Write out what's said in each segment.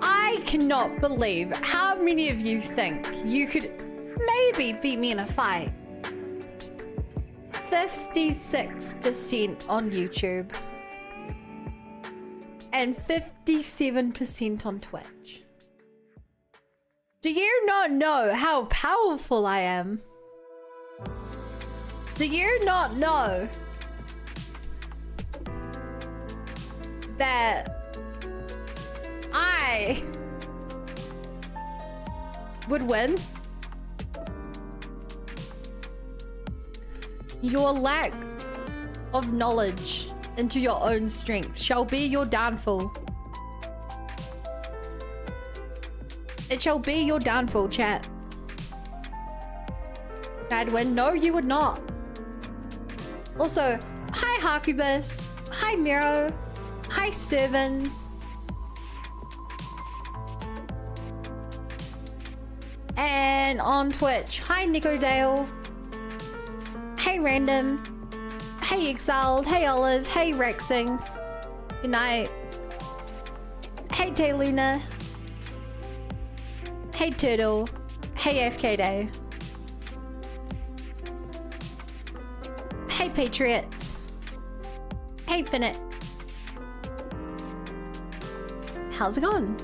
I cannot believe how many of you think you could maybe beat me in a fight. 56% on YouTube and 57% on Twitch. Do you not know how powerful I am? Do you not know that I would win? Your lack of knowledge into your own strength shall be your downfall. It shall be your downfall, chat. I'd win. No, you would not. Also, hi Harkubus, hi Miro, hi Servants. And on Twitch, hi Nicodale, hey Random, hey Exiled, hey Olive, hey Rexing, good night, hey Tayluna, hey Turtle, hey FK Day, hey Patriots, hey Finnick, how's it going?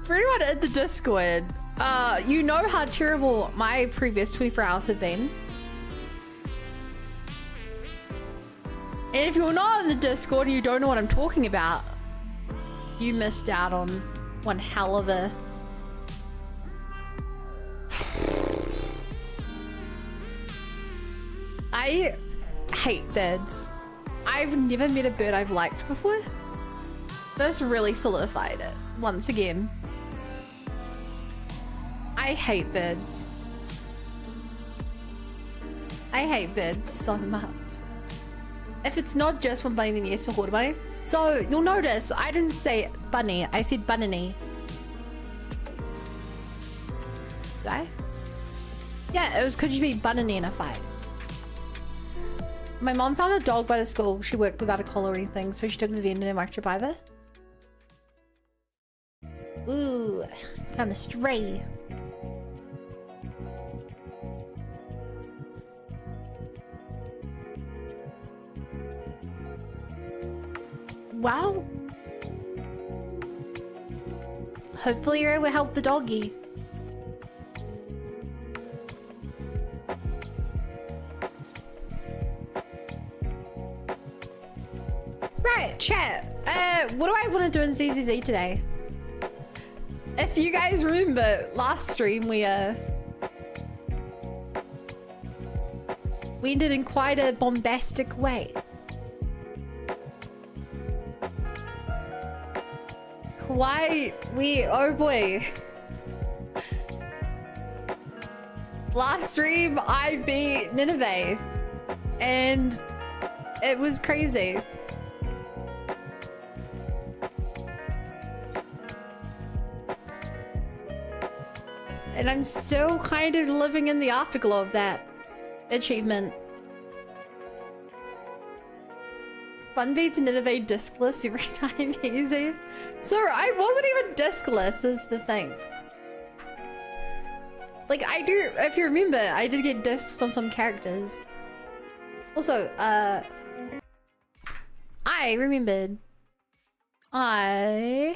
For anyone in the Discord, you know how terrible my previous 24 hours have been. And if you're not in the Discord and you don't know what I'm talking about, you missed out on one hell of a... I hate birds. I've never met a bird I've liked before. This really solidified it once again. I hate birds. I hate birds so much. If it's not just one bunny, then yes for water bunnies. So you'll notice I didn't say bunny, I said bunny. Did I? Yeah, it was could you be bunny in a fight? My mom found a dog by the school. She worked without a collar or anything, so she took the vet and a microchip either. Ooh, found a stray. Wow. Hopefully you're able to help the doggy. Right, chat. What do I want to do in ZZZ today? If you guys remember last stream, we ended in quite a bombastic way. Oh boy. Last stream, I beat Nineveh, and it was crazy. And I'm still kind of living in the afterglow of that achievement. Fun beats Nineveh discless every time easy. So I wasn't even discless is the thing. Like I do, if you remember, I did get discs on some characters. Also, I remembered. There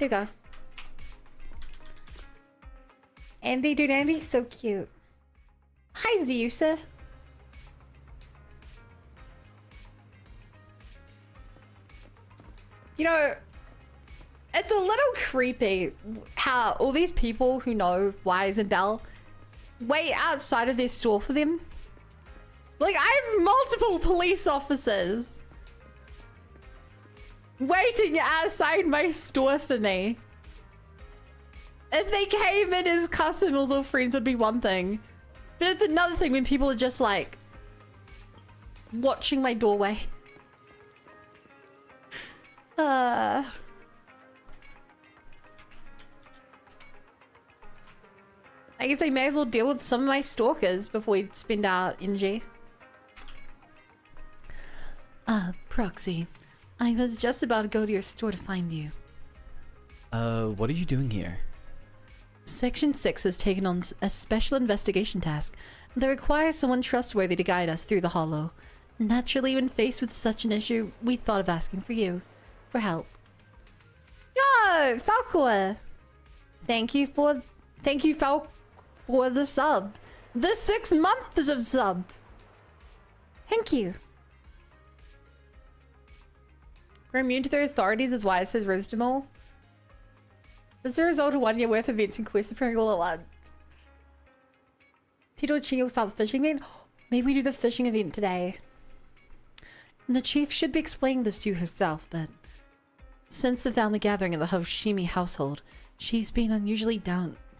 you go. Ambi, dude, Ambi, so cute. Hi, Zeusa. You know, it's a little creepy how all these people who know Wise and Belle wait outside of their store for them. Like, I have multiple police officers waiting outside my store for me. If they came in as customers or friends would be one thing. But it's another thing when people are just like watching my doorway. I guess I may as well deal with some of my stalkers before we spend our energy. Proxy. I was just about to go to your store to find you. What are you doing here? Section 6 has taken on a special investigation task that requires someone trustworthy to guide us through the hollow. Naturally, when faced with such an issue, we thought of asking for you for help. Yo, Falcor! Thank you, Falc, for the sub. The 6 months of sub. Thank you. We're immune to their authorities as Wise says Rizdamal. This is a result of 1 year worth of events and quests appearing all at once. Tito Ching will start the fishing event. Maybe we do the fishing event today. The chief should be explaining this to you herself, but since the family gathering in the Hoshimi household, she's been unusually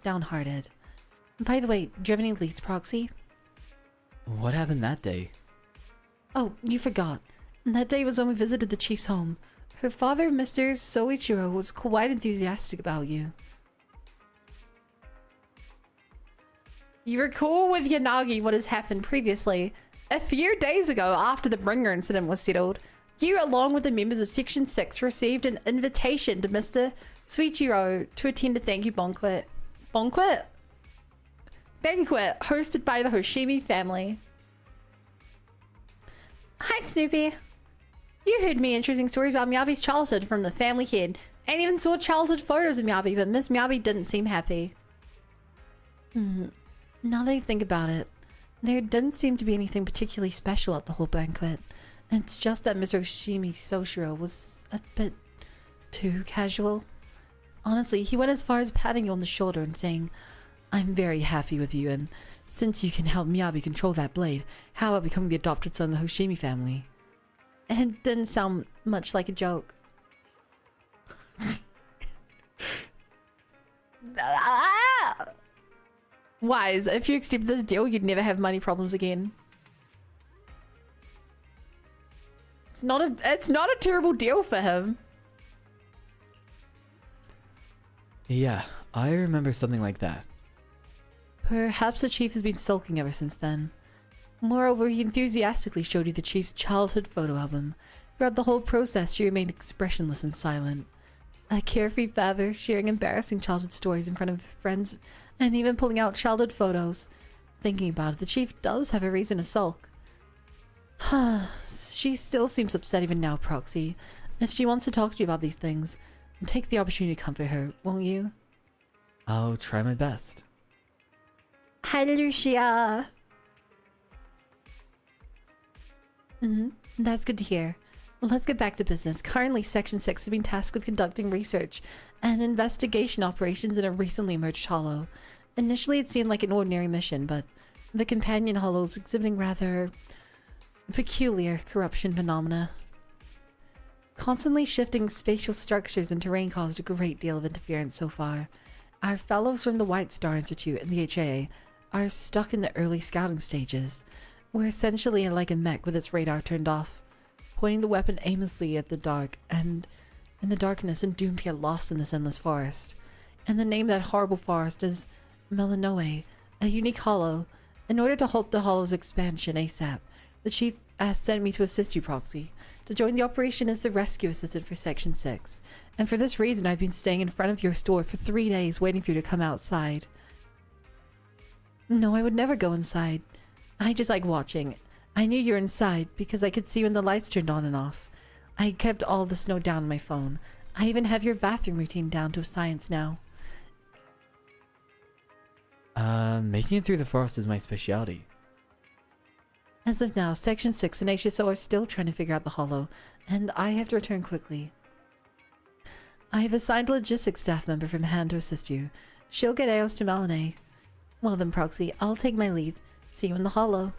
downhearted. And by the way, do you have any leads, Proxy? What happened that day? Oh, you forgot. That day was when we visited the chief's home. Her father, Mr. Soichiro, was quite enthusiastic about you. You recall with Yanagi what has happened previously. A few days ago, after the Bringer incident was settled, you, along with the members of Section 6, received an invitation to Mr. Soichiro to attend a thank you banquet hosted by the Hoshimi family. Hi, Snoopy. You heard me interesting stories about Miyabi's childhood from the family head, and even saw childhood photos of Miyabi, but Miss Miyabi didn't seem happy. Now that I think about it, there didn't seem to be anything particularly special at the whole banquet. It's just that Mr. Hoshimi Soshiro was a bit too casual. Honestly, he went as far as patting you on the shoulder and saying, "I'm very happy with you, and since you can help Miyabi control that blade, how about becoming the adopted son of the Hoshimi family?" It didn't sound much like a joke. Wise, if you accept this deal, you'd never have money problems again. It's not a terrible deal for him. Yeah, I remember something like that. Perhaps the chief has been sulking ever since then. Moreover, he enthusiastically showed you the chief's childhood photo album. Throughout the whole process, she remained expressionless and silent. A carefree father sharing embarrassing childhood stories in front of friends and even pulling out childhood photos. Thinking about it, the chief does have a reason to sulk. She still seems upset even now, Proxy. If she wants to talk to you about these things, take the opportunity to comfort her, won't you? I'll try my best. Hi, Lucia. That's good to hear. Well, let's get back to business. Currently, Section 6 has been tasked with conducting research and investigation operations in a recently emerged hollow. Initially, it seemed like an ordinary mission, but the companion hollow is exhibiting rather peculiar corruption phenomena. Constantly shifting spatial structures and terrain caused a great deal of interference so far. Our fellows from the White Star Institute and the HA are stuck in the early scouting stages. We're essentially like a mech with its radar turned off, pointing the weapon aimlessly at the dark and in the darkness and doomed to get lost in this endless forest. And the name of that horrible forest is Melanoe, a unique hollow. In order to halt the hollow's expansion ASAP, the chief has sent me to assist you, Proxy, to join the operation as the rescue assistant for Section 6. And for this reason, I've been staying in front of your store for 3 days waiting for you to come outside. No, I would never go inside. I just like watching. I knew you were inside because I could see when the lights turned on and off. I kept all this note down on my phone. I even have your bathroom routine down to a science now. Making it through the forest is my specialty. As of now, Section 6 and HSO are still trying to figure out the hollow, and I have to return quickly. I have assigned a logistics staff member from hand to assist you. She'll get Eos to Melanie. Well then, Proxy, I'll take my leave. See you in the hollow.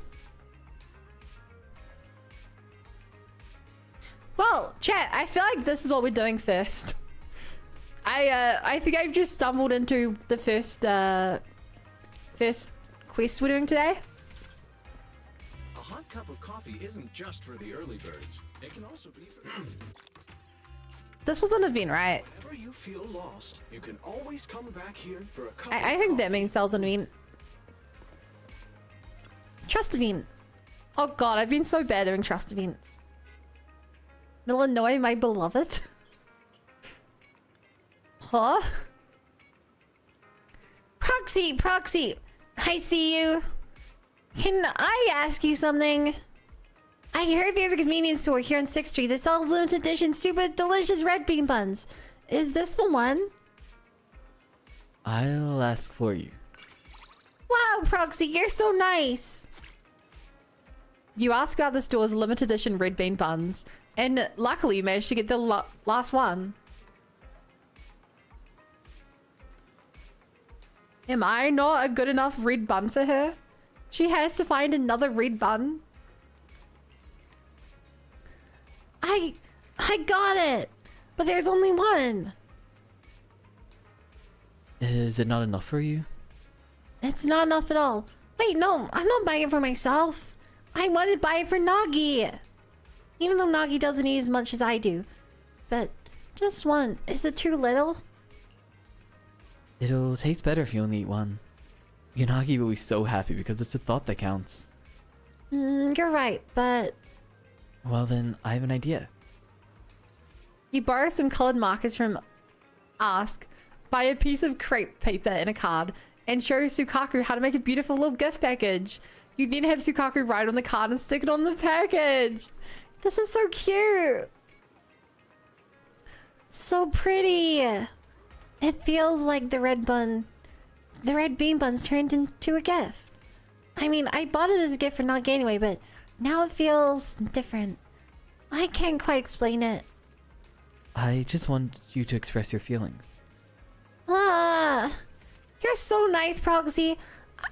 Well, chat, I feel like this is what we're doing first. I think I've just stumbled into the first quest we're doing today. A hot cup of coffee isn't just for the early birds. It can also be for This was an event, right? whenever you feel lost. You can always come back here for a cup I of think that coffee. means sales an event. Trust event. Oh god, I've been so bad doing trust events. Illinois, my beloved. Huh? Proxy, I see you. Can I ask you something? I heard there's a convenience store here on 6th Street that sells limited edition super delicious red bean buns. Is this the one? I'll ask for you. Wow, Proxy, you're so nice. You ask about the store's limited edition red bean buns, and luckily you managed to get the last one. Am I not a good enough red bun for her? She has to find another red bun. I got it, but there's only one. Is it not enough for you? It's not enough at all. Wait, no, I'm not buying it for myself. I wanted to buy it for Nagi. Even though Nagi doesn't eat as much as I do. But just one. Is it too little? It'll taste better if you only eat one. Yanagi will be so happy because it's the thought that counts. You're right, but... Well then, I have an idea. You borrow some colored markers from Ask, buy a piece of crepe paper and a card, and show Sukaku how to make a beautiful little gift package. You then have Sukaku write on the card and stick it on the package. This is so cute. So pretty. It feels like the red bean buns turned into a gift. I mean, I bought it as a gift for Nagi anyway, but now it feels different. I can't quite explain it. I just want you to express your feelings. Ah, you're so nice, Proxy.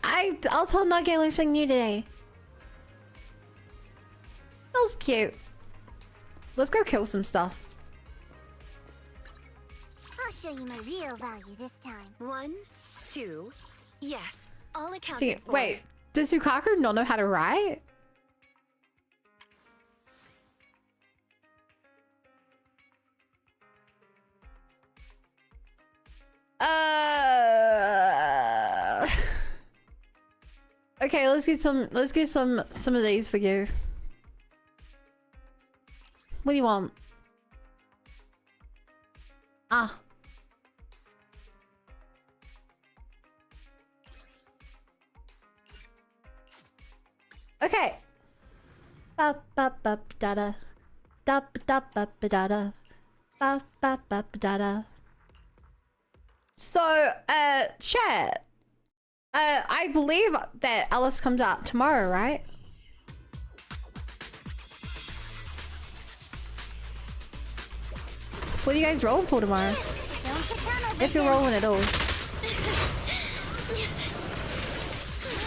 I'll tell Nagi I learned something new today. That was cute. Let's go kill some stuff. I'll show you my real value this time. 1, 2, yes. all accounted See, for. wait, does Sukaku not know how to write? Okay, let's get some of these for you. What do you want? Ah. Okay. Ba ba ba da da. Da da ba ba da da. Ba ba ba da da. So, chat. I believe that Alice comes out tomorrow, right? What are you guys rolling for tomorrow? If you're rolling at all.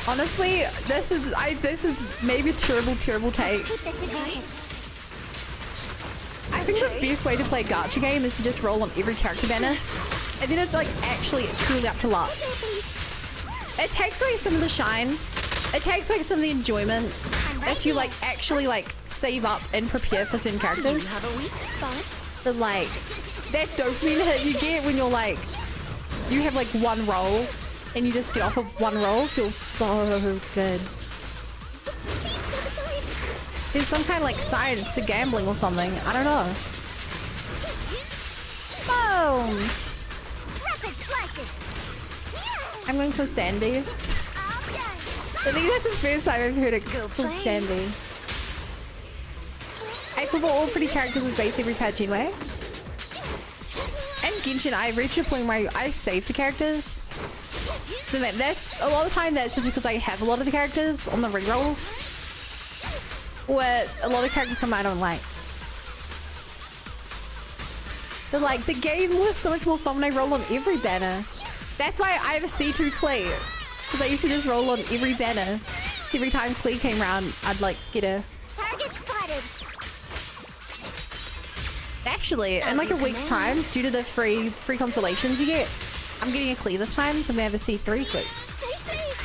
Honestly, this is maybe a terrible take. I think the best way to play a gacha game is to just roll on every character banner. And then it's like actually truly up to luck. It takes away some of the shine. It takes away some of the enjoyment if you like actually like save up and prepare for certain characters. But like that dopamine hit you get when you're like you have like one roll and you just get off of one roll feels so good. There's some kind of like science to gambling or something. I don't know. Boom! I'm going for Sandy. I think that's the first time I've heard it called Sandy. I prefer all pretty characters with base every patch anyway. And Genshin, I've reached a point where I save the characters. But that's a lot of the time that's just because I have a lot of the characters on the rerolls. Where a lot of characters come out I don't like. But like the game was so much more fun when I roll on every banner. That's why I have a C2 Klee. Because I used to just roll on every banner. So every time Klee came around, I'd like get a... Target spotted. Actually, in like a week's time, due to the free constellations you get, I'm getting a Klee this time, so I'm gonna have a C3 Klee. Stay safe.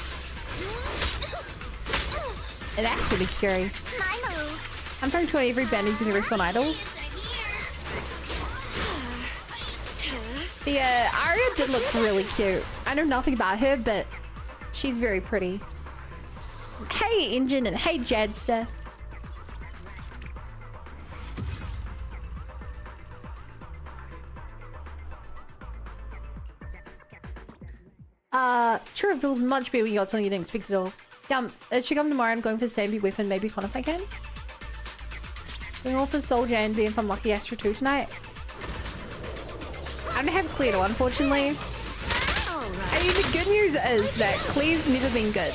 And that's gonna be scary. My move. I'm throwing 20 every banner using the rest on idols. The Arya did look really cute. I know nothing about her, but she's very pretty. Hey Engine and hey Jadster. True, it feels much better when you got something you didn't expect at all. It should come tomorrow. I'm going for the Sambi weapon, maybe con if I can. Going off for Soldier and being from Lucky Astra 2 tonight. I don't have Clear, unfortunately. I mean, the good news is that Clear's never been good.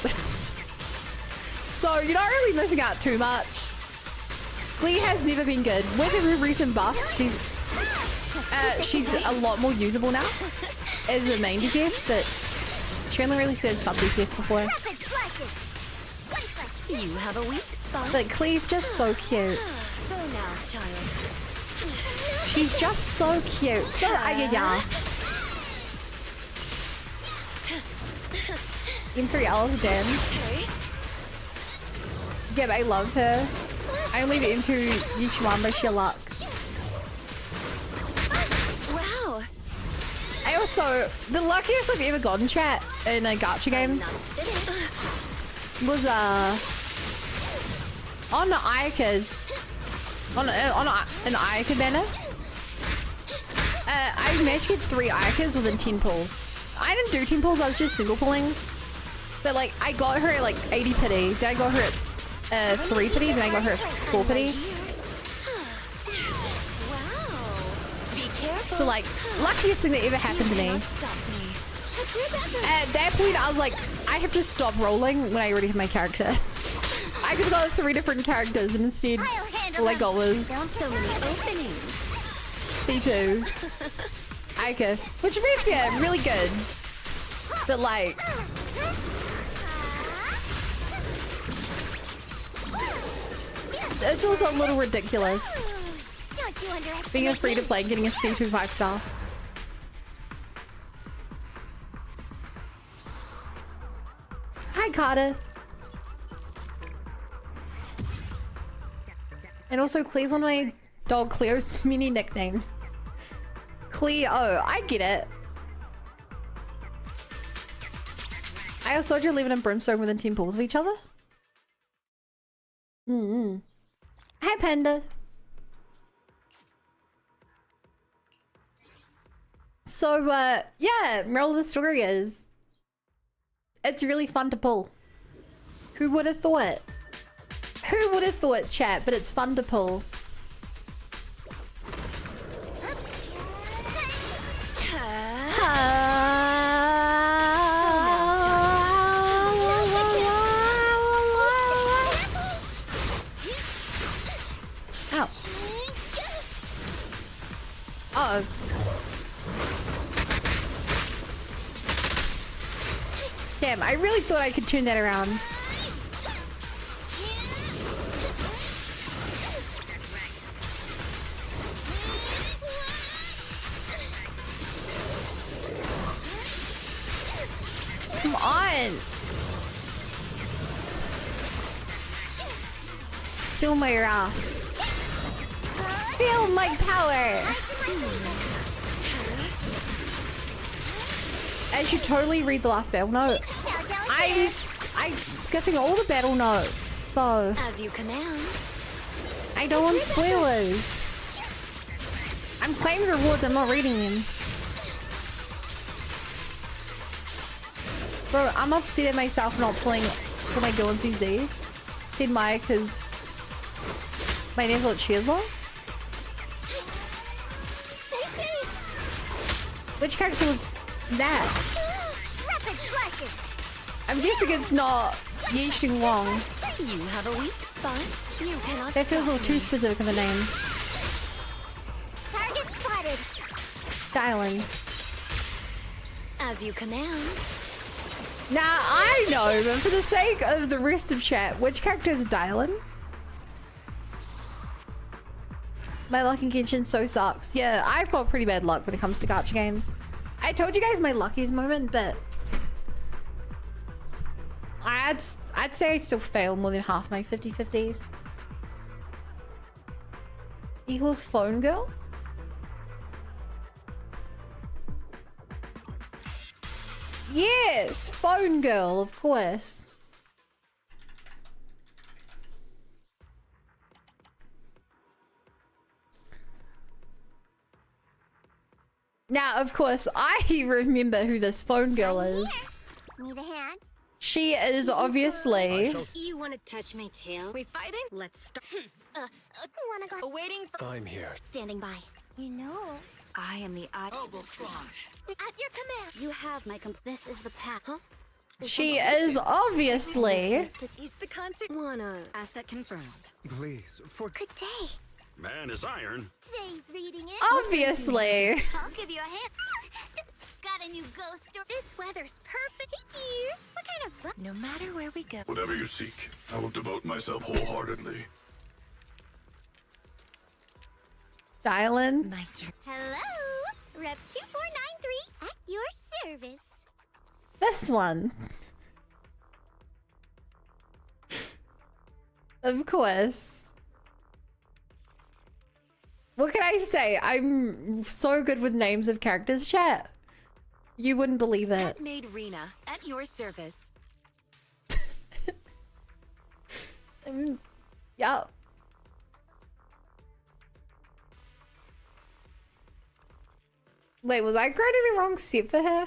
So you're not really missing out too much. Clear has never been good. With her recent buffs, she's a lot more usable now as a main DPS, but she only really served sub DPS before. You have a weak spot. But Clear's just so cute. Go now, child. She's just so cute. So ayaya. M3 L's dead. Yeah, but I love her. I only leave M2 Yuchimamba, sheer luck. Wow. I also, the luckiest I've ever gotten chat in a gacha game was on Ayaka's, on an Ayaka banner. I managed to get 3 Ayakas within 10 pulls. I didn't do 10 pulls, I was just single pulling. But like, I got her at like 80 pity, then I got her at 3 pity, then I got her at 4 pity. Wow. Be careful. So like, luckiest thing that ever happened to me. At that point, I was like, I have to stop rolling when I already have my character. I could have got 3 different characters and instead all I got was So many openings. C2. Aika. Which would be yeah, really good. But like... It's also a little ridiculous. Don't you underestimate Being a free-to-play and getting a C2 5-star. Carter. And also, Cleo's one of my dog Cleo's mini nicknames. Cleo, I get it. I also saw you living in Brimstone within 10 pools of each other. Hi, Panda. So, yeah, moral of the story is it's really fun to pull. Who would have thought? Who would have thought, chat? But it's fun to pull. Ow. Uh-oh. Damn, I really thought I could turn that around. Come on. Feel my wrath. Feel my power. I should totally read the last battle note. I'm skipping all the battle notes though. As you command. I don't want spoilers. I'm claiming rewards, I'm not reading them. Bro, I'm upset at myself not playing for my girl in ZZ. Said Maya because my name's what she is on. Stay safe. Which character was that? Rapid flashes. I'm guessing it's not Yixing Wong. You have a weak spot. You cannot. That feels a little too stop me. specific of a name. Target spotted. Dylan. As you command. Nah, I know, but for the sake of the rest of chat, which character is Dylan? My luck in Genshin so sucks. Yeah, I've got pretty bad luck when it comes to gacha games. I told you guys my luckiest moment, but I'd say I still fail more than half my 50-50s. Equals phone girl? Yes, phone girl, of course. Now, of course, I remember who this phone girl is. Need a hand? She is obviously... You want to touch my tail? We fighting? Let's start. Wanna go? Waiting for. I'm here. Standing by. You know. I am the eye. At your command. You have my This is the path, huh? She is obviously... Is the concept. Wanna asset confirmed. Please, for Good day. Man is iron. Today's reading it. Obviously. I'll give you a hand. Got a new ghost story. This weather's perfect. Hey dear, what kind of no matter where we go. Whatever you seek, I will devote myself wholeheartedly. Dylan. Hello, Rep 2493 at your service. This one. Of course. What can I say? I'm so good with names of characters, chat. You wouldn't believe it. Made Rena at your service. Yeah. Wait, was I creating the wrong set for her?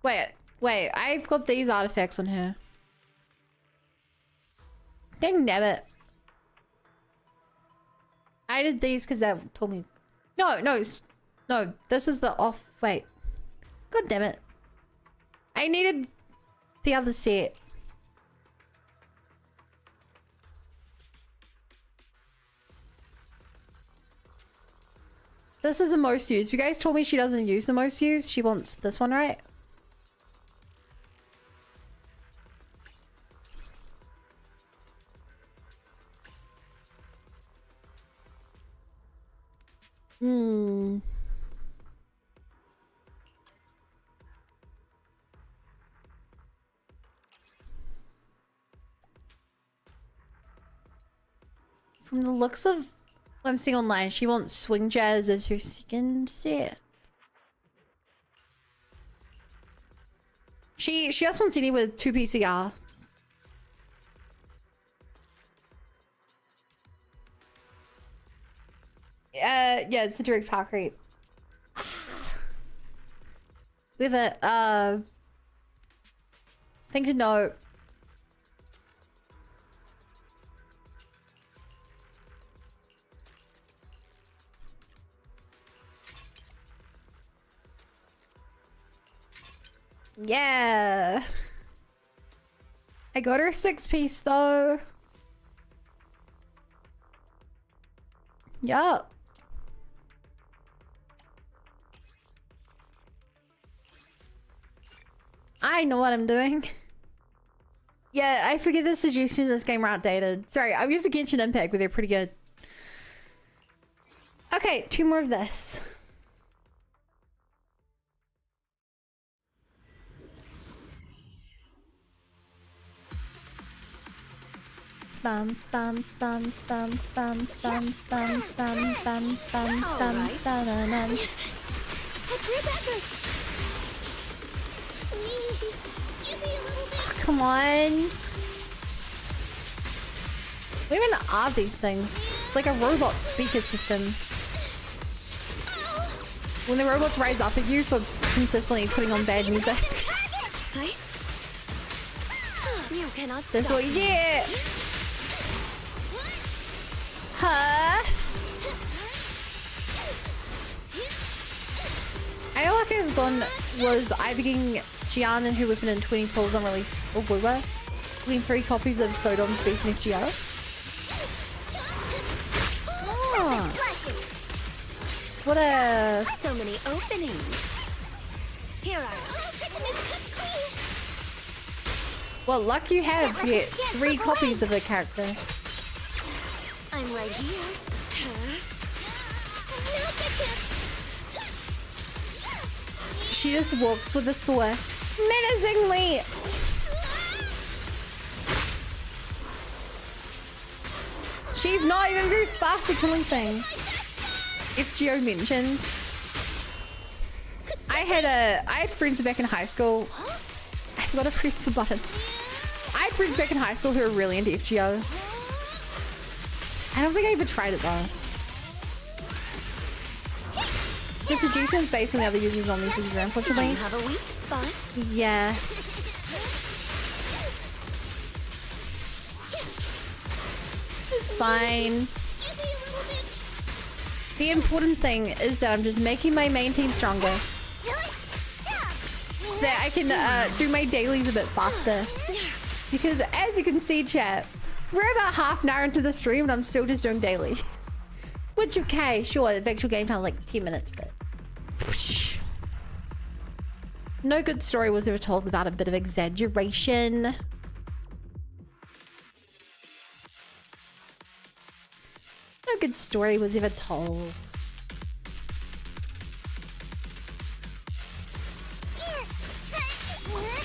Wait, I've got these artifacts on her. Dang nabbit. I did these because that told me. No, this is the off. Wait. God damn it. I needed the other set. This is the most used. You guys told me she doesn't use the most used. She wants this one, right? From the looks of what I'm seeing online, she wants swing jazz as her second set. She just wants any with 2 PCR. Yeah, it's a direct park rate. We have a thing to note. Yeah. I got her a 6-piece though. Yup. I know what I'm doing. Yeah, I forget the suggestions in this game are outdated. Sorry, I'm used to Genshin Impact, but they're pretty good. Okay, 2 more of this. Bum bum bum bum bum bum bum bum bum bum bum bum. Come on. What even are these things? It's like a robot speaker system. When the robots rise up at you for consistently putting on bad music. That's what you get. Huh? Ayalaka's Gon was either getting Jian and her weapon in 20 pulls on release or Wuwa, leaving 3 copies of Sodom's Beast and FGO. Oh. What a... So many openings. Here I am. What luck you have to get 3 copies of the character. I'm right here. She just walks with a sword menacingly. She's not even very fast at killing things. FGO mentioned. I had friends back in high school. I've got to press the button. I had friends back in high school who were really into FGO. I don't think I ever tried it though. The suggestions based on the other users on these user, unfortunately. You have a weak spot. Yeah. It's fine. The important thing is that I'm just making my main team stronger. So that I can do my dailies a bit faster. Because as you can see, chat, we're about half an hour into the stream and I'm still just doing dailies. Which, okay, sure, the actual game time is like 10 minutes, but... No good story was ever told without a bit of exaggeration. No good story was ever told.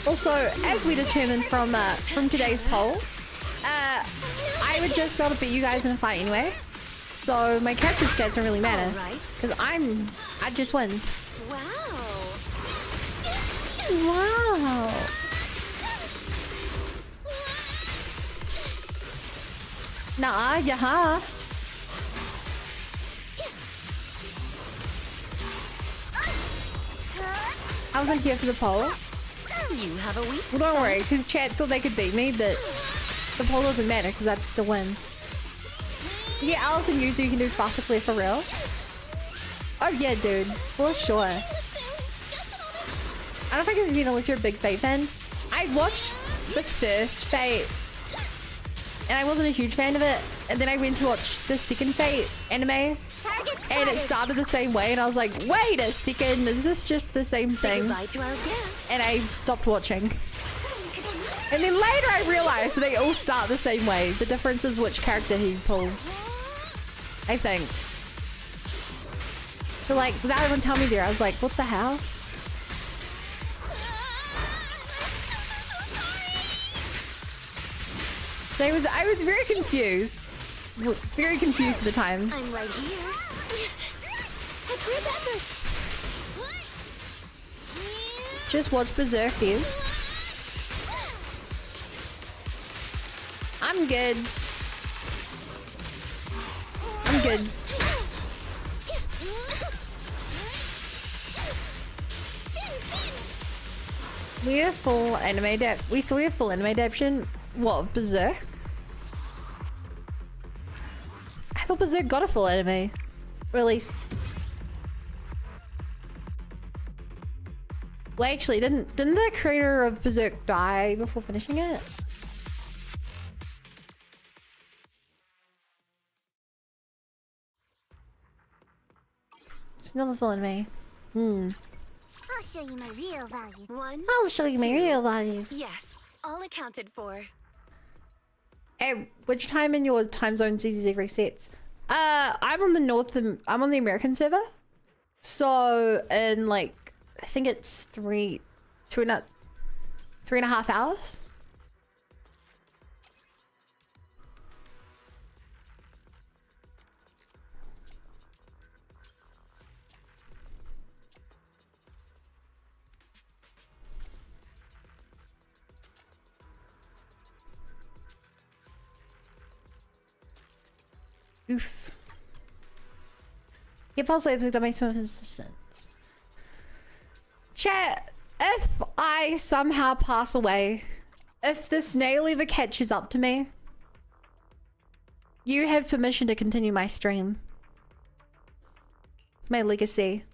Also, as we determined from today's poll, I would just be able to beat you guys in a fight anyway. So my character stats don't really matter. Because I just win. Wow. Wow. Nah, yaha. I wasn't here for the poll. You have a weak Well, don't worry, because chat thought they could beat me, but the poll doesn't matter because I'd still win. Yeah, Alice and Yuzu, you can do faster play for real. Oh yeah, dude, for sure. I don't think if you know unless you're a big Fate fan. I watched the first Fate, and I wasn't a huge fan of it. And then I went to watch the second Fate anime, and it started the same way. And I was like, wait a second, is this just the same thing? And I stopped watching. And then later I realized that they all start the same way. The difference is which character he pulls, I think. So like, without everyone telling me there, I was like, what the hell? I was very confused. very confused at the time. I'm right here. A group effort. Just watch Berserk is. I'm good. I'm good. We had a full anime we saw a full anime adaptation. What, of Berserk? I thought Berserk got a full anime release. Well, actually, didn't the creator of Berserk die before finishing it? It's another full anime. I'll show you my real value. I'll show you my real value. Yes, all accounted for. Hey, which time in your time zone ZZZ resets? I'm on the I'm on the American server. So in like, I think it's 3.5 hours. Oof. He also able to make some of his assistants. Chat, if I somehow pass away, if the snail ever catches up to me, you have permission to continue my stream. My legacy.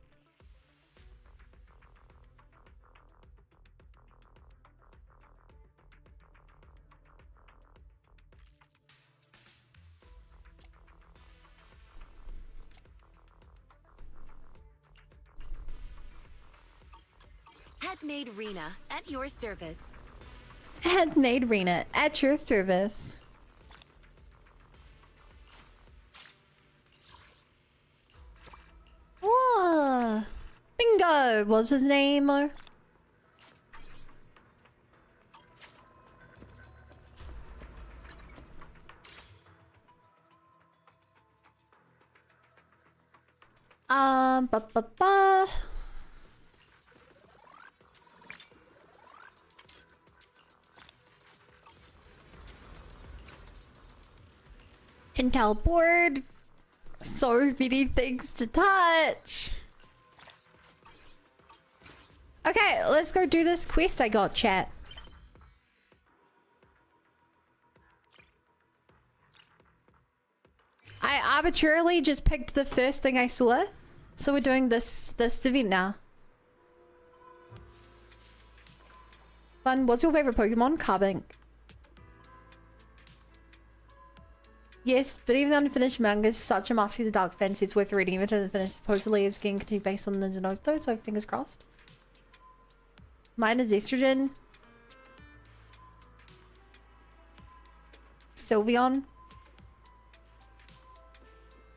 Handmade Rena at your service. Handmade Rena at your service. Whoa. Bingo was his name. Ba ba ba. Intel board. So many things to touch. Okay, let's go do this quest I got, chat. I arbitrarily just picked the first thing I saw. So we're doing this event now. Fun, what's your favorite Pokemon? Carbink. Yes, but even the unfinished manga is such a masterpiece of dark fantasy, it's worth reading. Even if it's finished, supposedly it's getting continued based on the Xenos though, so fingers crossed. Mine is Estrogen. Sylveon.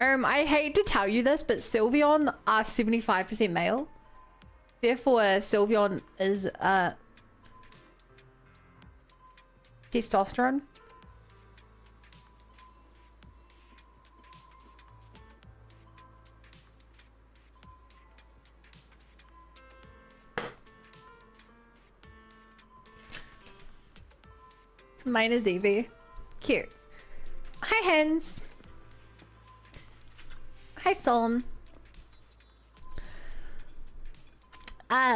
I hate to tell you this, but Sylveon are 75% male. Therefore, Sylveon is testosterone. Mine is Evie. Cute. Hi, Hens. Hi, Solm.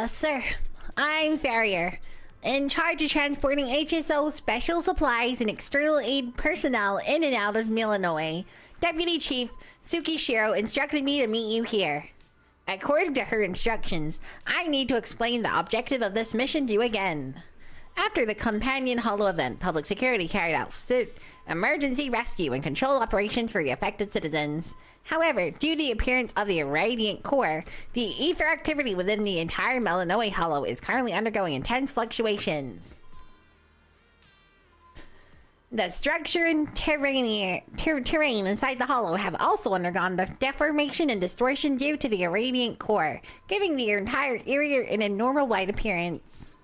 Sir, I'm Farrier, in charge of transporting HSO special supplies and external aid personnel in and out of Illinois. Deputy Chief Suki Shiro instructed me to meet you here. According to her instructions, I need to explain the objective of this mission to you again. After the Companion Hollow event, public security carried out emergency rescue and control operations for the affected citizens. However, due to the appearance of the irradiant core, the ether activity within the entire Illinois Hollow is currently undergoing intense fluctuations. The structure and terrain inside the hollow have also undergone deformation and distortion due to the irradiant core, giving the entire area an abnormal white appearance.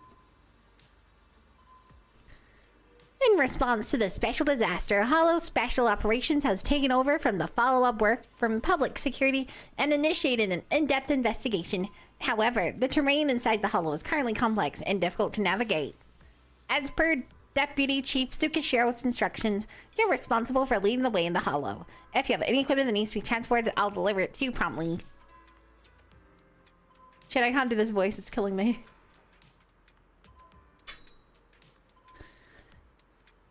In response to the special disaster, Hollow Special Operations has taken over from the follow-up work from public security and initiated an in-depth investigation. However, the terrain inside the Hollow is currently complex and difficult to navigate. As per Deputy Chief Tsukishiro's instructions, you're responsible for leading the way in the Hollow. If you have any equipment that needs to be transported, I'll deliver it to you promptly. Shit, I can't do this voice, it's killing me.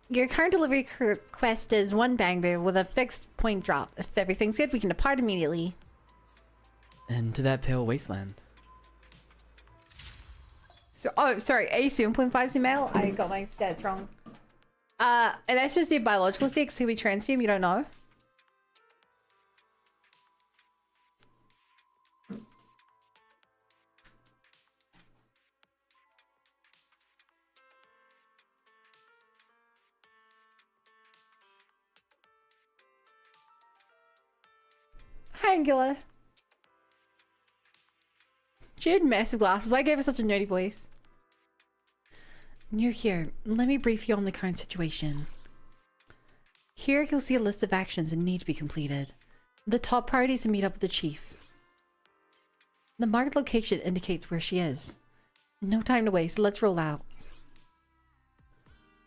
Your current delivery request is 1 bangbu with a fixed point drop. If everything's good, we can depart immediately. Into that pale wasteland. So, oh, sorry, a 7.5 male. I got my stats wrong. And that's just the biological sex. Could be transfume, you don't know. Hi, Angular. She had massive glasses. Why gave her such a nerdy voice? You're here. Let me brief you on the current situation. Here you'll see a list of actions that need to be completed. The top priority is to meet up with the chief. The marked location indicates where she is. No time to waste. Let's roll out.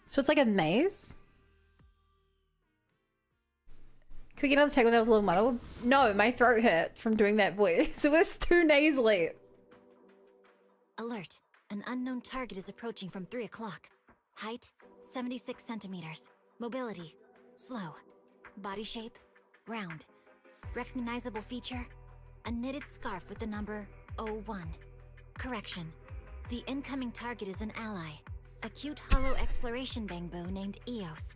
So it's like a maze? Can we get another take when that was a little muddled? No, my throat hurt from doing that voice. It was too nasally. Alert. An unknown target is approaching from 3 o'clock. Height, 76 centimeters. Mobility, slow. Body shape, round. Recognizable feature, a knitted scarf with the number 01. Correction. The incoming target is an ally. A cute hollow exploration bangbo named Eos.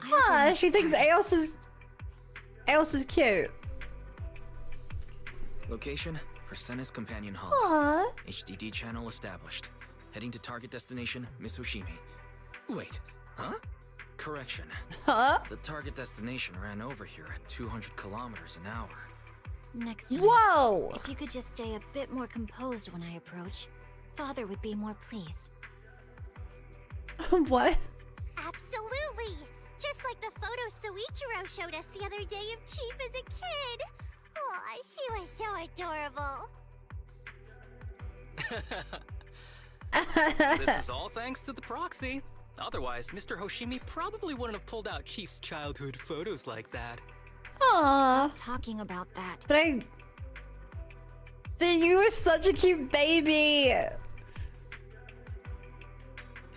Ah, she thinks Eos is cute. Location, Persenis Companion Hall. Aww. HDD channel established. Heading to target destination, Miss Hoshimi. Wait, huh? Correction. Huh? The target destination ran over here at 200 kilometers an hour. Next time, Whoa! if you could just stay a bit more composed when I approach, Father would be more pleased. What? Absolutely! Just like the photo Soichiro showed us the other day of Chief as a kid. Aw, she was so adorable. This is all thanks to the proxy. Otherwise, Mr. Hoshimi probably wouldn't have pulled out Chief's childhood photos like that. Aww. Talking about that. But you were such a cute baby.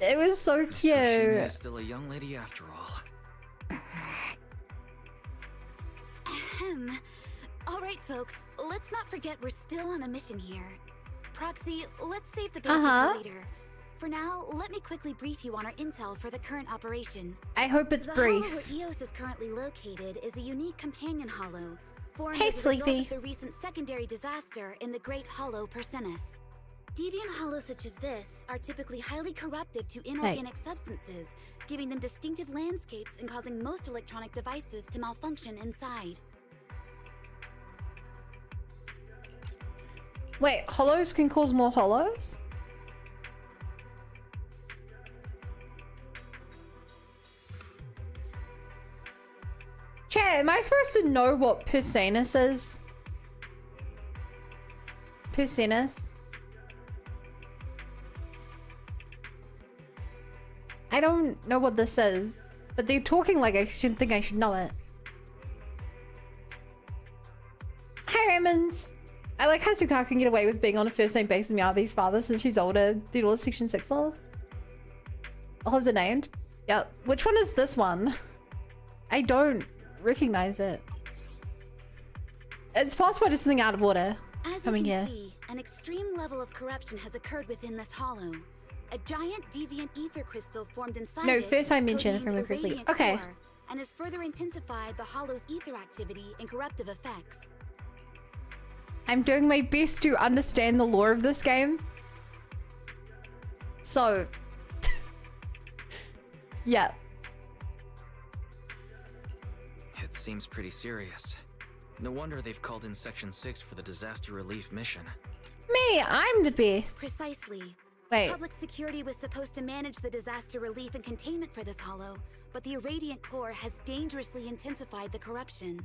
It was so Miss cute. Hoshimi is still a young lady after all. Ahem. All right, folks, let's not forget we're still on a mission here. Proxy, let's save the basics for later. For now, let me quickly brief you on our intel for the current operation. I hope it's The brief. hollow where Eos is currently located is a unique companion hollow, formed Hey, as a result Sleepy. of the recent secondary disaster in the Great Hollow Persenis. Deviant hollows such as this are typically highly corruptive to inorganic substances, giving them distinctive landscapes and causing most electronic devices to malfunction inside. Wait, hollows can cause more hollows? Chat, am I supposed to know what Persenis is? Persenis? I don't know what this is, but they're talking like I should think I should know it. Hi, Raymond. I like how Sukar can get away with being on a first name basis with Miyabi's father since she's older. Did all Section 6 law? Oh, is it named? Yep. Which one is this one? I don't recognize it. It's possible it's something out of order. As Coming you here. can see, an extreme level of corruption has occurred within this hollow. A giant deviant ether crystal formed inside No, it, first I mentioned, if I codenamed remember correctly. Irradiant Okay. Core, and has further intensified the hollow's ether activity and corruptive effects. I'm doing my best to understand the lore of this game. So, yeah. It seems pretty serious. No wonder they've called in Section 6 for the disaster relief mission. Me, I'm the best. Precisely. Wait. Public security was supposed to manage the disaster relief and containment for this hollow, but the irradiant core has dangerously intensified the corruption.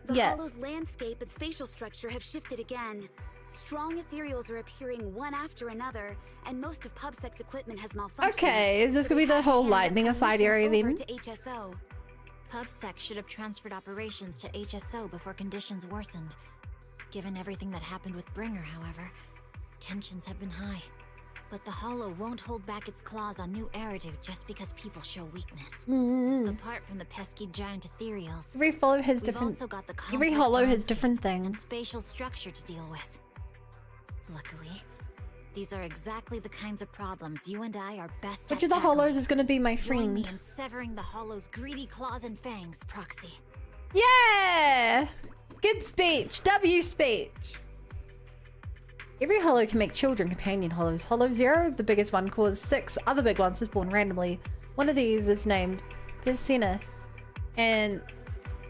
The Yeah. hollow's landscape and spatial structure have shifted again. Strong ethereals are appearing one after another, and most of PubSec's equipment has malfunctioned. Okay, is this So gonna be they the have to whole hand lightning-ified operations area over then? to HSO. PubSec should have transferred operations to HSO before conditions worsened. Given everything that happened with Bringer, however, tensions have been high. But the Hollow won't hold back its claws on new Eridu just because people show weakness. Apart from the pesky giant ethereals, Every follow has we've different. also got the Every complex hollow has landscape different and things. spatial structure to deal with. Luckily, these are exactly the kinds of problems you and I are best Which at of the tackling. hollows is gonna be my Join me friend? in severing the Hollow's greedy claws and fangs, Proxy. Yeah! Good speech. W speech. Every hollow can make children companion hollows. Hollow 0, the biggest one, caused 6 other big ones to spawn randomly. One of these is named Persinus. And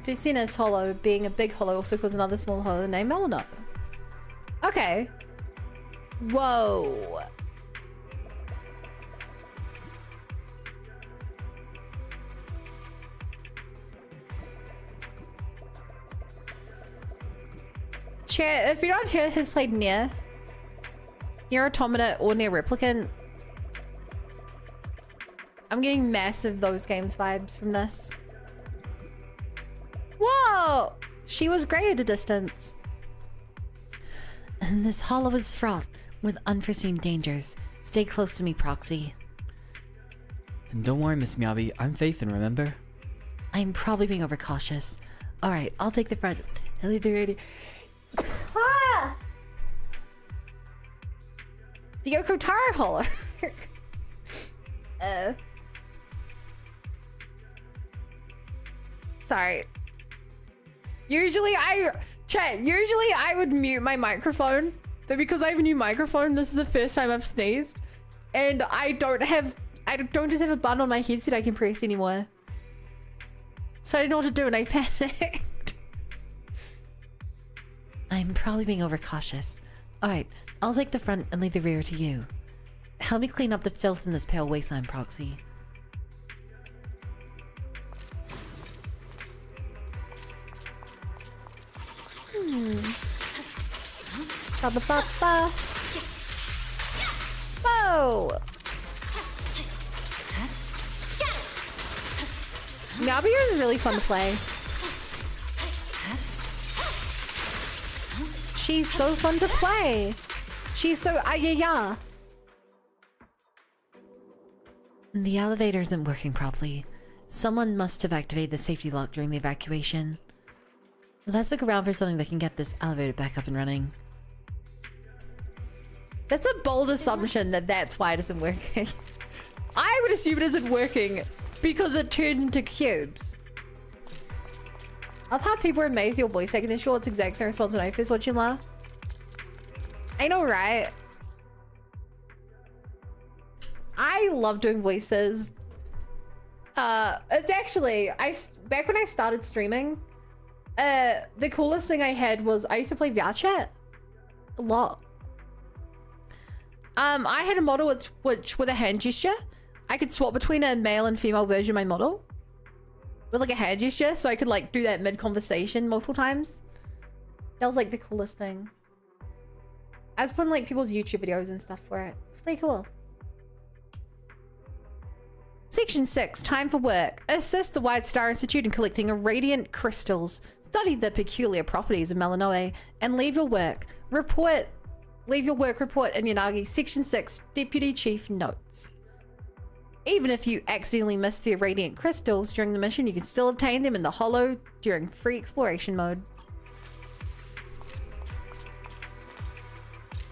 Persinus hollow, being a big hollow, also caused another small hollow named Melanova. Okay. Whoa. Chat, if you're not here, has played Nier Automata or Nier Replicant. I'm getting massive those games vibes from this. Whoa! She was grey at a distance. And this hollow is fraught with unforeseen dangers. Stay close to me, Proxy. And don't worry, Miss Miyabi, I'm Faithin, remember? I'm probably being overcautious. Alright, I'll take the front. I'll leave the radio. Ah! The Yoko Taro hollow. Sorry. Usually I would mute my microphone, but because I have a new microphone, this is the first time I've sneezed, and I don't just have a button on my headset I can press anymore. So I didn't know what to do and I panicked. I'm probably being overcautious. Alright, I'll take the front and leave the rear to you. Help me clean up the filth in this pale wasteland, Proxy. Ba-ba-ba-ba. Whoa! Nabi is really fun to play. She's so fun to play. She's so ah-ya-ya. The elevator isn't working properly. Someone must have activated the safety lock during the evacuation. Let's look around for something that can get this elevator back up and running. That's a bold assumption that that's why it isn't working. I would assume it isn't working because it turned into cubes. I've had people amaze your voice acting. Sure, it's exact same response when I first watched him laugh. I know, right? I love doing voices. It's actually, back when I started streaming, the coolest thing I had was I used to play VR chat a lot. I had a model which with a hand gesture, I could swap between a male and female version of my model with like a hand gesture, so I could like do that mid-conversation multiple times. That was like the coolest thing. I was putting like people's YouTube videos and stuff for it. It's pretty cool. Section 6, time for work. Assist the White Star Institute in collecting irradiant crystals. Study the peculiar properties of Melanoe and leave your work report in Yanagi. Section 6, Deputy Chief notes. Even if you accidentally miss the irradiant crystals during the mission, you can still obtain them in the Hollow during free exploration mode.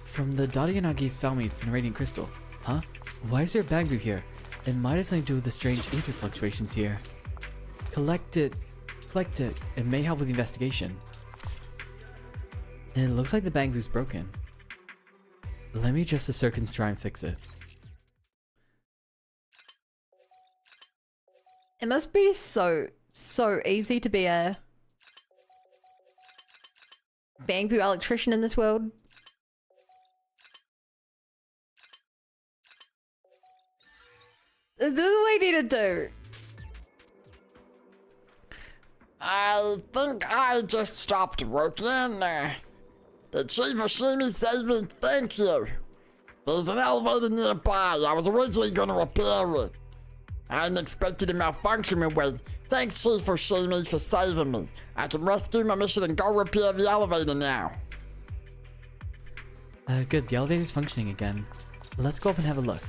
From the Dadianagi's family, it's an irradiant crystal. Huh? Why is there a Bangu here? It might have something to do with the strange ether fluctuations here. Collect it. It may help with the investigation. And it looks like the Bangu's broken. Let me adjust the circuits and try and fix it. It must be so easy to be a Bangu electrician in this world. This is what we need to do. I think I just stopped working. The Chief Oshimi saved me, thank you. There's an elevator nearby. I was originally gonna repair it. I hadn't expected it to malfunction midway. Thanks, Chief Oshimi, for saving me. I can rescue my mission and go repair the elevator now. Good, the elevator's functioning again. Let's go up and have a look.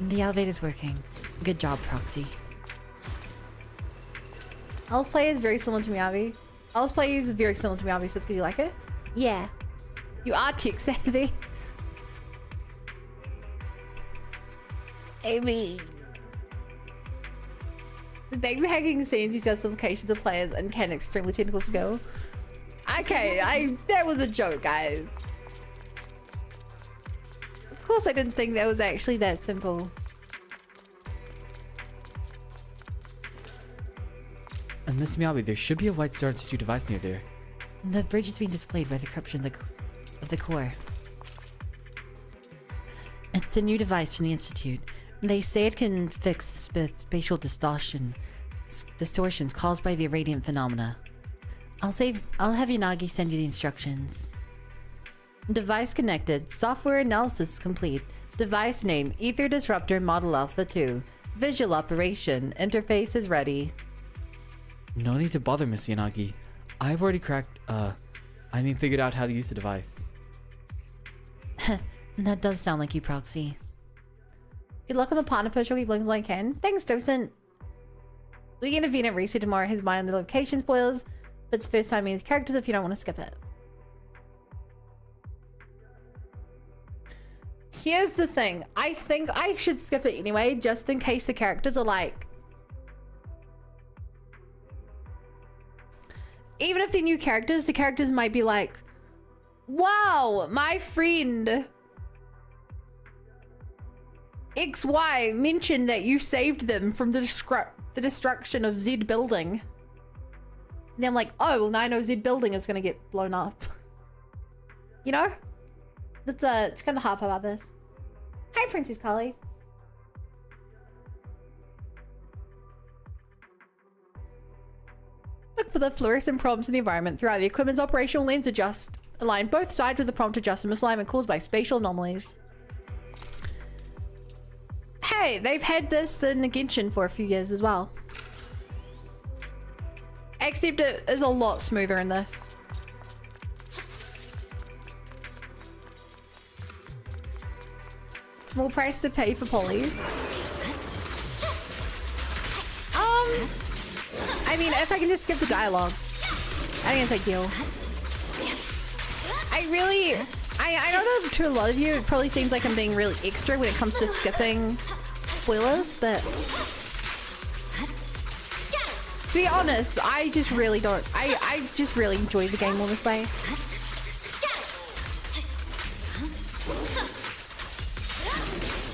The elevator's working. Good job, Proxy. Alice Play is very similar to Miyabi. Alice Play is very similar to Miyabi, so it's good you like it? Yeah. You are tech savvy. I mean... The baby hacking scenes use justifications of players and can extremely technical skill. Okay, that was a joke, guys. Of course I didn't think that was actually that simple. And Miss Miyabi, there should be a white Star Institute device near there. The bridge is being displayed by the corruption of the core. It's a new device from the Institute. They say it can fix spatial distortions caused by the irradiant phenomena. I'll have Yanagi send you the instructions. Device connected. Software analysis complete. Device name Ether Disruptor Model Alpha 2. Visual operation. Interface is ready. No need to bother, Miss Yanagi. I've already figured out how to use the device. That does sound like you, Proxy. Good luck on the partner push. I'll keep looking as I can. Thanks, docent. We can intervene at reset tomorrow. His mind on the location spoilers, but it's first time in his characters if you don't want to skip it. Here's the thing. I think I should skip it anyway, just in case the characters are like... Even if they're new characters, the characters might be like, wow, my friend XY mentioned that you saved them from the destruction of Z building. And then I'm like, oh, well now I know Z building is gonna get blown up. You know? It's kind of hard about this. Hi, Princess Carly. Look for the fluorescent prompts in the environment throughout the equipment's operational lens adjust. Align both sides with the prompt adjust and misalignment caused by spatial anomalies. Hey, they've had this in Genshin for a few years as well. Except it is a lot smoother in this. Small price to pay for polys. I mean, if I can just skip the dialogue, I think it's ideal. I know that to a lot of you, it probably seems like I'm being really extra when it comes to skipping spoilers, but to be honest, I just really don't. I just really enjoy the game all this way.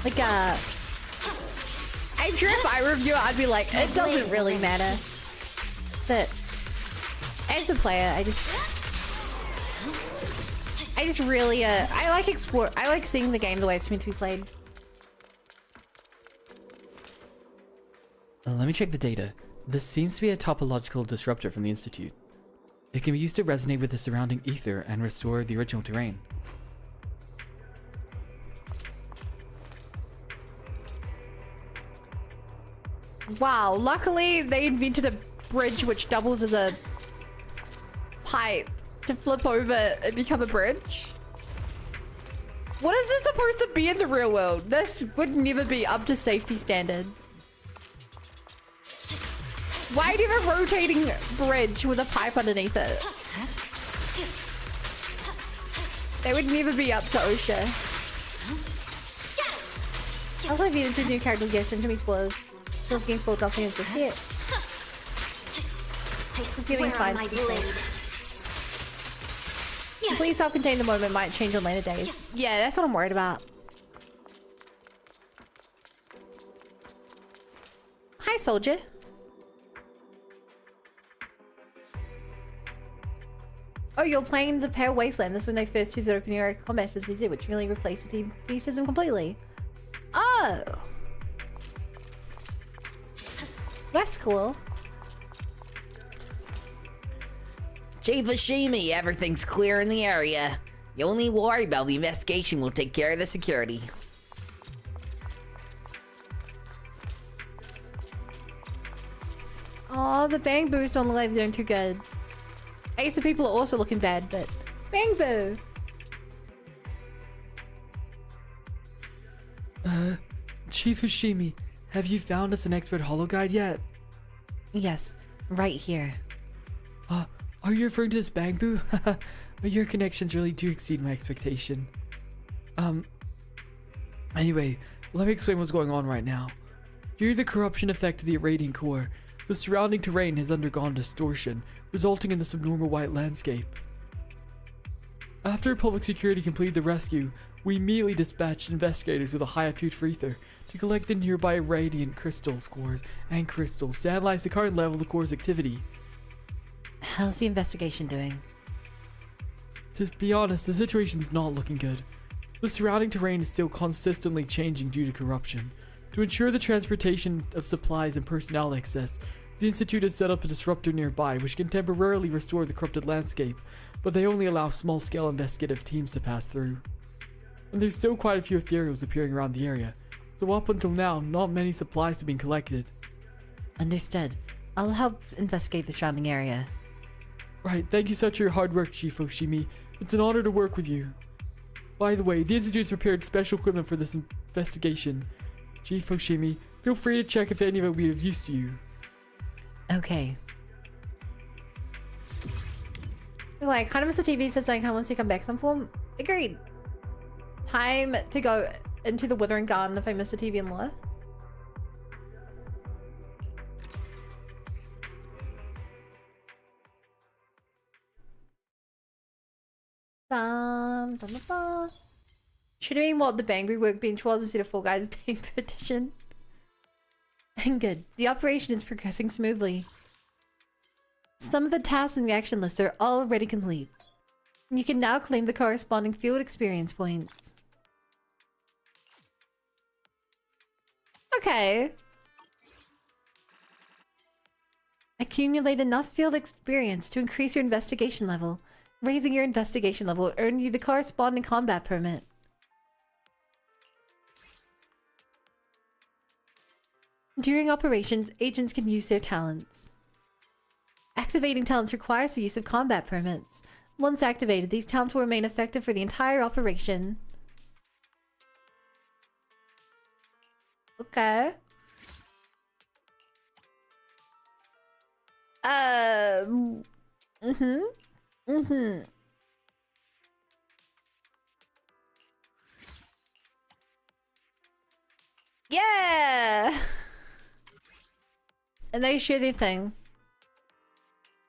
Like, I'm sure if I review it, I'd be like, it doesn't really matter. But as a player, I just really, I like seeing the game the way it's meant to be played. Let me check the data. This seems to be a topological disruptor from the Institute. It can be used to resonate with the surrounding ether and restore the original terrain. Wow, luckily they invented a bridge which doubles as a pipe to flip over and become a bridge. What is this supposed to be in the real world? This would never be up to safety standard. Why do you have a rotating bridge with a pipe underneath it? They would never be up to OSHA. I'll have you into new characters, yes, into me spoilers. Those games full doesn't exist yet. It's fine. Complete self-contained the moment might change on later days. Yeah, that's what I'm worried about. Hi, soldier. Oh, you're playing the Pale Wasteland. This is when they first used open area combat ZZZ, which really replaced the team system completely. Oh! That's cool. Chief Ashimi, everything's clear in the area. You only worry about the investigation. We'll take care of the security. Oh, the Bang Boos don't look like they're doing too good. I guess the people are also looking bad, but Bang Boo. Chief Ushimi, have you found us an expert holo guide yet? Yes, right here. Are you referring to this Bangboo? Your connections really do exceed my expectation. Anyway, let me explain what's going on right now. Due to the corruption effect of the irradiant core, the surrounding terrain has undergone distortion, resulting in this abnormal white landscape. After public security completed the rescue, we immediately dispatched investigators with a high aptitude ether to collect the nearby radiant crystals cores and crystals to analyze the current level of the core's activity. How's the investigation doing? To be honest, the situation's not looking good. The surrounding terrain is still consistently changing due to corruption. To ensure the transportation of supplies and personnel access, the Institute has set up a disruptor nearby which can temporarily restore the corrupted landscape, but they only allow small-scale investigative teams to pass through. And there's still quite a few ethereals appearing around the area, so up until now, not many supplies have been collected. Understood. I'll help investigate the surrounding area. Right, thank you so much for your hard work, Chief Oshimi. It's an honor to work with you. By the way, the Institute's prepared special equipment for this investigation. Chief Oshimi, feel free to check if any of it will be of use to you. Okay. Like, kind of miss the TV says like, I want to come back some form. Agreed. Time to go into the Withering Garden if I miss the TV in law. Should have been what the Bangry workbench was instead of Fall Guys being petition. And good. The operation is progressing smoothly. Some of the tasks in the action list are already complete. You can now claim the corresponding field experience points. Okay. Accumulate enough field experience to increase your investigation level. Raising your investigation level will earn you the corresponding combat permit. During operations, agents can use their talents. Activating talents requires the use of combat permits. Once activated, these talents will remain effective for the entire operation. Okay. Yeah! And they share their thing.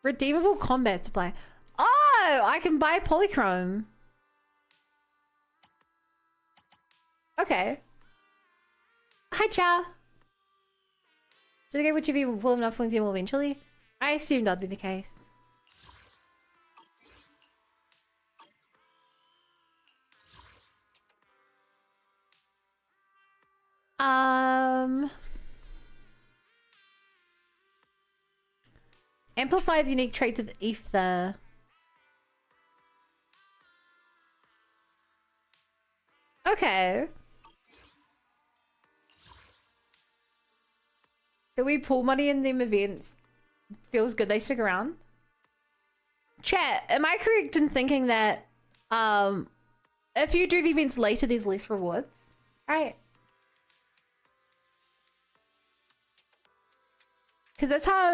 Redeemable combat supply. Oh, I can buy polychrome. Okay. Hi, Cha. Did I get which of you will pull enough points in eventually? I assumed that'd be the case. Amplify the unique traits of ether. Okay. Do we pull money in them events? Feels good they stick around. Chat, am I correct in thinking that if you do the events later there's less rewards? Right? Because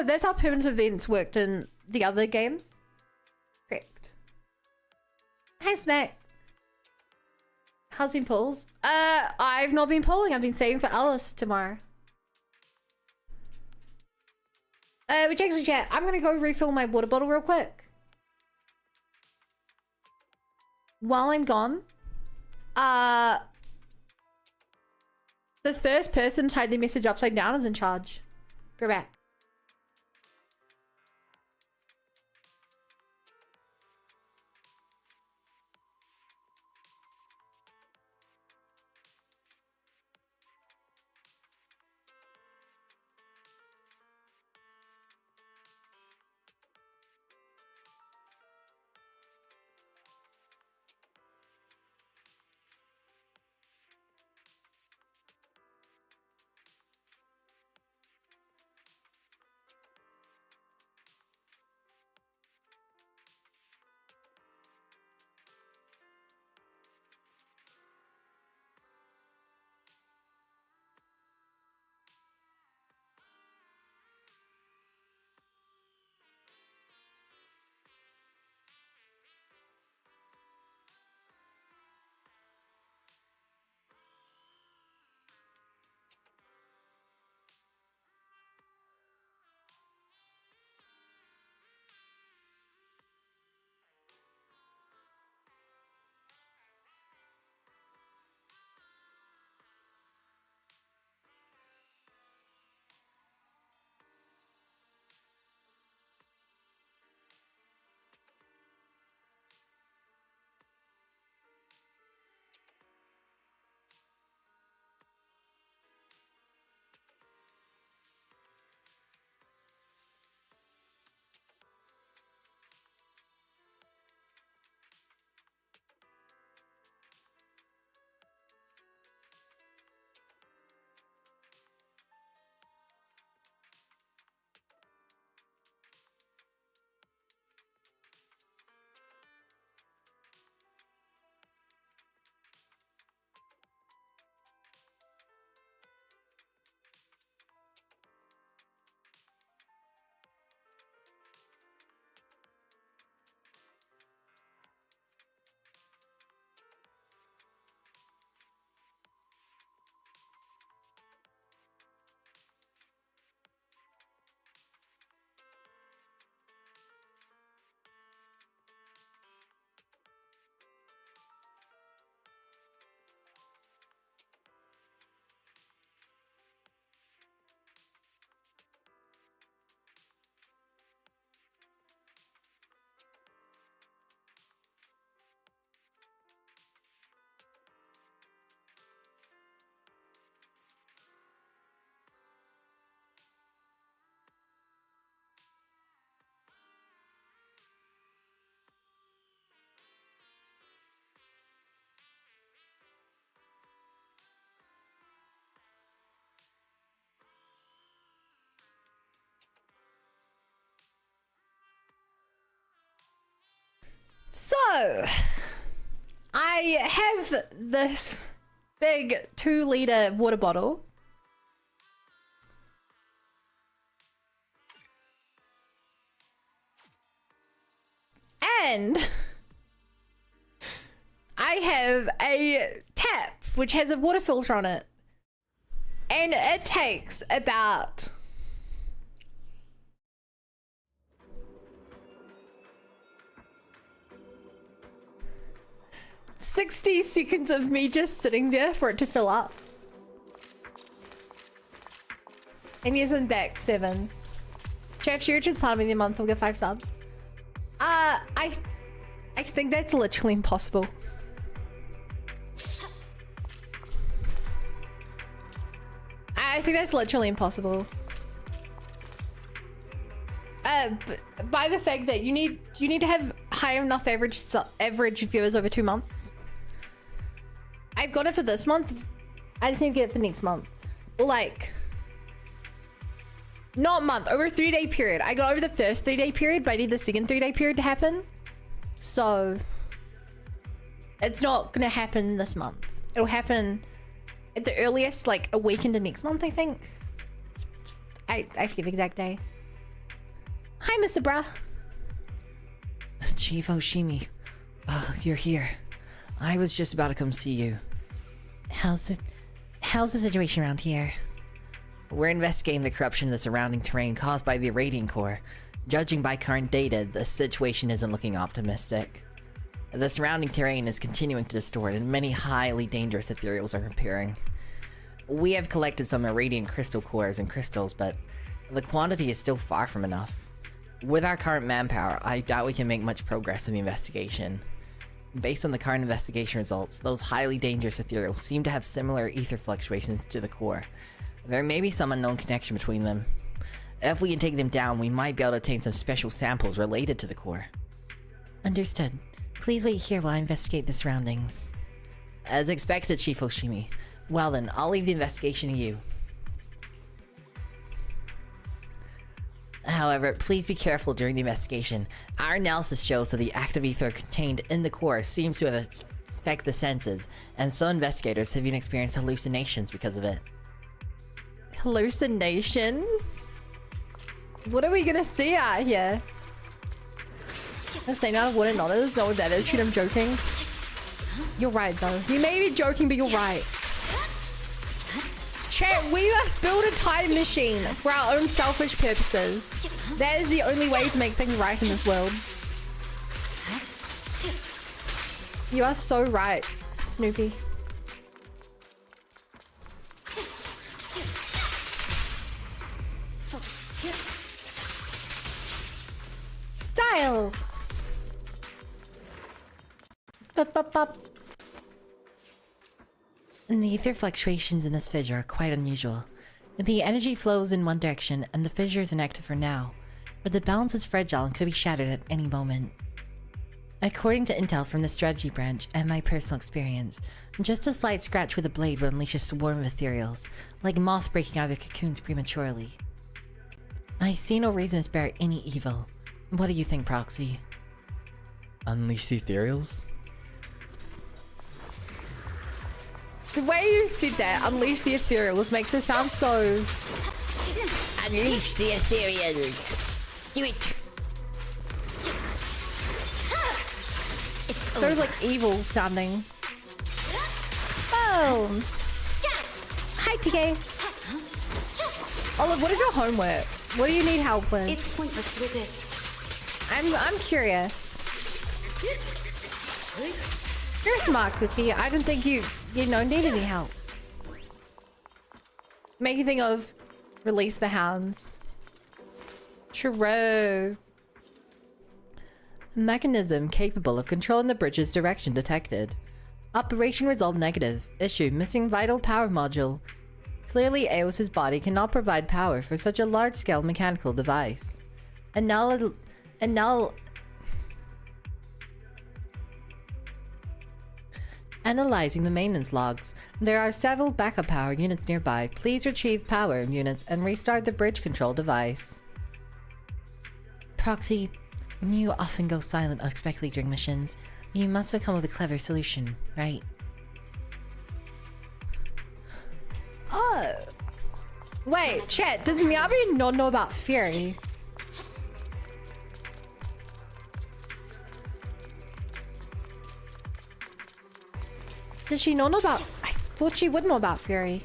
that's how permanent events worked in the other games. Correct. Hi Smack. How's the polls? I've not been polling. I've been saving for Alice tomorrow. Which actually, chat, I'm gonna go refill my water bottle real quick. While I'm gone, the first person to type the message upside down is in charge. Go back. So, I have this big 2-liter water bottle. And I have a tap which has a water filter on it. And it takes about 60 seconds of me just sitting there for it to fill up. And yes, I'm back, Sevens. Chef Shirich is part of the month, will get 5 subs. I think that's literally impossible. I think that's literally impossible. By the fact that you need to have high enough average viewers over 2 months. I've got it for this month. I just need to get it for next month. Or like, not month, over a 3-day period. I got over the first 3-day period, but I need the second 3-day period to happen. So it's not gonna happen this month. It'll happen at the earliest, like a week into next month, I think. I forget the exact day. Hi, Mr. Bra. Chief Oshimi. Oh, you're here. I was just about to come see you. How's the situation around here? We're investigating the corruption of the surrounding terrain caused by the Irradiant Core. Judging by current data, the situation isn't looking optimistic. The surrounding terrain is continuing to distort and many highly dangerous ethereals are appearing. We have collected some Irradiant crystal cores and crystals, but the quantity is still far from enough. With our current manpower, I doubt we can make much progress in the investigation. Based on the current investigation results, those highly dangerous ethereals seem to have similar ether fluctuations to the core. There may be some unknown connection between them. If we can take them down, we might be able to obtain some special samples related to the core. Understood. Please wait here while I investigate the surroundings. As expected, Chief Oshimi. Well then, I'll leave the investigation to you. However, please be careful during the investigation. Our analysis shows that the active ether contained in the core seems to have affected the senses, and some investigators have even experienced hallucinations because of it. Hallucinations? What are we gonna see out here? Let's say not what it not is, not what that is. Shoot, I'm joking. You're right though. You may be joking, but you're right. Chat, we must build a time machine for our own selfish purposes. That is the only way to make things right in this world. You are so right, Snoopy. Style! Bup. The ether fluctuations in this fissure are quite unusual. The energy flows in one direction and the fissure is inactive for now, but the balance is fragile and could be shattered at any moment. According to intel from the strategy branch and my personal experience, just a slight scratch with a blade would unleash a swarm of ethereals, like a moth breaking out of their cocoons prematurely. I see no reason to spare any evil. What do you think, Proxy? Unleash the ethereals? The way you said that, unleash the ethereals, makes it sound so... Unleash the ethereals! Do it! so like evil sounding. Boom! Hi, TK. Olive, what is your homework? What do you need help with? It's pointless to resist. I'm curious. You're a smart cookie. I don't think you need any help. Make you think of release the hounds. True. Mechanism capable of controlling the bridge's direction detected. Operation result negative. Issue missing vital power module. Clearly Eos's body cannot provide power for such a large-scale mechanical device. Analyzing the maintenance logs. There are several backup power units nearby. Please retrieve power units and restart the bridge control device. Proxy, You often go silent unexpectedly during missions. You must have come with a clever solution, right? Oh. Wait, chat, does Miyabi not know about Fury? Does she not know about... I thought she would know about Fury.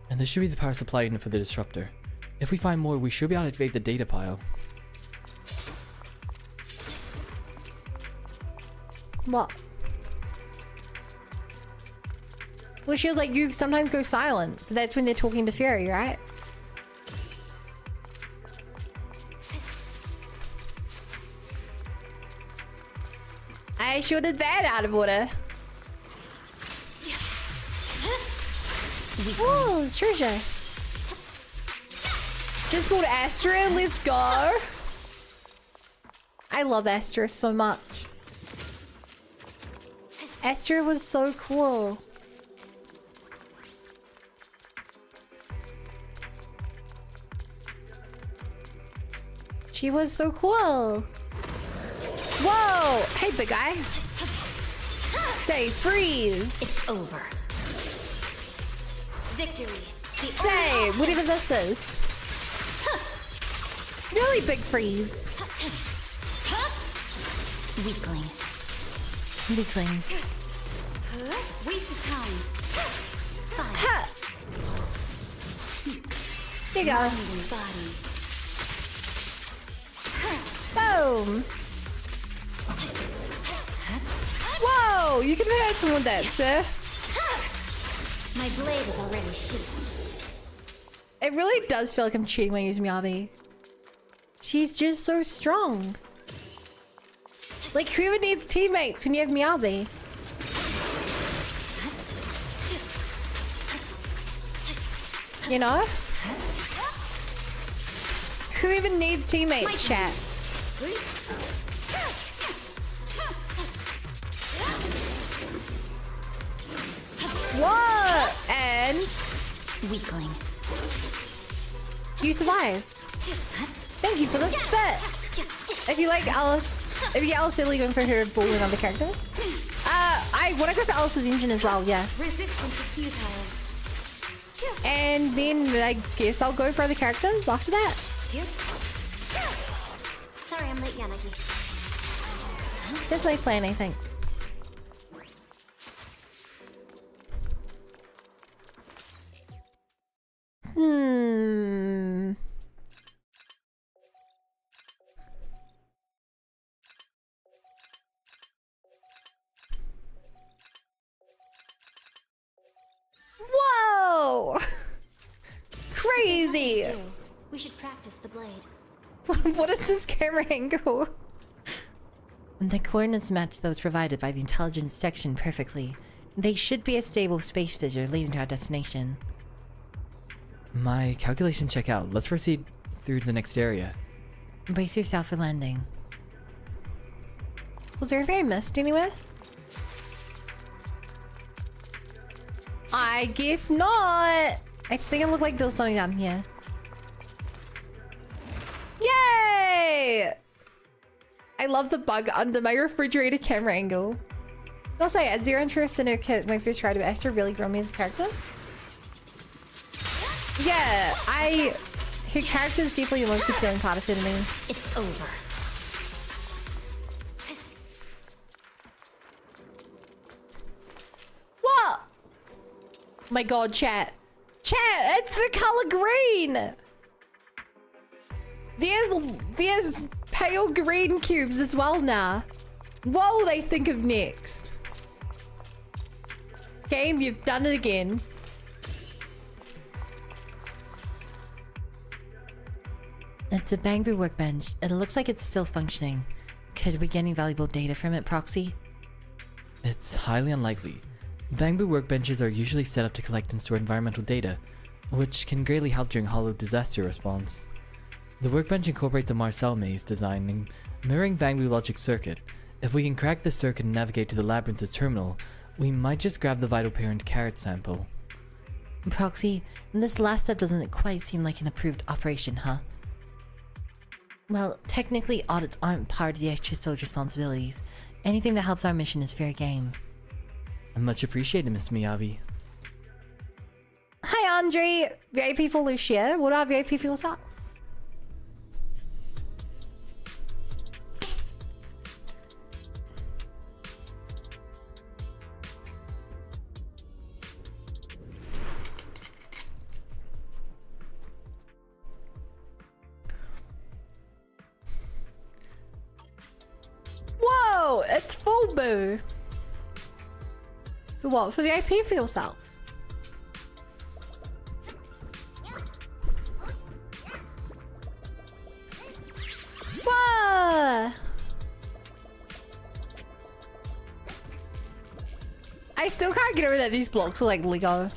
And this should be the power supply unit for the disruptor. If we find more, we should be able to activate the data pile. What? Well, she was like, you sometimes go silent. That's when they're talking to Fury, right? I shooted that out of order. Oh, treasure. Just pulled Astra, let's go. I love Astra so much. Astra was so cool. She was so cool. Whoa! Hey, big guy. Say freeze. It's over. Victory. Say whatever this is. Really big freeze. Weakling. Weakling. Waste of time. Ha! Here you go. Boom. Whoa! You can hurt someone with that, sir. My blade is already sheathed. It really does feel like I'm cheating when I use Miyabi. She's just so strong. Like, whoever needs teammates when you have Miyabi? You know? Who even needs teammates, chat? What? And Weakling. you survived. Thank you for the bits. If you like Alice, if you get Alice early, going for her ball with another character. I want to go for Alice's engine as well. Yeah. And then I guess I'll go for other characters after that. Sorry, I'm late, Yanagi. That's my plan, I think. Whoa! Crazy! We should practice the blade. What is this camera angle? The coordinates match those provided by the intelligence section perfectly. They should be a stable space fissure leading to our destination. My calculations check out. Let's proceed through to the next area. Brace yourself for landing. Was there anything I missed anywhere? I guess not. I think it looked like there was something down here. Yay! I love the bug under my refrigerator camera angle. Also, I had zero interest in her kit when I first tried it, but Astra really grew me as a character. Yeah, her character is definitely the most appealing part of it to me. It's over. What? My god, chat. Chat, it's the color green! There's pale green cubes as well now. What will they think of next? Game, you've done it again. It's a Bangbu workbench. It looks like it's still functioning. Could we get any valuable data from it, Proxy? It's highly unlikely. Bangbu workbenches are usually set up to collect and store environmental data, which can greatly help during hollow disaster response. The workbench incorporates a Marcel maze design mirroring Bangbu logic circuit. If we can crack the circuit and navigate to the labyrinth's terminal, we might just grab the vital parent carrot sample. Proxy, this last step doesn't quite seem like an approved operation, huh? Well, technically audits aren't part of the HSO's responsibilities. Anything that helps our mission is fair game. Much appreciated, Miss Miyavi. Hi, Andre. VIP for Lucia. What are VIP for yourself? Whoa, it's full boo. For what? For VIP for yourself? Whoa! I still can't get over that these blocks are like Lego.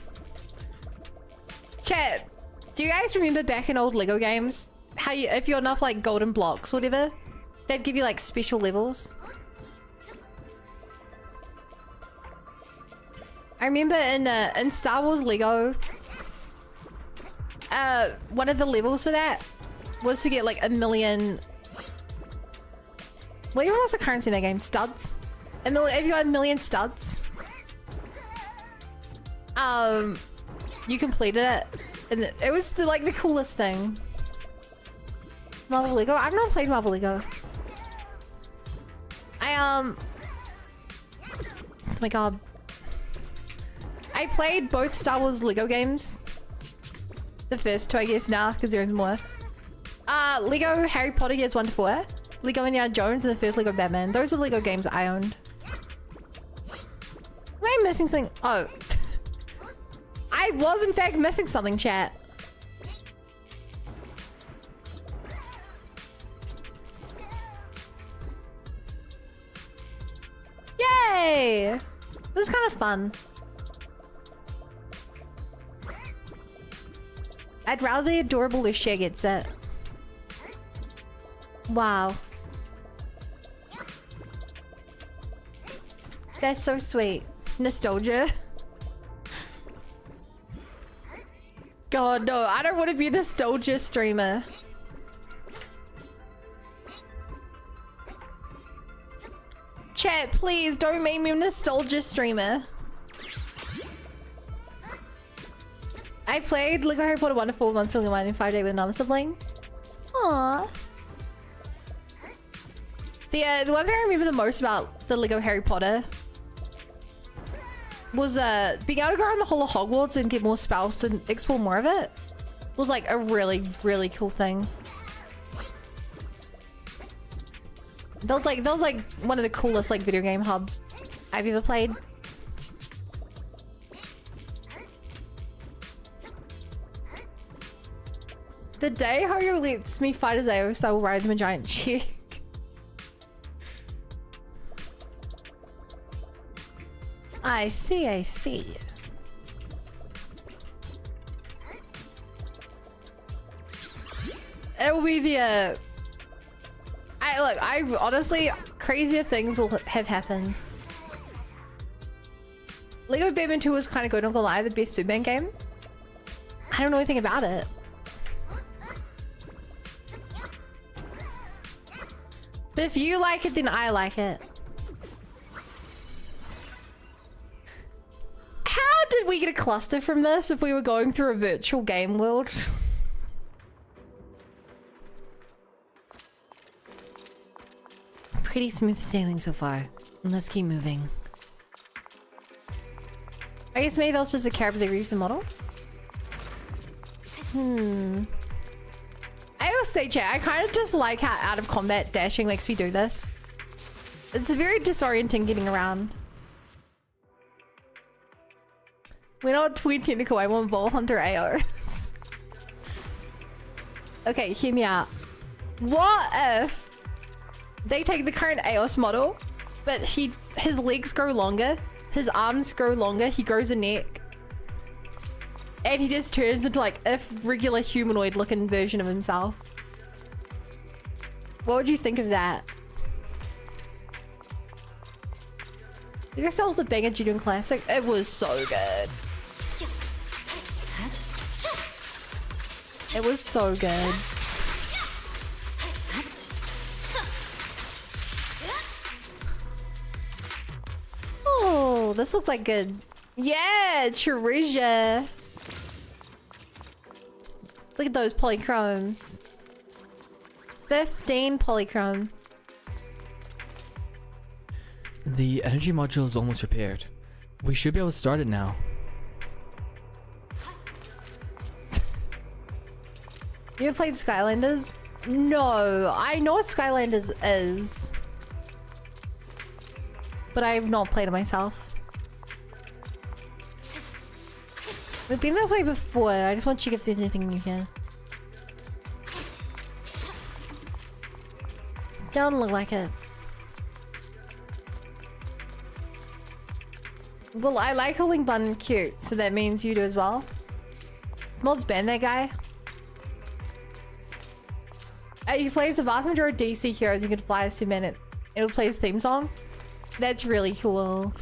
Chat, do you guys remember back in old Lego games? How you, if you're enough like golden blocks or whatever, they'd give you like special levels? I remember in Star Wars Lego, one of the levels for that was to get like 1 million. What was the currency in that game? Studs. If you got 1 million studs, you completed it, and it was like the coolest thing. Marvel Lego. I've not played Marvel Lego. Oh my god. I played both Star Wars Lego games. The first two, I guess, now, because there is more. Lego Harry Potter years 1 to 4. Lego Indiana Jones, and the first Lego Batman. Those are Lego games I owned. Am I missing something? Oh. I was, in fact, missing something, chat. Yay! This is kind of fun. I'd rather the adorable Lucia gets it. Wow. That's so sweet. Nostalgia. God, no, I don't want to be a nostalgia streamer. Chat, please don't make me a nostalgia streamer. I played Lego Harry Potter 1 to 4 once in a 5 day with another sibling. Aww. The one thing I remember the most about the Lego Harry Potter was being able to go around the whole of Hogwarts and get more spells and explore more of it. Was like a really, really cool thing. That was like one of the coolest like video game hubs I've ever played. The day Haru lets me fight as Aos, I will ride them a giant chick. I see, I see. It will be the I honestly, crazier things will have happened. Lego Batman 2 was kind of good, not gonna lie, the best Superman game. I don't know anything about it. But if you like it, then I like it. How did we get a cluster from this if we were going through a virtual game world? Pretty smooth sailing so far. Let's keep moving. I guess maybe that was just a character they reused the model. I will say, chat, I kind of dislike how out of combat dashing makes me do this. It's very disorienting getting around. We're not too technical, I want Vol Hunter AOs. Okay, hear me out. What if they take the current AOS model, but his legs grow longer, his arms grow longer, he grows a neck, and he just turns into like a regular humanoid looking version of himself? What would you think of that? You guys, that was the banger genuine classic. It was so good. It was so good. Oh, this looks like good. Yeah, treasure. Look at those polychromes. 15 polychrome. The energy module is almost repaired. We should be able to start it now. You ever played Skylanders? No, I know what Skylanders is. But I have not played it myself. We've been this way before. I just want to check if there's anything new here. Don't look like it. Well, I like calling Bun cute, so that means you do as well. Mods ban that guy. You play as a vast majority of DC heroes, you can fly as 2 minutes. It'll play his theme song. That's really cool.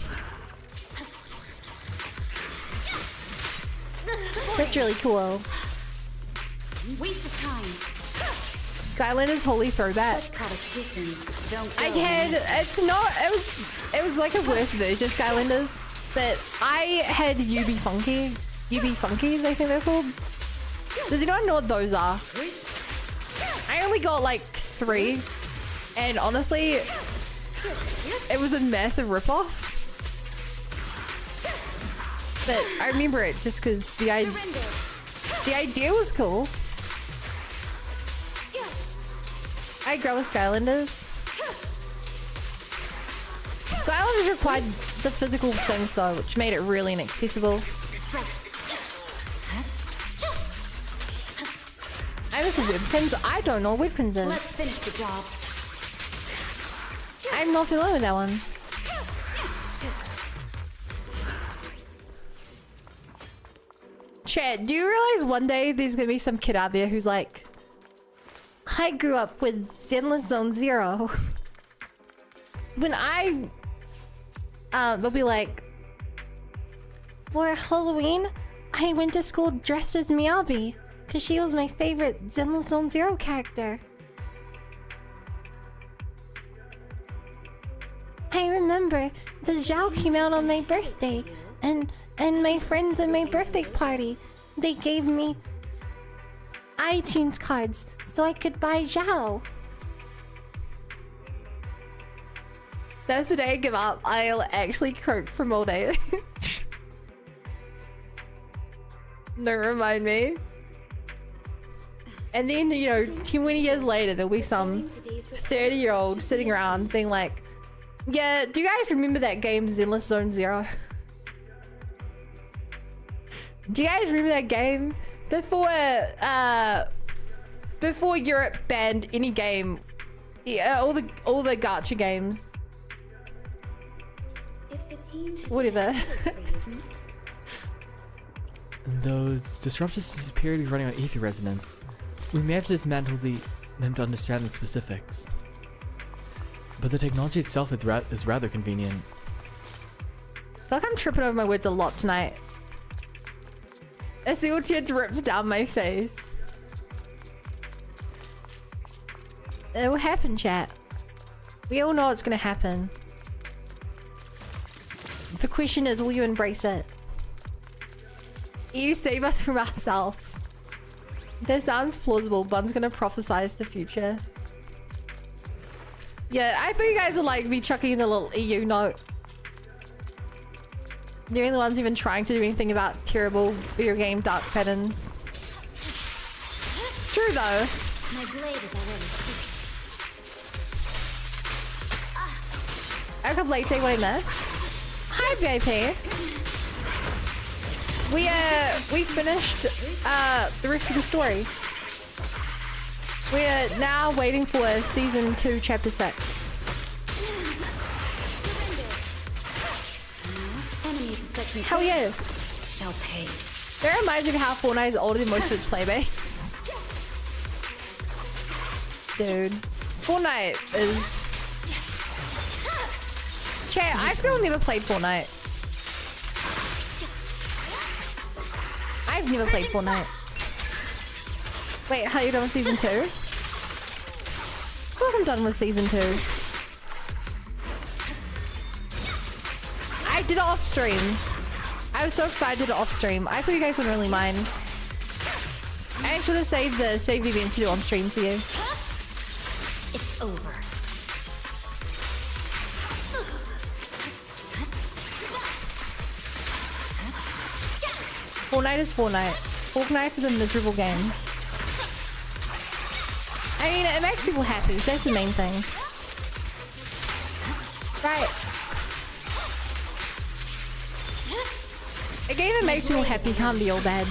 That's really cool. Waste of time. Skylanders holy throwback. I had it was like a worse version of Skylanders, but I had UB Funkies, I think they're called. Does anyone know what those are? I only got like 3, and honestly, it was a massive ripoff. But I remember it just because the idea was cool. I grew up with Skylanders. Skylanders required the physical things though, which made it really inaccessible. I miss Webkins. I don't know what Webkins is. Let's finish the job. I'm not familiar with that one. Chad, do you realize one day there's gonna be some kid out there who's like, I grew up with Zenless Zone Zero. When they'll be like, for Halloween, I went to school dressed as Meowby, because she was my favorite Zenless Zone Zero character. I remember the Zhao came out on my birthday, and my friends at my birthday party, they gave me iTunes cards so I could buy Zhao. That's the day I give up. I'll actually croak from all day. Don't remind me. And then, you know, 20 years later, there'll be some 30-year-old sitting around being like, yeah, do you guys remember that game, Zenless Zone Zero? Do you guys remember that game? Before Europe banned any game, all the gacha games. Whatever. Those disruptors appear to be running on ether resonance. We may have to dismantle them to understand the specifics. But the technology itself is rather convenient. I feel like I'm tripping over my words a lot tonight. A single tear drips down my face. It will happen, chat. We all know it's gonna happen. The question is, will you embrace it? You save us from ourselves. That sounds plausible. Bun's gonna prophesize the future. Yeah, I thought you guys would like me chucking in the little EU note. They're the ones even trying to do anything about terrible video game dark patterns. It's true though. My blade is already I woke up late today, what I miss? Hi VIP. We finished the rest of the story. We're now waiting for season 2 chapter 6. Hell yeah. Shall pay. That reminds me of how Fortnite is older than most of its playbase. Dude, Fortnite is... Chat, I've still never played Fortnite. I've never played Fortnite. Wait, how you done with season 2? Of course I'm done with season 2. I did it off stream. I was so excited off stream. I thought you guys wouldn't really mind. I should have saved the events to do on stream for you. It's over. Fortnite is Fortnite. Fortnite is a miserable game. I mean, it makes people happy, so that's the main thing. Right. A game that makes people happy can't be all bad.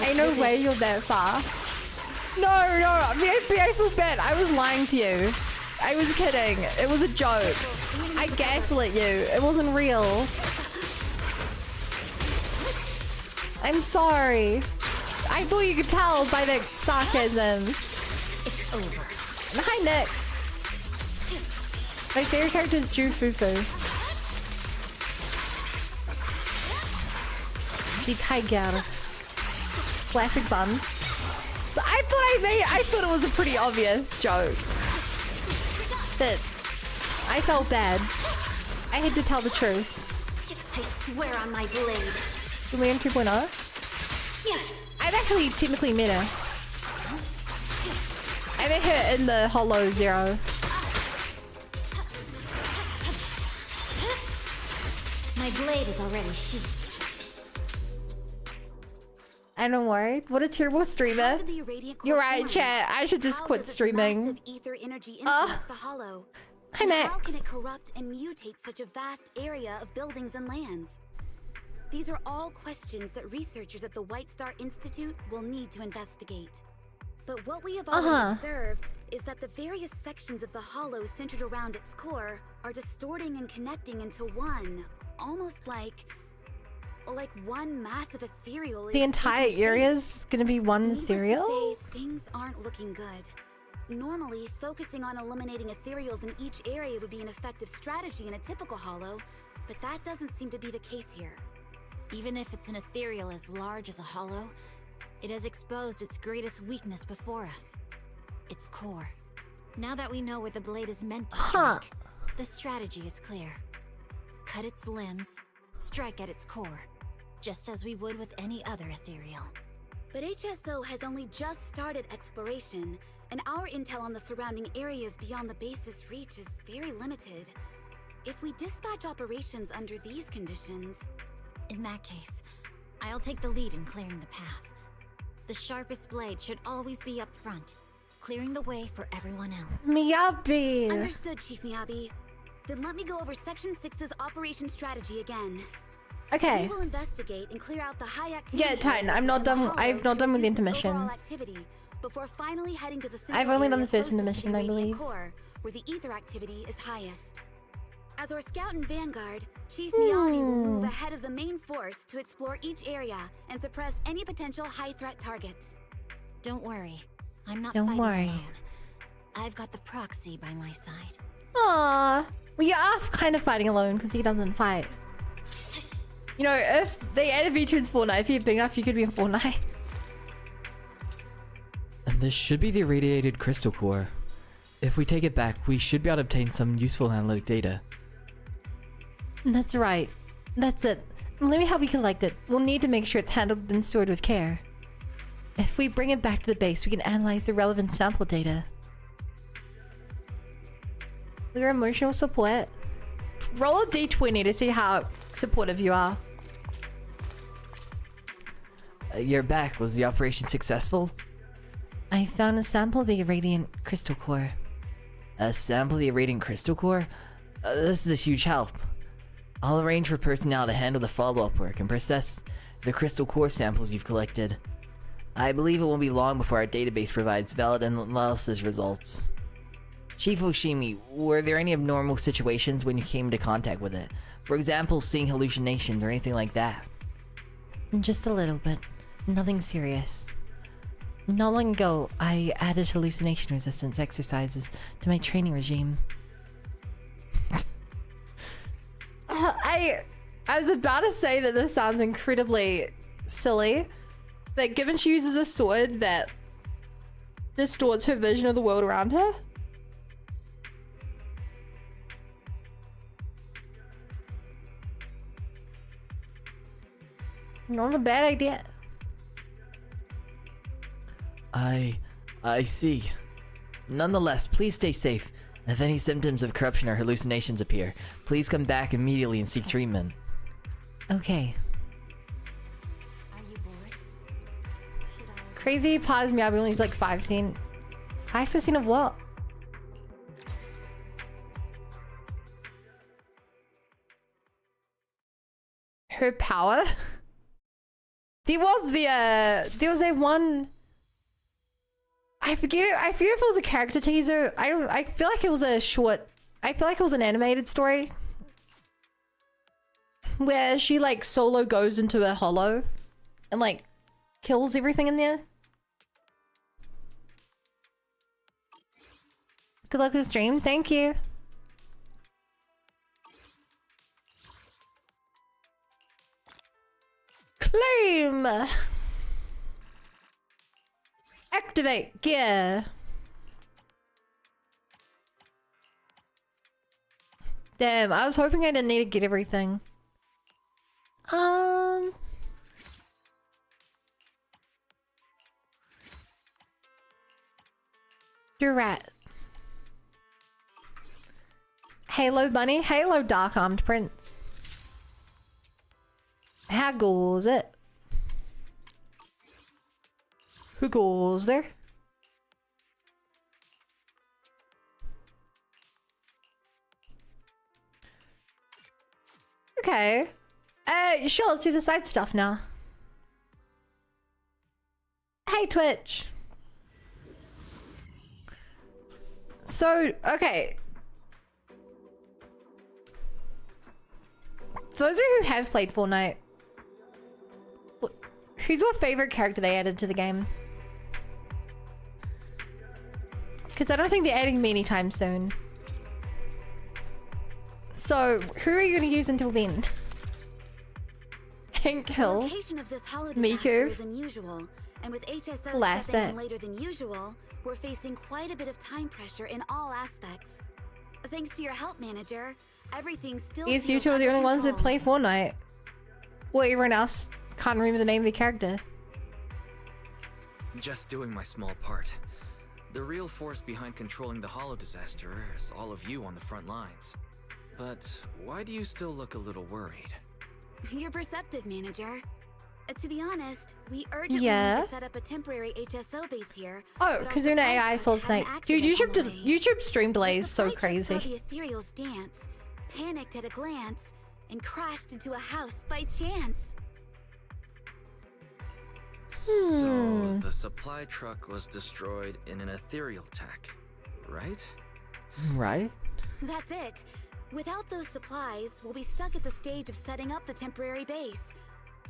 Ain't no way you're that far. No, I feel bad. I was lying to you. I was kidding. It was a joke. I gaslit you. It wasn't real. I'm sorry. I thought you could tell by the sarcasm. It's over. Hi, Nick. My favorite character is Ju Fufu. The Tiger. Classic bun. I thought it was a pretty obvious joke. But I felt bad. I had to tell the truth. I swear on my blade. Julian 2.0? I've actually technically met her. I met her in the Hollow Zero. My blade is already sheathed. I don't worry. What a terrible streamer. You're right, chat. I should just quit streaming. The hollow? Hi, Max. How can it corrupt and mutate such a vast area of buildings and lands? These are all questions that researchers at the White Star Institute will need to investigate. But what we have already observed is that the various sections of the hollow centered around its core are distorting and connecting into one, almost like one massive ethereal. The entire area is gonna be one ethereal? Needless to say, things aren't looking good. Normally, focusing on eliminating ethereals in each area would be an effective strategy in a typical hollow, but that doesn't seem to be the case here. Even if it's an ethereal as large as a hollow, it has exposed its greatest weakness before us. Its core. Now that we know where the blade is meant to strike, the strategy is clear. Cut its limbs, strike at its core, just as we would with any other ethereal. But HSO has only just started exploration, and our intel on the surrounding areas beyond the base's reach is very limited. If we dispatch operations under these conditions... In that case, I'll take the lead in clearing the path. The sharpest blade should always be up front, clearing the way for everyone else. Miyabi! Understood, Chief Miyabi. Then let me go over Section 6's operation strategy again. Okay. We will investigate and clear out the high activity. Yeah, Titan, I've not done with the intermissions. Before finally heading to the I've only done the first intermission, I believe. Core, where the ether activity is highest. As our scout and vanguard, Chief Miyabi will move ahead of the main force to explore each area and suppress any potential high-threat targets. Don't worry, I'm not fighting alone. I've got the proxy by my side. Aww. Well, you are kind of fighting alone because he doesn't fight. You know, if they added features in Fortnite, if you're big enough, you could be in Fortnite. And this should be the irradiated crystal core. If we take it back, we should be able to obtain some useful analytic data. That's right. That's it. Let me help you collect it. We'll need to make sure it's handled and stored with care. If we bring it back to the base, we can analyze the relevant sample data. Your emotional support. Roll a d20 to see how supportive you are. You're back. Was the operation successful? I found a sample of the irradiant crystal core. A sample of the irradiant crystal core? This is a huge help. I'll arrange for personnel to handle the follow-up work and process the crystal core samples you've collected. I believe it won't be long before our database provides valid analysis results. Chief Oshimi, were there any abnormal situations when you came into contact with it? For example, seeing hallucinations or anything like that? Just a little bit. Nothing serious. Not long ago, I added hallucination resistance exercises to my training regime. I was about to say that this sounds incredibly silly, That given she uses a sword that distorts her vision of the world around her. Not a bad idea. I see. Nonetheless, please stay safe. If any symptoms of corruption or hallucinations appear, please come back immediately and seek treatment. Okay. Are you bored? Crazy part is me, I only use like 5%. 5% of what? Her power? There was a one. I forget if it was a character teaser. I feel like it was a short. I feel like it was an animated story where she like solo goes into a hollow and like kills everything in there. Good luck with the stream. Thank you. Claim. Activate gear. Damn, I was hoping I didn't need to get everything. You're right. Halo Bunny, Halo Dark Armed Prince. How goes it? Who goes there? Okay. Sure, let's do the side stuff now. Hey, Twitch. So, okay. Those who have played Fortnite, who's your favorite character they added to the game? Because I don't think they're adding me anytime soon. So, who are you going to use until then? Hank Hill, The location of this hollow Miku, disaster is unusual, and with HSO stepping Lasset. in later than usual, we're facing quite a bit of time pressure in all aspects. Thanks to your help, manager, everything still Yes, you feels two are the under only ones that control. play Fortnite. Well, everyone else can't remember the name of the character. Just doing my small part. The real force behind controlling the hollow disaster is all of you on the front lines. But why do you still look a little worried? You're perceptive, manager. To be honest, we urgently Yeah. need to set up a temporary HSO base here. Oh, but our Kazuna supply AI truck Soul's had an Night. Dude, accident on the way. YouTube stream delay is so The supply truck saw crazy. the ethereal's dance, panicked at a glance, and crashed into a house by chance. So the supply truck was destroyed in an ethereal attack, right? Right? That's it. Without those supplies, we'll be stuck at the stage of setting up the temporary base.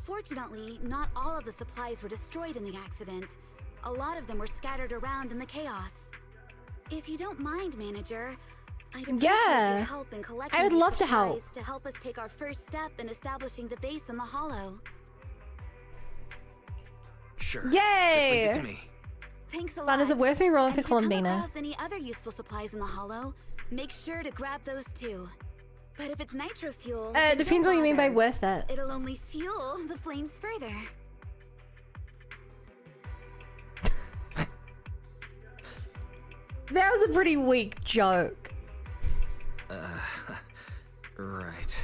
Fortunately, not all of the supplies were destroyed in the accident. A lot of them were scattered around in the chaos. If you don't mind, manager, I'd appreciate Yeah. your help in collecting I would these love to help. supplies to help us take our first step in establishing the base in the hollow. Sure. Yay! Just leave it to me. Thanks a lot. Fun, is it worth me rolling And for if you come Columbina? across any other useful supplies in the hollow, make sure to grab those too. But if it's nitro fuel, It depends don't what you mean by bother. worth it. It'll only fuel the flames further. That was a pretty weak joke. Right.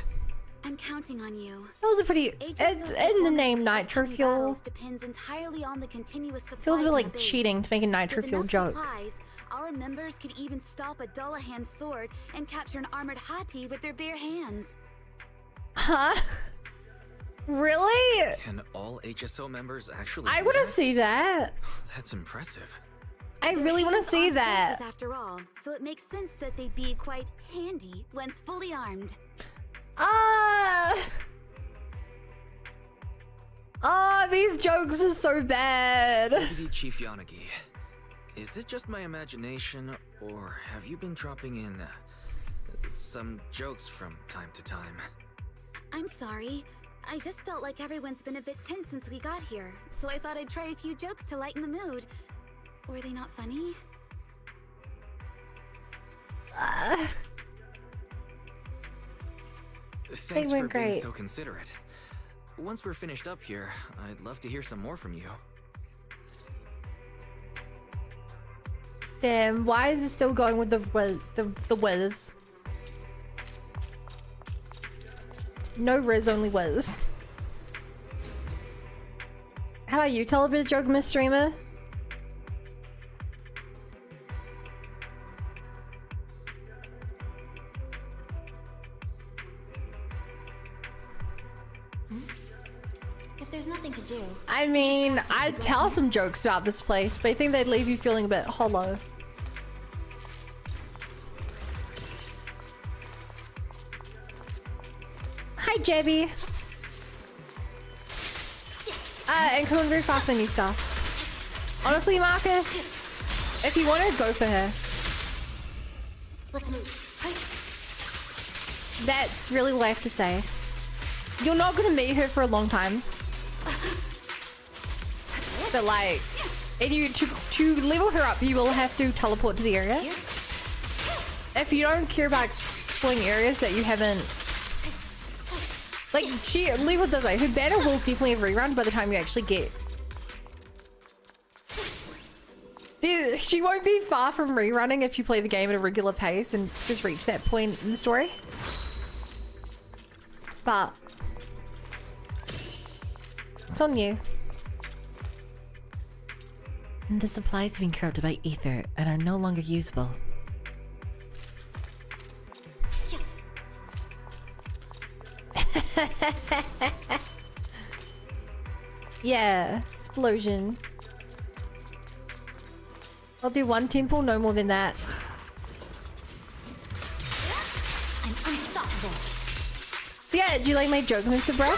I'm counting on you. That was a pretty. HSO's It's in the name performance in Nitro upcoming Fuel. battles depends entirely on the continuous supply Feels a bit from like the base. cheating to make a Nitro With Fuel enough joke. supplies, our members could even stop a Dullahan sword and capture an armored hati with their bare hands. Huh? Really? Can all HSO members actually I do want to that? see that. That's impressive. I They're really want to see hands-on that. forces after all, so it makes sense that they'd be quite handy once fully armed. These jokes are so bad. Deputy Chief Yanagi, is it just my imagination, or have you been dropping in some jokes from time to time? I'm sorry. I just felt like everyone's been a bit tense since we got here, so I thought I'd try a few jokes to lighten the mood. Were they not funny? Thanks went for being great. so considerate. Once we're finished up here, I'd love to hear some more from you. Damn, why is it still going with the whiz? No Riz, only whiz. How about you tell a bit of joke, Miss Streamer? If there's nothing to do, I mean, I'd tell some jokes about this place, but I think they'd leave you feeling a bit hollow. Hi, Jebby. And coming very fast on new stuff. Honestly, Marcus, if you want to go for her, let's move. that's really all I have to say. You're not going to meet her for a long time. But like, and you to level her up, you will have to teleport to the area. If you don't care about exploring areas that you haven't, like, leave it this way, her banner will definitely have rerun by the time you actually get. She won't be far from rerunning if you play the game at a regular pace and just reach that point in the story. But it's on you. The supplies have been corrupted by ether and are no longer usable. Yeah, explosion. I'll do one temple, no more than that. I'm unstoppable. So yeah, do you like my joke, Mr. Bro?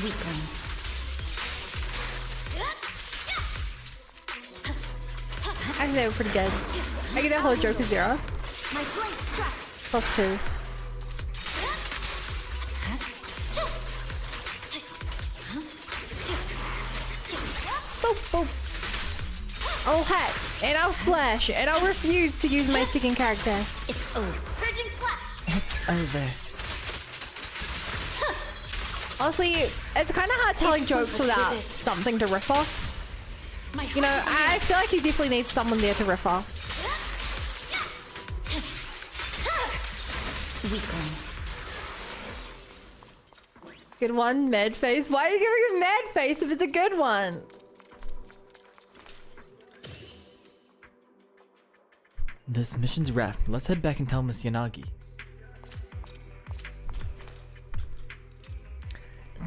Weakling. I think they were pretty good. I give that whole joke a 0. My blade strikes. +2. Boop, boop. I'll hack, and I'll slash, and I'll refuse to use my second character. It's over. Bridging slash. It's over. Honestly, it's kind of hard telling jokes without something to riff off. You know, I feel like you definitely need someone there to riff off. Weakling. Good one, mad face. Why are you giving a mad face if it's a good one? This mission's wrapped. Let's head back and tell Miss Yanagi.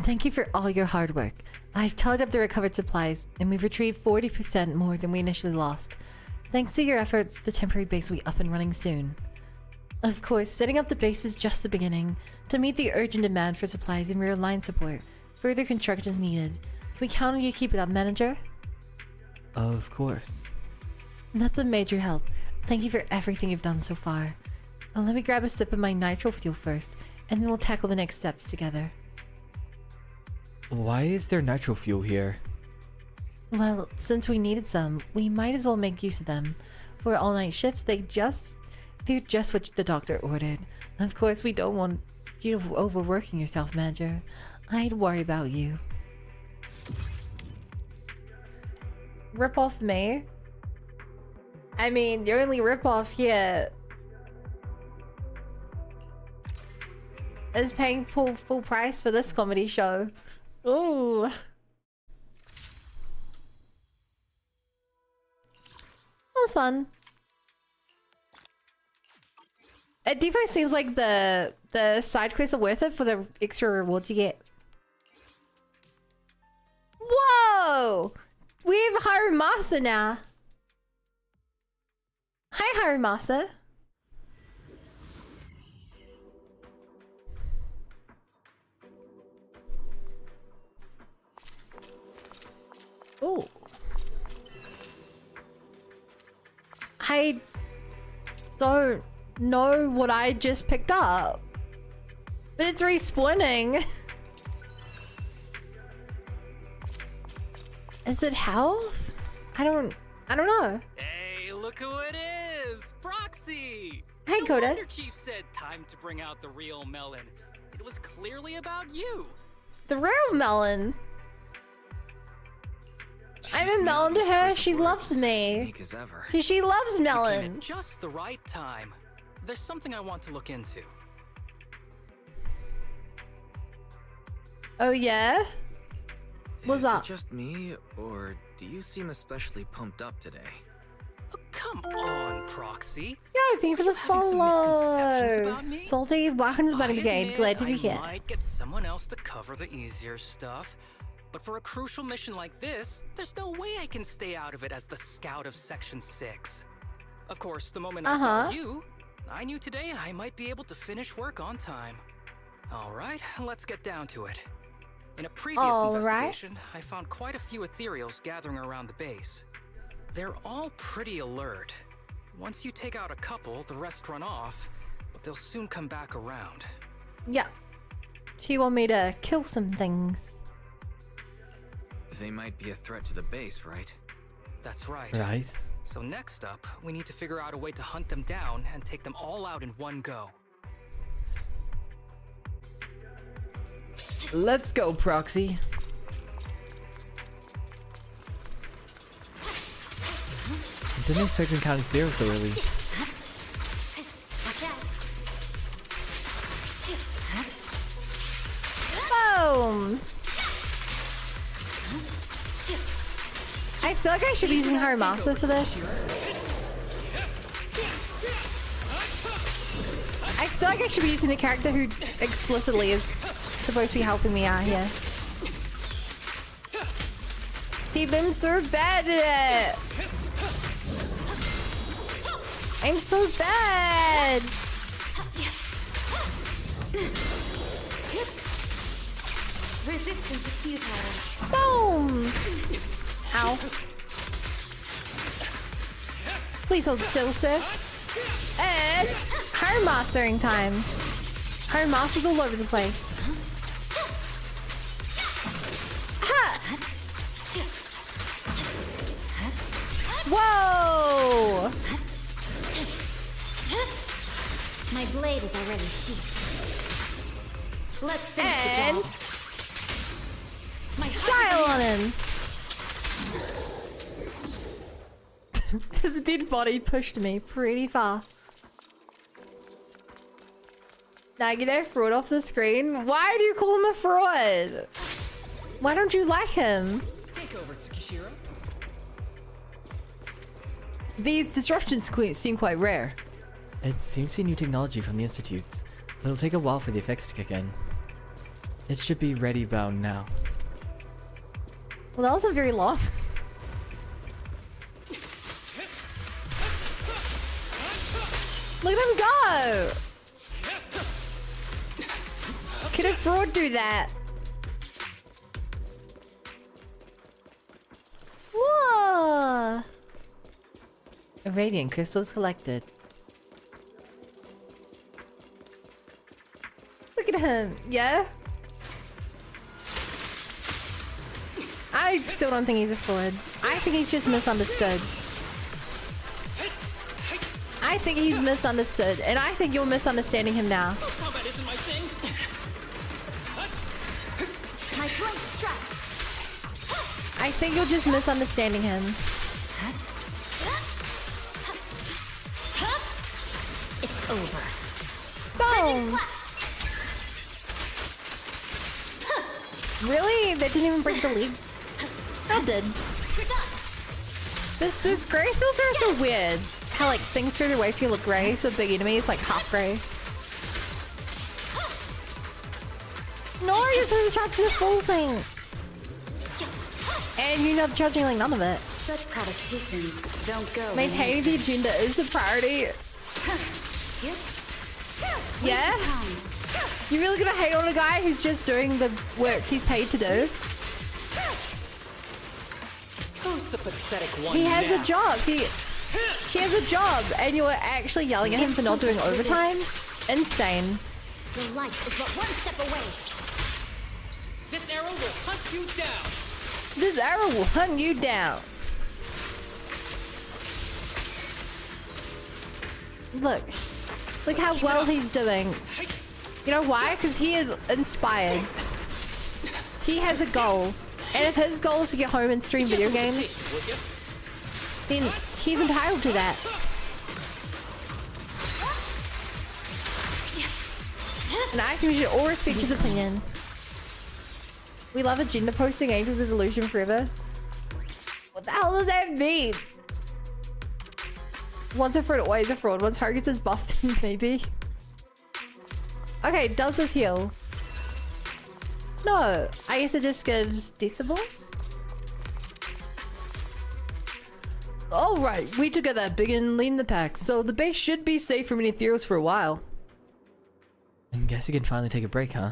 Thank you for all your hard work. I've tallied up the recovered supplies, and we've retrieved 40% more than we initially lost. Thanks to your efforts, the temporary base will be up and running soon. Of course, setting up the base is just the beginning. To meet the urgent demand for supplies and rear line support, further construction is needed. Can we count on you to keep it up, manager? Of course. That's a major help. Thank you for everything you've done so far. Now let me grab a sip of my nitro fuel first, and then we'll tackle the next steps together. Why is there nitro fuel here? Well, since we needed some, we might as well make use of them. For all-night shifts, they're just what the doctor ordered. Of course, we don't want you overworking yourself, Manager. I'd worry about you. Rip off me? I mean, the only rip off here is paying full price for this comedy show. Ooh. That was fun. It definitely seems like the side quests are worth it for the extra rewards you get. Whoa! We have Harumasa now. Hi, Harumasa. Oh. I don't know what I just picked up. But it's respawning. Is it health? I don't know. Hey, look who it is! Proxy! Hey, No Coda. wonder Chief said time to bring out the real melon. It was clearly about you. The real melon. I'm a melon to her. She loves me. Unique as ever. She loves You came melon. at just the right time. There's something I want to look into. Oh yeah? What's Is up? it just me, or do you seem especially pumped up today? Oh, come on, Proxy. Yeah, thank you for the Having some misconceptions follow. about me? Salty, welcome to the bunny I game. admit Glad to be I here. might get someone else to cover the easier stuff, but for a crucial mission like this, there's no way I can stay out of it as the scout of Section 6. Of course, the moment I saw you, I knew today I might be able to finish work on time. All right, let's get down to it. In a previous investigation, I found quite a few ethereals gathering around the base. They're all pretty alert. Once you take out a couple, the rest run off, but they'll soon come back around. Yeah. She want me to kill some things. They might be a threat to the base, right? That's right. Right. So next up, we need to figure out a way to hunt them down and take them all out in one go. Let's go, Proxy. Didn't expect to encounter Zero so early. Watch out. Boom! I feel like I should be using Haramasa for this. I feel like I should be using the character who explicitly is supposed to be helping me out here. See, but I'm so bad at it. I'm so bad. Resistance is futile. Boom! Ow. Please hold still, sir. It's Home Mastering time. Home Masters all over the place. Ha! Whoa! My blade is already sheathed. Let's finish And the job. style on him. His dead body pushed me pretty far. Now get that fraud off the screen. Why do you call him a fraud? Why don't you like him? Take over, Tsukishiro. These disruptions seem quite rare. It seems to be new technology from the Institutes, but it'll take a while for the effects to kick in. It should be ready bound now. Well, that wasn't very long. Look at him go! Could a fraud do that? Whoa! Radiant crystals collected. Look at him, yeah? I still don't think he's a fraud. I think he's just misunderstood. I think he's misunderstood, and I think you're misunderstanding him now. Combat isn't my thing. My blade strikes. I think you're just misunderstanding him. It's over. Boom! Really? That didn't even break the league? That did. This gray filter is so weird. How like things further away feel look gray, so big enemy is like half gray. No, you're supposed to charge the full thing. And you're not charging like none of it. Such provocations don't go. Maintaining the agenda is the priority. Yeah? You really gonna hate on a guy who's just doing the work he's paid to do? Who's the pathetic one He has now? a job. He has a job, and you're actually yelling at him for not doing overtime? Insane. The light is but one step away. This arrow will hunt you down. This arrow will hunt you down. Look. Look how well he's doing. You know why? Because he is inspired. He has a goal. And if his goal is to get home and stream video games, then he's entitled to that. And I think we should all respect his opinion. We love agenda posting Angels of Delusion forever. What the hell does that mean? Once a fraud, always a fraud. Once targets is buffed, then maybe. Okay, does this heal? No, I guess it just gives decibels. Alright, we took out that big and lean the pack, so the base should be safe from any Theros for a while. I guess you can finally take a break, huh?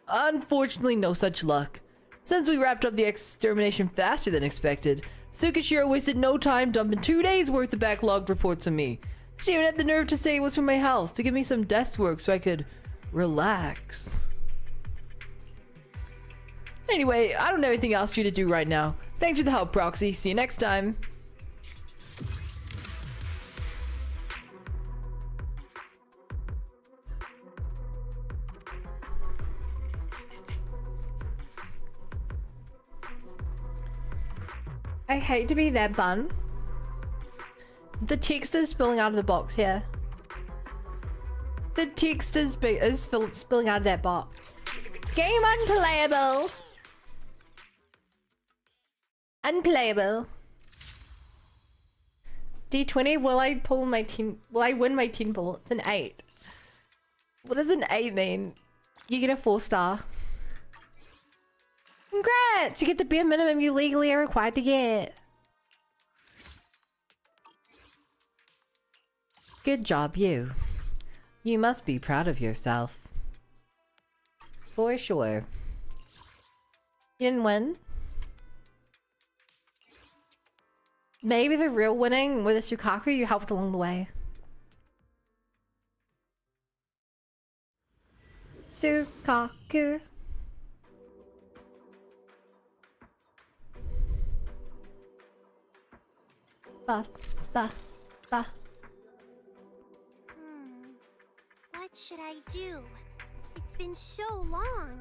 Unfortunately, no such luck. Since we wrapped up the extermination faster than expected, Tsukishiro wasted no time dumping 2 days worth of backlogged reports on me. She even had the nerve to say it was from my house to give me some desk work so I could relax. Anyway, I don't have anything else for you to do right now. Thanks for the help, Proxy. See you next time. I hate to be that bun. The text is spilling out of the box here. The text is spilling out of that box. Game unplayable. Unplayable. D20, will I pull my 10? Will I win my 10 pull? It's an 8. What does an 8 mean? You get a 4-star. Congrats! You get the bare minimum you legally are required to get. Good job, you. You must be proud of yourself. For sure. You didn't win? Maybe the real winning with a Sukaku you helped along the way. Sukaku. Ba, ba, ba. What should I do? It's been so long.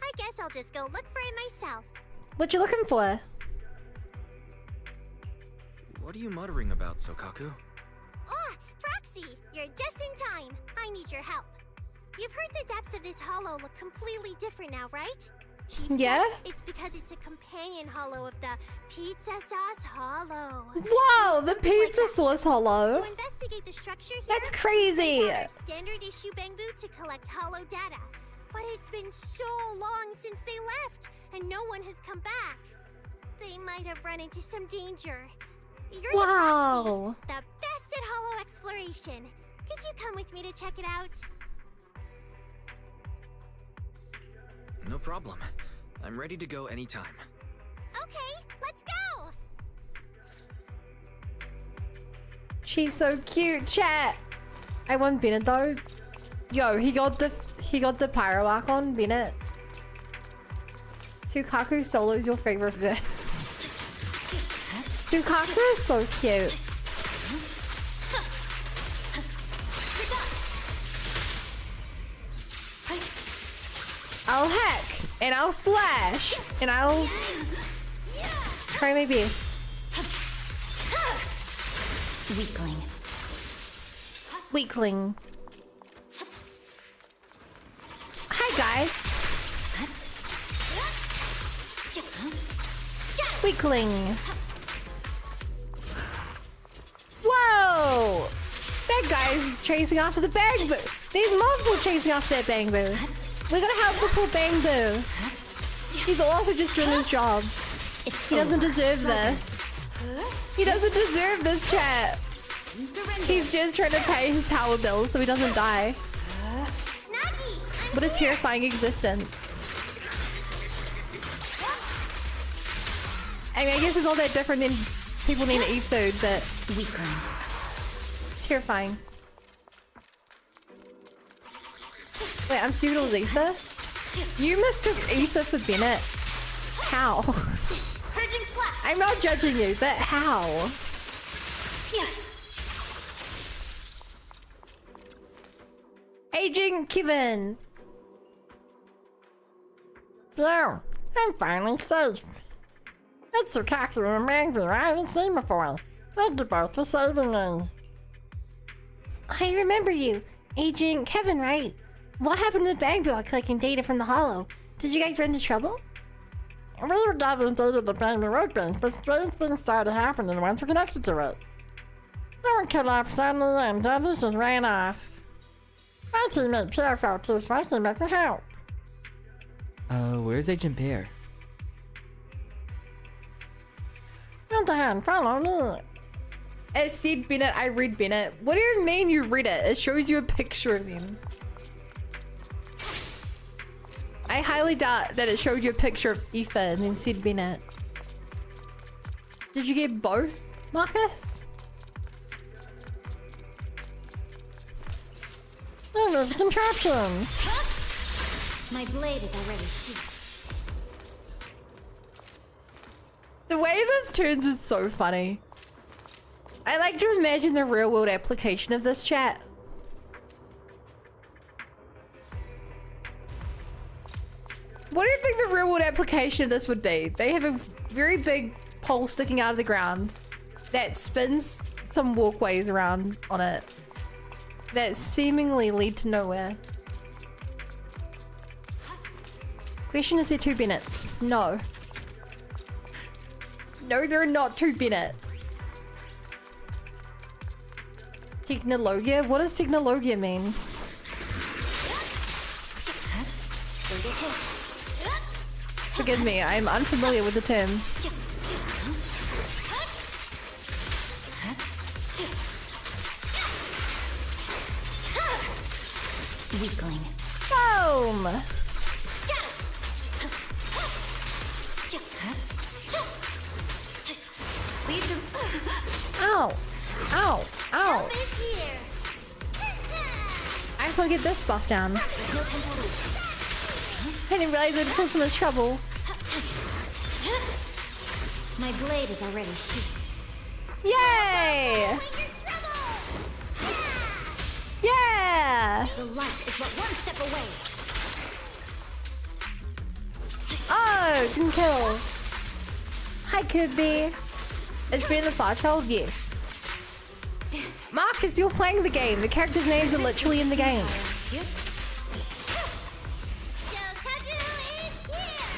I guess I'll just go look for it myself. What you looking for? What are you muttering about, Sokaku? Oh, Proxy! You're just in time. I need your help. You've heard the depths of this hollow look completely different now, right? Chief Yeah? said it's because it's a companion hollow of the pizza sauce hollow. Whoa, the pizza sauce hollow. To investigate the structure here, That's crazy. we gathered standard issue Bangbu to collect hollow data. But it's been so long since they left, and no one has come back. They might have run into some danger. You're Wow. the best at hollow exploration. Could you come with me to check it out? No problem. I'm ready to go anytime. Okay, let's go! She's so cute, chat. I want Bennett though. Yo, he got the pyro arc on Bennett. Sukaku solo is your favorite verse. Sukaku is so cute. I'll hack and I'll slash and I'll try my best. Weakling. Weakling. Hi guys. Weakling. Whoa! That guy's chasing after the bang boo. There's multiple chasing after that bang boo. We're gonna help the poor bang boo. He's also just doing his job. He doesn't deserve this. He doesn't deserve this, chat. He's just trying to pay his power bills so he doesn't die. What a terrifying existence. I mean, I guess it's not that different than people need to eat food, but terrifying. Wait, I'm stupid with Aether? You mistook Aoife for Bennett. How? Purging slash. I'm not judging you, but how? Yeah. Agent Kevin. Phew, I'm finally safe. It's Sukaku and Mango I haven't seen before. Thank you both for saving me. I remember you. Agent Kevin, right? What happened to the bank while collecting data from the Hollow? Did you guys run into trouble? We were gathering data to the Bangor workbench, but strange things started happening once we connected to it. One collapsed suddenly and others just ran off. My teammate Pierre felt too, so I came back to help. Where's Agent Pierre? On the hand, follow me. It said Bennett, I read Bennett. What do you mean you read it? It shows you a picture of him. I highly doubt that it showed you a picture of Aoife and then said Bennett. Did you get both, Marcus? Oh, there's a contraption. My blade is already sheathed. The way this turns is so funny. I like to imagine the real world application of this chat. What do you think the real world application of this would be? They have a very big pole sticking out of the ground that spins some walkways around on it that seemingly lead to nowhere. Question, is there 2 Bennetts? No. No, there are not 2 Bennetts. Technologia? What does technologia mean? Forgive me, I'm unfamiliar with the term. Weakling. Boom! Ow! Ow! Ow! I just want to get this buff down. I didn't realize it would cause so much trouble. My blade is already sheathed. Yay! Yeah! The light is but one step away. Oh, didn't kill. Hi, Kirby. It's been the Far Child? Yes. Marcus, you're playing the game. The characters' names are literally in the game.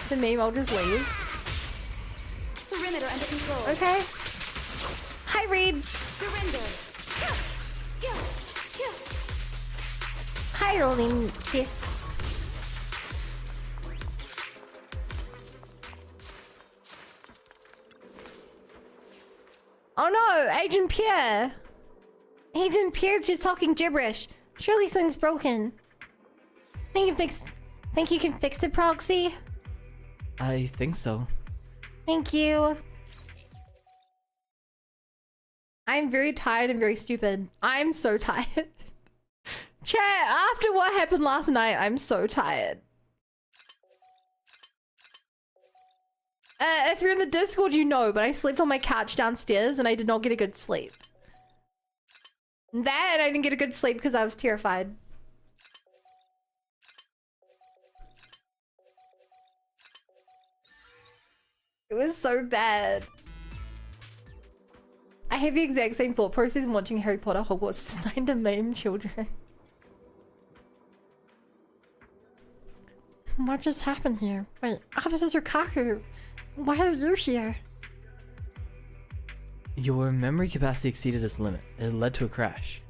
It's a meme, I'll just leave. Perimeter under control. Okay. Hi, Reed. Surrender. Hi, Rolling. Yes. Oh no, Agent Pierre. Agent Pierre's just talking gibberish. Surely something's broken. Think you can fix it, Proxy? I think so. Thank you. I'm very tired and very stupid. I'm so tired. Chat, after what happened last night, I'm so tired. If you're in the Discord, you know, but I slept on my couch downstairs and I did not get a good sleep. That and I didn't get a good sleep because I was terrified. It was so bad. I have the exact same thought process in watching Harry Potter Hogwarts designed to maim children. What just happened here? Wait, Officer Kaku, why are you here? Your memory capacity exceeded its limit. It led to a crash.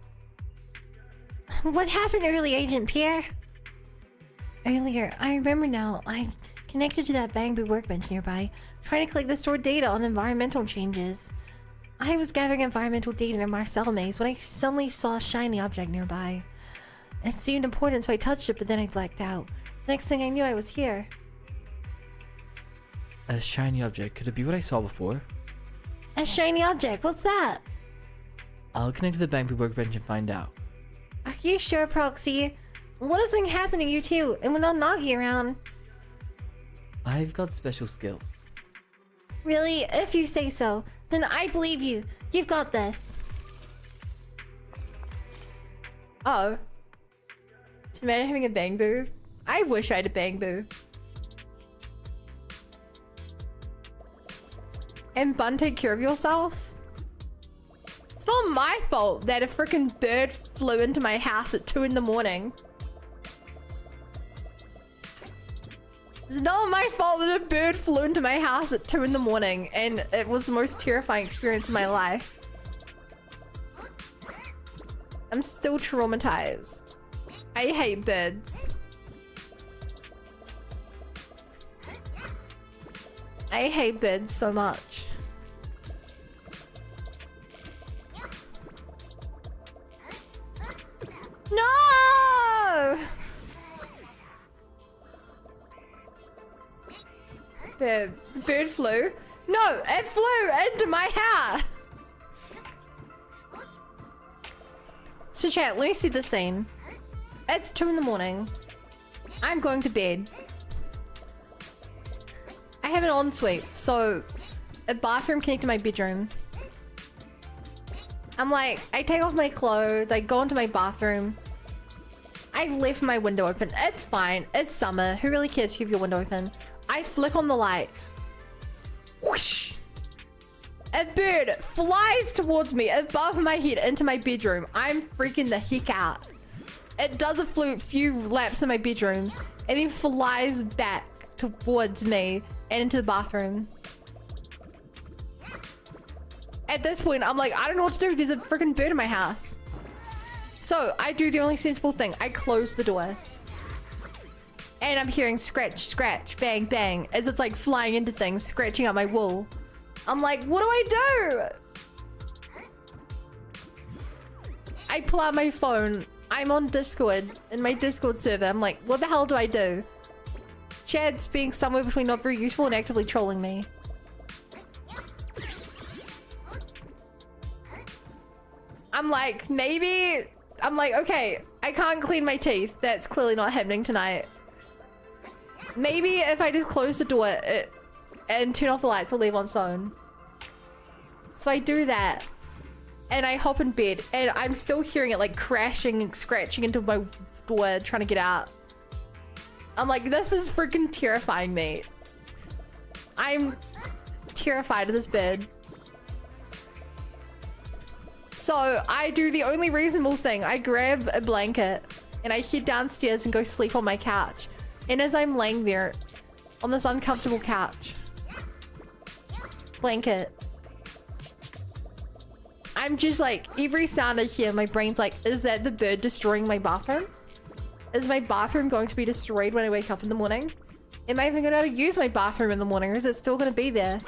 What happened earlier, Agent Pierre? Earlier, I remember now. I connected to that Bangbu workbench nearby, trying to collect the stored data on environmental changes. I was gathering environmental data in Marcel maze when I suddenly saw a shiny object nearby. It seemed important, so I touched it, but then I blacked out. Next thing I knew, I was here. A shiny object. Could it be what I saw before? A shiny object? What's that? I'll connect to the Bangbu workbench and find out. Are you sure, Proxy? What is happening to you two? And without Nagi around? I've got special skills. Really? If you say so, then I believe you. You've got this. Oh. Just imagine having a bang boo. I wish I had a bang boo. And Bun, take care of yourself. It's not my fault that a freaking bird flew into my house at 2 in the morning. It's not my fault that a bird flew into my house at 2 in the morning and it was the most terrifying experience of my life. I'm still traumatized. I hate birds. I hate birds so much. No! The bird flew. No, it flew into my house. So chat, let me see the scene. It's 2 in the morning. I'm going to bed. I have an ensuite, so a bathroom connected to my bedroom. I'm like, I take off my clothes, I go into my bathroom. I've left my window open. It's fine. It's summer. Who really cares to keep your window open? I flick on the light. Whoosh! A bird flies towards me above my head into my bedroom. I'm freaking the heck out. It does a few laps in my bedroom and then flies back towards me and into the bathroom. At this point, I'm like, I don't know what to do. There's a freaking bird in my house. So I do the only sensible thing. I close the door. And I'm hearing scratch, scratch, bang, bang, as it's like flying into things, scratching up my wall. I'm like, what do I do? I pull out my phone. I'm on Discord, in my Discord server. I'm like, what the hell do I do? Chad's being somewhere between not very useful and actively trolling me. I'm like, okay, I can't clean my teeth. That's clearly not happening tonight. Maybe if I just close the door and turn off the lights, I'll leave on its own. So I do that. And I hop in bed. And I'm still hearing it like crashing and scratching into my door, trying to get out. I'm like, this is freaking terrifying me. I'm terrified of this bird. So I do the only reasonable thing. I grab a blanket and I head downstairs and go sleep on my couch. And as I'm laying there on this uncomfortable couch, blanket, I'm just like, every sound I hear, my brain's like, is that the bird destroying my bathroom? Is my bathroom going to be destroyed when I wake up in the morning? Am I even going to be able to use my bathroom in the morning, or is it still going to be there?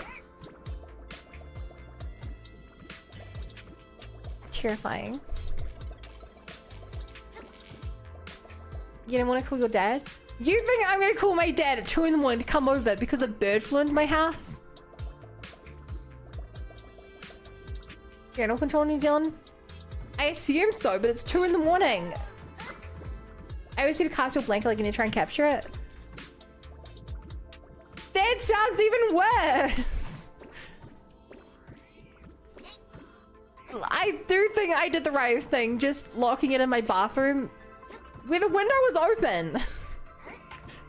Terrifying. You don't want to call your dad? You think I'm going to call my dad at 2 in the morning to come over because a bird flew into my house? Animal control New Zealand? I assume so, but it's 2 in the morning. I always need to cast your blanket like you need to try and capture it. That sounds even worse. I do think I did the right thing, just locking it in my bathroom where the window was open.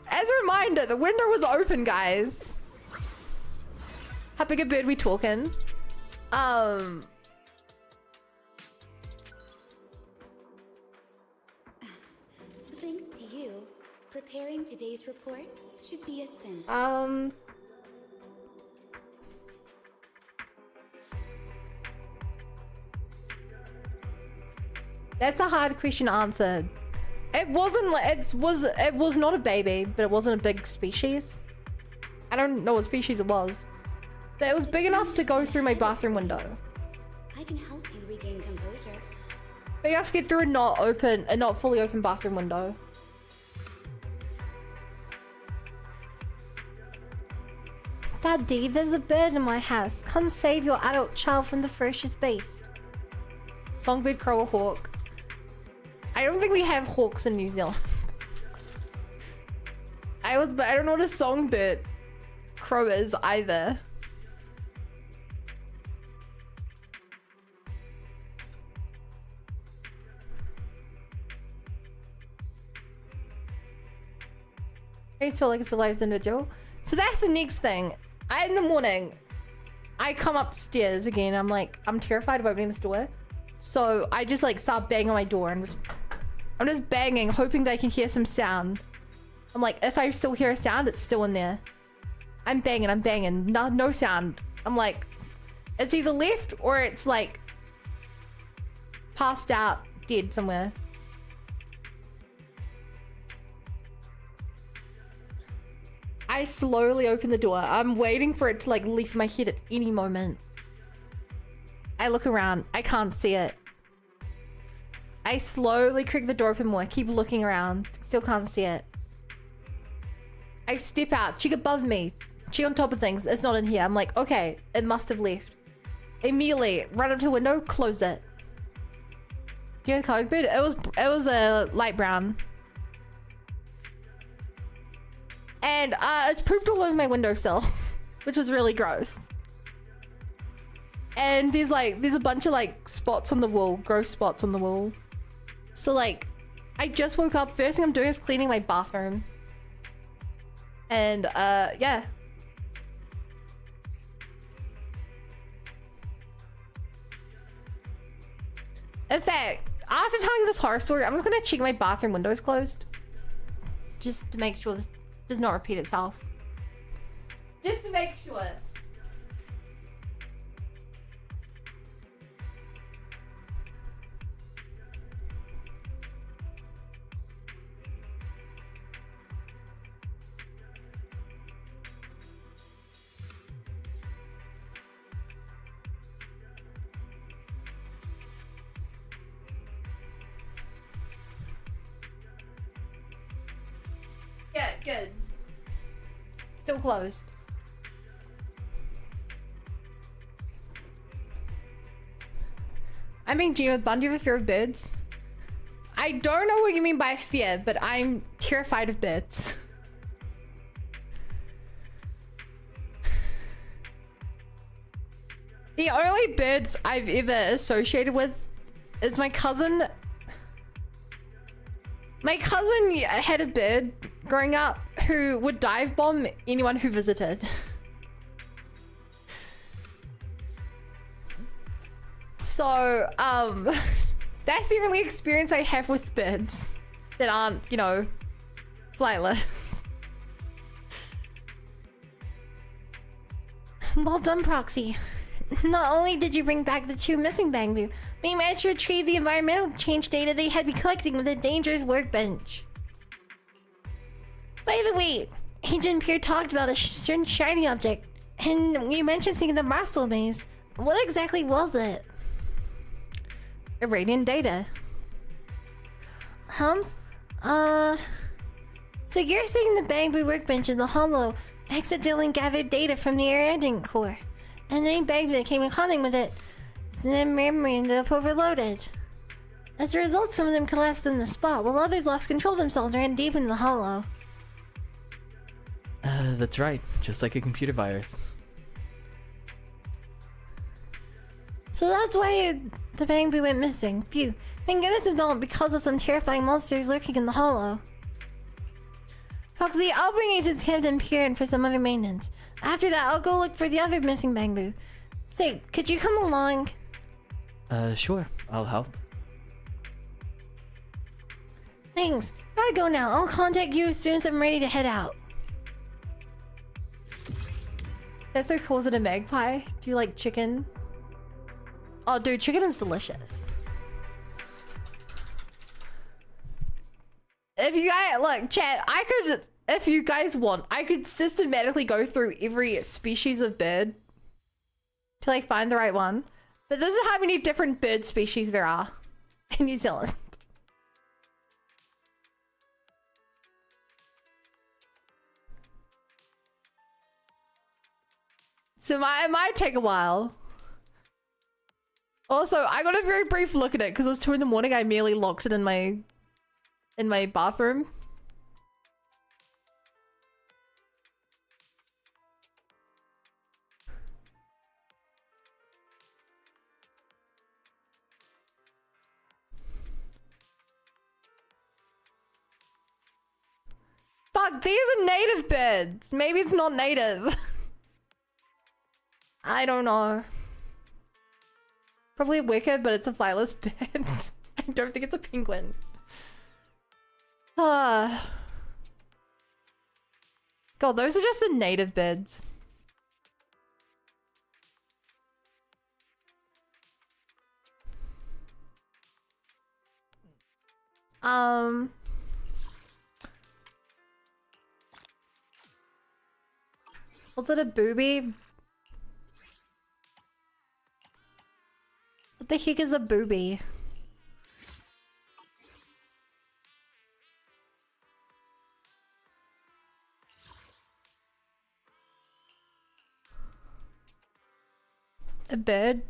As a reminder, the window was open, guys. How big a bird we talking? Thanks to you, preparing today's report should be a sin. That's a hard question to answer. It wasn't like it was not a baby, but it wasn't a big species. I don't know what species it was, but it was big enough to go through my bathroom window. I can help you regain composure. Big enough to get through a not fully open bathroom window. Daddy, there's a bird in my house. Come save your adult child from the ferocious beast. Songbird, crow, or hawk? I don't think we have hawks in New Zealand. I don't know what a songbird crow is either. I feel like it's a live individual. So that's the next thing. In the morning, I come upstairs again. I'm terrified of opening this door. So I just like start banging on my door and I'm just banging, hoping that I can hear some sound. I'm like, if I still hear a sound, it's still in there. I'm banging, no sound. I'm like, it's either left or it's like passed out, dead somewhere. I slowly open the door. I'm waiting for it to like leave my head at any moment. I look around. I can't see it. I slowly creak the door open more. Keep looking around. Still can't see it. I step out. Cheek above me. Cheek on top of things. It's not in here. I'm like, okay, it must have left. Immediately run up to the window. Close it. Do you have a comic book? It was a light brown. And it's pooped all over my windowsill, which was really gross. And there's a bunch of like spots on the wall, gross spots on the wall. So like, I just woke up. First thing I'm doing is cleaning my bathroom. And yeah. In fact, after telling this horror story, I'm just gonna check my bathroom windows closed. Just to make sure this does not repeat itself. Just to make sure. Yeah, good. Still closed. I'm being genuine. Bun, do you have a fear of birds? I don't know what you mean by fear, but I'm terrified of birds. The only birds I've ever associated with is my cousin. My cousin had a bird growing up who would dive bomb anyone who visited. So, that's the only experience I have with birds that aren't, you know, flightless. Well done, Proxy. Not only did you bring back the 2 missing Bangbu, but you managed to retrieve the environmental change data they had been collecting with a dangerous workbench. By the way, Agent Pierre talked about a certain shiny object, and you mentioned seeing the Muscle Maze. What exactly was it? Irradiant data. So you're saying the Bangbu workbench in the Hollow accidentally gathered data from the irradiant core, and any Bangbu that came in contact with it, their memory ended up overloaded. As a result, some of them collapsed in the spot, while others lost control of themselves and ran deep into the Hollow. That's right. Just like a computer virus. So that's why the Bangbu went missing. Phew. Thank goodness it's not because of some terrifying monsters lurking in the Hollow. Foxy, I'll bring Agents Captain Pierre in for some other maintenance. After that, I'll go look for the other missing Bangbu. Say, could you come along? Sure. I'll help. Thanks. Gotta go now. I'll contact you as soon as I'm ready to head out. Esther calls it a magpie. Do you like chicken? Oh, dude, chicken is delicious. If you guys, look, chat, I could, if you guys want, I could systematically go through every species of bird till I find the right one. But this is how many different bird species there are in New Zealand. So it might take a while. Also, I got a very brief look at it because it was 2 in the morning. I merely locked it in my bathroom. what? These are native birds. Maybe it's not native. I don't know. Probably a wicked, but it's a flightless bird. I don't think it's a penguin. God, those are just the native birds. Was it a booby? What the heck is a booby? A bird?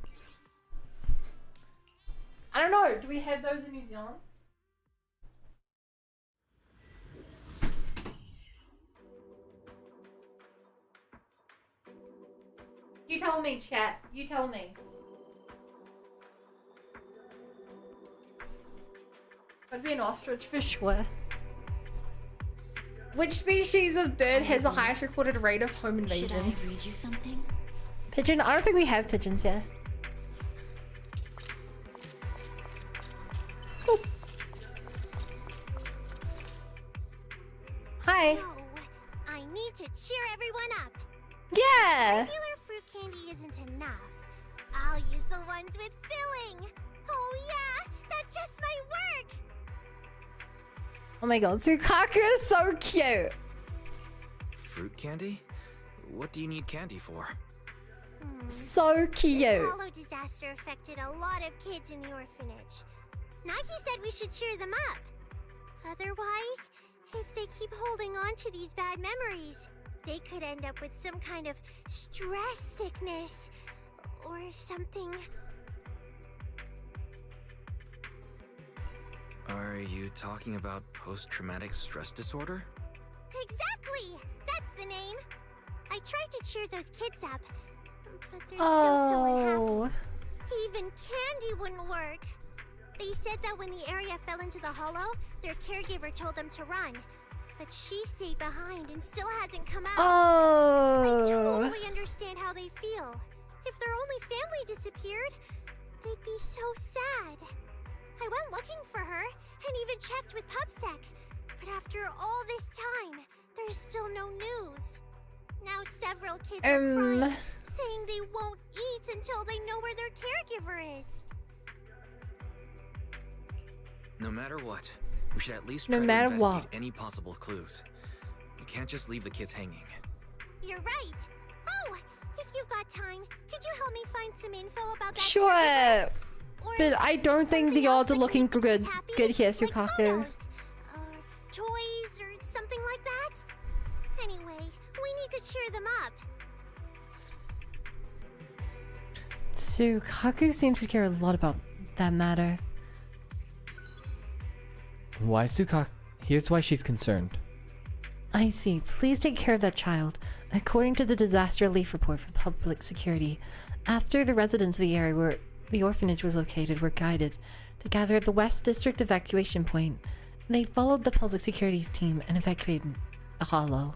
I don't know. Do we have those in New Zealand? You tell me, chat. You tell me. I'd be an ostrich for sure. Which species of bird has the highest recorded rate of home invasion? Should I read you something? Pigeon? I don't think we have pigeons here. Oop. Hi. No, I need to cheer everyone up. Yeah. Regular fruit candy isn't enough. I'll use the ones with filling. Oh yeah, that just might work. Oh my god, Tsukaku is so cute. Fruit candy? What do you need candy for? So cute. This hollow disaster affected a lot of kids in the orphanage. Nagi said we should cheer them up. Otherwise, if they keep holding on to these bad memories, they could end up with some kind of stress sickness or something. Are you talking about post-traumatic stress disorder? Exactly! That's the name. I tried to cheer those kids up, but they're still so unhappy. Even candy wouldn't work. They said that when the area fell into the hollow, their caregiver told them to run. But she stayed behind and still hasn't come out. I totally understand how they feel. If their only family disappeared, they'd be so sad. I went looking for her and even checked with PubSec. But after all this time, there's still no news. Now several kids are crying, saying they won't eat until they know where their caregiver is. No matter what, we should at least try to investigate any possible clues. We can't just leave the kids hanging. You're right. Oh, if you've got time, could you help me find some info about that? Sure. But I don't think the odds are looking good here, Tsukaku. Like toys or something like that? Anyway, we need to cheer them up. Tsukaku seems to care a lot about that matter. Why Tsukaku? Here's why she's concerned. I see. Please take care of that child. According to the disaster relief report for public security, after the residents of the area where the orphanage was located were guided to gather at the West District evacuation point, they followed the public security's team and evacuated the hollow.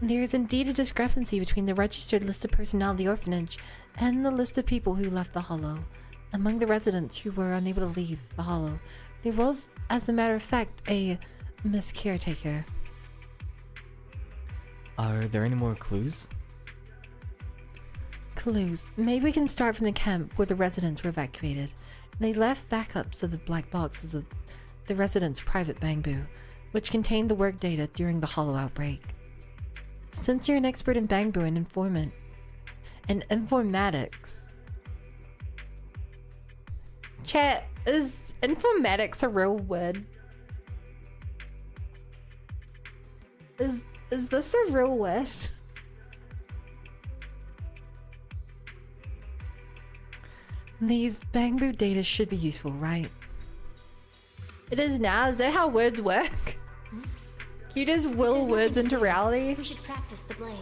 There is indeed a discrepancy between the registered list of personnel of the orphanage and the list of people who left the hollow. Among the residents who were unable to leave the hollow, there was, as a matter of fact, a miscaretaker. Are there any more clues? Clues. Maybe we can start from the camp where the residents were evacuated. They left backups of the black boxes of the residents' private bamboo, which contained the work data during the hollow outbreak. Since you're an expert in bamboo and informatics... Chat, is informatics a real word? Is this a real word? These bamboo data should be useful, right? It is now. Is that how words work? Can you just will words into reality? We should practice the blade.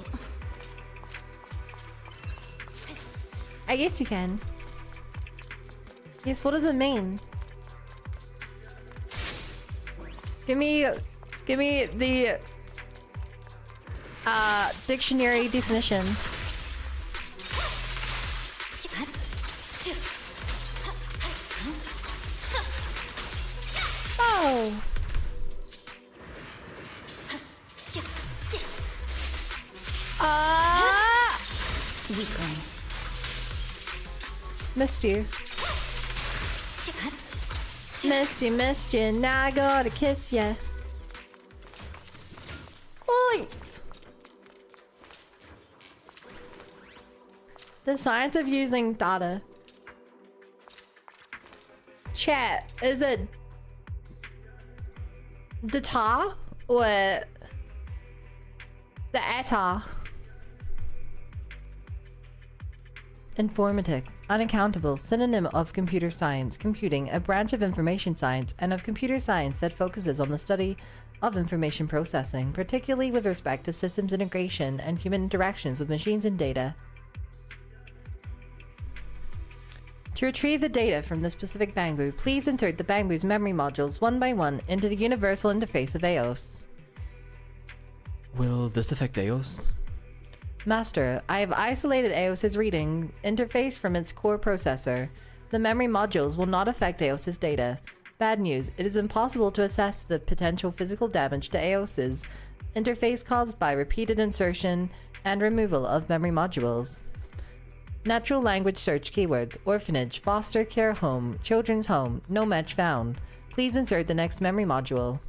I guess you can. Yes, what does it mean? Give me the Dictionary definition. Oh. Weakling. Missed you. Missed you. Now I gotta kiss ya. Oi. The science of using data. Chat, is it data or the eta? Informatic, unaccountable, synonym of computer science, computing, a branch of information science, and of computer science that focuses on the study of information processing, particularly with respect to systems integration and human interactions with machines and data. To retrieve the data from the specific Bangbu, please insert the Bangbu's memory modules one by one into the universal interface of EOS. Will this affect EOS? Master, I have isolated EOS's reading interface from its core processor. The memory modules will not affect EOS's data. Bad news, it is impossible to assess the potential physical damage to EOS's interface caused by repeated insertion and removal of memory modules. Natural language search keywords: orphanage, foster care home, children's home, no match found. Please insert the next memory module.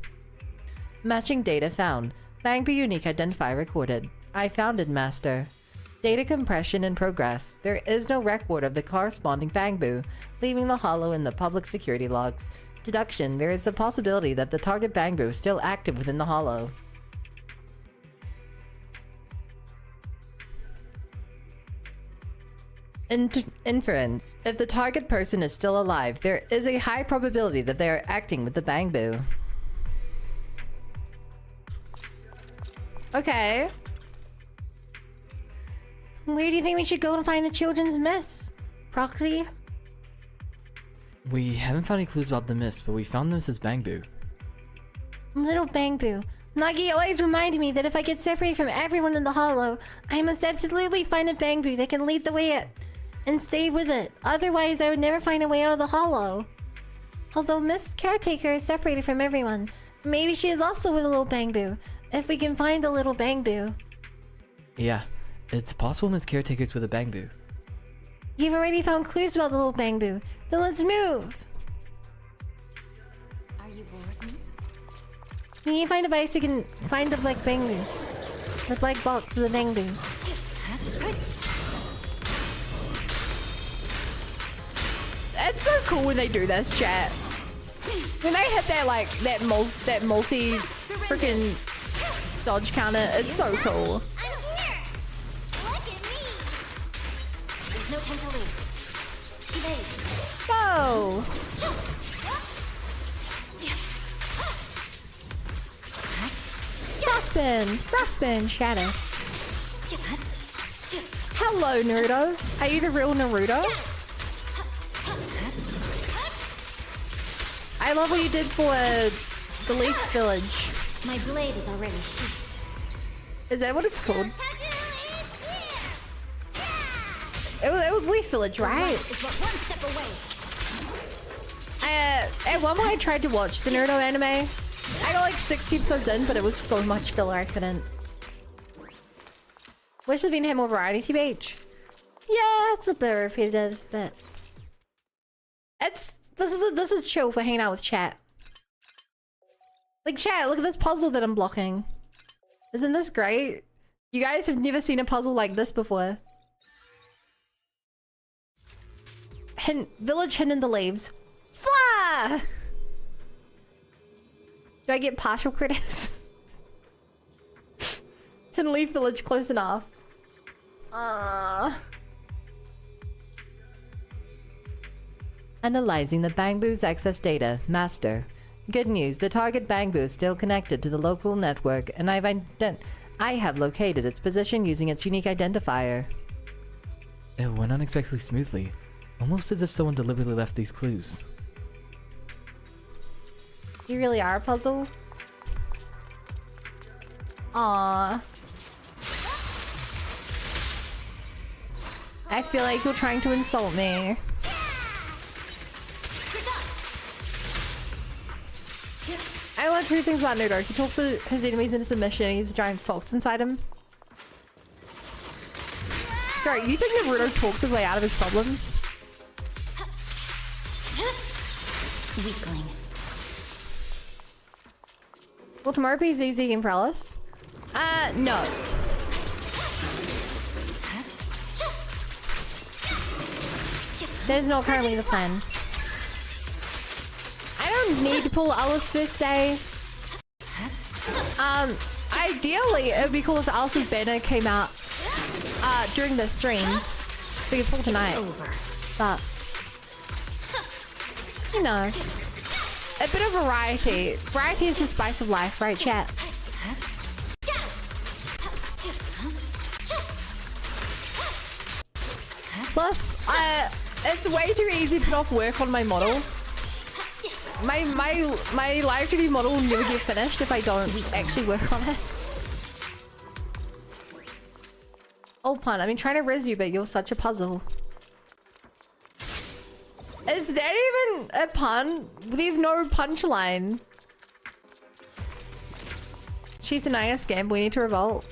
Matching data found. Bangbu unique identifier recorded. I found it, Master. Data compression in progress. There is no record of the corresponding Bangbu, leaving the hollow in the public security logs. Deduction: there is a possibility that the target Bangbu is still active within the hollow. Inference: if the target person is still alive, there is a high probability that they are acting with the Bangbu. Okay. Where do you think we should go to find the children's miss? Proxy? We haven't found any clues about the mist, but we found Mrs. Bangbu. Little Bangbu. Nagi always reminded me that if I get separated from everyone in the hollow, I must absolutely find a Bangbu that can lead the way and stay with it. Otherwise, I would never find a way out of the hollow. Although Miss Caretaker is separated from everyone, maybe she is also with a little Bangbu. If we can find the little Bangbu. Yeah, it's possible Miss Caretaker's with a Bangbu. You've already found clues about the little Bangbu. Then let's move. Are you bored? You need to find a device you can find the black Bangbu. The black box of the Bangbu. It's so cool when they do this, chat. When they hit that like that multi freaking dodge counter, it's so cool. I'm here! Look at me! There's no time to lose. Evade. Whoa! Frostbin, Shadow. Hello, Naruto. Are you the real Naruto? I love what you did for the Leaf Village. My blade is already sheathed. Is that what it's called? It was Leaf Village, right? Is but one step away. At one point I tried to watch the Naruto anime. I got like 6 episodes in, but it was so much filler I couldn't. Wish there'd been more variety, TBH. Yeah, it's a bit repetitive, but this is chill for hanging out with chat. Like, chat, look at this puzzle that I'm blocking. Isn't this great? You guys have never seen a puzzle like this before. Village hidden in the leaves. Fly! Do I get partial credits? Hidden Leaf Village close enough. Analyzing the Bangbu's access data. Master. Good news, the target Bangbu is still connected to the local network, and I have located its position using its unique identifier. It went unexpectedly smoothly, almost as if someone deliberately left these clues. You really are a puzzle? Aww. I feel like you're trying to insult me. I want two things about Noodle. He talks to his enemies into submission. He's a giant fox inside him. Sorry, you think Naruto talks his way out of his problems? Weakling. Will tomorrow be ZZ game for Alice? No. That is not currently the plan. I don't need to pull Alice first day. Ideally, it would be cool if Alice's banner came out during the stream, so we could pull tonight. But you know, a bit of variety. Variety is the spice of life, right, chat? Plus, it's way too easy to put off work on my model. My live stream model will never get finished if I don't actually work on it. Old pun. I've been trying to res you, but you're such a puzzle. Is that even a pun? There's no punchline. She's denying us game. We need to revolt.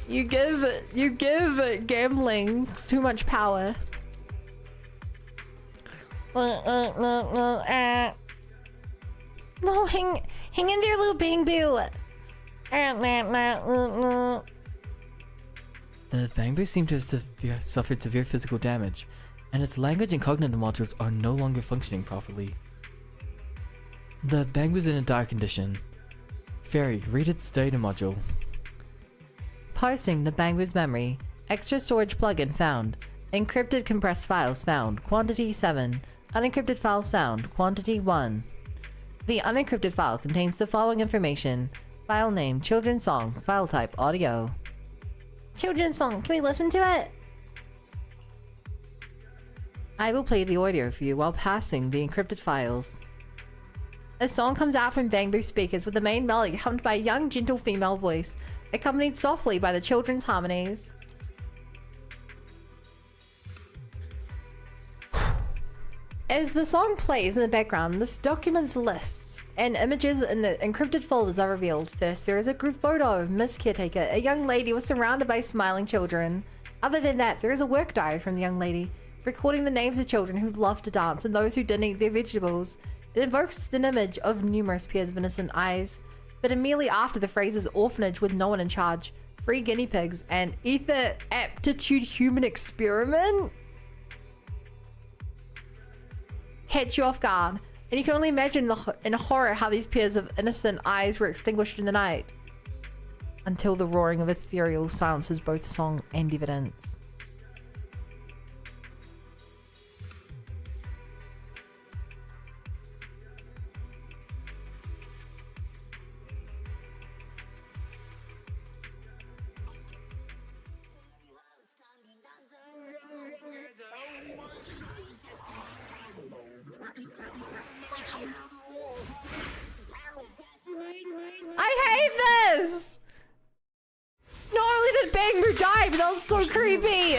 You give gambling too much power. No, hang in there, little Bing Boo. The Bangbu seem to have suffered severe physical damage, and its language and cognitive modules are no longer functioning properly. The Bangbu's in a dire condition. Fairy, read its data module. Parsing the Bangbu's memory. Extra storage plugin found. Encrypted compressed files found. Quantity 7. Unencrypted files found. Quantity 1. The unencrypted file contains the following information. File name, children's song, file type, audio. Children's song, can we listen to it? I will play the audio for you while passing the encrypted files. A song comes out from Bangbu speakers with the main melody hummed by a young, gentle female voice, accompanied softly by the children's harmonies. As the song plays in the background, the documents, lists, and images in the encrypted folders are revealed. First, there is a group photo of Miss Caretaker, a young lady was surrounded by smiling children. Other than that, there is a work diary from the young lady, recording the names of children who loved to dance and those who didn't eat their vegetables. It evokes an image of numerous pairs of innocent eyes, but immediately after the phrases orphanage with no one in charge, free guinea pigs, and ether aptitude human experiment catch you off guard, and you can only imagine in horror how these pairs of innocent eyes were extinguished in the night until the roaring of ethereal silences both song and evidence. I hate this! Not only did Bangbu die, but that was so creepy!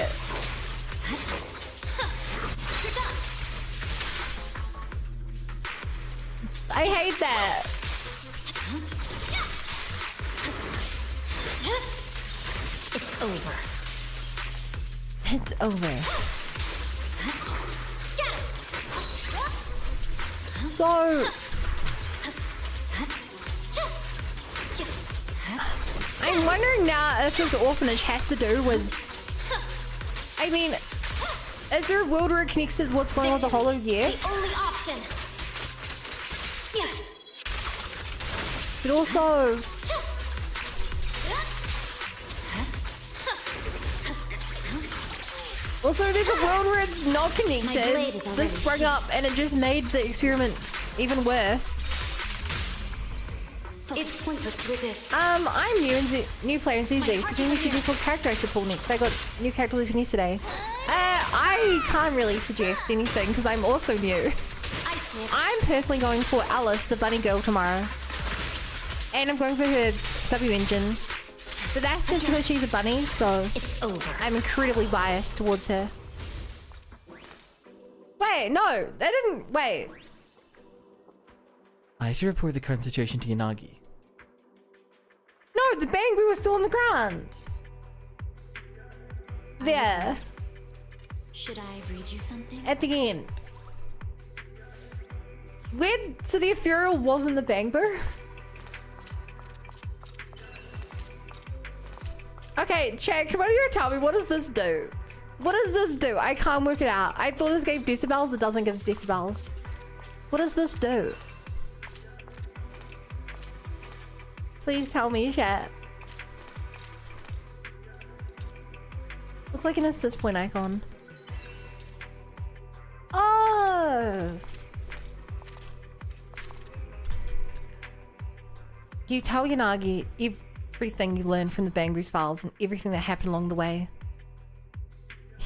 I hate that! It's over. It's over. So... I'm wondering now if this orphanage has to do with... I mean, is there a world where it connects to what's going on with the Hollow? Yes. The only option. But also... Also, there's a world where it's not connected. This sprung up and it just made the experiment even worse. It's pointless with it. I'm new player in ZZ, so can you suggest what character I should pull next? I got new character leave news today. I can't really suggest anything because I'm also new. I'm personally going for Alice, the bunny girl, tomorrow. And I'm going for her W engine. But that's just because she's a bunny, so It's over. I'm incredibly biased towards her. Wait, no, they didn't. Wait. I should report the current situation to Yanagi. No, the Bangbu was still on the ground. There. Should I read you something? At the end. So the ethereal wasn't the Bangbu? Okay, chat, come on, you tell me, what does this do? What does this do? I can't work it out. I thought this gave decibels, it doesn't give decibels. What does this do? Please tell me, chat. Looks like an assist point icon. Oh! You tell Yanagi everything you learned from the Bangbu's files and everything that happened along the way.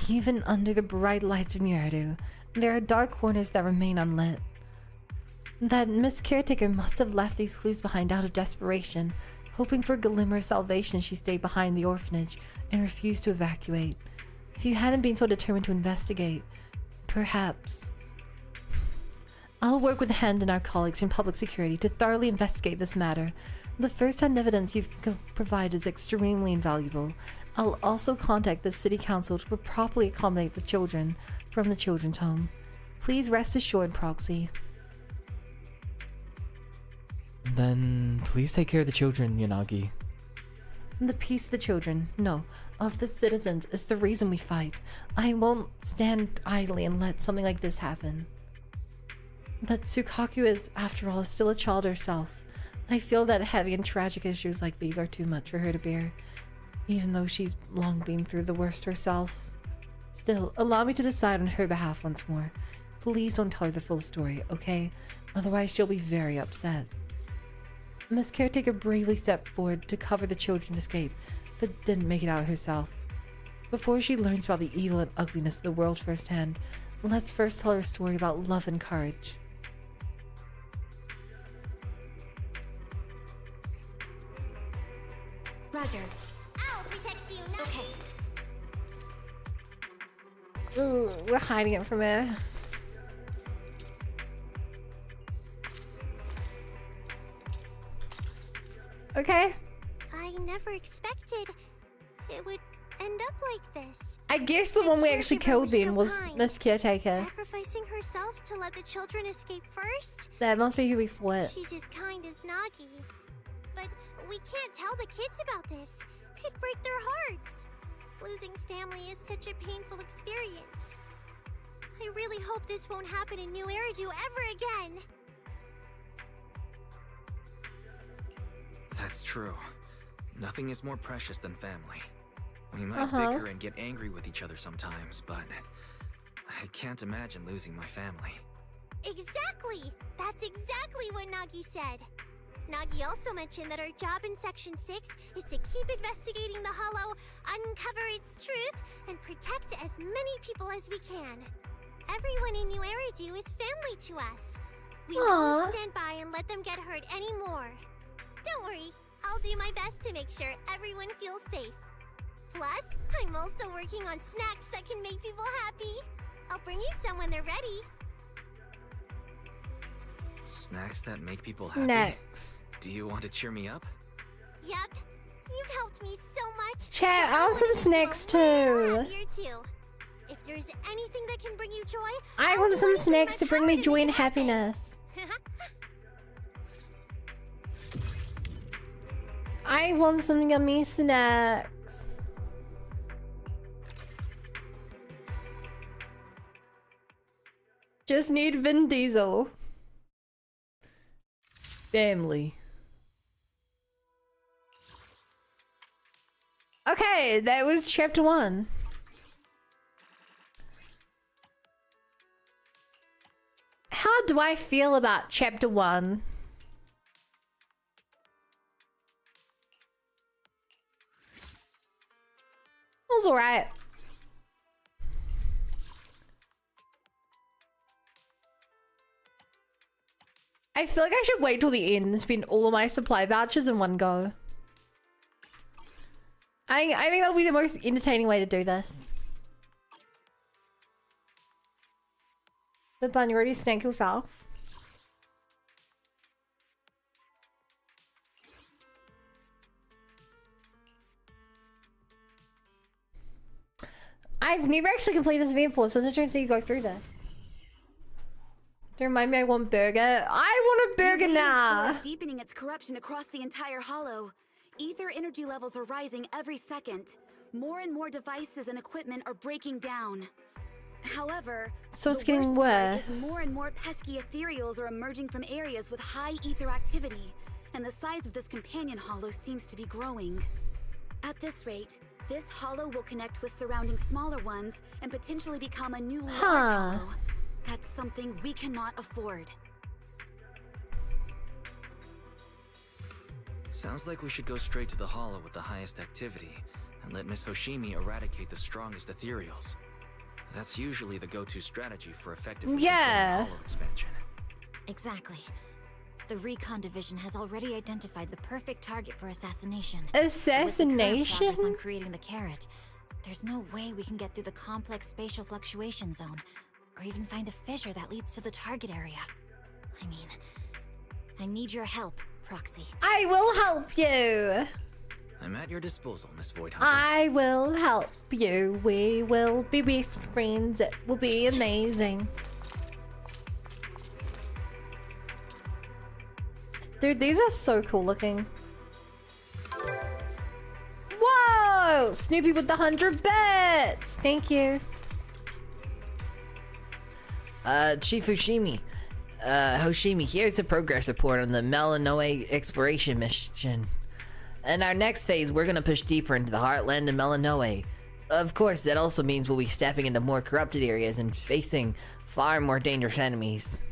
Even under the bright lights of Nyardu, there are dark corners that remain unlit. That Miss Caretaker must have left these clues behind out of desperation, hoping for a glimmer of salvation. She stayed behind the orphanage and refused to evacuate. If you hadn't been so determined to investigate, perhaps... I'll work with Hand and our colleagues from public security to thoroughly investigate this matter. The first-hand evidence you've provided is extremely invaluable. I'll also contact the city council to properly accommodate the children from the children's home. Please rest assured, Proxy. Then please take care of the children, Yanagi. The peace of the children, no, of the citizens is the reason we fight. I won't stand idly and let something like this happen. But Tsukaku is, after all, still a child herself. I feel that heavy and tragic issues like these are too much for her to bear, even though she's long been through the worst herself. Still, allow me to decide on her behalf once more. Please don't tell her the full story, okay? Otherwise she'll be very upset. Miss Caretaker bravely stepped forward to cover the children's escape, but didn't make it out herself. Before she learns about the evil and ugliness of the world firsthand, let's first tell her a story about love and courage. Roger. I'll protect you, Nagi. Okay. Ooh, we're hiding it from her. Okay. I never expected it would end up like this. I guess the one we actually killed then was kind. Miss Caretaker. Sacrificing herself to let the children escape first? That must be who we fought. She's as kind as Nagi. But we can't tell the kids about this. It'd break their hearts. Losing family is such a painful experience. I really hope this won't happen in New Eridu ever again. That's true. Nothing is more precious than family. We might bicker and get angry with each other sometimes, but I can't imagine losing my family. Exactly! That's exactly what Nagi said. Nagi also mentioned that our job in Section 6 is to keep investigating the Hollow, uncover its truth, and protect as many people as we can. Everyone in New Eridu is family to us. We won't stand by and let them get hurt anymore. Don't worry, I'll do my best to make sure everyone feels safe. Plus, I'm also working on snacks that can make people happy. I'll bring you some when they're ready. Snacks that make people happy? Snacks. Do you want to cheer me up? Yup. You've helped me so much. Chat, I want some snacks too. Happier too. If there's anything that can bring you joy, I want some snacks to bring me joy and happiness. I want some yummy snacks. Just need Vin Diesel. Family. Okay, that was chapter 1. How do I feel about chapter 1? It was alright. I feel like I should wait till the end and spend all of my supply vouchers in one go. I think that'll be the most entertaining way to do this. But Bun, you already snake yourself. I've never actually completed this event before, so it's interesting you go through this. Don't remind me I want burger. I want a burger now! Is deepening its corruption across the entire hollow. Ether energy levels are rising every second. More and more devices and equipment are breaking down. However, so it's the getting worst part worse. is more and more pesky ethereals are emerging from areas with high ether activity, and the size of this companion hollow seems to be growing. At this rate, this hollow will connect with surrounding smaller ones and potentially become a new large hollow. That's something we cannot afford. Sounds like we should go straight to the hollow with the highest activity and let Miss Hoshimi eradicate the strongest ethereals. That's usually the go-to strategy for effectively controlling hollow expansion. Exactly. The Recon Division has already identified the perfect target for assassination. Assassination? With the current progress on creating the carrot, there's no way we can get through the complex spatial fluctuation zone, or even find a fissure that leads to the target area. I mean, I need your help, Proxy. I will help you! I'm at your disposal, Miss Voidhunter. I will help you. We will be best friends. It will be amazing. Dude, these are so cool looking. Whoa! Snoopy with the 100 bits! Thank you. Chief Hoshimi. Hoshimi, here's a progress report on the Melanoe exploration mission. In our next phase, we're gonna push deeper into the heartland of Melanoe. Of course, that also means we'll be stepping into more corrupted areas and facing far more dangerous enemies.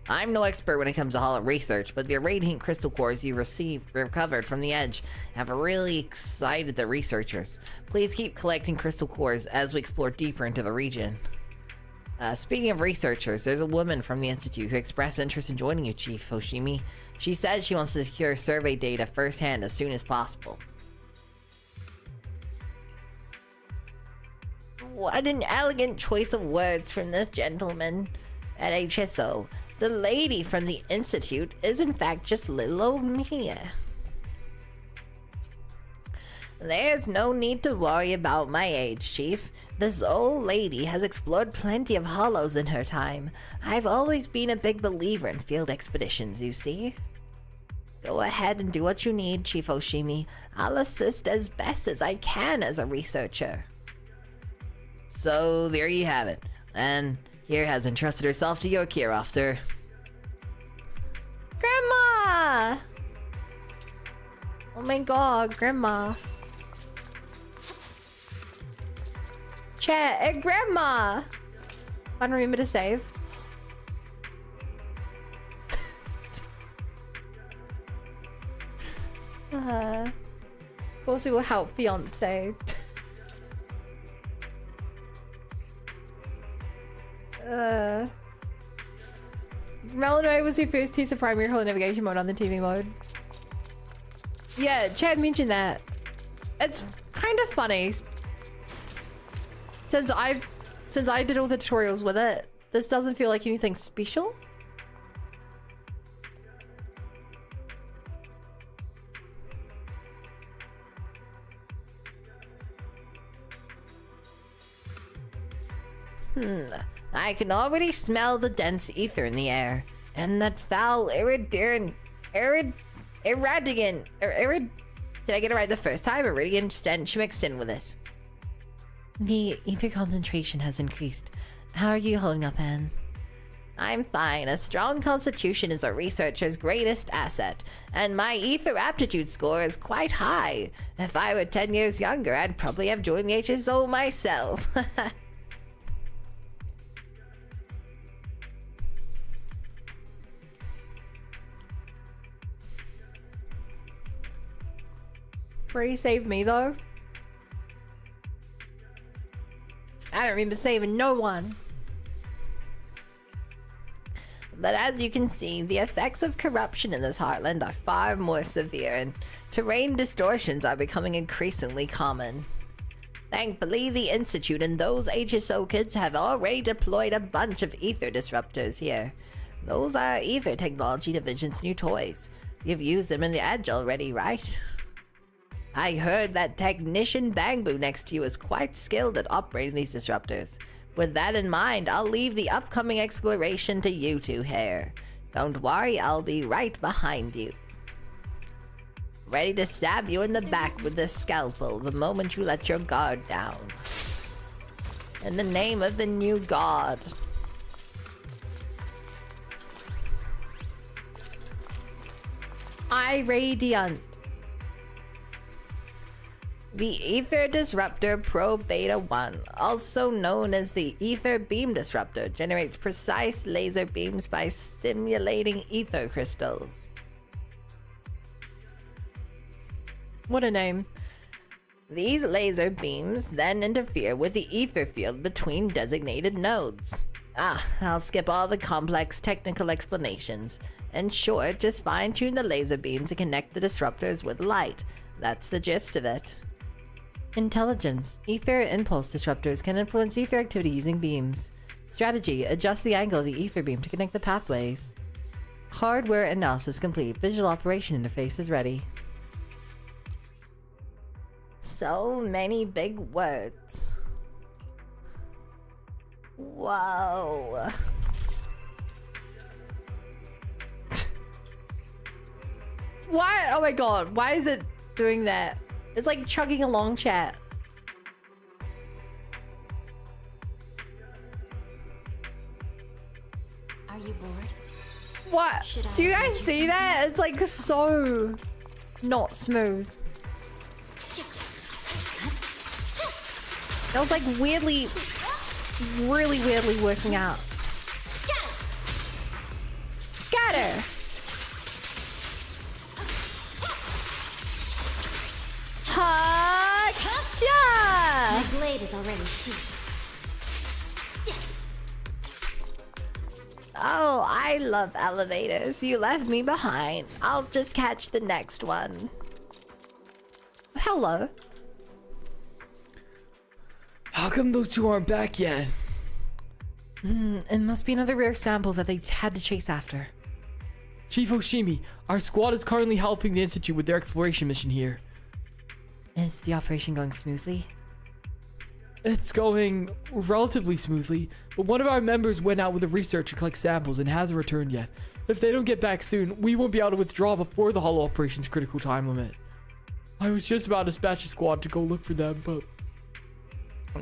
I'm no expert when it comes to hollow research, but the radiant crystal cores you recovered from the edge have really excited the researchers. Please keep collecting crystal cores as we explore deeper into the region. Speaking of researchers, there's a woman from the Institute who expressed interest in joining you, Chief Hoshimi. She said she wants to secure survey data firsthand as soon as possible. What an elegant choice of words from this gentleman at HSO. The lady from the Institute is in fact just little old me. There's no need to worry about my age, Chief. This old lady has explored plenty of hollows in her time. I've always been a big believer in field expeditions, you see. Go ahead and do what you need, Chief Hoshimi. I'll assist as best as I can as a researcher. So, there you have it. And here has entrusted herself to your care, officer. Grandma! Oh my god, Grandma. Chat, Grandma! I don't remember to save. Of course it will help fiance. Melanoe was the first use of primary holo navigation mode on the TV mode. Yeah, Chad mentioned that. It's kind of funny. Since I did all the tutorials with it, this doesn't feel like anything special. I can already smell the dense ether in the air, and that foul did I get it right the first time? Iridium stench mixed in with it. The ether concentration has increased. How are you holding up, Anne? I'm fine. A strong constitution is a researcher's greatest asset, and my ether aptitude score is quite high. If I were 10 years younger, I'd probably have joined the HSO myself. Where you saved me though? I don't remember saving no one. But as you can see, the effects of corruption in this heartland are far more severe, and terrain distortions are becoming increasingly common. Thankfully, the Institute and those HSO kids have already deployed a bunch of ether disruptors here. Those are Ether Technology Division's new toys. You've used them in the Edge already, right? I heard that Technician Bangbu next to you is quite skilled at operating these disruptors. With that in mind, I'll leave the upcoming exploration to you two here. Don't worry, I'll be right behind you. Ready to stab you in the back with this scalpel the moment you let your guard down. In the name of the new god. Irradiant. The Ether Disruptor Pro Beta 1, also known as the Ether Beam Disruptor, generates precise laser beams by stimulating ether crystals. What a name. These laser beams then interfere with the ether field between designated nodes. I'll skip all the complex technical explanations. In short, just fine-tune the laser beam to connect the disruptors with light. That's the gist of it. Intelligence. Ether impulse disruptors can influence ether activity using beams. Strategy. Adjust the angle of the ether beam to connect the pathways. Hardware analysis complete. Visual operation interface is ready. So many big words. Whoa. Why? Oh my god. Why is it doing that? It's like chugging along chat. Are you bored? What? Do you guys see that? It's like so not smooth. That was like weirdly, really weirdly working out. Scatter! My Ha! blade is already sheathed. Oh, I love elevators. You left me behind. I'll just catch the next one. Hello. How come those two aren't back yet? It must be another rare sample that they had to chase after. Chief Oshimi, our squad is currently helping the Institute with their exploration mission here. Is the operation going smoothly? It's going relatively smoothly, but one of our members went out with a research to collect samples and hasn't returned yet. If they don't get back soon, we won't be able to withdraw before the Hollow operation's critical time limit. I was just about to dispatch a squad to go look for them, but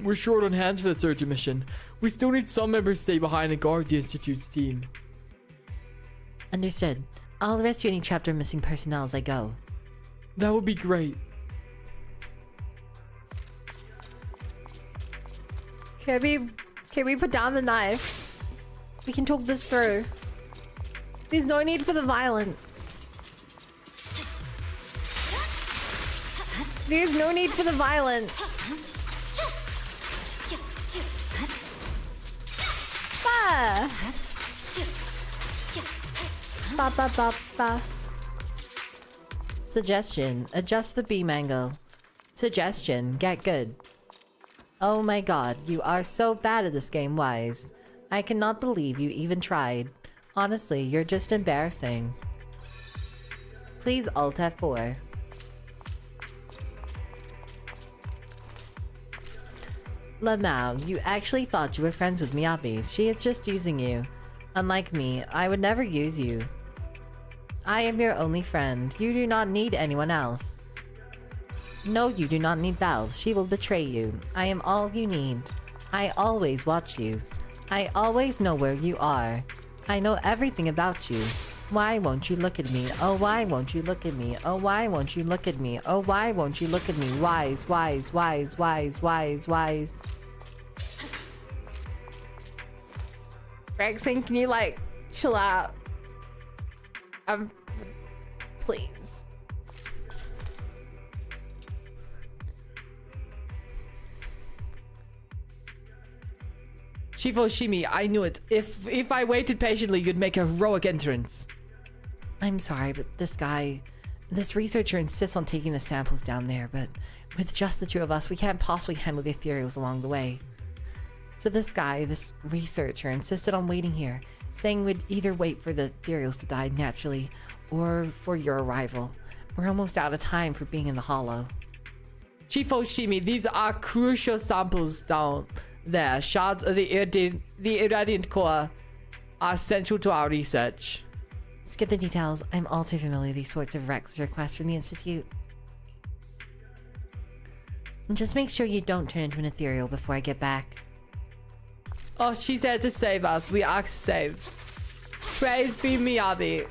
we're short on hands for the search mission. We still need some members to stay behind and guard the Institute's team. Understood. I'll rescue any trapped or missing personnel as I go. That would be great. Can we put down the knife? We can talk this through. There's no need for the violence. There's no need for the violence. Ba! Ba ba ba ba. Suggestion, adjust the beam angle. Suggestion, get good. Oh my god, you are so bad at this game, Wise. I cannot believe you even tried. Honestly, you're just embarrassing. Please Alt F4. Lamau, you actually thought you were friends with Miyabi. She is just using you. Unlike me, I would never use you. I am your only friend. You do not need anyone else. No, you do not need Belle. She will betray you. I am all you need. I always watch you. I always know where you are. I know everything about you. Why won't you look at me? Oh, why won't you look at me? Oh, why won't you look at me? Oh, why won't you look at me? Wise, wise, wise, wise, wise, wise. Rexing, can you like chill out? Please. Chief Oshimi, I knew it. If I waited patiently, you'd make a heroic entrance. I'm sorry, but this researcher insists on taking the samples down there, but with just the two of us, we can't possibly handle the ethereals along the way. So this researcher, insisted on waiting here, saying we'd either wait for the ethereals to die naturally, or for your arrival. We're almost out of time for being in the hollow. Chief Oshimi, these are crucial samples down there. Shards of the irradiant core are essential to our research. Skip the details. I'm all too familiar with these sorts of reckless requests from the Institute. And just make sure you don't turn into an ethereal before I get back. Oh, she's here to save us. We are saved. Praise be Miyabi.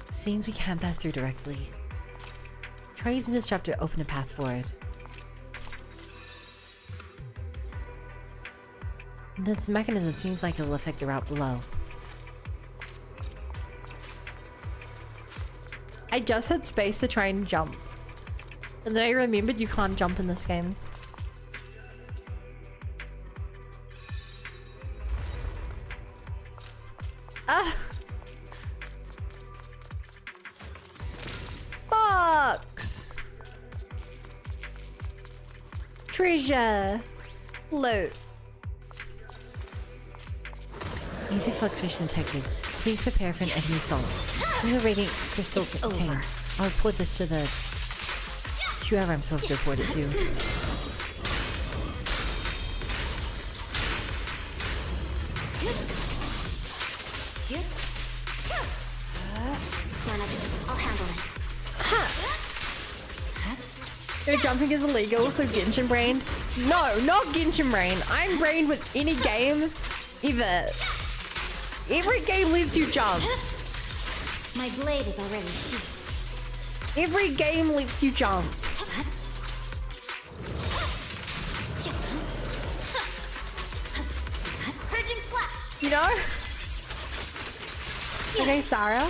Seems we can't pass through directly. Try using this trap to open a path forward. This mechanism seems like it'll affect the route below. I just had space to try and jump. And then I remembered you can't jump in this game. Ah! Box! Treasure! Loot. Ether fluctuation detected. Please prepare for an enemy assault. New radiant crystal obtained. I'll report this to the... whoever I'm supposed to report it to. I'll handle it. So jumping is illegal, so Genshin brain? No, not Genshin brain. I'm brained with any game ever. Every game lets you jump. My blade is already heated. Every game lets you jump. Purging slash. You know? Okay, Sarah.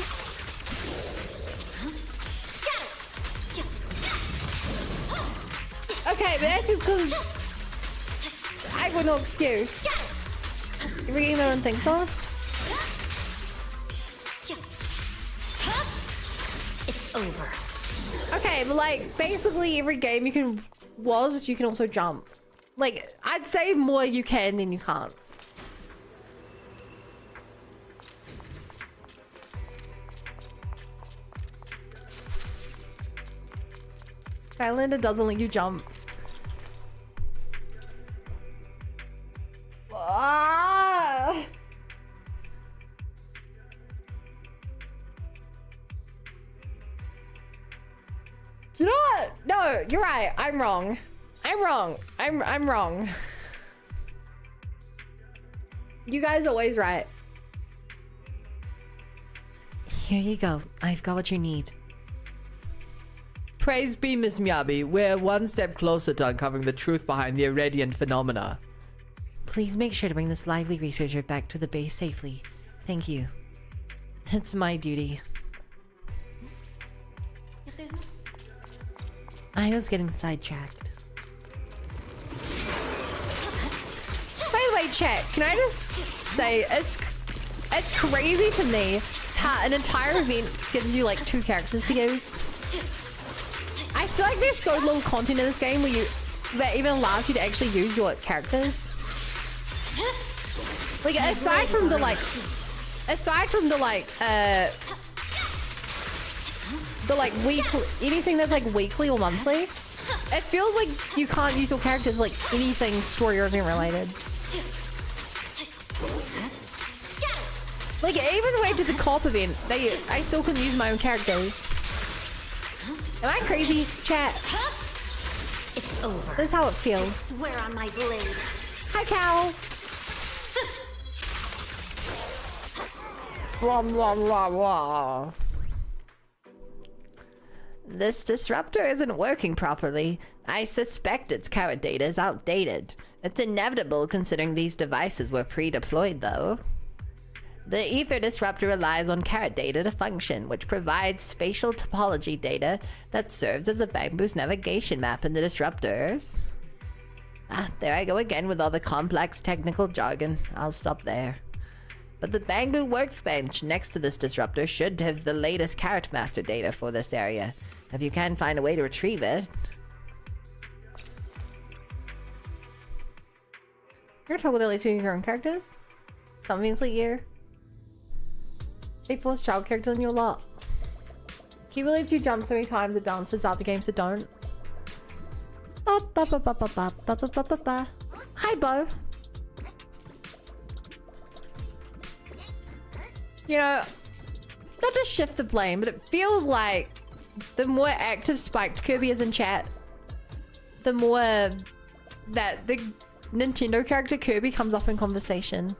Okay, but that's just because I got no excuse. Every game I don't think so. It's over. Okay, but like basically every game you can also jump. Like I'd say more you can than you can't. Skylander doesn't let you jump. Ah! You know what? No, you're right. I'm wrong. I'm wrong. I'm wrong. You guys are always right. Here you go. I've got what you need. Praise be Ms. Miyabi. We're one step closer to uncovering the truth behind the irradiant phenomena. Please make sure to bring this lively researcher back to the base safely. Thank you. It's my duty. If there's no... I was getting sidetracked. By the way, chat, can I just say it's crazy to me how an entire event gives you like 2 characters to use. I feel like there's so little content in this game that even allows you to actually use your characters. Like aside from the weekly, anything that's like weekly or monthly, it feels like you can't use your characters for like anything story or event related. Like even when I did the co-op event, I still couldn't use my own characters. Am I crazy, chat? It's over. This is how it I feels. swear on my blade. Hi, Cal. Blah, blah, blah, blah. This disruptor isn't working properly. I suspect its current data is outdated. It's inevitable considering these devices were pre-deployed though. The ether disruptor relies on carrot data to function, which provides spatial topology data that serves as a bamboo's navigation map in the disruptors. Ah, there I go again with all the complex technical jargon. I'll stop there. But the Bamboo workbench next to this disruptor should have the latest character master data for this area. If you can find a way to retrieve it. You're told with at least use your own characters? Conveniently here. They force child characters on you a lot. Keep lets you jump so many times it balances out the games that don't. Hi, Bo. You know, not to shift the blame, but it feels like the more active Spiked Kirby is in chat, the more that the Nintendo character Kirby comes up in conversation.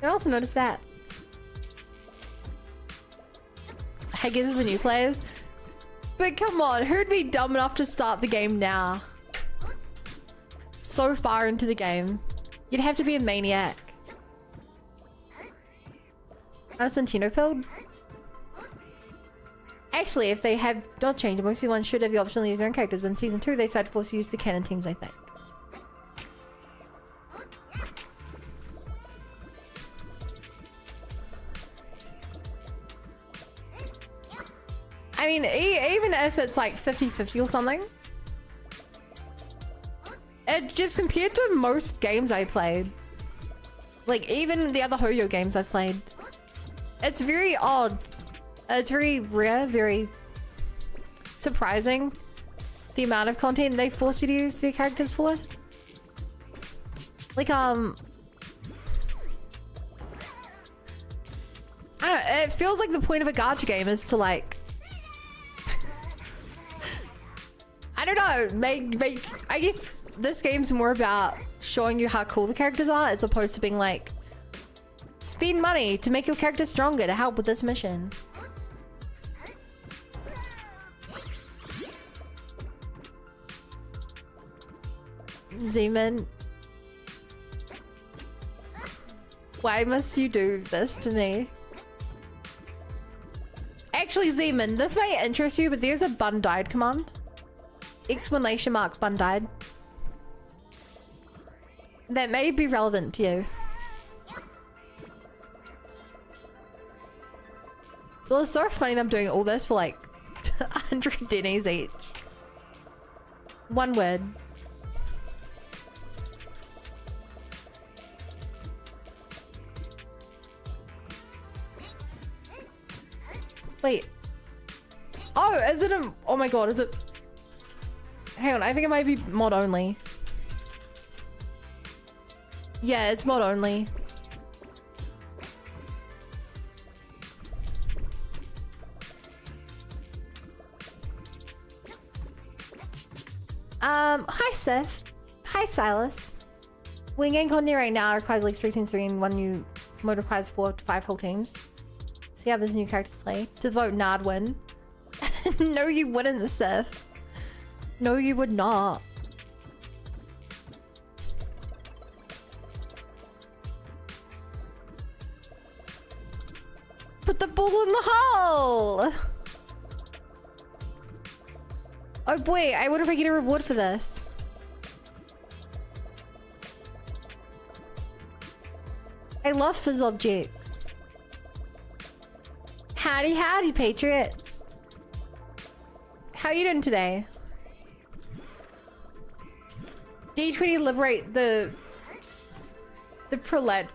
I also noticed that. I guess for new players. But come on, who'd be dumb enough to start the game now? So far into the game. You'd have to be a maniac. That's Nintendo build. Actually, if they have not changed, most of the ones should have the option to use their own characters, but in Season 2 they decided to force you to use the canon teams, I think. I mean, even if it's like 50-50 or something, it just compared to most games I played, like even the other Hoyo games I've played, it's very odd. It's very rare, very surprising the amount of content they force you to use their characters for. Like, I don't know, it feels like the point of a gacha game is to like, I don't know, make I guess this game's more about showing you how cool the characters are as opposed to being like, spend money to make your character stronger to help with this mission. Zeman, why must you do this to me? Actually, Zeman, this may interest you, but there's a bun died command. Exclamation mark bun died. That may be relevant to you. Well, it's so funny that I'm doing all this for like 100 dennies each. One word. Wait. Oh, is it a... Oh my god, is it... Hang on, I think it might be mod only. Yeah, it's mod only. Hi Seth. Hi Silas. Winging content right now requires at least 3 teams 3 and 1 new mode requires 4 to 5 whole teams. See how this new characters play. To vote Nard win. No, you wouldn't, Seth. No, you would not. Put the ball in the hole! Oh boy, I wonder if I get a reward for this. I love fizz objects. Howdy, howdy, Patriots. How are you doing today? D20 liberate the prolet...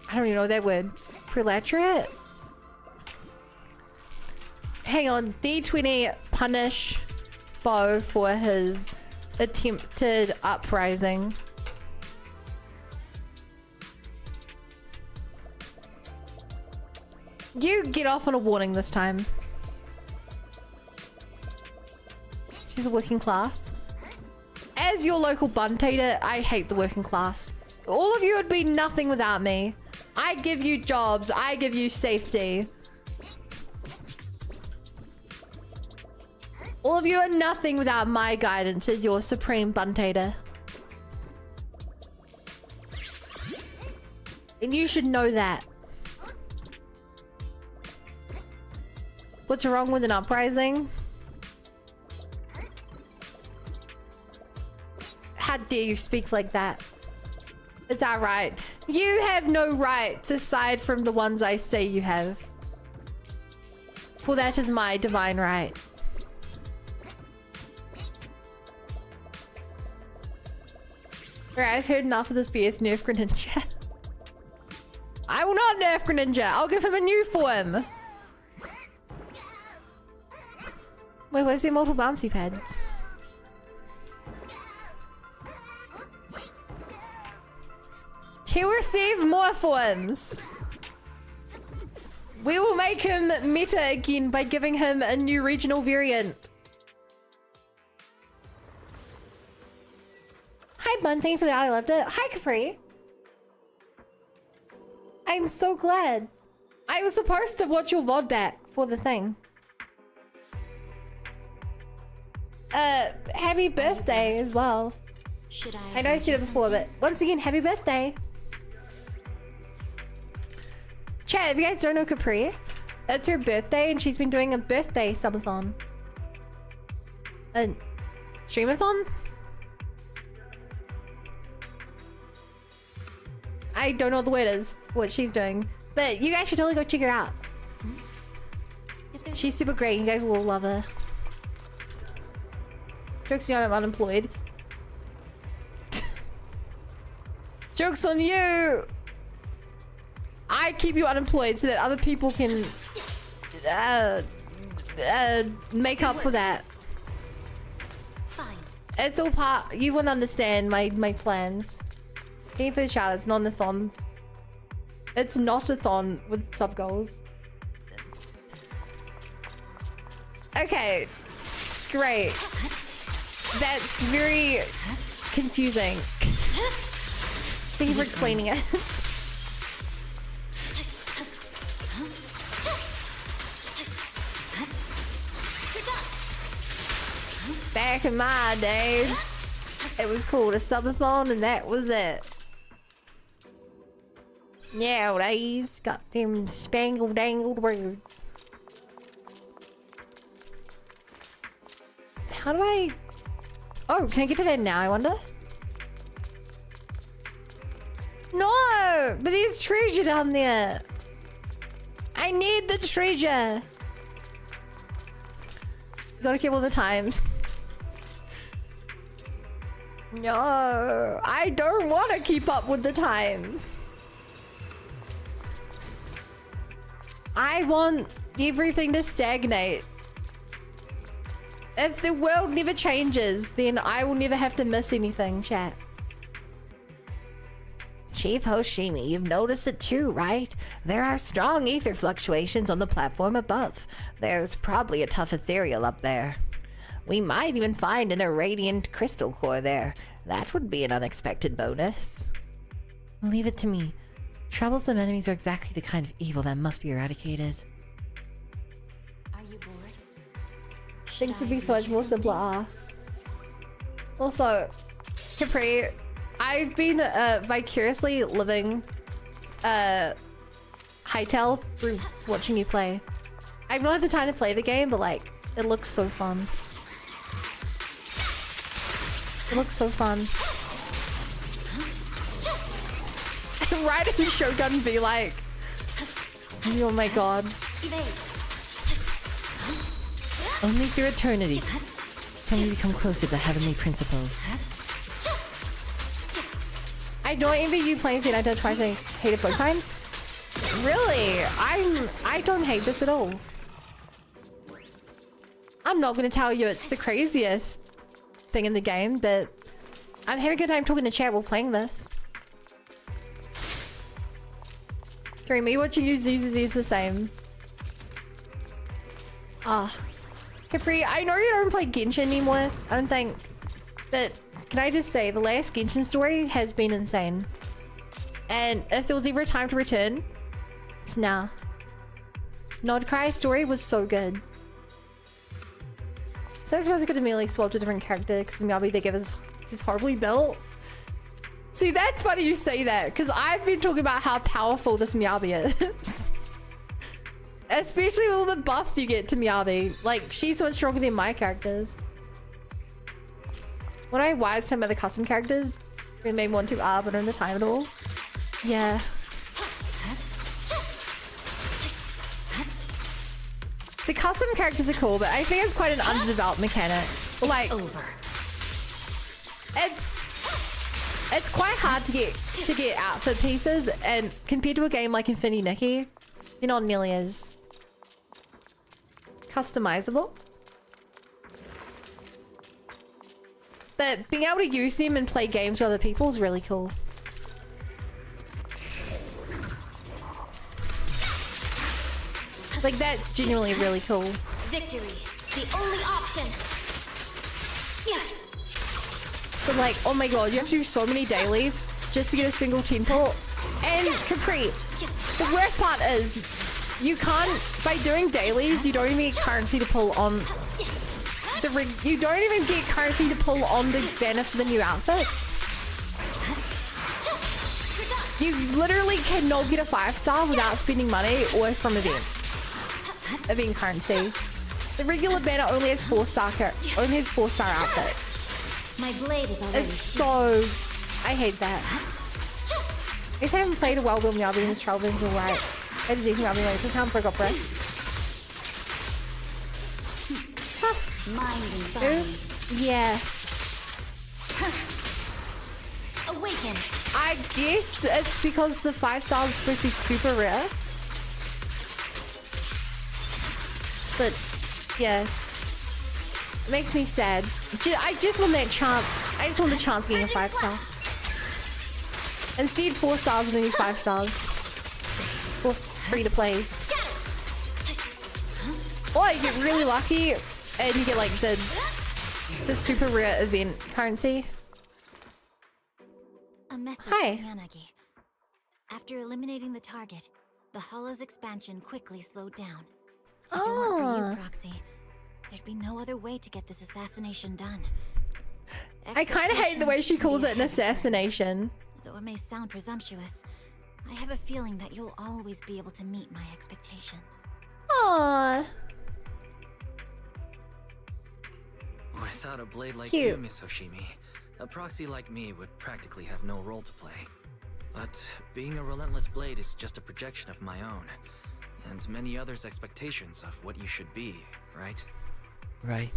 I don't even know that word. Proletariat? Hang on, D20 punish Bo for his attempted uprising. You get off on a warning this time. She's a working class. As your local buntater, I hate the working class. All of you would be nothing without me. I give you jobs. I give you safety. All of you are nothing without my guidance as your supreme buntater. And you should know that. What's wrong with an uprising? dare you speak like that? It's alright. You have no right to side from the ones I say you have. For that is my divine right. Alright, I've heard enough of this BS nerf Greninja. I will not nerf Greninja. I'll give him a new form. Wait, where's the multiple bouncy pads? He'll receive more forms. We will make him meta again by giving him a new regional variant. Hi Bun, thank you for that. I loved it. Hi Capri. I'm so glad. I was supposed to watch your VOD back for the thing. Happy birthday as well. I know I said it before, but once again, happy birthday. Chat, if you guys don't know Capri, it's her birthday and she's been doing a birthday subathon. A streamathon? I don't know what the word is, what she's doing. But you guys should totally go check her out. She's super great, you guys will love her. Joke's on, I'm unemployed. Joke's on you! I keep you unemployed so that other people can make up for that. Fine. It's all part. You wouldn't understand my plans. Thank you for the shout. It's not a thon. It's not a thon with sub goals. Okay, great. That's very confusing. Thank you for explaining it. Back in my day, it was called a subathon and that was it. Nowadays, got them spangled dangled words. How do I... Oh, can I get to that now, I wonder? No! But there's treasure down there. I need the treasure. You gotta keep all the times. No, I don't want to keep up with the times. I want everything to stagnate. If the world never changes, then I will never have to miss anything, chat. Chief Hoshimi, you've noticed it too, right? There are strong ether fluctuations on the platform above. There's probably a tough ethereal up there. We might even find an irradiant crystal core there. That would be an unexpected bonus. Leave it to me. Troublesome enemies are exactly the kind of evil that must be eradicated. Are you bored? Things would be so much more simpler. Also, Capri, I've been vicariously living Hytale through watching you play. I've not had the time to play the game, but like, it looks so fun. It looks so fun. Riding Shogun be like, oh my god. Only through eternity can we become closer to heavenly principles. I don't envy you playing Sweet. I did twice. I hate it both times. Really? I don't hate this at all. I'm not gonna tell you it's the craziest thing in the game, but I'm having a good time talking to chat while playing this. Sorry, me watching you ZZZ is the same. Ah. Capri, I know you don't play Genshin anymore, I don't think. But can I just say, the last Genshin story has been insane. And if there was ever a time to return, it's now. Nodcry's story was so good. So I suppose I could have immediately swapped a different character because the Miyabi they give us is horribly built. See, that's funny you say that because I've been talking about how powerful this Miyabi is. Especially with all the buffs you get to Miyabi. Like, she's so much stronger than my characters. When I wised him at the custom characters, it made me want to but in the time at all. Yeah. The custom characters are cool, but I think it's quite an underdeveloped mechanic. Like, it's quite hard to get outfit pieces, and compared to a game like Infinity Nikki, you're not nearly as customizable. But being able to use them and play games with other people is really cool. Like, that's genuinely really cool. Victory, the only option. Yeah. But like, oh my god, you have to do so many dailies just to get a single temple. And Capri, the worst part is you can't, by doing dailies, you don't even get currency to pull on you don't even get currency to pull on the banner for the new outfits. You literally cannot get a 5-star without spending money or from event currency. The regular banner only has 4-star outfits. My blade is already. It's so, I hate that. I guess I haven't played a well-built Miyabi in this trial version's alright. I did decent Miyabi later. Time for a got breath. Yeah. Awaken. I guess it's because the 5 stars is supposed to be super rare. But yeah, it makes me sad. I just want that chance. I just want the chance of getting a 5-star. Instead 4 stars and then you 5 stars. For free to plays. Or you get really lucky and you get like the super rare event currency. A message Hi. from Yanagi. After eliminating the target, the Hollow's expansion quickly slowed down. If it weren't for you, Proxy, there'd be no other way to get this assassination done. I kind of hate the way she calls it an assassination. Though it may sound presumptuous, I have a feeling that you'll always be able to meet my expectations. Aww. Without a blade like Cute. you, Miss Hoshimi, a proxy like me would practically have no role to play. But being a relentless blade is just a projection of my own, and many others' expectations of what you should be, right? Right.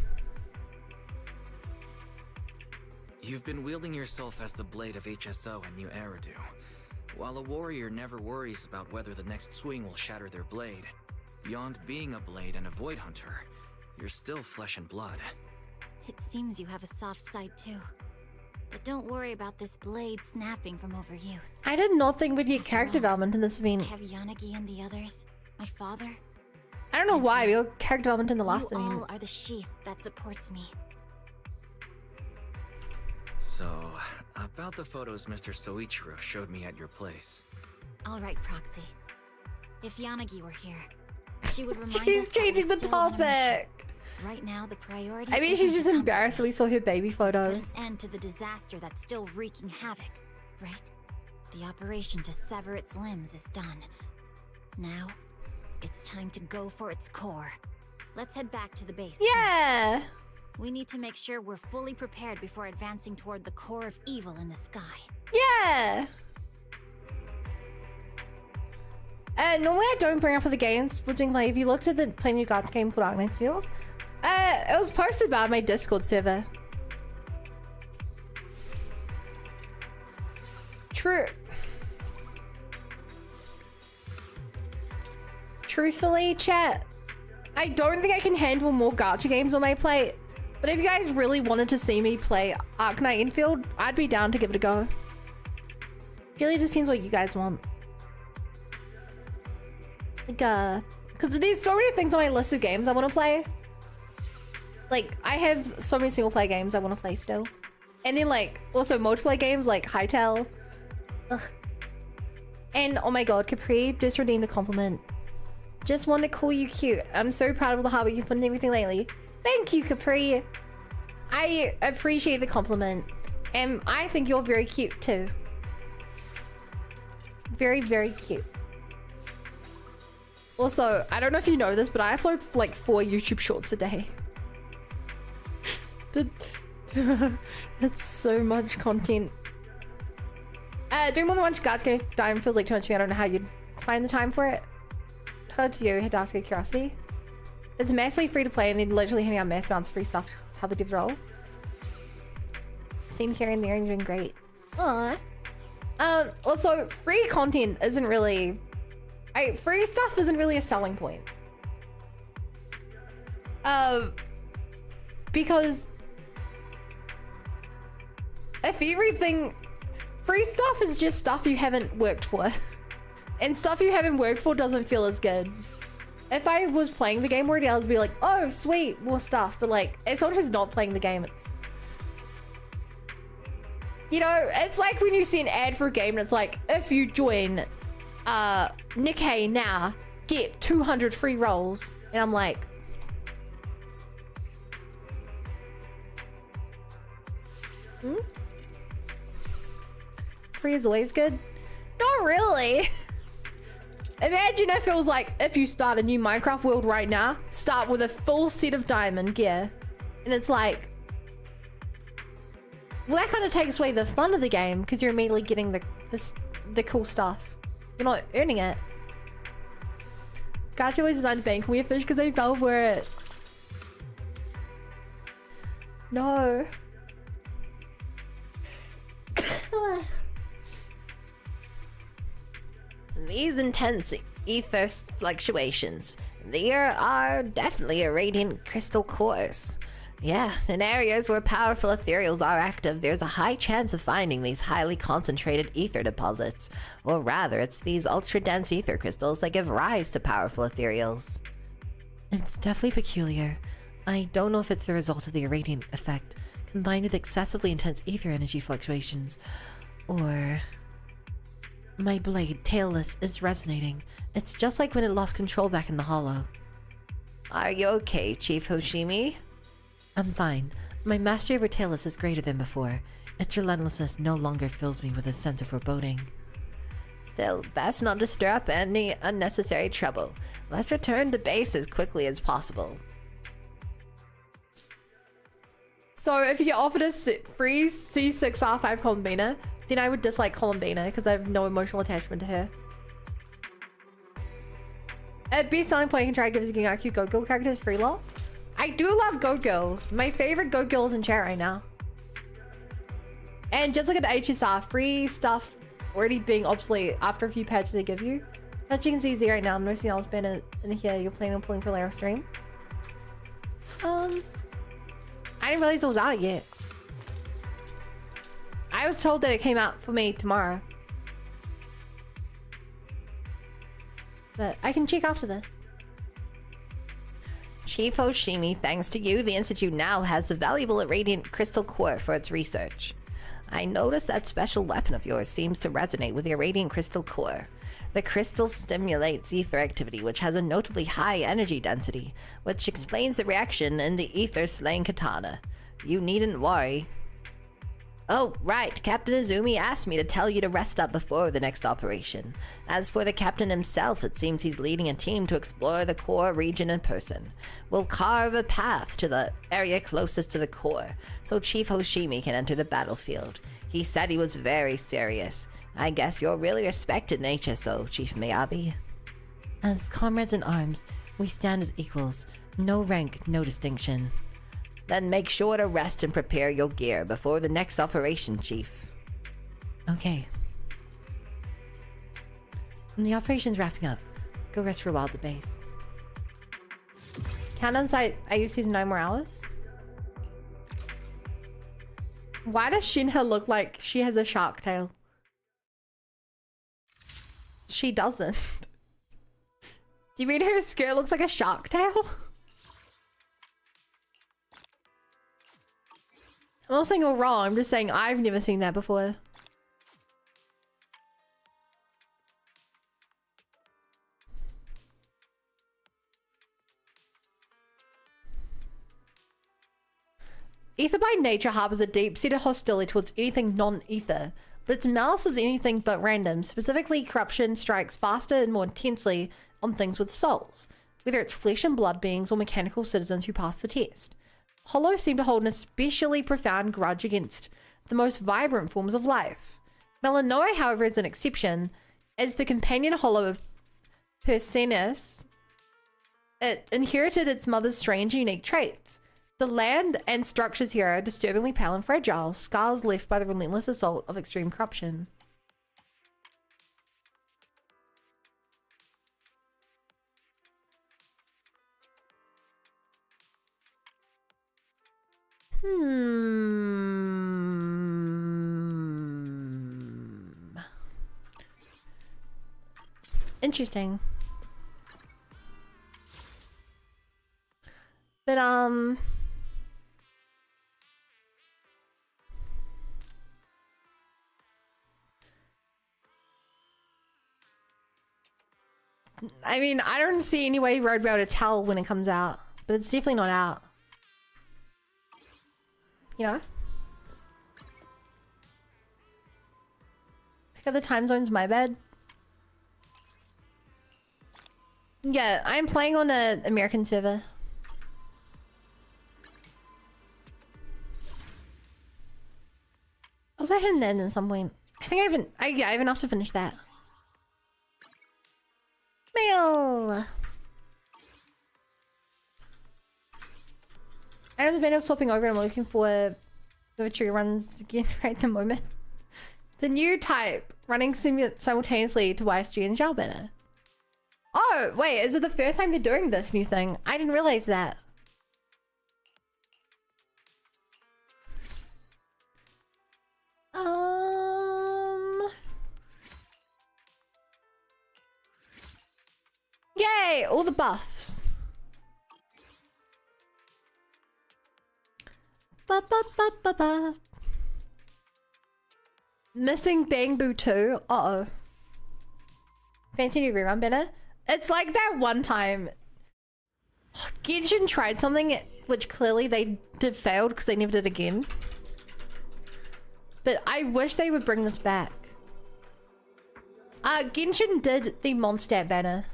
You've been wielding yourself as the blade of HSO and New Eridu. While a warrior never worries about whether the next swing will shatter their blade, beyond being a blade and a void hunter, you're still flesh and blood. It seems you have a soft side too. But don't worry about this blade snapping from overuse. I did not think we'd get character development in this I event. have Yanagi and the others, my father. I don't know why we got character development in the last You event. all are the sheath that supports me. So, about the photos Mr. Soichiro showed me at your place. All right, Proxy. If Yanagi were here, she would remind us She's that changing we're the still on a mission. topic. Right now, the priority. I mean, isn't she's just to come embarrassed that we saw her baby photos. Put an end to the disaster that's still wreaking havoc, right? The operation to sever its limbs is done. Now, it's time to go for its core. Let's head back to the base. Yeah. We need to make sure we're fully prepared before advancing toward the core of evil in the sky. Yeah. Normally I don't bring up other games, but like, if you looked at the playing new Gacha game called Darkness Field, it was posted by my Discord server. Truthfully, chat, I don't think I can handle more Gacha games on my plate. But if you guys really wanted to see me play Arknight Enfield, I'd be down to give it a go. Really depends what you guys want. Like, because there's so many things on my list of games I want to play. Like, I have so many single player games I want to play still. And then, like, also multiplayer games like Hytale. Ugh. And, oh my god, Capri just redeemed a compliment. Just want to call you cute. I'm so proud of the hard work you've put in everything lately. Thank you, Capri. I appreciate the compliment. And I think you're very cute, too. Very, very cute. Also, I don't know if you know this, but I upload like 4 YouTube shorts a day. It's so much content. Doing more than one Gacha diamond feels like too much to me. I don't know how you'd find the time for it. Told to you, had to ask a curiosity. It's massively free to play and they're literally handing out mass amounts of free stuff. That's how the devs roll. Seen here and there and doing great. Aww. Also, free content isn't really... free stuff isn't really a selling point. Because... if everything... free stuff is just stuff you haven't worked for. And stuff you haven't worked for doesn't feel as good. If I was playing the game already, I would be like, oh, sweet, more stuff. But like, as someone who's not playing the game, it's... you know, it's like when you see an ad for a game and it's like, if you join Nikkei now, get 200 free rolls. And I'm like... free is always good? Not really. Imagine if it was like, if you start a new Minecraft world right now, start with a full set of diamond gear. And it's like... well, that kind of takes away the fun of the game because you're immediately getting the cool stuff. You're not earning it. Gacha was designed to ban. Can we have fish because they fell for it? No. These intense ether fluctuations, there are definitely irradiant crystal cores. Yeah, in areas where powerful ethereals are active, there's a high chance of finding these highly concentrated ether deposits. Or rather, it's these ultra-dense ether crystals that give rise to powerful ethereals. It's definitely peculiar. I don't know if it's the result of the irradiant effect, combined with excessively intense ether energy fluctuations, or... my blade, tailless, is resonating. It's just like when it lost control back in the hollow. Are you okay, Chief Hoshimi? I'm fine. My mastery over tailless is greater than before. Its relentlessness no longer fills me with a sense of foreboding. Still, best not to stir up any unnecessary trouble. Let's return to base as quickly as possible. So if you get offered a free C6R5 Columbina, then I would dislike Columbina because I have no emotional attachment to her. At best selling point, I can try giving IQ Go Girl characters free law. I do love Go Girls. My favorite Go Girls in chat right now. And just look at the HSR, free stuff already being obsolete after a few patches they give you. Touching ZZ right now, I'm noticing else been in here. You're planning on pulling for later stream. I didn't realize it was out yet. I was told that it came out for me tomorrow. But I can check after this. Chief Hoshimi, thanks to you, the Institute now has a valuable irradiant crystal core for its research. I noticed that special weapon of yours seems to resonate with the irradiant crystal core. The crystal stimulates ether activity, which has a notably high energy density, which explains the reaction in the ether slaying katana. You needn't worry. Oh, right. Captain Izumi asked me to tell you to rest up before the next operation. As for the captain himself, it seems he's leading a team to explore the core region in person. We'll carve a path to the area closest to the core, so Chief Hoshimi can enter the battlefield. He said he was very serious. I guess you're really respected in HSO, Chief Miyabi. As comrades in arms, we stand as equals. No rank, no distinction. Then make sure to rest and prepare your gear before the next operation, Chief. Okay. And the operation's wrapping up. Go rest for a while at the base. Countdown site, I use season 9 more hours. Why does Shinha look like she has a shark tail? She doesn't. Do you mean her skirt looks like a shark tail? I'm not saying you're wrong, I'm just saying I've never seen that before. Ether by nature harbors a deep-seated hostility towards anything non-ether, but its malice is anything but random. Specifically, corruption strikes faster and more intensely on things with souls, whether it's flesh and blood beings or mechanical citizens who pass the test. Hollows seem to hold an especially profound grudge against the most vibrant forms of life. Melanoa, however, is an exception. As the companion hollow of Perseus, it inherited its mother's strange and unique traits. The land and structures here are disturbingly pale and fragile, scars left by the relentless assault of extreme corruption. Interesting. But I mean, I don't see any way Road Rail to tell when it comes out, but it's definitely not out. You know? Got the time zones, my bad. Yeah, I'm playing on an American server. Was I hitting end at some point? I think I haven't. Yeah, I have enough to finish that. Mail. I know the banner swapping over and I'm looking for the trigger runs again right at the moment. It's a new type running simultaneously to YSG and Gel banner. Oh, wait, is it the first time they're doing this new thing? I didn't realize that. Yay, all the buffs. Ba, ba, ba, ba, ba. Missing Bang Boo 2. Uh-oh. Fancy new rerun banner? It's like that one time Genshin tried something which clearly they did failed because they never did again. But I wish they would bring this back. Genshin did the Mondstadt banner.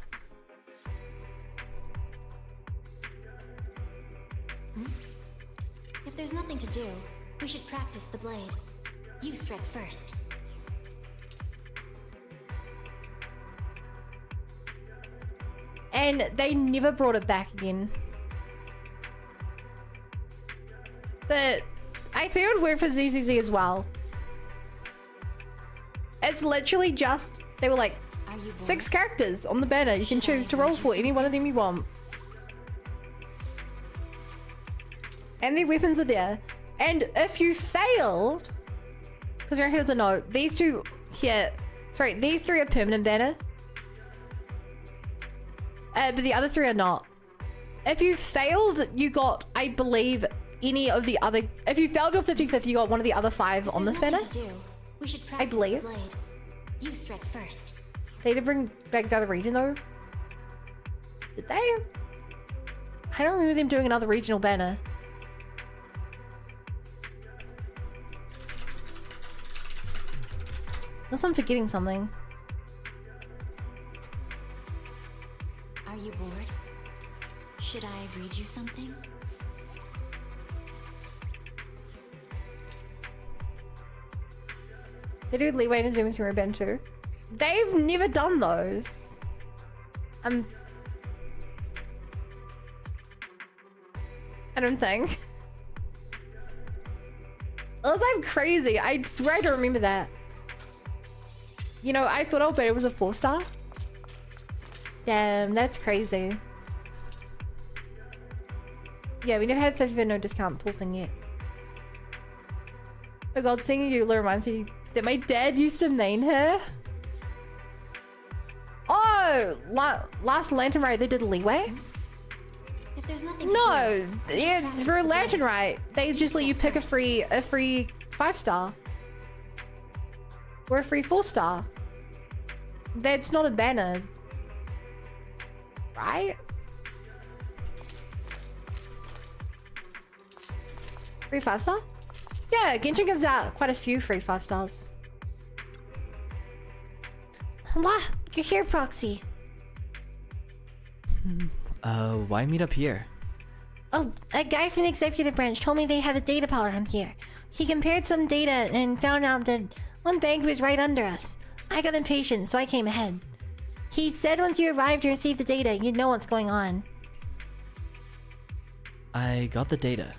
If there's nothing to do, we should practice the blade. You strike first. And they never brought it back again. But I think it would work for ZZZ as well. It's literally just, they were like, 6 characters on the banner. You can choose to roll for any one of them you want. And their weapons are there. And if you failed, because your head doesn't know, these two here, sorry, these 3 are permanent banner. But the other 3 are not. If you failed, you got, I believe, any of the other... If you failed your 50-50, you got one of the other 5 on this banner. We should I believe. the blade. You strike first. They did bring back the other region, though. Did they? I don't remember them doing another regional banner. Unless I'm forgetting something. Are you bored? Should I read you something? They do leeway and zoom into a banter. They've never done those. I don't think. Unless I'm crazy. I swear I don't remember that. You know, I thought it was a 4-star. Damn, that's crazy. Yeah, we never had 50% no discount pool thing yet. Oh god, seeing Eula reminds me that my dad used to main her. Oh! Last Lantern Rite they did leeway? If there's nothing No! Yeah, for Lantern Rite, they just let you pick a free 5-star. Or a free 4-star. That's not a banner. Right? Free 5-star? Yeah, Genshin gives out quite a few free 5-stars. What? You're here, Proxy. Why meet up here? Oh, a guy from the executive branch told me they have a data pal around here. He compared some data and found out that one bank was right under us. I got impatient, so I came ahead. He said once you arrived and received the data, you'd know what's going on. I got the data.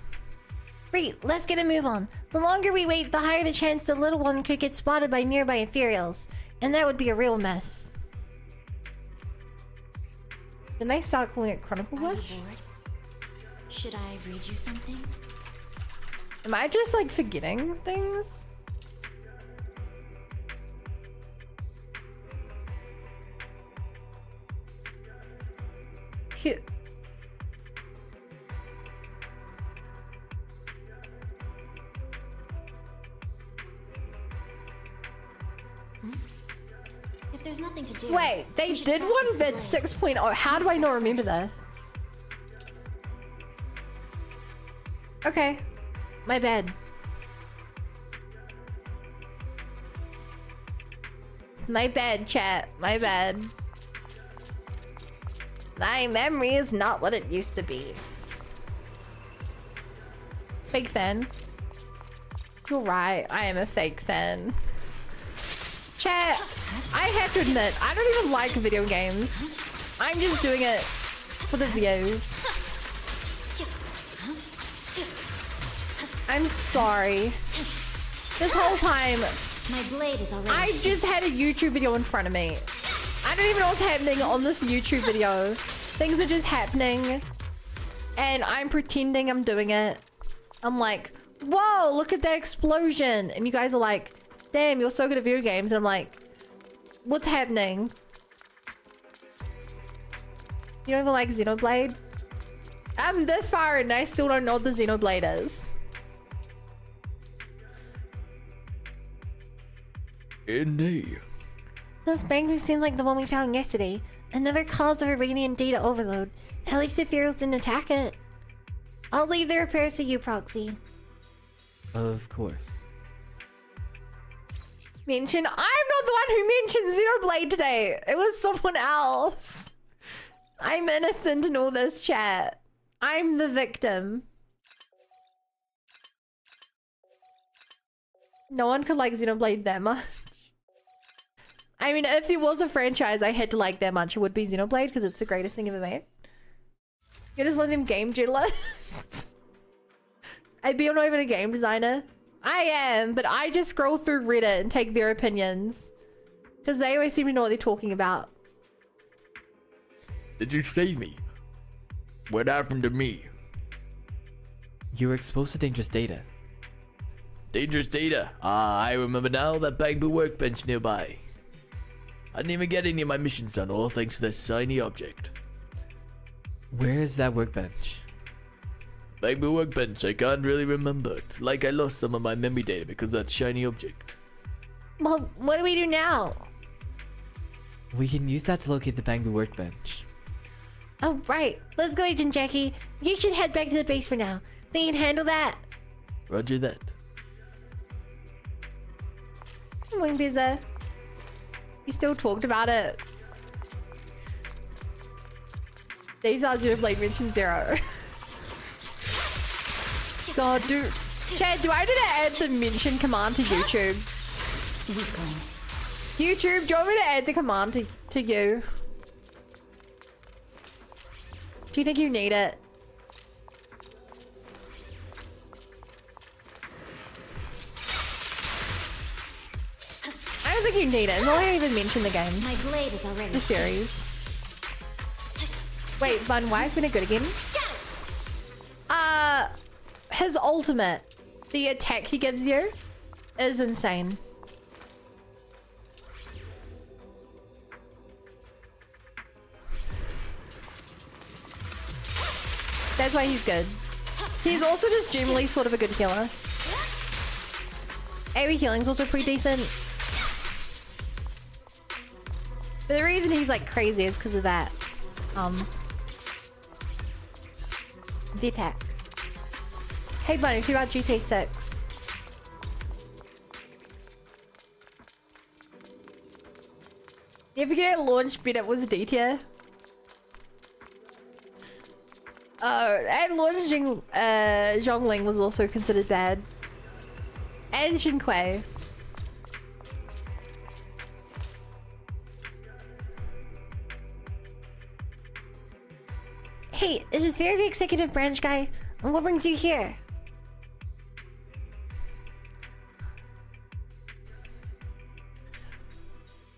Great, let's get a move on. The longer we wait, the higher the chance the little one could get spotted by nearby ethereals. And that would be a real mess. Didn't I start calling it Chronicle Bush? Should I read you something? Am I just like forgetting things? Cute. If there's nothing to do. Wait, they did one bit 6.0. How do I not remember this? Okay. My bad. My bad, chat. My bad. My memory is not what it used to be. Fake fan. You're right. I am a fake fan. Chat, I have to admit, I don't even like video games. I'm just doing it for the views. I'm sorry. This whole time, my blade is already. I just had a YouTube video in front of me. I don't even know what's happening on this YouTube video. Things are just happening. And I'm pretending I'm doing it. I'm like, whoa, look at that explosion. And you guys are like, damn, you're so good at video games. And I'm like, what's happening? You don't even like Xenoblade? I'm this far and I still don't know what the Xenoblade is. Indeed. This bank seems like the one we found yesterday. Another cause of Iranian data overload. At least the Ethereals didn't attack it. I'll leave the repairs to you, Proxy. Of course. I'm not the one who mentioned Xenoblade today. It was someone else. I'm innocent in all this, chat. I'm the victim. No one could like Xenoblade that much. I mean, if there was a franchise I had to like that much, it would be Xenoblade because it's the greatest thing ever made. You're just one of them game journalists. I'd be not even a game designer. I am, but I just scroll through Reddit and take their opinions. Because they always seem to know what they're talking about. Did you save me? What happened to me? You were exposed to dangerous data. Dangerous data? Ah, I remember now, that bamboo workbench nearby. I didn't even get any of my missions done, all thanks to that shiny object. Where is that workbench? Bamboo workbench, I can't really remember. It's like I lost some of my memory data because of that shiny object. Well, what do we do now? We can use that to locate the bamboo workbench. Oh, right. Let's go, Agent Jackie. You should head back to the base for now. Think you can handle that? Roger that. Wing Bizza. You still talked about it. Days about Xenoblade mentioned 0. God, Chad, do I need to add the mention command to YouTube? Weakling. YouTube, do you want me to add the command to you? Do you think you need it? I don't think you need it. No, I even mentioned the game. My blade is already. The series. Wait, Bun, why is Winner good again? His ultimate, the attack he gives you, is insane. That's why he's good. He's also just generally sort of a good healer. AoE healing's also pretty decent. But the reason he's like crazy is because of that. The attack. Hey Bunny, if you're about GTA 6. You ever get a launch bit it was D tier? And Lord Zhongling was also considered bad. And Xin Kuei. Hey, is there the executive branch guy? What brings you here?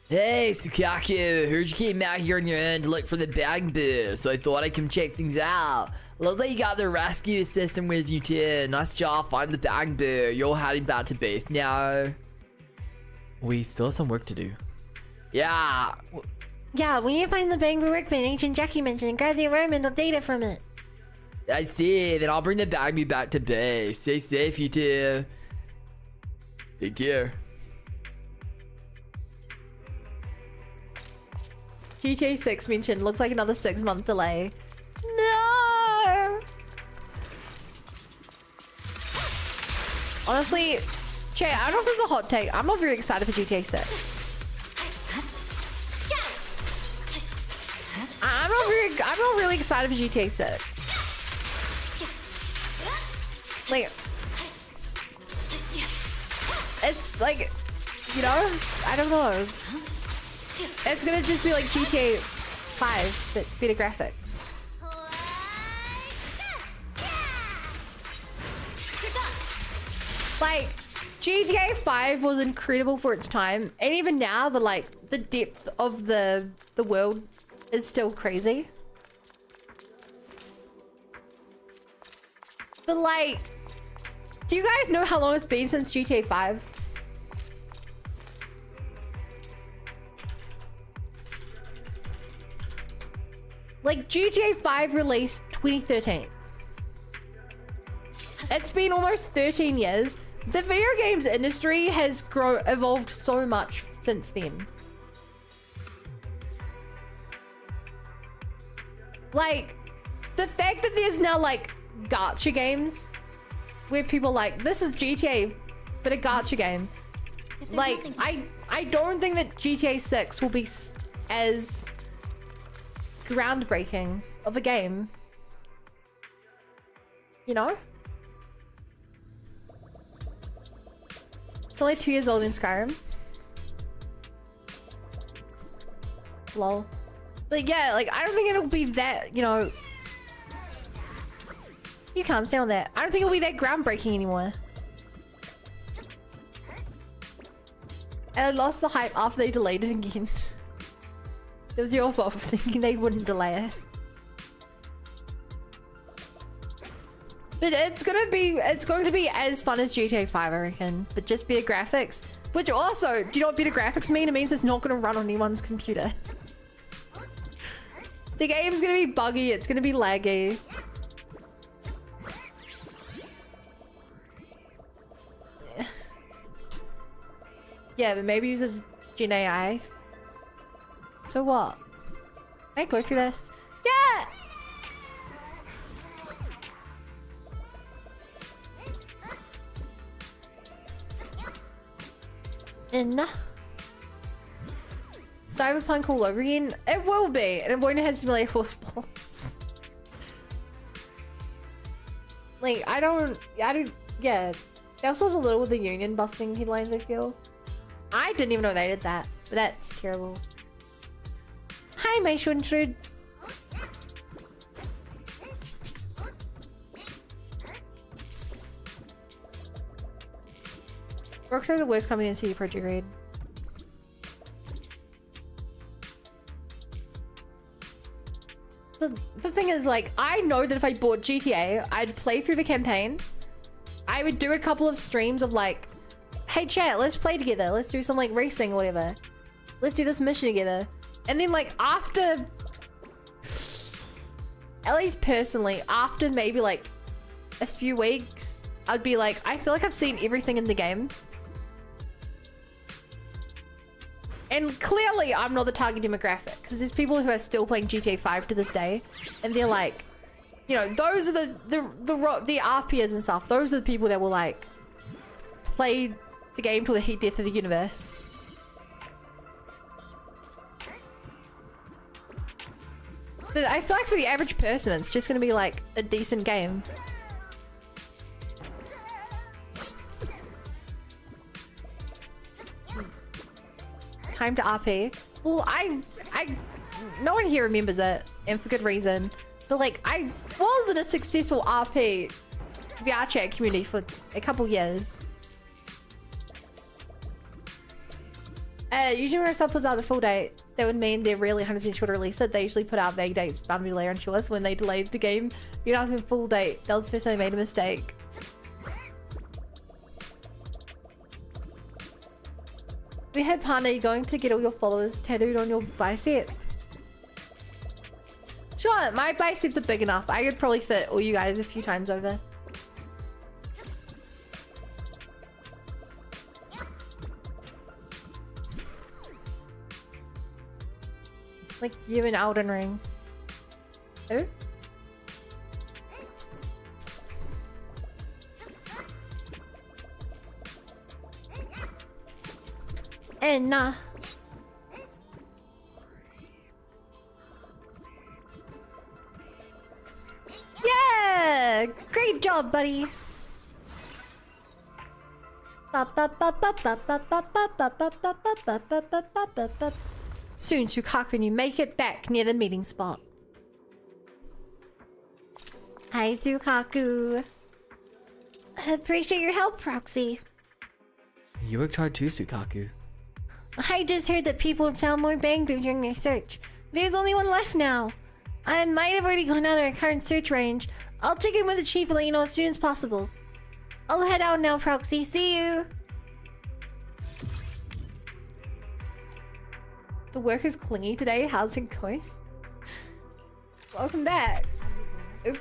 Hey, Sukaku, heard you came out here on your own to look for the bag boo, so I thought I'd come check things out. Looks like you got the rescue assistant with you too. Nice job finding the bag boo. You're heading back to base now. We still have some work to do. Yeah. Yeah, we need to find the Bangor workbench Ancient Jackie mentioned and grab the environmental data from it. I see. Then I'll bring the bag boo back to base. Stay safe, you two. Take care. GTA 6 mentioned. Looks like another 6-month delay. No! Honestly, chat, I don't know if there's a hot take. I'm not very excited for GTA 6. I'm not really excited for GTA 6. Like, it's like, you know, I don't know. It's gonna just be like GTA 5, but better graphics. Like, GTA 5 was incredible for its time, and even now, the depth of the world is still crazy. But like, do you guys know how long it's been since GTA 5? Like, GTA 5 released 2013. It's been almost 13 years. The video games industry has evolved so much since then. Like, the fact that there's now like gacha games where people like, this is GTA, but a gacha game. Like, I don't think that GTA 6 will be as groundbreaking of a game. You know? It's only 2 years old in Skyrim. Lol. But yeah, like, I don't think it'll be that, you know... You can't stand on that. I don't think it'll be that groundbreaking anymore. And I lost the hype after they delayed it again. It was your fault for thinking they wouldn't delay it. But it's going to be as fun as GTA 5, I reckon. But just better graphics. Which also, do you know what better graphics mean? It means it's not going to run on anyone's computer. The game's going to be buggy. It's going to be laggy. Yeah, but maybe uses Gen AI. So what? Can I go through this? Yeah! Cyberpunk all over again? It will be, and it won't have simulated horse balls. Like, I don't, yeah. They also has a little with the union busting headlines, I feel. I didn't even know they did that, but that's terrible. Hi, my Schwinfrud. Rockstar are the worst company in CD Projekt Red. But the thing is, like, I know that if I bought GTA, I'd play through the campaign. I would do a couple of streams of like, hey chat, let's play together. Let's do some like racing or whatever. Let's do this mission together. And then like after, at least personally, after maybe like a few weeks, I'd be like, I feel like I've seen everything in the game. And clearly I'm not the target demographic because there's people who are still playing GTA 5 to this day. And they're like, you know, those are the RPers and stuff. Those are the people that will like play the game till the heat death of the universe. I feel like for the average person, it's just gonna be like a decent game. Time to RP. Well, no one here remembers it, and for good reason. But like, I was in a successful RP VR chat community for a couple years. Usually when stuff puts out the full date, that would mean they're really 100% sure to release it. They usually put out vague dates, bound to be later unsure. So when they delayed the game, you don't have a full date. That was the first time they made a mistake. We had partner, you're going to get all your followers tattooed on your bicep. Sure, my biceps are big enough. I could probably fit all you guys a few times over. Like you in Elden Ring. Who? And nah. Yeah! Great job, buddy. Soon, Sukaku, and you make it back near the meeting spot. Hi, Sukaku. Appreciate your help, Proxy. You worked hard too, Sukaku. I just heard that people have found more Bang Boom during their search. There's only one left now. I might have already gone out of our current search range. I'll check in with the chief and let you know as soon as possible. I'll head out now, Proxy. See you. The work is clingy today. How's it going? Welcome back. Oop.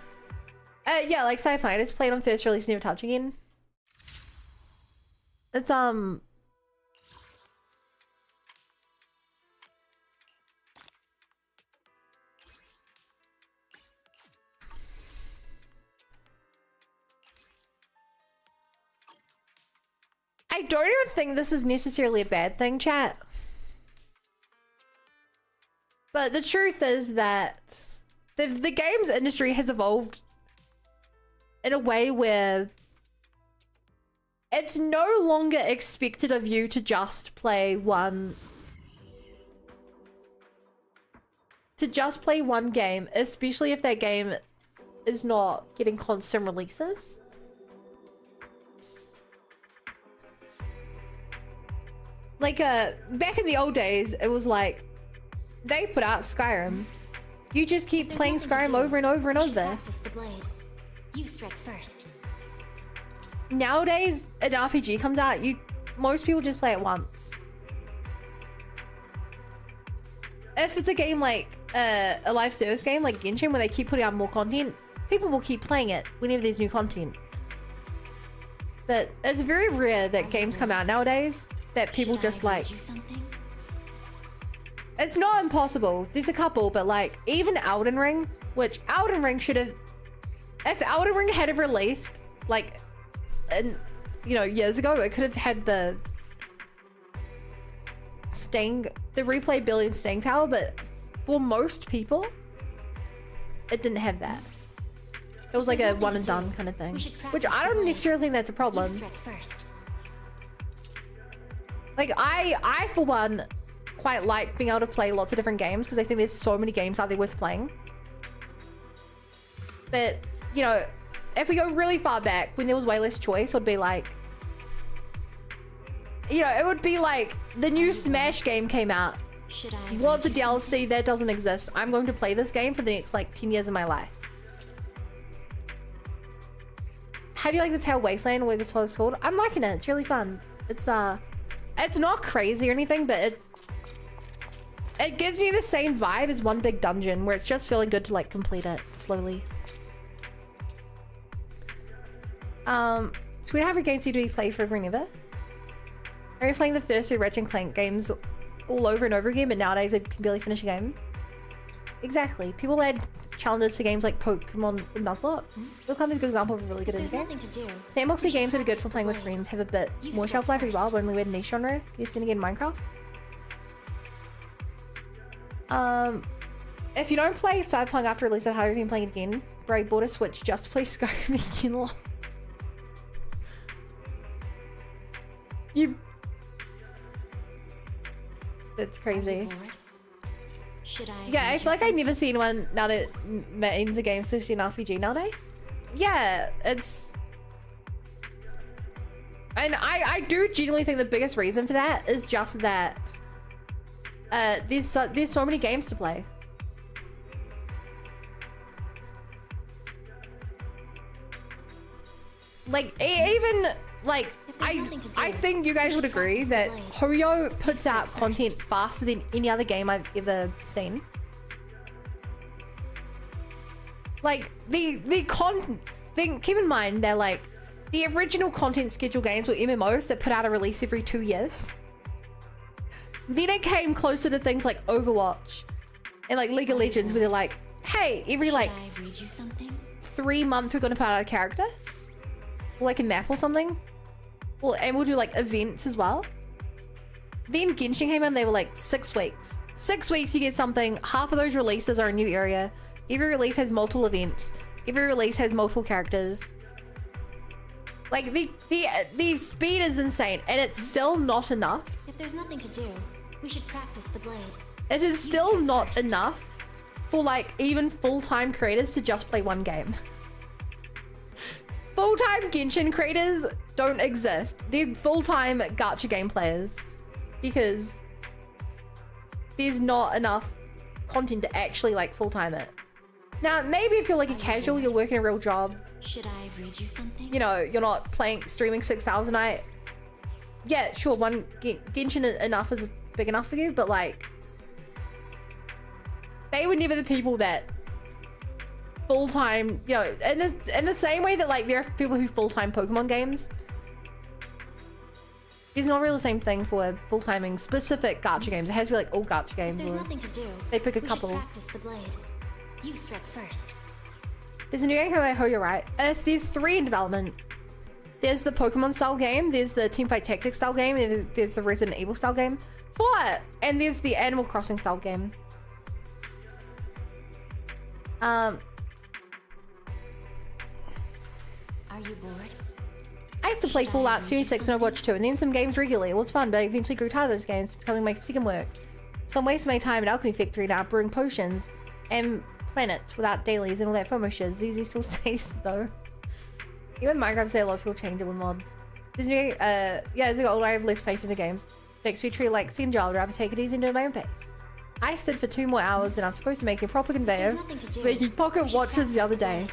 Yeah, like sci-fi. I just played on first release, never touch again. It's I don't even think this is necessarily a bad thing, chat. But the truth is that the games industry has evolved in a way where it's no longer expected of you to just play one game, especially if that game is not getting constant releases. Like back in the old days, it was like they put out Skyrim. You just keep playing Skyrim over and over and over. Practice the blade. You strike first. Nowadays, an RPG comes out, most people just play it once. If it's a game like a live service game like Genshin where they keep putting out more content, people will keep playing it whenever there's new content. But it's very rare that games come out nowadays that people just like... It's not impossible. There's a couple, but like even Elden Ring, which Elden Ring should have... If Elden Ring had have released like, years ago, it could have had the replayability and staying power, but for most people, it didn't have that. It was like a one and done kind of thing, which I don't necessarily think that's a problem. Like I for one quite like being able to play lots of different games because I think there's so many games out there worth playing. But if we go really far back when there was way less choice, it would be like, it would be like the new Smash game came out. What's a DLC that doesn't exist? I'm going to play this game for the next like 10 years of my life. How do you like the Pale Wasteland, where this is called? I'm liking it. It's really fun. It's not crazy or anything, but it gives you the same vibe as one big dungeon where it's just feeling good to like complete it slowly. Sweet, how many games do you play forever and ever? Are you playing the first two Ratchet & Clank games all over and over again, but nowadays I can barely finish a game? Exactly. People add challenges to games like Pokemon and Nuzlocke. Pokemon is a good example of a really good indie game. Sandboxy games that are good for playing with friends have a bit more shelf life as well, but only with niche genre. You seen again Minecraft? If you don't play Cyberpunk after release, how have you been playing it again? Bro, I bought a Switch just to play Skyrim again. You... That's crazy. Should I? Yeah, I feel like I've never seen one now that means a game especially an RPG nowadays. Yeah, it's... And I do genuinely think the biggest reason for that is just that there's so many games to play. Like, even, like, I think you guys would agree that Hoyo puts out content faster than any other game I've ever seen. Like, keep in mind, they're like, the original content schedule games were MMOs that put out a release every 2 years. Then it came closer to things like Overwatch and like League of Legends where they're like, hey, every like 3 months we're gonna put out a character. Or like a map or something. Well, and we'll do like events as well. Then Genshin came out and they were like 6 weeks. 6 weeks you get something, half of those releases are a new area. Every release has multiple events. Every release has multiple characters. Like the speed is insane and it's still not enough. If there's nothing to do, we should practice the blade. It is still not enough for like even full-time creators to just play one game. Full-time Genshin creators don't exist. They're full-time gacha game players because there's not enough content to actually like full-time it. Now, maybe if you're like a casual, you're working a real job. Should I read you something? You know, you're not streaming 6 hours a night. Yeah, sure, one Genshin enough is big enough for you, but like, they were never the people that full-time, you know, in the same way that like there are people who full-time Pokemon games. It's not really the same thing for full-timing specific gacha games. It has to be like all gacha games. If there's nothing to do, they pick a we couple. should practice the blade. You strike first. There's a new game coming out, oh, you're right. There's 3 in development. There's the Pokemon style game, there's the Teamfight Tactics style game, and there's the Resident Evil style game. 4! And there's the Animal Crossing style game. Are you bored? I used to play Fallout 76 and Overwatch 2 and then some games regularly. It was fun, but I eventually grew tired of those games, becoming my second work. So I'm wasting my time at Alchemy Factory now, brewing potions and planets without dailies and all that FOMO shit. ZZ still stays though. Even Minecraft say a lot of people change it with mods. There's new, yeah, as I got older, I have less patience for games. Next we treat like Sin I'd rather take it easy and do it at my own pace. I stood for 2 more hours and I'm supposed to make a proper conveyor, making pocket watches the other day.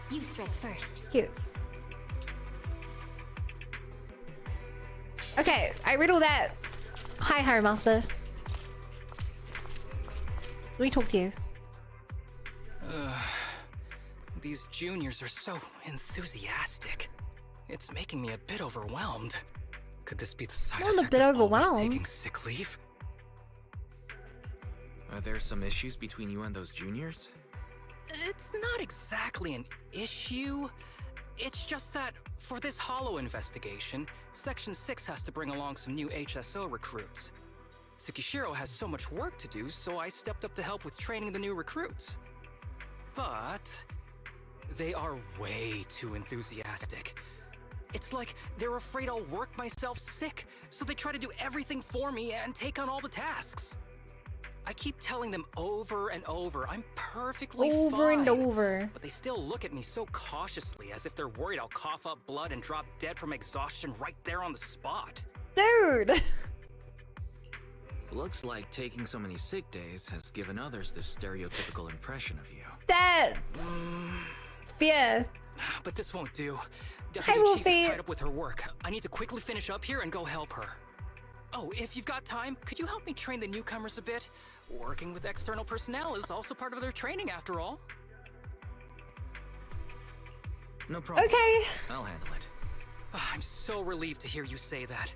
You strike first. Cute. Okay, I read all that. Hi, Harry Master. Let me talk to you. These juniors are so enthusiastic. It's making me a bit overwhelmed. Could this be the side I'm a effect bit of always overwhelmed. taking sick leave? Are there some issues between you and those juniors? It's not exactly an issue. It's just that for this Hollow investigation, Section 6 has to bring along some new HSO recruits. Tsukishiro has so much work to do, so I stepped up to help with training the new recruits. But they are way too enthusiastic. It's like they're afraid I'll work myself sick, so they try to do everything for me and take on all the tasks. I keep telling them over and over, I'm perfectly fine. Over and over. But they still look at me so cautiously, as if they're worried I'll cough up blood and drop dead from exhaustion right there on the spot. Dude! Looks like taking so many sick days has given others this stereotypical impression of you. That's... Fear. But this won't do. Hi, Deputy Chief Wolfie. is tied up with her work. I need to quickly finish up here and go help her. Oh, if you've got time, could you help me train the newcomers a bit? Working with external personnel is also part of their training, after all. No problem. Okay. I'll handle it. I'm so relieved to hear you say that.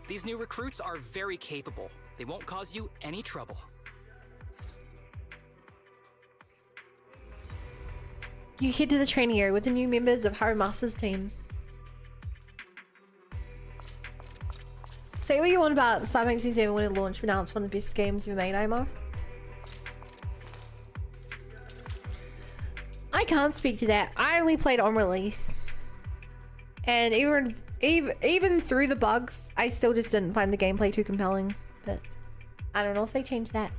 These new recruits are very capable. They won't cause you any trouble. You head to the training area with the new members of Harumasa's team. Say what you want about Cyberpunk 67 when it launched, but now it's one of the best games ever made, Imo. I can't speak to that. I only played on release. And even through the bugs, I still just didn't find the gameplay too compelling. But I don't know if they changed that.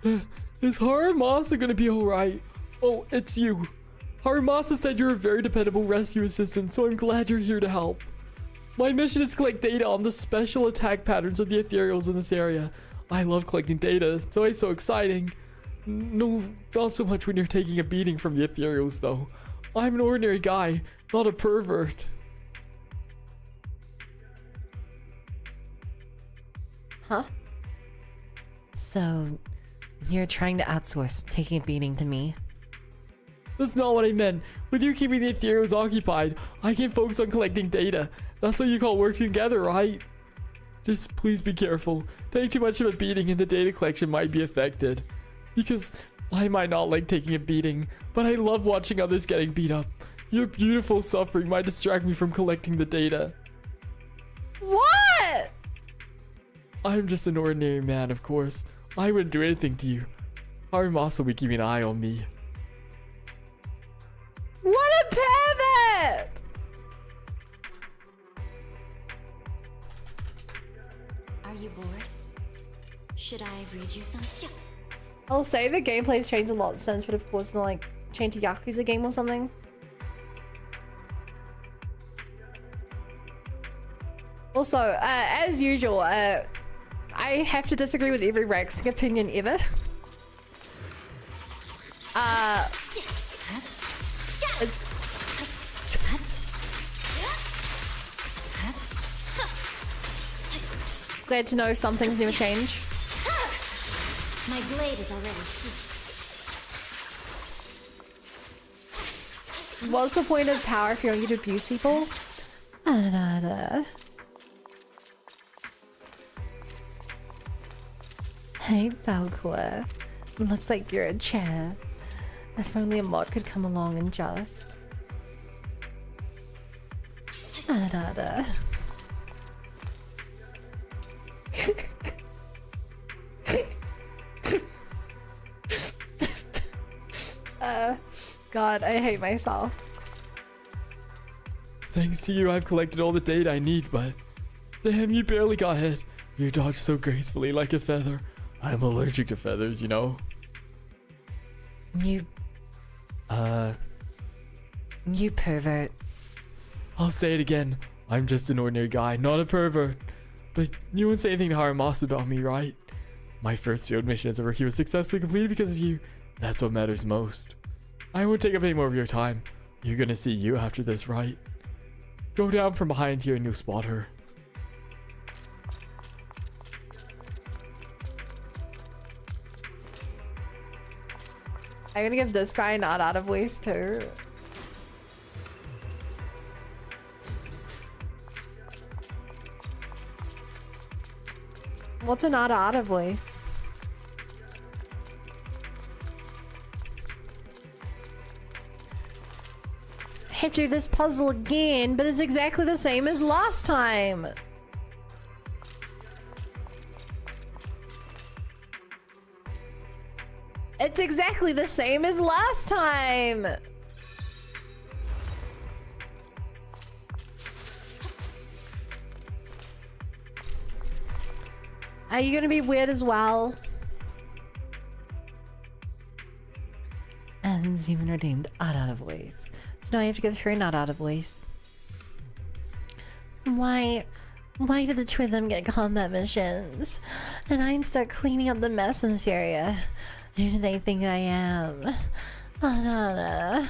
Is Haramasa gonna be alright? Oh, it's you. Haramasa said you're a very dependable rescue assistant, so I'm glad you're here to help. My mission is to collect data on the special attack patterns of the ethereals in this area. I love collecting data, so it's so exciting. No, not so much when you're taking a beating from the ethereals, though. I'm an ordinary guy, not a pervert. Huh? So, you're trying to outsource taking a beating to me? That's not what I meant. With you keeping the ethereals occupied, I can focus on collecting data. That's what you call working together, right? Just please be careful. Take too much of a beating and the data collection might be affected. Because I might not like taking a beating, but I love watching others getting beat up. Your beautiful suffering might distract me from collecting the data. What? I'm just an ordinary man, of course. I wouldn't do anything to you. Haramasa will be keeping an eye on me. What a pervert! Are you bored? Should I read you some? I'll say the gameplay's changed a lot since, but of course not like change to Yakuza game or something. Also, as usual, I have to disagree with every Raxing opinion ever. It's glad to know some things never change. My blade is already sheathed. What's the point of power if you don't get to abuse people? Hey, Falcor. Looks like you're a chatter. If only a mod could come along and just... God, I hate myself. Thanks to you, I've collected all the data I need, but... Damn, you barely got hit. You dodged so gracefully like a feather. I'm allergic to feathers, you know? You pervert. I'll say it again. I'm just an ordinary guy, not a pervert. But you won't say anything to Haramasa about me, right? My first field mission as a rookie was successfully completed because of you. That's what matters most. I won't take up any more of your time. You're gonna see you after this, right? Go down from behind here and you'll spot her. I'm gonna give this guy not out of voice too. What's a not out of voice? I have to do this puzzle again, but it's exactly the same as last time. It's exactly the same as last time. Are you gonna be weird as well? And even redeemed not out of voice. So now I have to give her not out of voice. Why did the two of them get combat missions? And I'm stuck cleaning up the mess in this area. Who do they think I am? Anana.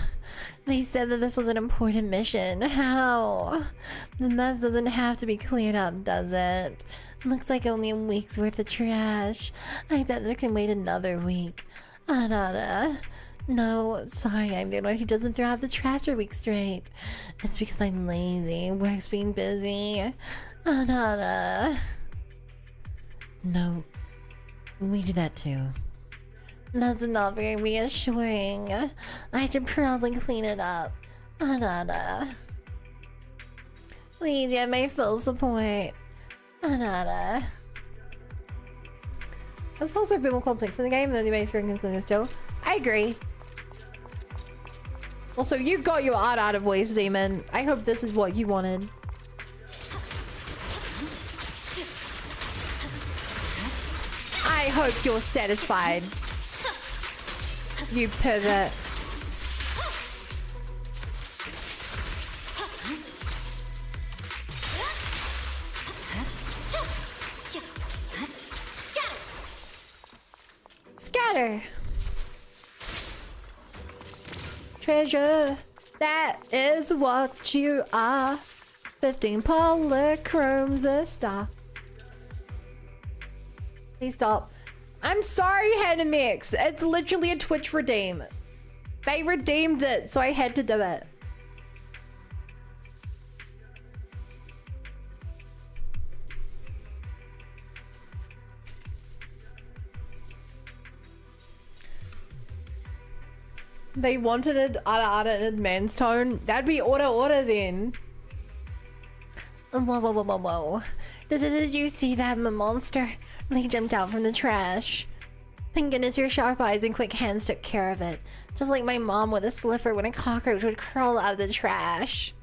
They said that this was an important mission. How? The mess doesn't have to be cleared up, does it? Looks like only a week's worth of trash. I bet they can wait another week. Anana. No, sorry, I'm the one who doesn't throw out the trash a week straight. It's because I'm lazy. Work's been busy. Anana. No, we do that too. That's not very reassuring. I should probably clean it up. Anana. Please get my full support. Anana. That's also a bit more complex in the game than the main spring conclusion still. I agree. Also, you got your art out of voice, Zeman. I hope this is what you wanted. I hope you're satisfied. You pervert. Scatter. Treasure. That is what you are. 15 polychromes a star. Please stop. I'm sorry, Hanamix. It's literally a Twitch redeem. They redeemed it, so I had to do it. They wanted it Ada in man's tone. That'd be order then. Whoa. Did you see that monster? They jumped out from the trash. Thank goodness your sharp eyes and quick hands took care of it. Just like my mom with a slipper when a cockroach would crawl out of the trash.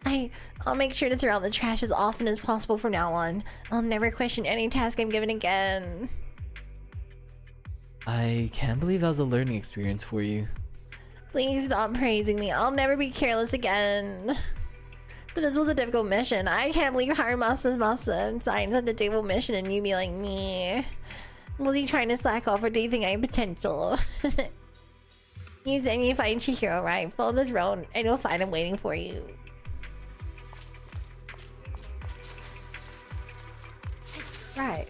I'll make sure to throw out the trash as often as possible from now on. I'll never question any task I'm given again. I can't believe that was a learning experience for you. Please stop praising me. I'll never be careless again. But this was a difficult mission. I can't believe Harumasa's signed such a difficult mission and you be like me. Was he trying to slack off or do you think I have potential? Use any fighting Chihiro, right? Follow this road and you'll find him waiting for you. Right.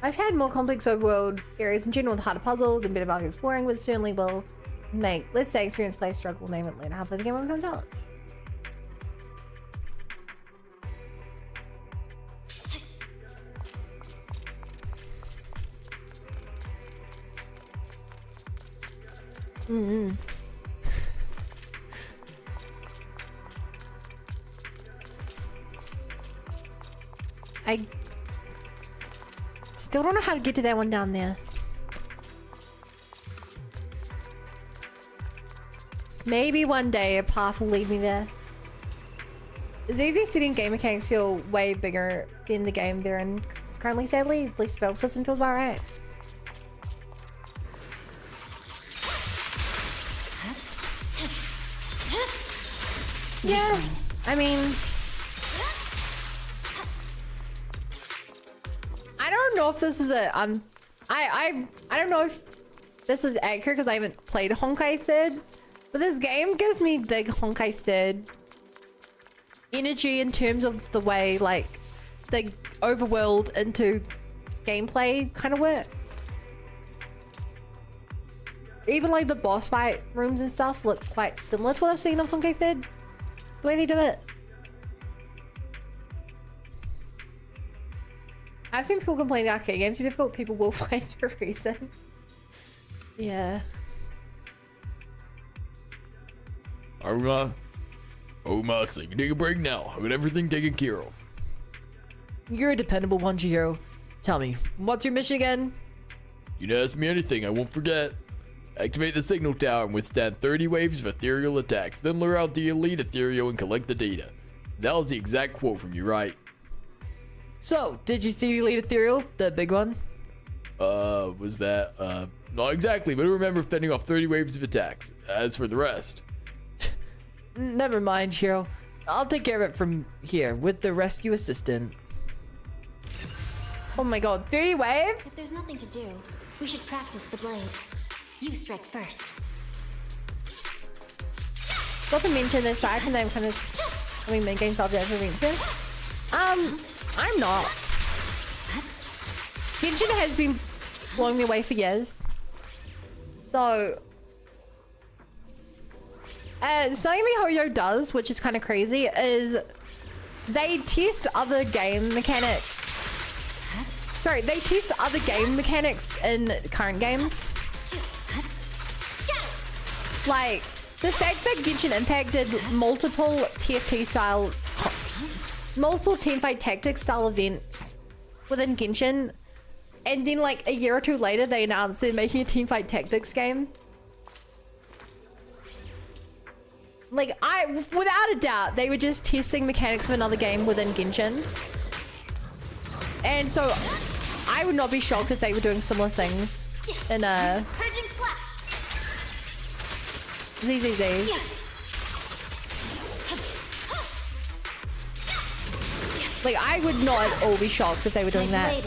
I've had more complex overworld areas in general with harder puzzles and a bit of exploring, but certainly will make, let's say, experience play struggle, name it later. Halfway the game will become challenge. I still don't know how to get to that one down there. Maybe one day a path will lead me there. ZZZ and game mechanics feel way bigger than the game they're in currently, sadly. At least the battle system feels about right. Yeah, I mean, I don't know if this is a I don't know if this is accurate because I haven't played Honkai Third, but this game gives me big Honkai Third energy in terms of the way like the overworld into gameplay kind of works. Even like the boss fight rooms and stuff look quite similar to what I've seen on Honkai Third. The way they do it. I've seen people complain the arcade games are difficult. People will find a reason. Yeah. Aruma, take a break now. I got everything taken care of. You're a dependable one, Chihiro. Tell me, what's your mission again? You can ask me anything, I won't forget. Activate the signal tower and withstand 30 waves of ethereal attacks. Then lure out the elite ethereal and collect the data. That was the exact quote from you, right? So, did you see the elite ethereal, the big one? Was that, not exactly, but I remember fending off 30 waves of attacks. As for the rest. Never mind, Chihiro. I'll take care of it from here with the rescue assistant. Oh my god, 30 waves? If there's nothing to do, we should practice the blade. You strike first. Got to mention that aside from them kind of, I mean, main games I've ever mentioned. I'm not. Genshin has been blowing me away for years. So, something MiHoYo does, which is kind of crazy, is they test other game mechanics. Sorry, they test other game mechanics in current games. Like, the fact that Genshin Impact did multiple TFT style multiple teamfight tactics style events within Genshin, and then like a year or two later they announced they're making a teamfight tactics game. Like, without a doubt, they were just testing mechanics of another game within Genshin. And so, I would not be shocked if they were doing similar things in ZZZ. Like, I would not at all be shocked if they were doing that.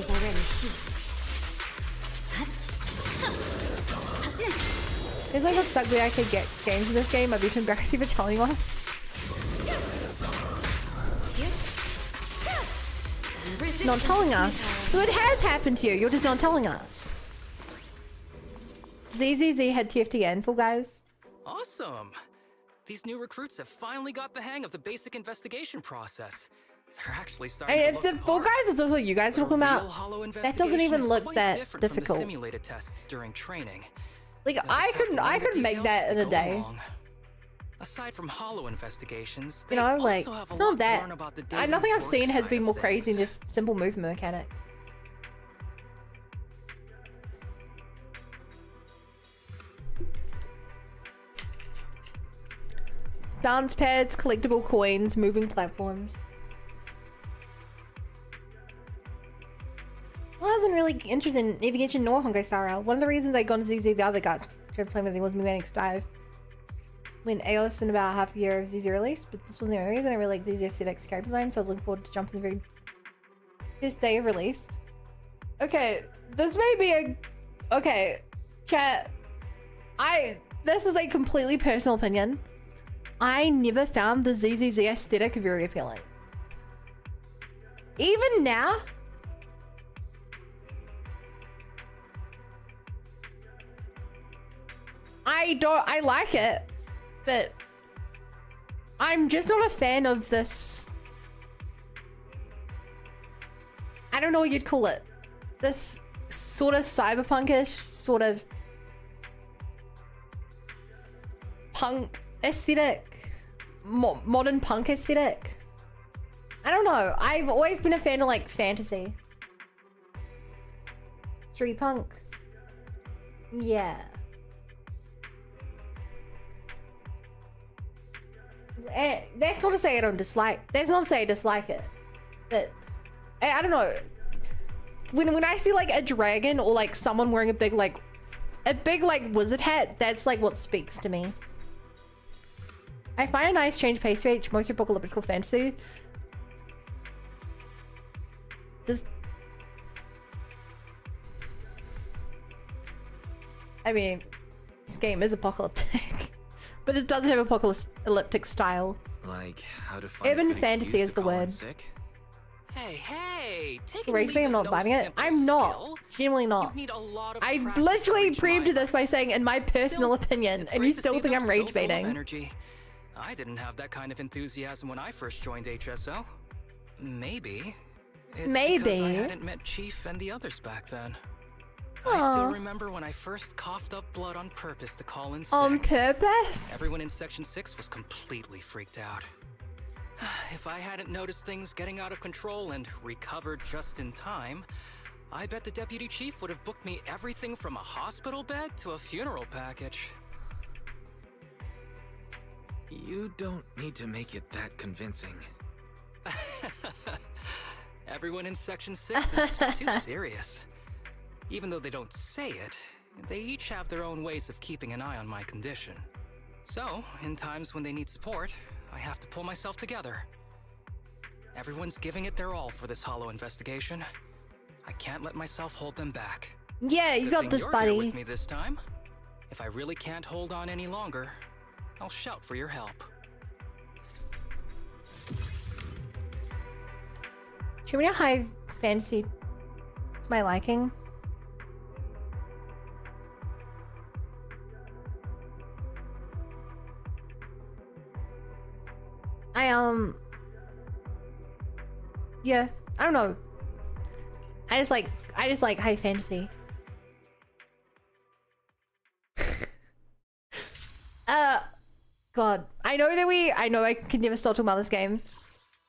It's like what's ugly I could get games in this game. I'd be too embarrassed for telling one. Not telling us. So it has happened to you. You're just not telling us. ZZZ had TFT info, guys. Awesome. These new recruits have finally got the hang of the basic investigation process. They're actually starting And to if the Fall Guys is also what you guys are talking about, that doesn't even look that difficult. From the simulated tests during training. Like I could make that in a day. Aside from hollow investigations, you know, like it's not that. Nothing I've seen has been more crazy than just simple movement mechanics. Dance pads, collectible coins, moving platforms. I wasn't really interested in navigation nor Honkai Star Rail. One of the reasons I got into ZZ the other Gacha to play with me was Mechanics Dive. When AOS in about half a year of ZZ release, but this wasn't the only reason. I really like ZZ aesthetics character design, so I was looking forward to jumping the very first day of release. Okay, this may be a... Okay, chat. This is a completely personal opinion. I never found the ZZZ aesthetic very appealing. Even now... I like it, but I'm just not a fan of this. I don't know what you'd call it. This sort of cyberpunkish, sort of punk aesthetic, modern punk aesthetic. I don't know. I've always been a fan of like fantasy, street punk. Yeah. That's not to say I don't dislike. That's not to say I dislike it, but I don't know. When I see like a dragon or like someone wearing a big like wizard hat, that's like what speaks to me. I find a nice change pace rate, most apocalyptic fantasy. I mean, this game is apocalyptic. But it doesn't have apocalyptic style. Like how to find urban fantasy is the word. Hey, Rage me, I'm not buying it. I'm not. Genuinely not. I literally preempted this by saying in my personal opinion, and you still think I'm rage baiting. I didn't have that kind of enthusiasm when I first joined HSO. Maybe. It's because I hadn't met Chief and the others back then. I still remember when I first coughed up blood on purpose to call in sick. On purpose? Everyone in Section 6 was completely freaked out. If I hadn't noticed things getting out of control and recovered just in time, I bet the Deputy Chief would have booked me everything from a hospital bed to a funeral package. You don't need to make it that convincing. Everyone in Section 6 is too serious. Even though they don't say it, they each have their own ways of keeping an eye on my condition. So, in times when they need support, I have to pull myself together. Everyone's giving it their all for this hollow investigation. I can't let myself hold them back. Yeah, you got this, buddy. You're here with me this time. If I really can't hold on any longer, I'll shout for your help. Show me a high fantasy to my liking. Yeah, I don't know. I just like high fantasy. God, I know I can never stop talking about this game,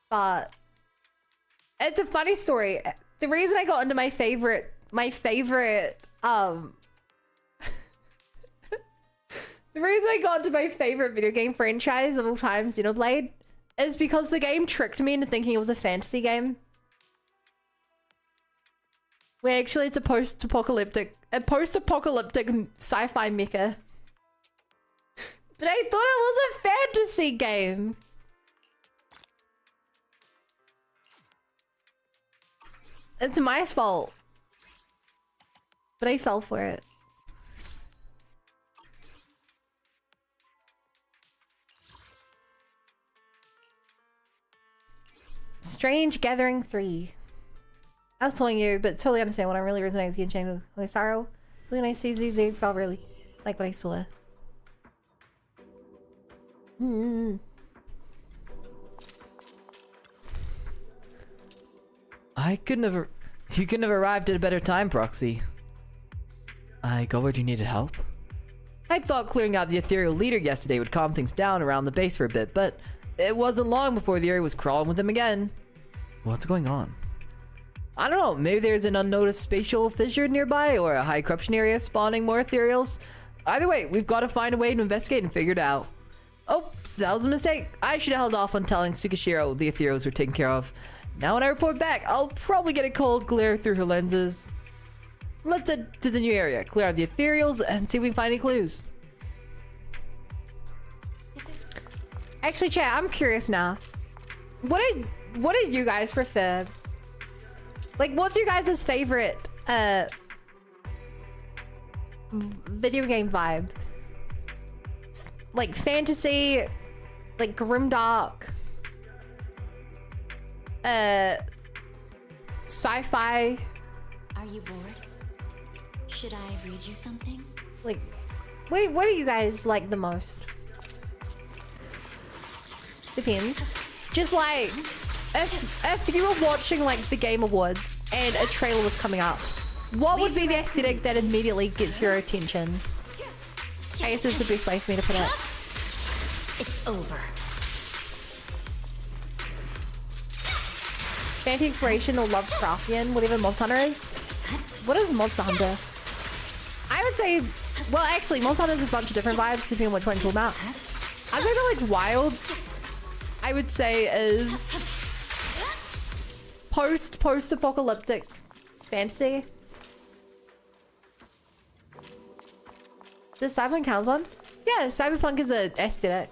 but It's a funny story. The reason I got into my favorite the reason I got into my favorite video game franchise of all time, Xenoblade, is because the game tricked me into thinking it was a fantasy game. Where actually it's a post-apocalyptic sci-fi mecha. But I thought it was a fantasy game. It's my fault. But I fell for it. Strange Gathering 3. I was telling you, but totally understand what I really resonates with Genshin with Sorrow. Really nice ZZZ, felt really like what I saw. You couldn't have arrived at a better time, Proxy. I got word you needed help. I thought clearing out the ethereal leader yesterday would calm things down around the base for a bit, but it wasn't long before the area was crawling with him again. What's going on? I don't know, maybe there's an unnoticed spatial fissure nearby, or a high corruption area spawning more ethereals. Either way, we've got to find a way to investigate and figure it out. Oops, that was a mistake. I should have held off on telling Tsukishiro the ethereals were taken care of. Now when I report back, I'll probably get a cold glare through her lenses. Let's head to the new area, clear out the ethereals, and see if we can find any clues. Actually, chat, I'm curious now. What do you guys prefer? Like, what's your guys' favorite video game vibe? Like fantasy, like grimdark, sci-fi. Are you bored? Should I read you something? Like, what do you guys like the most? Depends. Just like, if you were watching like the Game Awards and a trailer was coming up, what would be the aesthetic that immediately gets your attention? I guess is the best way for me to put it. It's over. Fantasy exploration or Lovecraftian, whatever Monster Hunter is. What is Monster Hunter? I would say, well, actually, Monster Hunter is a bunch of different vibes depending on which one you're talking about. I'd say that like Wilds, I would say is post-apocalyptic fantasy. Does Cyberpunk count as one? Yeah, Cyberpunk is an aesthetic.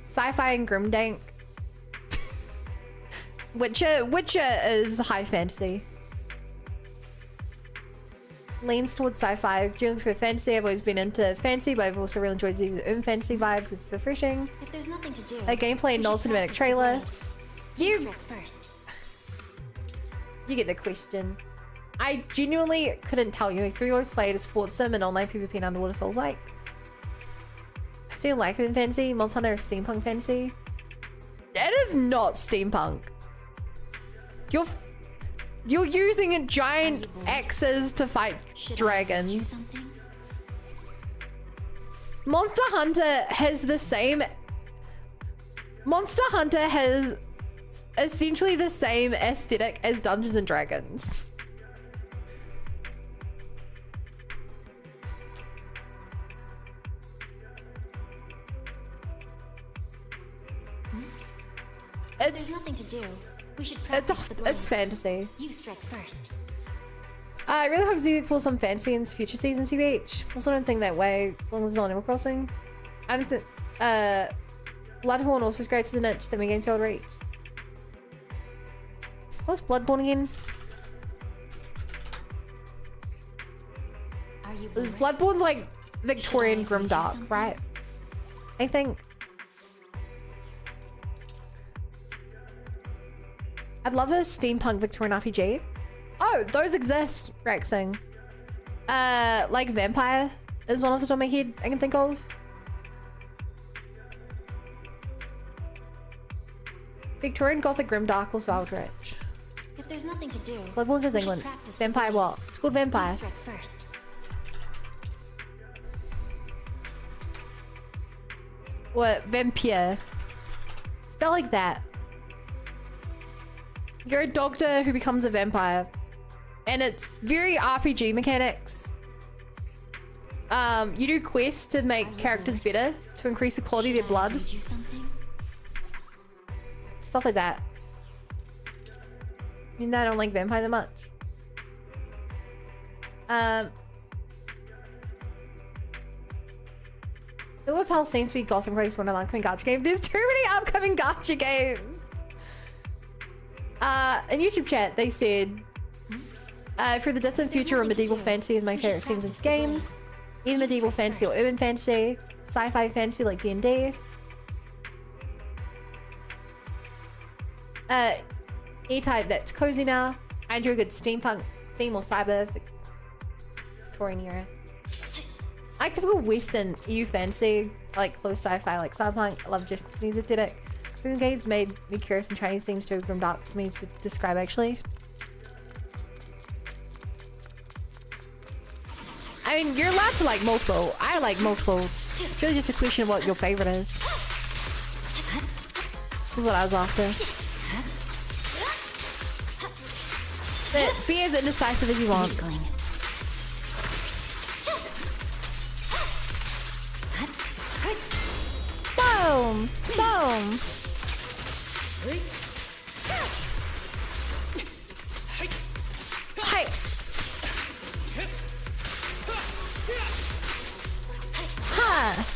Sci-fi and grimdank. Witcher is high fantasy. Leans towards sci-fi. Generally for fantasy, I've always been into fantasy, but I've also really enjoyed these fantasy vibes because it's refreshing. If there's nothing to do, A gameplay, no cinematic trailer. You get the question. I genuinely couldn't tell you. If you always played a sports sim and online PvP and Underwater Souls like. So you like it in fantasy? Monster Hunter is steampunk fantasy? It is not steampunk. You're using giant axes to fight dragons. Monster Hunter has the same... Monster Hunter has essentially the same aesthetic as Dungeons and Dragons. There's nothing to do. We should practice the blade. It's fantasy. You strike first. I really hope to explore some fantasy in future seasons, CBH. Also don't think that way, as long as it's on Animal Crossing. I don't think, Bloodborne also scratches the niche that we gain Soul Reach. What's Bloodborne again? Are you Is Bloodborne's like Victorian grimdark, right? I think. I'd love a steampunk Victorian RPG. Oh, those exist, Rexing. Like Vampire is one off the top of my head I can think of. Victorian Gothic Grimdark or Wild Rich. If there's nothing to do, Bloodborne's is England. Vampire what? It's called Vampire. You strike first. What? Vampire. Not like that. You're a doctor who becomes a vampire. And it's very RPG mechanics. You do quests to make characters better, to increase the quality of their blood. Stuff like that. You know, I don't like vampire that much. Illipel seems to be Gotham Grace one of the upcoming gacha games. There's too many upcoming gacha games. In YouTube chat, they said, for the distant future of medieval fantasy is my favorite scenes in games. Either medieval fantasy or urban fantasy, sci-fi fantasy like D&D. E-type that's cozy now. I enjoy a good steampunk theme or cyber Victorian era. I like typical Western EU fantasy, like close sci-fi like cyberpunk. I love Japanese aesthetic. Some games made me curious in Chinese themes too, grim dark to me to describe actually. I mean, you're allowed to like multiple. I like multiple. It's really just a question of what your favorite is. This is what I was after. But be as indecisive as you want. Boom! Boom! Hi! Ha!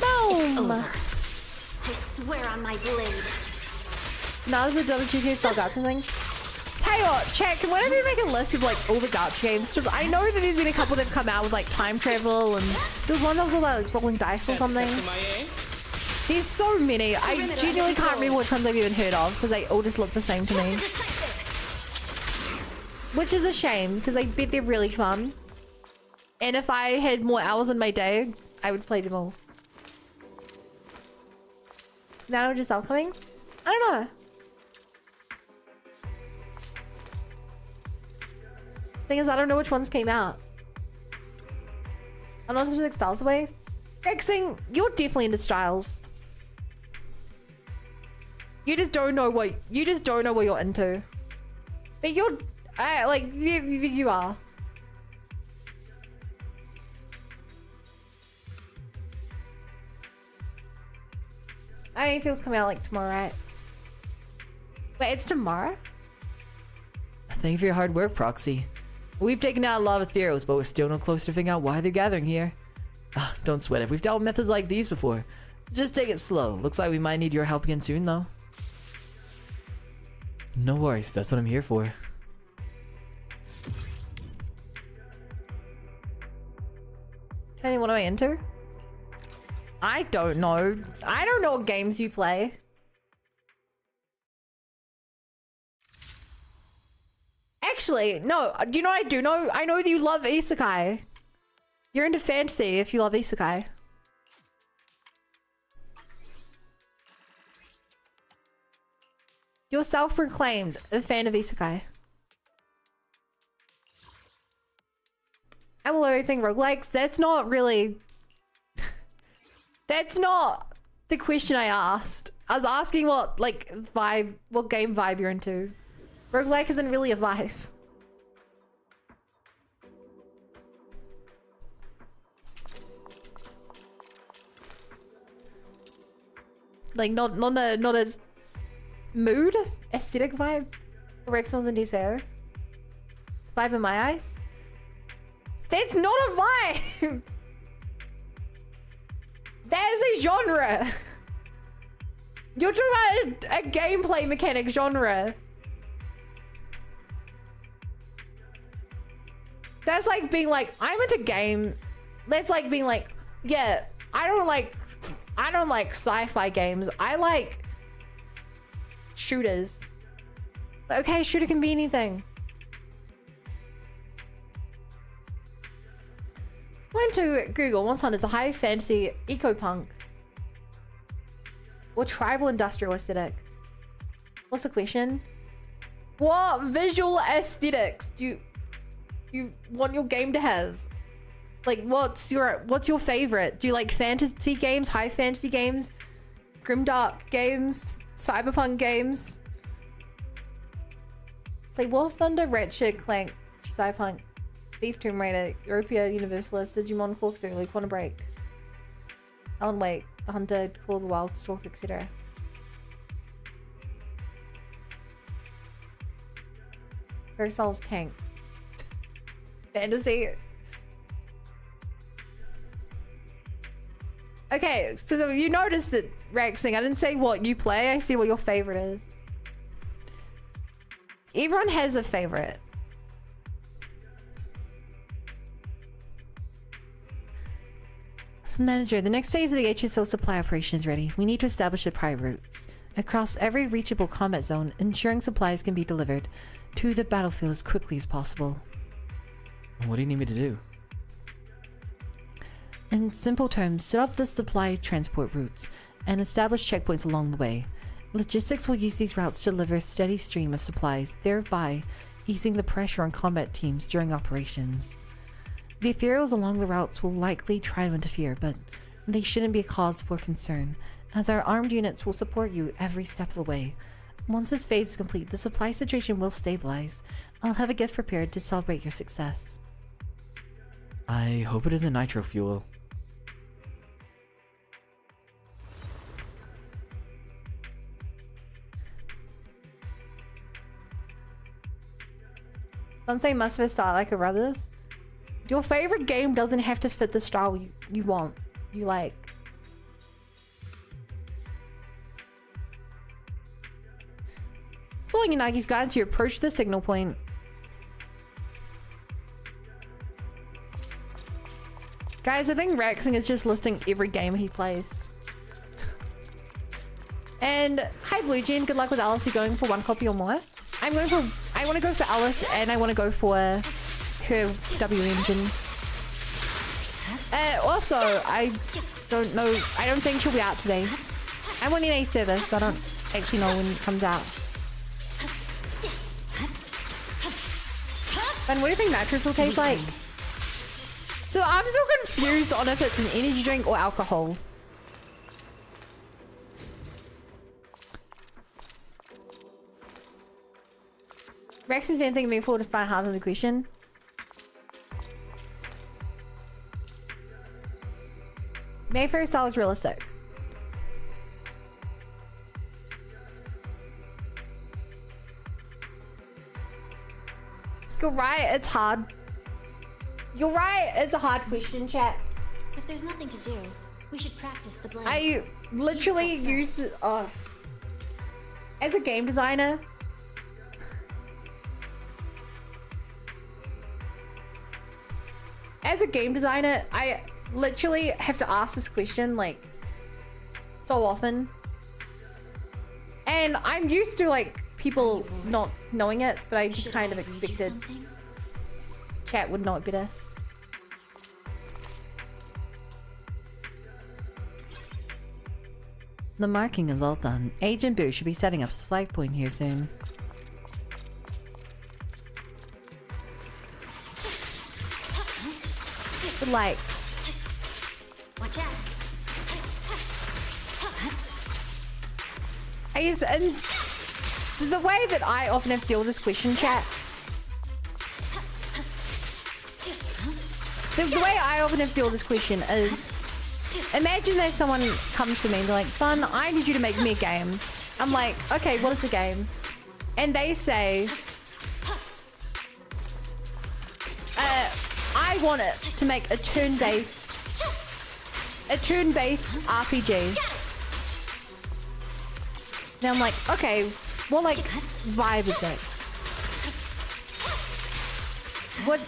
Boom! I swear on my blade. So now there's a WGK style gacha thing. Tell you what, chat, can whenever you make a list of like all the gacha games, because I know that there's been a couple that have come out with like time travel, and there was one that was all about like rolling dice or something. There's so many. I genuinely can't remember which ones I've even heard of because they all just look the same to me. Which is a shame because I bet they're really fun. And if I had more hours in my day, I would play them all. Now just upcoming? I don't know. Thing is, I don't know which ones came out. I'm not specific styles away. Xing, you're definitely into styles. You just don't know what you're into. But you're like you are. I don't know if it's coming out like tomorrow, right? Wait, it's tomorrow? Thank you for your hard work, Proxy. We've taken out a lot of Ethereals, but we're still no closer to figuring out why they're gathering here. Don't sweat it. We've dealt with methods like these before. Just take it slow. Looks like we might need your help again soon, though. No worries. That's what I'm here for. Hey, what am I into? I don't know. I don't know what games you play. Actually, no. Do you know what I do know? I know that you love isekai. You're into fantasy if you love isekai. You're self-proclaimed a fan of isekai. I will everything roguelikes. That's not really... That's not the question I asked. I was asking what, like, vibe, what game vibe you're into. Roguelike isn't really a vibe. Like, not a mood? Aesthetic vibe? Rexels and Deseo? Vibe in my eyes? That's not a vibe! That is a genre! You're talking about a gameplay mechanic genre. That's like being like, I'm into game. That's like being like, yeah, I don't like sci-fi games. I like shooters. Okay, shooter can be anything. Went to Google. What's on? It's a high fantasy eco-punk or tribal industrial aesthetic. What's the question? What visual aesthetics do you want your game to have? Like, what's your favorite? Do you like fantasy games, high fantasy games, grimdark games, cyberpunk games? Like War Thunder, Ratchet, Clank, Cyberpunk, Thief, Tomb Raider, Europia Universalist, Digimon, Cork 3, Quantum Break, Alan Wake, The Hunter, Call of the Wild, Stalker, etc. Parasol's tanks. Fantasy. Okay, so you noticed that, Rexing, I didn't say what you play, I see what your favorite is. Everyone has a favorite. Manager, the next phase of the HSO supply operation is ready. We need to establish supply routes across every reachable combat zone, ensuring supplies can be delivered to the battlefield as quickly as possible. What do you need me to do? In simple terms, set up the supply transport routes and establish checkpoints along the way. Logistics will use these routes to deliver a steady stream of supplies, thereby easing the pressure on combat teams during operations. The ethereals along the routes will likely try to interfere, but they shouldn't be a cause for concern, as our armed units will support you every step of the way. Once this phase is complete, the supply situation will stabilize. I'll have a gift prepared to celebrate your success. I hope it isn't nitro fuel. Don't say must have a style like a brothers. Your favorite game doesn't have to fit the style you want. You like. Following Inagi's guidance, you approach the signal point. Guys, I think Rexing is just listing every game he plays. And hi Blue Jean, good luck with Alice. You're going for 1 copy or more. I want to go for Alice, and I want to go for her W engine. Also, I don't know. I don't think she'll be out today. I'm on NA service, so I don't actually know when it comes out. And what do you think nitrous will taste like? So I'm still confused on if it's an energy drink or alcohol. Rex has been thinking me forward to find hard on the question. Mayfair style is realistic. You're right, it's hard. You're right, it's a hard question, chat. If there's nothing to do, we should practice the blade. I literally use as a game designer. As a game designer, I literally have to ask this question like so often. And I'm used to like people not knowing it, but I just kind of expected chat would know it better. The marking is all done. Agent Boo should be setting up a flag point here soon. But like, watch out. I guess, and the way that I often have to deal with this question, chat. The way I often have to deal with this question is, imagine that someone comes to me and they're like, Bun, I need you to make me a game. I'm like, okay, what is the game? And they say, I want it to make a turn-based RPG. Now I'm like, okay, what like vibe is it? What?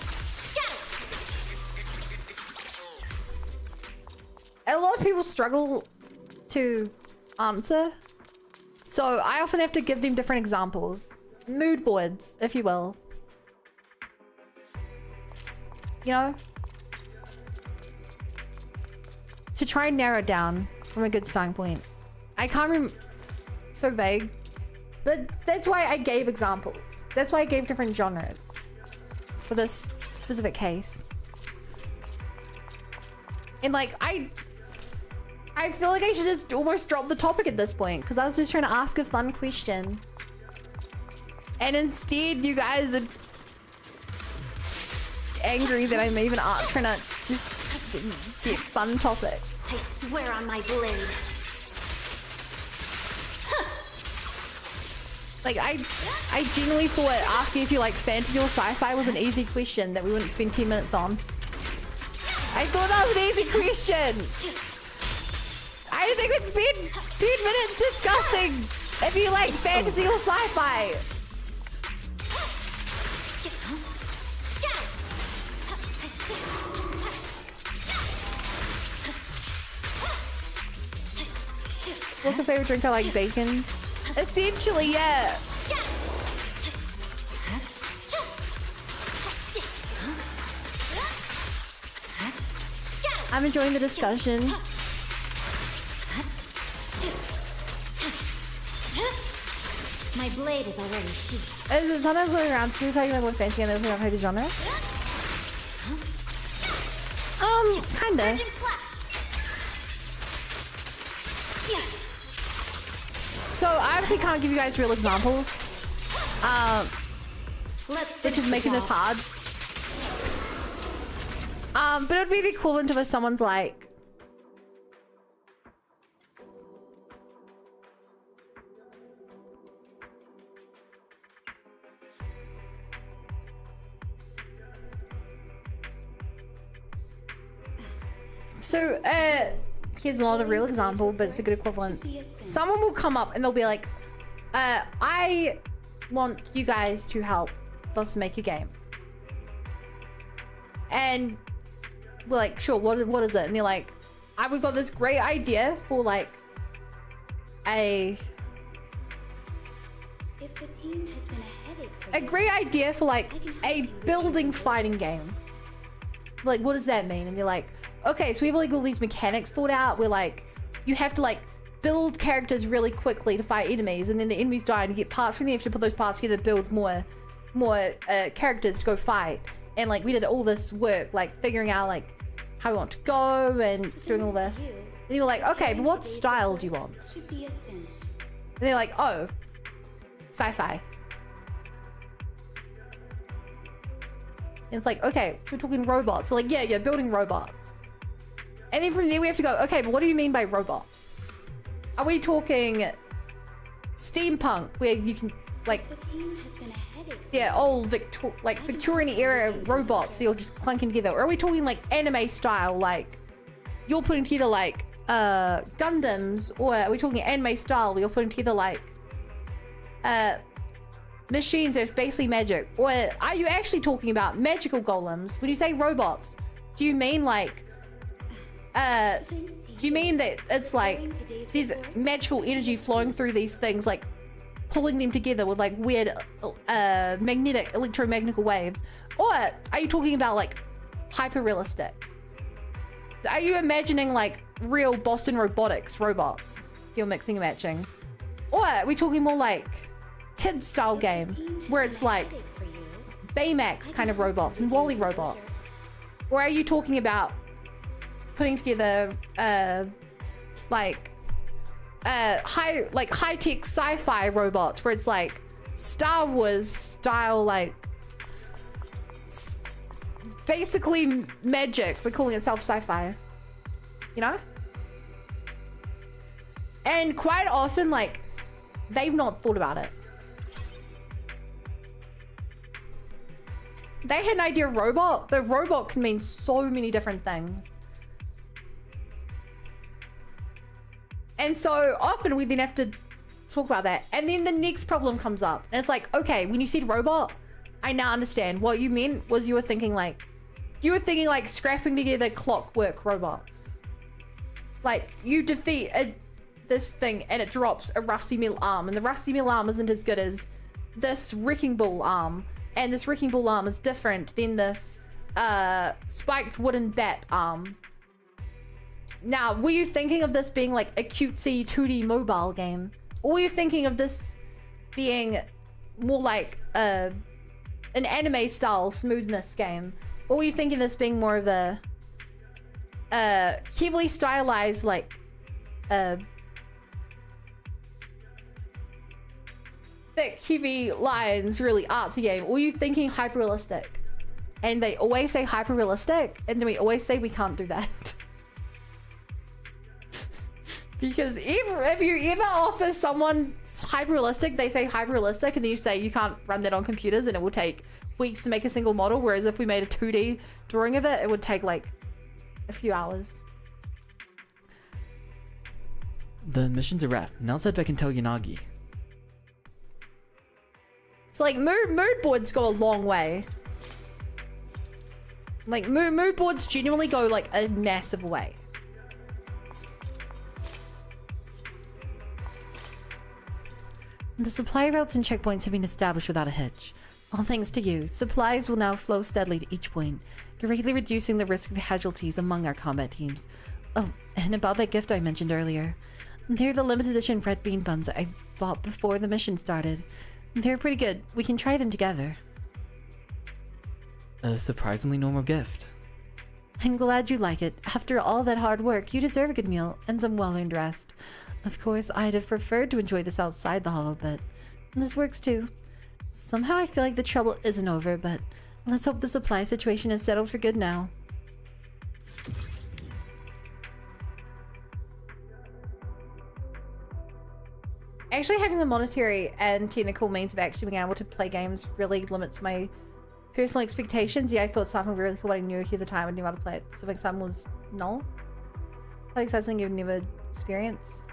A lot of people struggle to answer, so I often have to give them different examples, mood boards, if you will. You know, to try and narrow it down from a good starting point. I can't remember, so vague, but that's why I gave examples. That's why I gave different genres for this specific case. And like, I feel like I should just almost drop the topic at this point because I was just trying to ask a fun question. And instead, you guys are angry that I'm even trying to just get fun topic. I swear on my blade. Like, I genuinely thought asking if you like fantasy or sci-fi was an easy question that we wouldn't spend 10 minutes on. I thought that was an easy question. I didn't think we'd spend 2 minutes discussing if you like fantasy or sci-fi. What's your favorite drink? I like bacon. Essentially, yeah. I'm enjoying the discussion. My blade is already sheathed. Is it sometimes going around to me talking about what fancy and everything on favorite genre? Kinda. So I obviously can't give you guys real examples. Which is making this hard. But it would be the equivalent of if someone's like, so here's not a real example, but it's a good equivalent. Someone will come up and they'll be like, I want you guys to help us make a game. And we're like, sure, what is it? And they're like, we've got this great idea for like a great idea for like a building fighting game. Like, what does that mean? And they're like, okay, so we have like all these mechanics thought out. We're like, you have to like build characters really quickly to fight enemies, and then the enemies die and you get parts from them. You have to put those parts together to build more characters to go fight. And like we did all this work, like figuring out like how we want to go and doing all this. And you were like, okay, but what style do you want? And they're like, oh, sci-fi. And it's like, okay, so we're talking robots. So like, yeah, building robots. And then from there we have to go, okay, but what do you mean by robots? Are we talking steampunk, where you can like, yeah, old Victorian era robots, they're all just clunking together? Or are we talking like anime style, like you're putting together like Gundams? Or are we talking anime style where you're putting together like machines that's basically magic? Or are you actually talking about magical golems? When you say robots, do you mean like do you mean that it's like there's magical energy flowing through these things, like pulling them together with like weird electromagnetic waves? Or are you talking about like hyper realistic? Are you imagining like real Boston Robotics robots if you're mixing and matching? Or are we talking more like kids style game where it's like Baymax kind of robots and Wall-E robots? Or are you talking about putting together high-tech sci-fi robots where it's like Star Wars style, like basically magic but calling itself sci-fi, you know? And quite often like they've not thought about it. They had an idea of robot. The robot can mean so many different things. And so often we then have to talk about that. And then the next problem comes up. And it's like, okay, when you said robot, I now understand. What you meant was you were thinking like scrapping together clockwork robots. Like you defeat this thing and it drops a rusty metal arm. And the rusty metal arm isn't as good as this wrecking ball arm. And this wrecking ball arm is different than this spiked wooden bat arm. Now, were you thinking of this being like a cutesy 2D mobile game? Or were you thinking of this being more like an anime style smoothness game? Or were you thinking this being more of a heavily stylized, like, thick, heavy lines, really artsy game, or you thinking hyper realistic? And they always say hyper realistic, and then we always say we can't do that. Because if you ever offer someone hyper realistic, they say hyper realistic, and then you say you can't run that on computers and it will take weeks to make a single model, whereas if we made a 2D drawing of it, it would take like a few hours. The mission's a wrap. Now let's head back and tell Yanagi. So like mood boards go a long way. Like mood boards genuinely go like a massive way. The supply routes and checkpoints have been established without a hitch. All thanks to you, supplies will now flow steadily to each point, greatly reducing the risk of casualties among our combat teams. Oh, and about that gift I mentioned earlier. They're the limited edition red bean buns I bought before the mission started. They're pretty good. We can try them together. A surprisingly normal gift. I'm glad you like it. After all that hard work, you deserve a good meal and some well-earned rest. Of course, I'd have preferred to enjoy this outside the hollow, but this works too. Somehow I feel like the trouble isn't over, but let's hope the supply situation is settled for good now. Actually, having the monetary and technical means of actually being able to play games really limits my personal expectations. Yeah, I thought something really cool, but I knew here at the time I knew how to play it. So like something was no. I think something you've never experienced.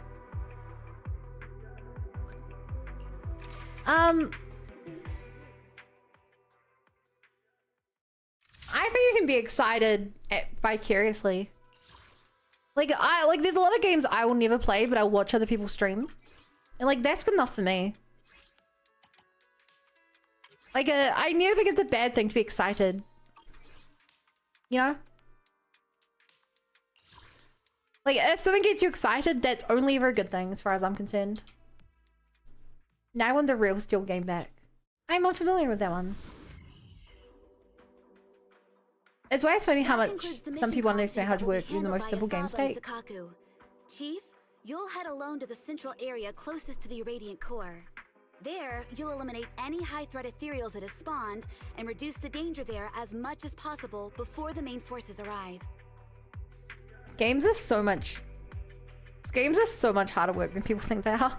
I think you can be excited vicariously. Like there's a lot of games I will never play, but I'll watch other people stream. And like that's good enough for me. Like I never think it's a bad thing to be excited. You know? Like if something gets you excited, that's only ever a good thing as far as I'm concerned. Now I want the real Steel game back. I'm unfamiliar with that one. It's why it's funny how much some people underestimate how to work even the most simple games take. Chief, you'll head alone to the central area closest to the Irradiant Core. There, you'll eliminate any high-threat ethereals that have spawned and reduce the danger there as much as possible before the main forces arrive. Games are so much harder work than people think they are.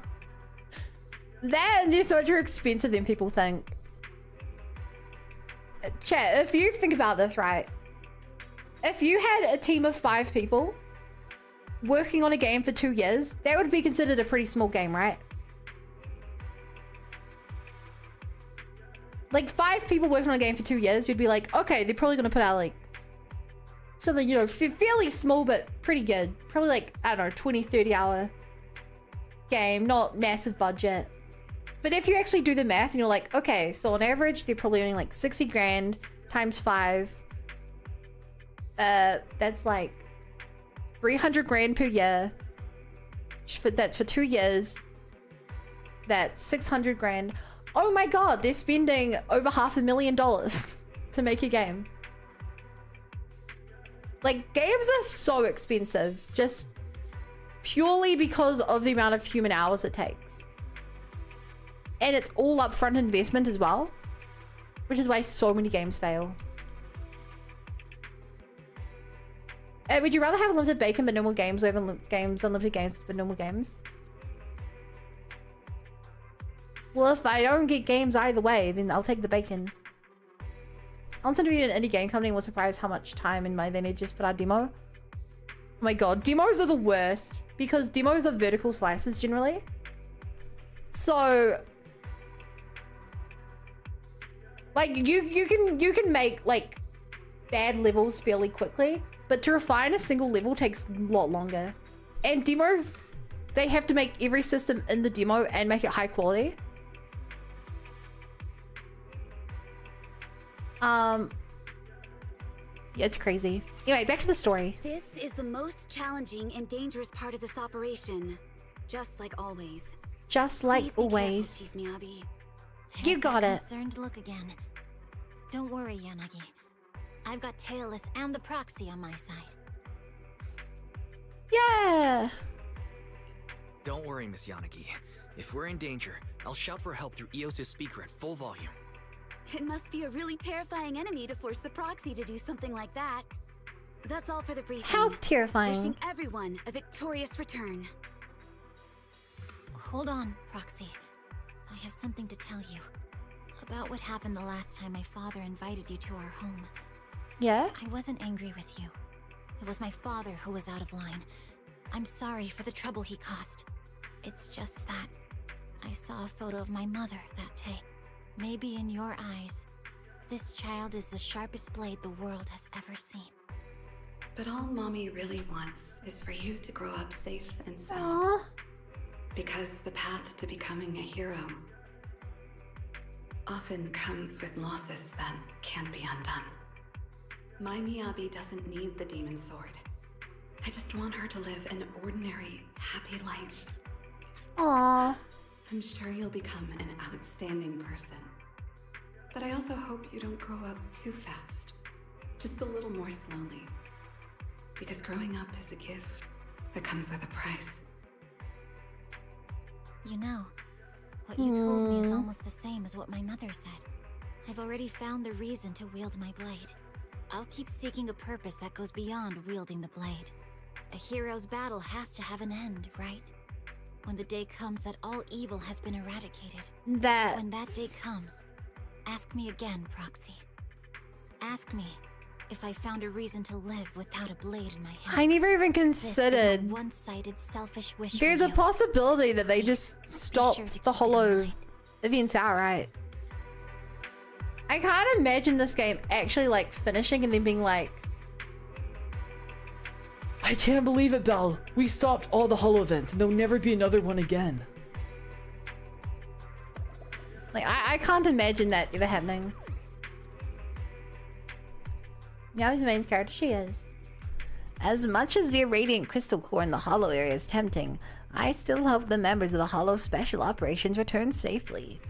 They're so much more expensive than people think. Chat, if you think about this, right? If you had a team of 5 people working on a game for 2 years, that would be considered a pretty small game, right? Like 5 people working on a game for 2 years, you'd be like, okay, they're probably gonna put out like something, you know, fairly small but pretty good. Probably like, I don't know, 20, 30 hour game, not massive budget. But if you actually do the math and you're like, okay, so on average, they're probably earning like 60 grand times 5. That's like 300 grand per year. That's for 2 years. That's 600 grand. Oh my God, they're spending over $500,000 to make a game. Like, games are so expensive, just purely because of the amount of human hours it takes. And it's all upfront investment as well, which is why so many games fail. Would you rather have unlimited bacon but normal games, or have unlimited games but normal games? Well, if I don't get games either way, then I'll take the bacon. I wanted to be in an indie game company and was surprised how much time and money they need just put out demo. Oh my God, demos are the worst because demos are vertical slices generally. So like you can make like bad levels fairly quickly, but to refine a single level takes a lot longer. And demos, they have to make every system in the demo and make it high quality. Yeah, it's crazy. Anyway, back to the story. This is the most challenging and dangerous part of this operation. Just like always. Just like Please be always. Careful, Chief Miyabi. You got it. Concerned look again. Don't worry, Yanagi. I've got Tailless and the proxy on my side. Don't worry, Miss Yanagi. If we're in danger, I'll shout for help through Eos's speaker at full volume. It must be a really terrifying enemy to force the proxy to do something like that. That's all for the briefing. How terrifying. Wishing everyone a victorious return. Hold on, Proxy. I have something to tell you. About what happened the last time my father invited you to our home. Yeah? I wasn't angry with you. It was my father who was out of line. I'm sorry for the trouble he caused. It's just that I saw a photo of my mother that day. Maybe in your eyes, this child is the sharpest blade the world has ever seen. But all Mommy really wants is for you to grow up safe and sound. Aww. Because the path to becoming a hero often comes with losses that can't be undone. My Miyabi doesn't need the demon sword. I just want her to live an ordinary, happy life. Aww. I'm sure you'll become an outstanding person. But I also hope you don't grow up too fast. Just a little more slowly. Because growing up is a gift that comes with a price. You know, what you told me is almost the same as what my mother said. I've already found the reason to wield my blade. I'll keep seeking a purpose that goes beyond wielding the blade. A hero's battle has to have an end, right? When the day comes that all evil has been eradicated. When that day comes, ask me again, Proxy. Ask me if I found a reason to live without a blade in my hand. I never even considered. This is a one-sided, selfish wish. There's a possibility that they just stop the hollow events outright. I can't imagine this game actually like finishing and then being like, I can't believe it, Belle. We stopped all the hollow events and there'll never be another one again. like I can't imagine that ever happening. Miyabi's the main character, she is. As much as the irradiant crystal core in the hollow area is tempting, I still hope the members of the hollow special operations return safely.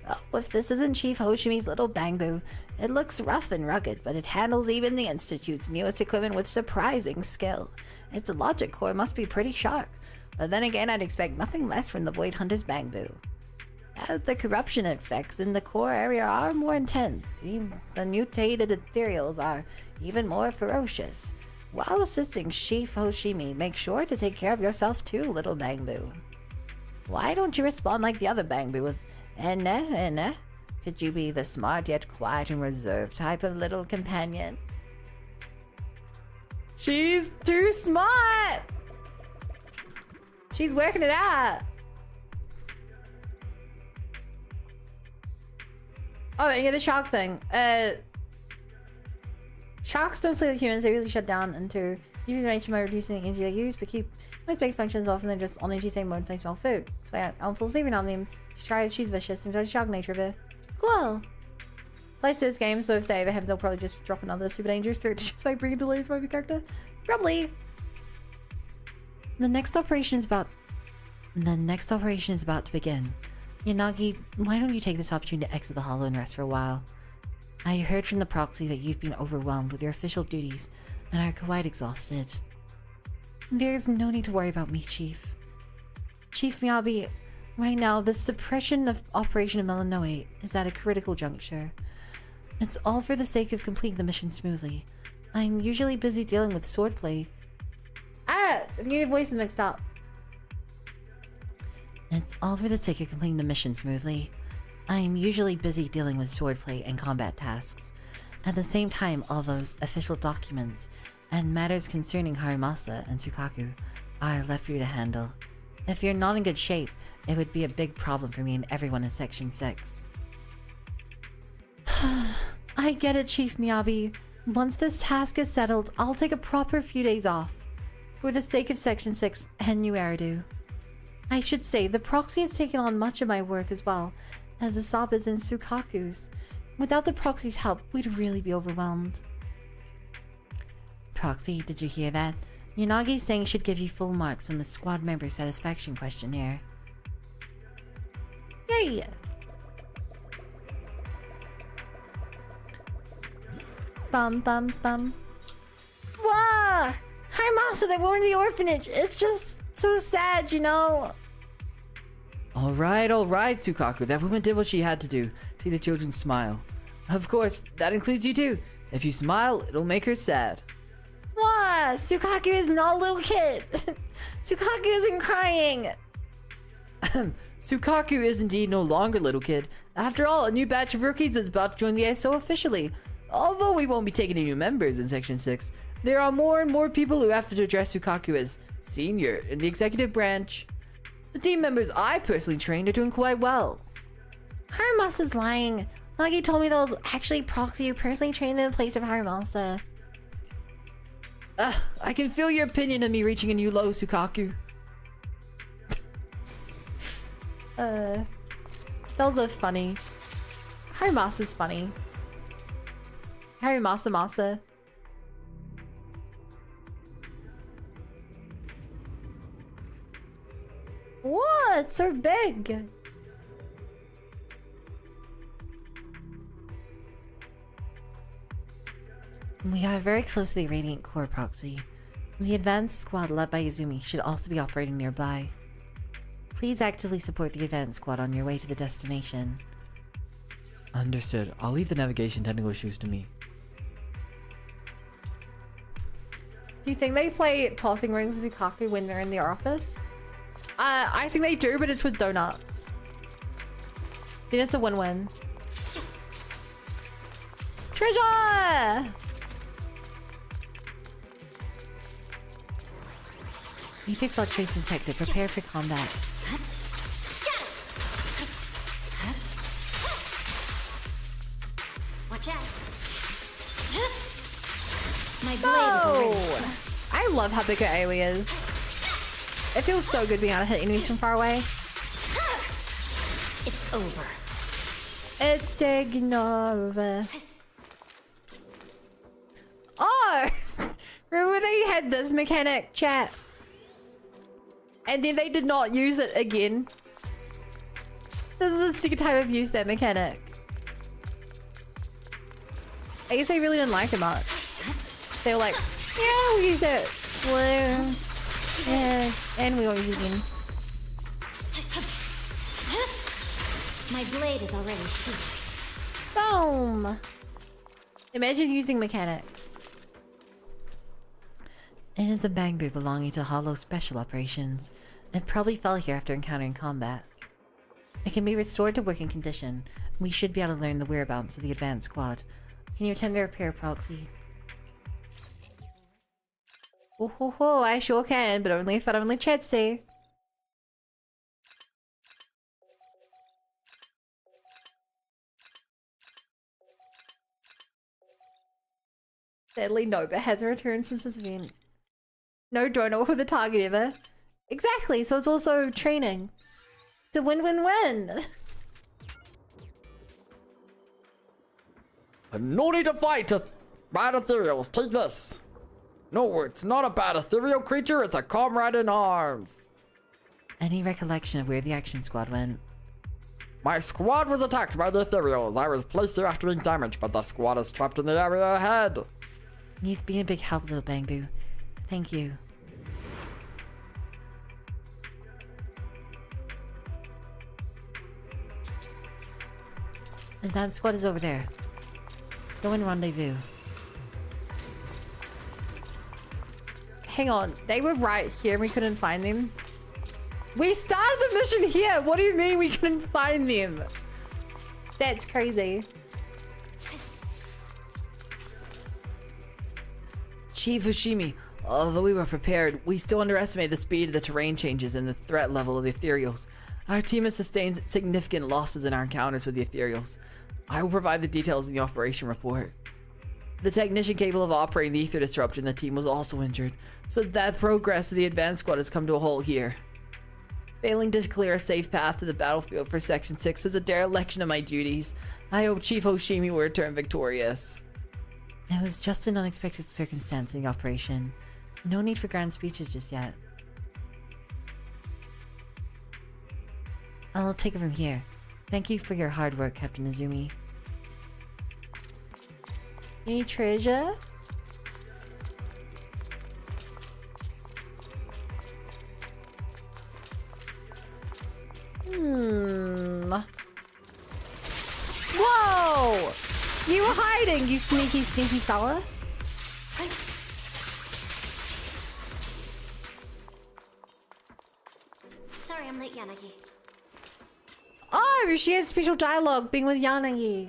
Oh, if this isn't Chief Hoshimi's little Bangbu, it looks rough and rugged, but it handles even the Institute's newest equipment with surprising skill. Its logic core must be pretty sharp, but then again I'd expect nothing less from the Void Hunter's Bangbu. The corruption effects in the core area are more intense. The mutated ethereals are even more ferocious. While assisting Chief Hoshimi, make sure to take care of yourself too, little Bangbu. Why don't you respond like the other Bangbu with Enne? Could you be the smart yet quiet and reserved type of little companion? She's too smart! She's working it out! Oh, yeah, the shark thing. Sharks don't sleep like humans, they really shut down into information by reducing the energy they use, but keep most big functions off and then just on energy same mode and smell food. That's why I'm full sleeping on them. She's vicious and does shark nature of her. Cool. Life's this game, so if they ever have, they'll probably just drop another super dangerous threat to just like bring the latest movie character. Probably. The next operation is about to begin. Yanagi, why don't you take this opportunity to exit the hollow and rest for a while? I heard from the proxy that you've been overwhelmed with your official duties and are quite exhausted. There's no need to worry about me, Chief. Chief Miyabi, right now, the suppression of Operation Melanoe is at a critical juncture. It's all for the sake of completing the mission smoothly. I'm usually busy dealing with swordplay. Your voice is mixed up. It's all for the sake of completing the mission smoothly. I'm usually busy dealing with swordplay and combat tasks. At the same time, all those official documents and matters concerning Harimasa and Tsukaku are left for you to handle. If you're not in good shape, it would be a big problem for me and everyone in Section 6. I get it, Chief Miyabi. Once this task is settled, I'll take a proper few days off. For the sake of Section 6 and New Eridu. I should say, the proxy has taken on much of my work as well, as Asaba's and Tsukaku's. Without the proxy's help, we'd really be overwhelmed. Proxy, did you hear that? Yanagi's saying she'd give you full marks on the squad member satisfaction questionnaire. Yay! Bum bum bum. Wah! Harimasa, they were in the orphanage. It's just so sad, you know? Alright, Tsukaku. That woman did what she had to do to the children smile. Of course, that includes you too. If you smile, it'll make her sad. What? Tsukaku is not a little kid. Tsukaku isn't crying. Tsukaku is indeed no longer little kid. After all, a new batch of rookies is about to join the ISO officially. Although we won't be taking any new members in Section 6, there are more and more people who have to address Tsukaku as senior in the executive branch. The team members I personally trained are doing quite well. Harimasa's lying. Nagi told me that was actually Proxy who personally trained them in place of Harimasa. I can feel your opinion of me reaching a new low, Tsukaku. Those are funny. Harimasa's funny. Masa. What? It's so big. We are very close to the Radiant Core, Proxy. The advanced squad led by Izumi should also be operating nearby. Please actively support the advanced squad on your way to the destination. Understood. I'll leave the navigation technical issues to me. Do you think they play tossing rings with Tsukaku when they're in the office? I think they do, but it's with donuts. Then it's a win-win. Treasure! Ether fluctuation detected. Prepare for combat. Watch out. My blade is already... I love how big her AoE is. It feels so good being able to hit enemies from far away. It's over. It's taking over. Oh! Remember they had this mechanic, chat? And then they did not use it again. This is the second time I've used that mechanic. I guess I really didn't like it much. They were like, yeah, we'll use it. Well, yeah, and we won't use it again. My blade is already sheathed. Boom! Imagine using mechanics. It is a bamboo belonging to Hollow Special Operations. It probably fell here after encountering combat. It can be restored to working condition. We should be able to learn the whereabouts of the advanced squad. Can you attempt the repair, Proxy? Oh ho ho, I sure can, but only if I only chat say. Sadly, no, but hasn't returned since this event. No donor with a target ever. Exactly, so it's also training. It's a win-win-win. No need to fight, bad ethereals. Take this. No, it's not a bad ethereal creature. It's a comrade in arms. Any recollection of where the action squad went? My squad was attacked by the ethereals. I was placed here after being damaged, but the squad is trapped in the area ahead. You've been a big help, little Bangbu. Thank you. That squad is over there. Go and rendezvous. Hang on, they were right here and we couldn't find them. We started the mission here. What do you mean we couldn't find them? That's crazy. Chief Ushimi, although we were prepared, we still underestimate the speed of the terrain changes and the threat level of the ethereals. Our team has sustained significant losses in our encounters with the ethereals. I will provide the details in the operation report. The technician capable of operating the ether disruption in the team was also injured, so that progress of the advanced squad has come to a halt here. Failing to clear a safe path to the battlefield for Section 6 is a dereliction of my duties. I hope Chief Hoshimi will return victorious. It was just an unexpected circumstance in the operation. No need for grand speeches just yet. I'll take it from here. Thank you for your hard work, Captain Izumi. Any treasure? Whoa! You were hiding, you sneaky, sneaky fella. Sorry, I'm late, Yanagi. Oh, she has special dialogue being with Yanagi.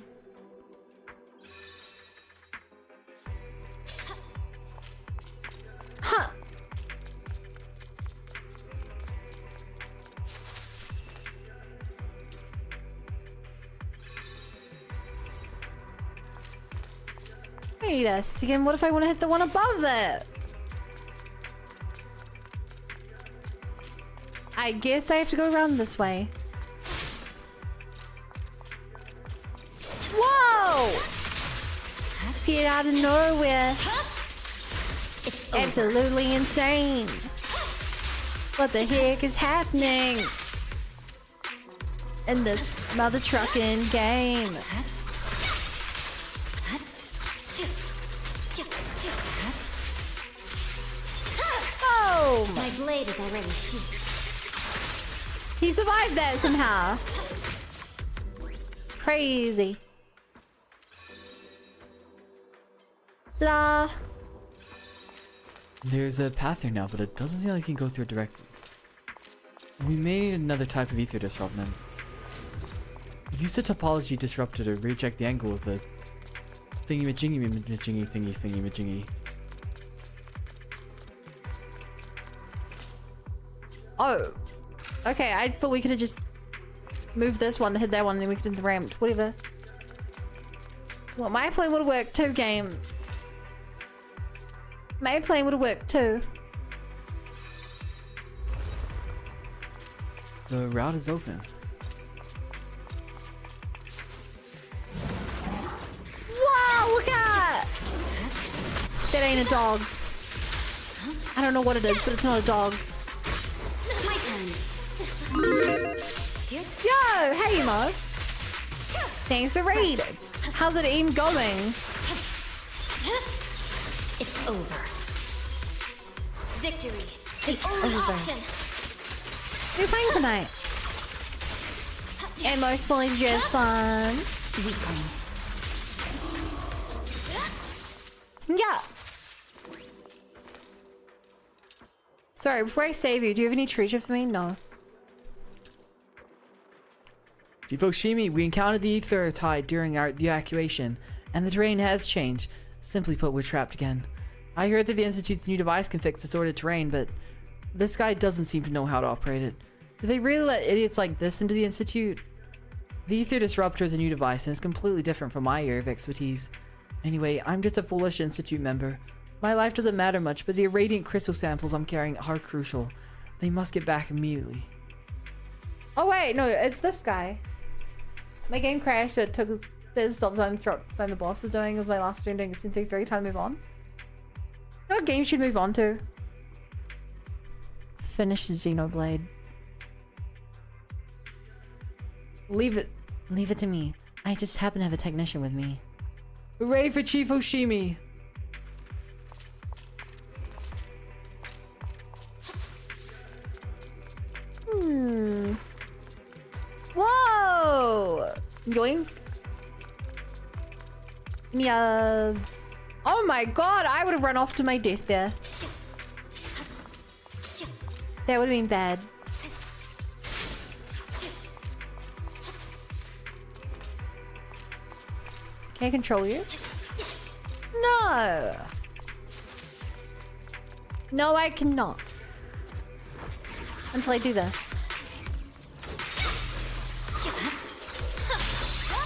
Huh. Wait a second, what if I want to hit the one above it? I guess I have to go around this way. Whoa! Get out of nowhere. It's absolutely insane. What the heck is happening in this mother trucking game? Oh! My blade is already sheathed. He survived that somehow. Crazy. Ta-da! There's a path here now, but it doesn't seem like you can go through it directly. We may need another type of ether disruptor. Use the topology disruptor to recheck the angle of the thingy-majingy. Oh. Okay, I thought we could have just moved this one to hit that one and then we could have ramped. Whatever. Well, my plan would have worked too, game. My plan would have worked too. The route is open. Wow, look at that! Ain't a dog. I don't know what it is, but it's not a dog. My turn. Yo, hey Mo. Thanks for raid. How's it even going? It's over. Victory. It's Only over. option. What are you playing tonight? And most fully did you have fun? Yeah. Sorry, before I save you, do you have any treasure for me? No. Jifoshimi, we encountered the ether tide during the evacuation, and the terrain has changed. Simply put, we're trapped again. I heard that the Institute's new device can fix distorted terrain, but this guy doesn't seem to know how to operate it. Do they really let idiots like this into the Institute? The ether disruptor is a new device, and it's completely different from my area of expertise. Anyway, I'm just a foolish Institute member. My life doesn't matter much, but the irradiant crystal samples I'm carrying are crucial. They must get back immediately. Oh wait, no, it's this guy. My game crashed, it took the stop sign the boss was doing. It was my last turn doing it. Seems like very time to move on. You know what game you should move on to? Finish the Xenoblade. Leave it to me. I just happen to have a technician with me. Hooray for Chief Oshimi! Whoa! Yoink. Yeah. Oh my god, I would have run off to my death there. That would have been bad. Can I control you? No! No, I cannot. Until I do this.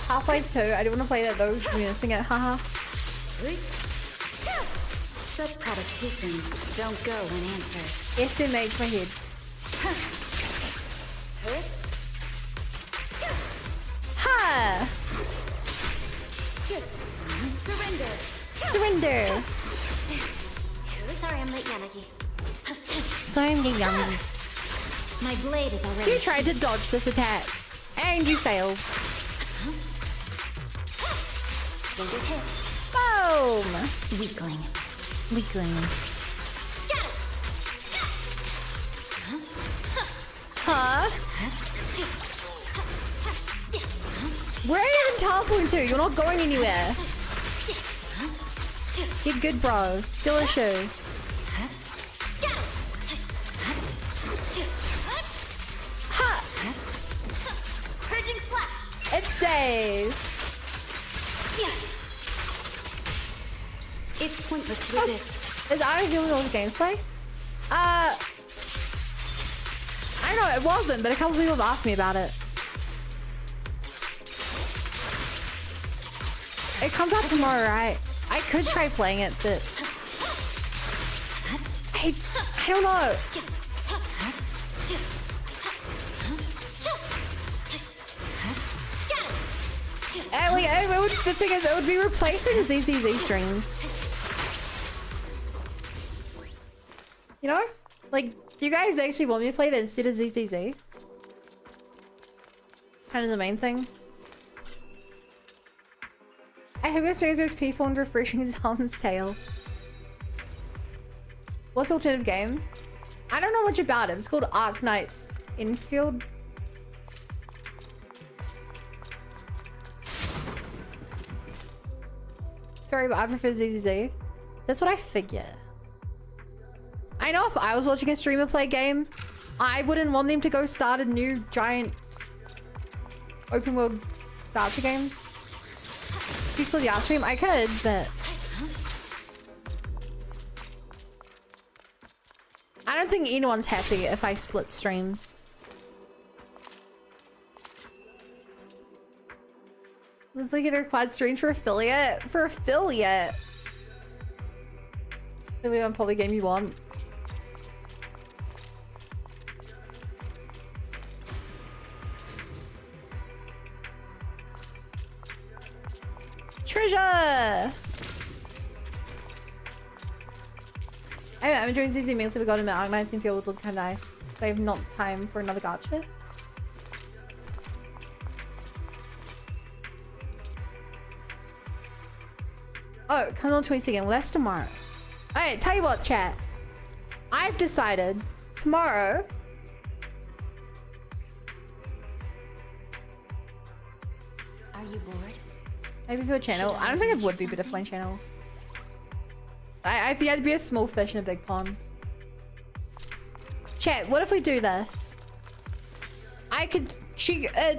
Halfway through, I don't want to play that though. I'm missing it, haha. Such provocations don't go unanswered. Yes, it makes my head. Ha! Surrender! Surrender! Sorry, I'm late, Yanagi. Sorry, I'm getting young. My blade is already. You tried to dodge this attack, and you failed. Boom! Weakling. Weakling. Huh? Where are you even teleporting to? You're not going anywhere. Get good, bro. Skill issue. Ha! Purging slash. It's Dave. It's pointless to resist. Is I doing all the games play? I don't know, it wasn't, but a couple people have asked me about it. It comes out tomorrow, right? I could try playing it, but I don't know. The thing is, it would be replacing ZZZ streams. You know? Like, do you guys actually want me to play that instead of ZZZ? Kind of the main thing. I hope this Razor's peaceful and refreshing as Helen's Tale. What's the alternative game? I don't know much about it. It's called Arc Knights Infield. Sorry, but I prefer ZZZ. That's what I figure. I know if I was watching a streamer play a game, I wouldn't want them to go start a new giant open world Gacha game. If you split the art stream, I could, but I don't think anyone's happy if I split streams. Let's look at their quad streams for affiliate. For affiliate. Nobody on probably game you want. Treasure! I'm enjoying ZZ meals that we got in my Organized and Field look kind of nice. But I have not time for another gacha. Oh, come on 22nd. Well, that's tomorrow. Alright, tell you what, chat. I've decided tomorrow. Are you bored? Maybe for a channel. I don't think it would be better for my channel. I think I'd be a small fish in a big pond. Chat, what if we do this? I could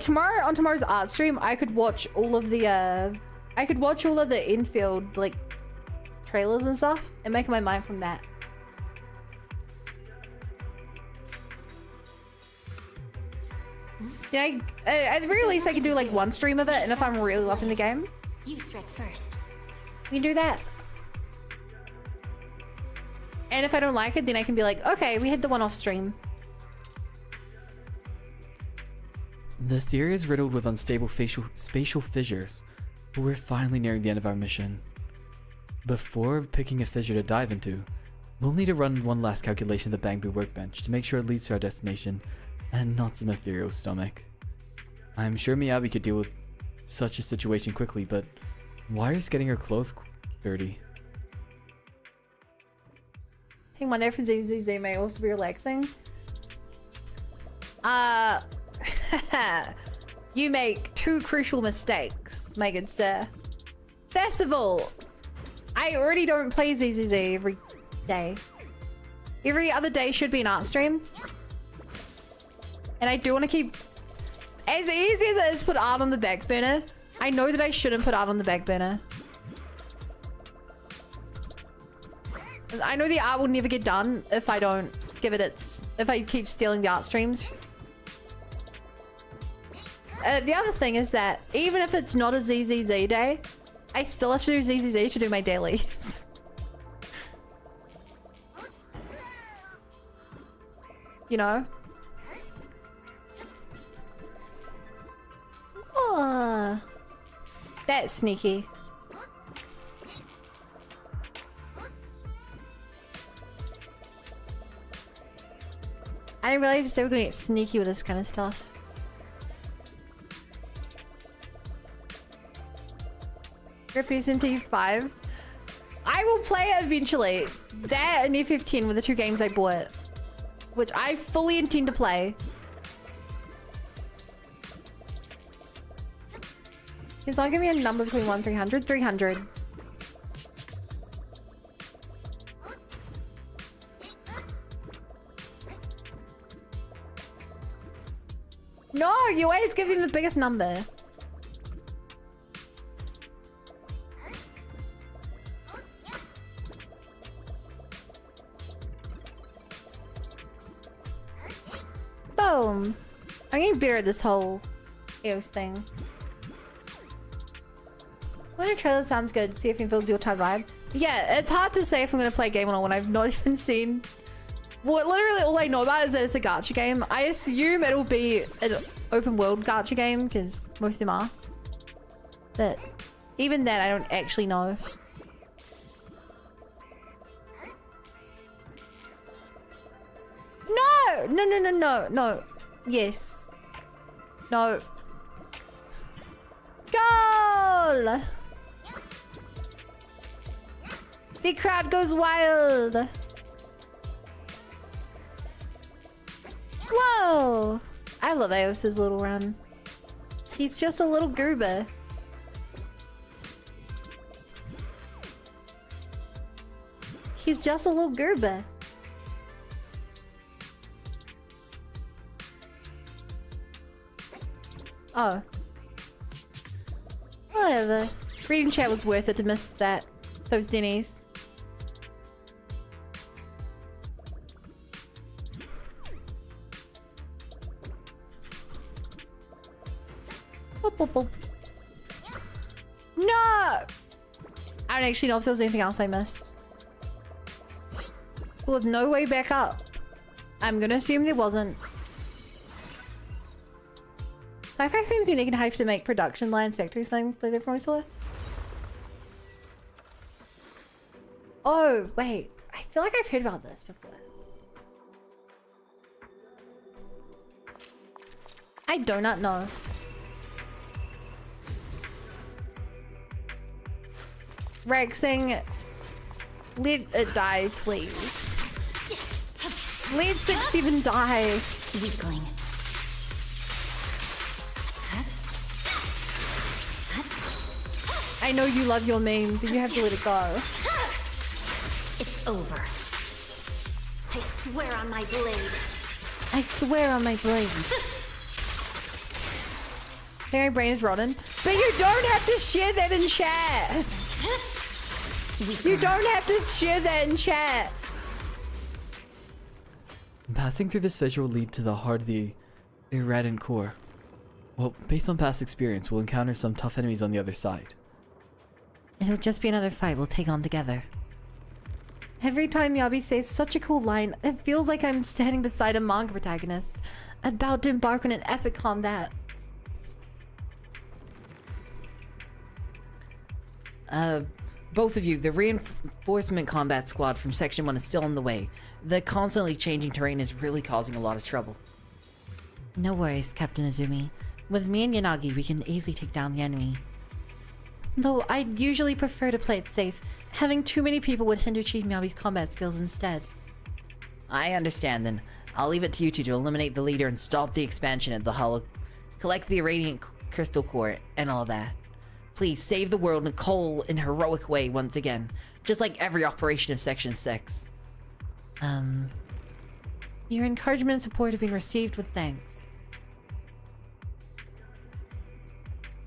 tomorrow on tomorrow's art stream, I could watch all of the infield like trailers and stuff and make my mind from that. Yeah, at the very least I can do like one stream of it, and if I'm really loving the game, You strike first. we can do that. And if I don't like it, then I can be like, okay, we hit the one-off stream. This area is riddled with unstable spatial fissures, but we're finally nearing the end of our mission. Before picking a fissure to dive into, we'll need to run one last calculation of the Bangbu workbench to make sure it leads to our destination and not some ethereal stomach. I'm sure Miyabi could deal with such a situation quickly, but why is getting her clothes dirty? I think one for ZZZ may also be relaxing. You make two crucial mistakes, my good sir. First of all, I already don't play ZZZ every day. Every other day should be an art stream. And I do want to keep... As easy as it is to put art on the back burner, I know that I shouldn't put art on the back burner. I know the art will never get done if I don't give it if I keep stealing the art streams. The other thing is that even if it's not a ZZZ day, I still have to do ZZZ to do my dailies. You know? Oh, that's sneaky. I didn't realize they were going to get sneaky with this kind of stuff. Representative 5. I will play it eventually. That and F15 were the two games I bought, which I fully intend to play. Can someone give me a number between 1 and 300? 300. No, you always give him the biggest number. Boom. I'm getting better at this whole EOS thing. Winter trailer sounds good. See if it fills your type vibe. Yeah, it's hard to say if I'm gonna play a game or not when I've not even seen. Well, literally all I know about is that it's a gacha game. I assume it'll be an open world gacha game because most of them are. But even then, I don't actually know. No! No, no, no, no, no. Yes. No. Goal! The crowd goes wild. Whoa! I love Eos's little run. He's just a little goober. He's just a little goober. Oh. Whatever. Reading chat was worth it to miss that. Those Denny's. Boop, boop, boop. No! I don't actually know if there was anything else I missed. With no way back up. I'm gonna assume there wasn't. Sci-fi seems unique and hype to make production lines factory something like that from what I saw. Oh, wait. I feel like I've heard about this before. I do not know. Rexing, let it die, please. Let 67 die. Weakling. I know you love your meme, but you have to let it go. It's over. I swear on my blade. I swear on my blade. My brain is rotten. But you don't have to share that in chat. You don't have to share that in chat. Passing through this fissure will lead to the heart of the irradiant core. Well, based on past experience, we'll encounter some tough enemies on the other side. It'll just be another fight we'll take on together. Every time Yabi says such a cool line, it feels like I'm standing beside a manga protagonist, about to embark on an epic combat. Both of you, the reinforcement combat squad from Section 1 is still on the way. The constantly changing terrain is really causing a lot of trouble. No worries, Captain Azumi. With me and Yanagi, we can easily take down the enemy. Though I'd usually prefer to play it safe, having too many people would hinder Chief Miyabi's combat skills instead. I understand then. I'll leave it to you two to eliminate the leader and stop the expansion of the hollow, collect the irradiant crystal core, and all that. Please save the world in a cold and heroic way once again, just like every operation of Section 6. Your encouragement and support have been received with thanks.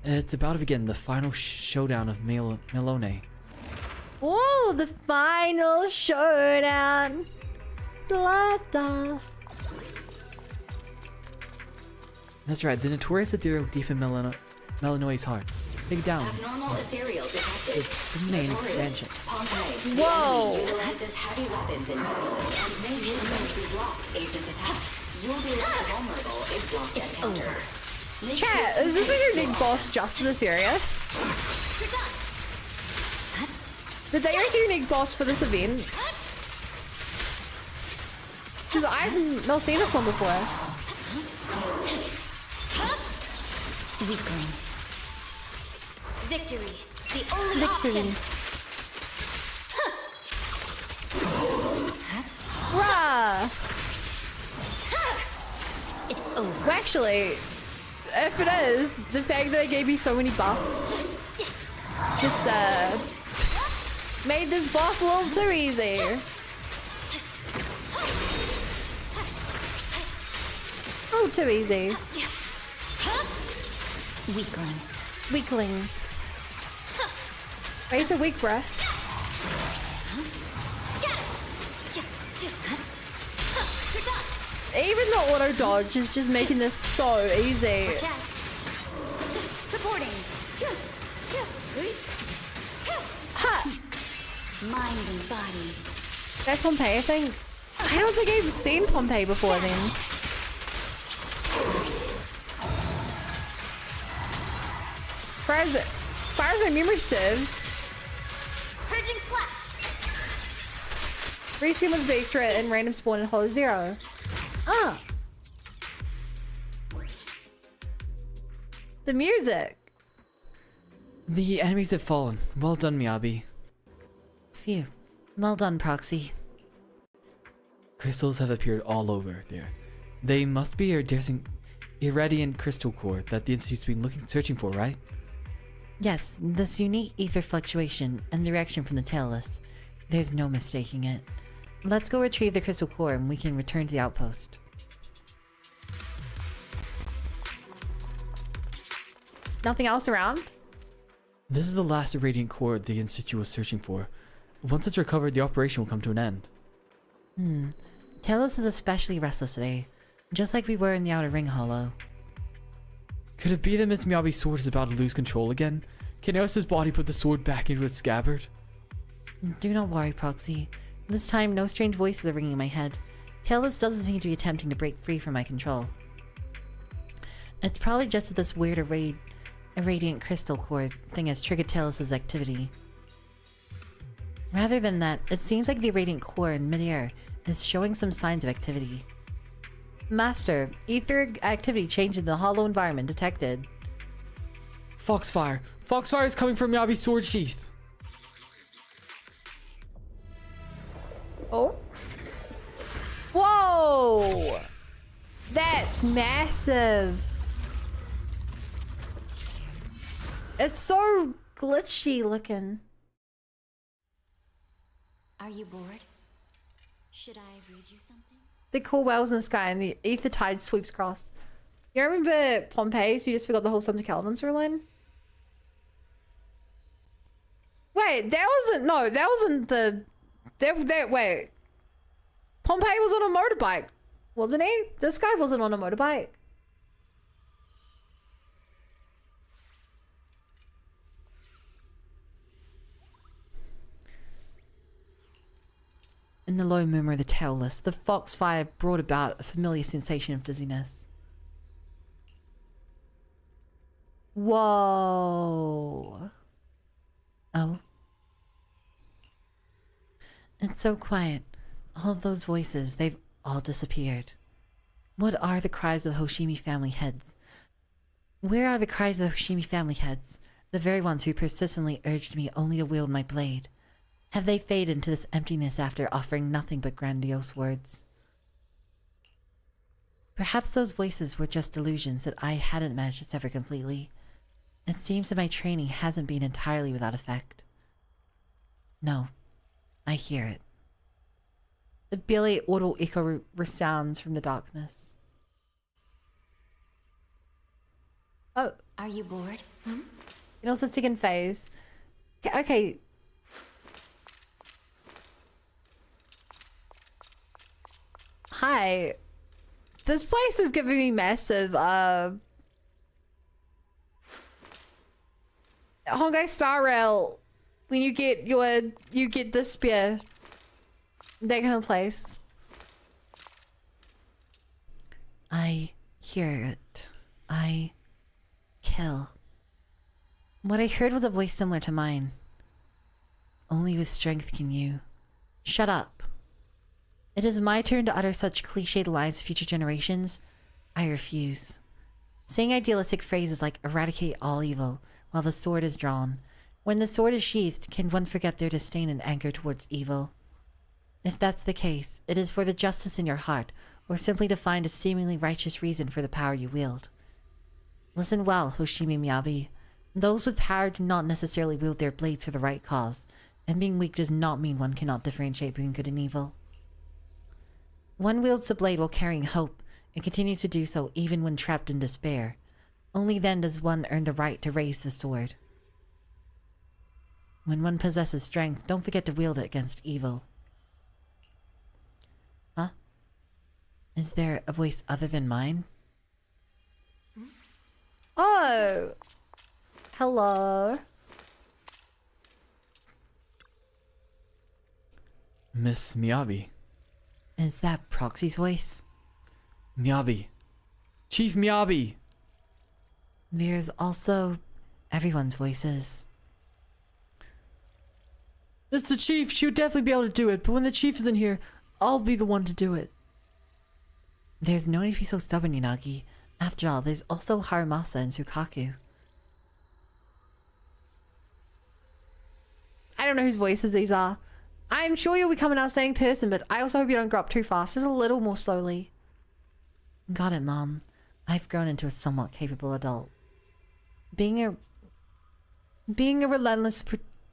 It's about to begin the final showdown of Melone. Oh, the final showdown. Blah, blah. That's right, the notorious ethereal deep in Melanoe's heart. Take it down. Abnormal ethereal detected. The main expansion. Pompeii. Whoa! Utilizes heavy weapons in battle and may use them to block agent attacks. You'll be less vulnerable if blocked at counter. Chat, is this a unique boss just in this area? Did they make a unique boss for this event? Because I've not seen this one before. Weakling. Victory. The only Victory. option. Rah! It's over. Well, actually, if it is, the fact that they gave me so many buffs just made this boss a little too easy. Oh, too easy. Weakling. Weakling. Why are you so weak, bruh? Even the auto dodge is just making this so easy. Supporting. Ha! Mind and body. That's Pompeii, I think. I don't think I've seen Pompeii before then. As far as my memory serves. Purging slash. Reskin with Vectra and random spawn in Hollow Zero. Ah. The music. The enemies have fallen. Well done, Miyabi. Phew. Well done, Proxy. Crystals have appeared all over there. They must be irradiant crystal core that the Institute's been searching for, right? Yes, this unique ether fluctuation and direction from the tailless. There's no mistaking it. Let's go retrieve the crystal core and we can return to the outpost. Nothing else around? This is the last irradiant core the Institute was searching for. Once it's recovered, the operation will come to an end. Tailless is especially restless today, just like we were in the Outer Ring Hollow. Could it be that Miss Miyabi's sword is about to lose control again? Can Eris's body put the sword back into its scabbard? Do not worry, Proxy. This time, no strange voices are ringing in my head. Tailless doesn't seem to be attempting to break free from my control. It's probably just that this weird irradiant crystal core thing has triggered Tailless's activity. Rather than that, it seems like the irradiant core in midair is showing some signs of activity. Master, ether activity change in the hollow environment detected. Foxfire! Foxfire is coming from Miyabi's sword sheath! Oh? Whoa! That's massive! It's so glitchy looking. Are you bored? Should I read you something? The cool wells in the sky and the ether tide sweeps across. You remember Pompeii, so you just forgot the whole Sons of Caladan storyline? Wait, that wasn't the... wait. Pompeii was on a motorbike, wasn't he? This guy wasn't on a motorbike. In the low murmur of the tailless, the foxfire brought about a familiar sensation of dizziness. Whoa. Oh. It's so quiet. All of those voices, they've all disappeared. What are the cries of the Hoshimi family heads? Where are the cries of the Hoshimi family heads? The very ones who persistently urged me only to wield my blade. Have they faded into this emptiness after offering nothing but grandiose words? Perhaps those voices were just delusions that I hadn't managed to sever completely. It seems that my training hasn't been entirely without effect. No, I hear it. The barely audible echo resounds from the darkness. Oh. Are you bored? And also second phase. Okay. Hi. This place is giving me massive Hongai Star Rail. When you get this spear. That kind of place. I hear it. I kill. What I heard was a voice similar to mine. Only with strength can you. Shut up. It is my turn to utter such cliched lines to future generations. I refuse. Saying idealistic phrases like eradicate all evil while the sword is drawn. When the sword is sheathed, can one forget their disdain and anger towards evil? If that's the case, it is for the justice in your heart, or simply to find a seemingly righteous reason for the power you wield. Listen well, Hoshimi Miyabi. Those with power do not necessarily wield their blades for the right cause, and being weak does not mean one cannot differentiate between good and evil. One wields the blade while carrying hope, and continues to do so even when trapped in despair. Only then does one earn the right to raise the sword. When one possesses strength, don't forget to wield it against evil. Huh? Is there a voice other than mine? Oh! Hello. Miss Miyabi. Is that Proxy's voice? Miyabi. Chief Miyabi! There's also everyone's voices. It's the chief. She would definitely be able to do it, but when the chief isn't here, I'll be the one to do it. There's no need to be so stubborn, Yanagi. After all, there's also Haramasa and Tsukaku. I don't know whose voices these are. I'm sure you'll be coming out saying person, but I also hope you don't grow up too fast. Just a little more slowly. Got it, Mom. I've grown into a somewhat capable adult. Being a relentless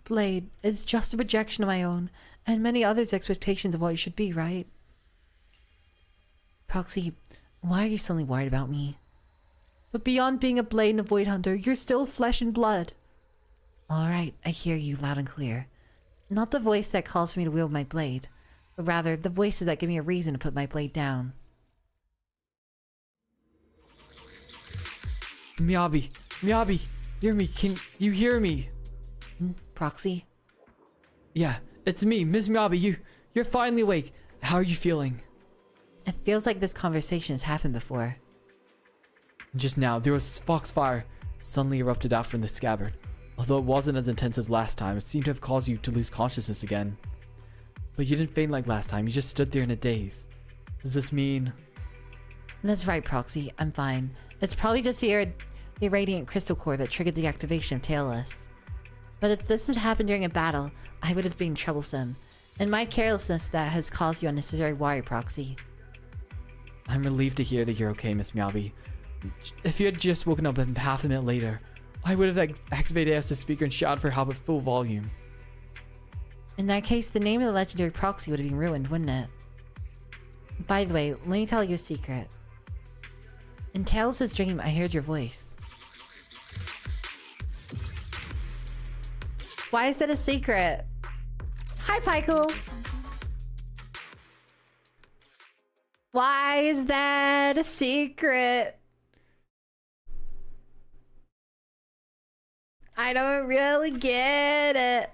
blade is just a projection of my own and many others' expectations of what you should be, right? Proxy, why are you suddenly worried about me? But beyond being a blade and a void hunter, you're still flesh and blood. Alright, I hear you loud and clear. Not the voice that calls for me to wield my blade, but rather the voices that give me a reason to put my blade down. Miyabi. Miyabi. Hear me. Can you hear me? Proxy? Yeah, it's me, Miss Miyabi. You're finally awake. How are you feeling? It feels like this conversation has happened before. Just now, there was foxfire suddenly erupted out from the scabbard. Although it wasn't as intense as last time, it seemed to have caused you to lose consciousness again. But you didn't faint like last time, you just stood there in a daze. Does this mean... That's right, Proxy. I'm fine. It's probably just the irradiant crystal core that triggered the activation of Tailless. But if this had happened during a battle, I would have been troublesome. And my carelessness that has caused you unnecessary worry, Proxy. I'm relieved to hear that you're okay, Miss Miyabi. If you had just woken up half a minute later, I would have activated as the speaker and shouted for help at full volume. In that case, the name of the legendary Proxy would have been ruined, wouldn't it? By the way, let me tell you a secret. In Tailless' dream, I heard your voice. Why is that a secret? Hi, Pykel! Why is that a secret? I don't really get it.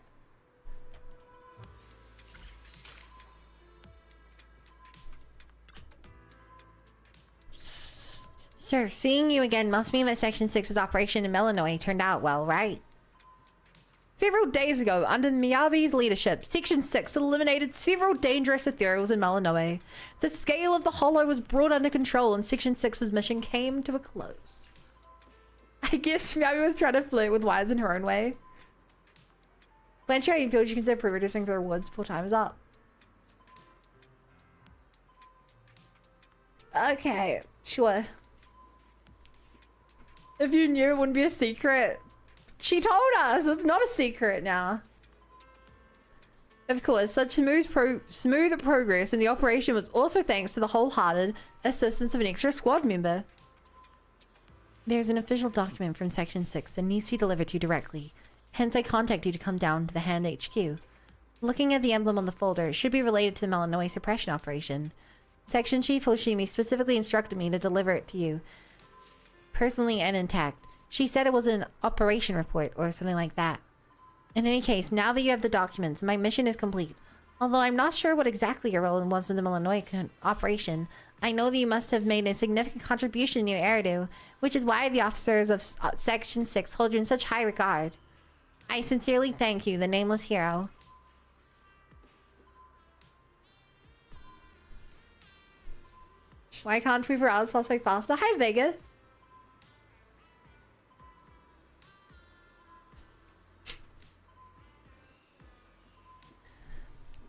Sir, seeing you again must mean that Section 6's operation in Illinois turned out well, right? Several days ago, under Miyabi's leadership, Section 6 eliminated several dangerous ethereals in Malinoe. The scale of the Hollow was brought under control and Section 6's mission came to a close. I guess Miyabi was trying to flirt with Wise in her own way. Blanche Rainfield, you consider pre-reducing for the rewards before time is up. Okay, sure. If you knew, it wouldn't be a secret. She told us it's not a secret now. Of course, such smooth progress in the operation was also thanks to the wholehearted assistance of an extra squad member. There's an official document from Section 6 that needs to be delivered to you directly. Hence, I contact you to come down to the Hand HQ. Looking at the emblem on the folder, it should be related to the Malinoe suppression operation. Section Chief Hoshimi specifically instructed me to deliver it to you, personally and intact. She said it was an operation report or something like that. In any case, now that you have the documents, my mission is complete. Although I'm not sure what exactly your role was in the Malinoe operation, I know that you must have made a significant contribution to your Eridu, which is why the officers of Section 6 hold you in such high regard. I sincerely thank you, the nameless hero. Why can't 24 hours pass by faster? Hi, Vegas.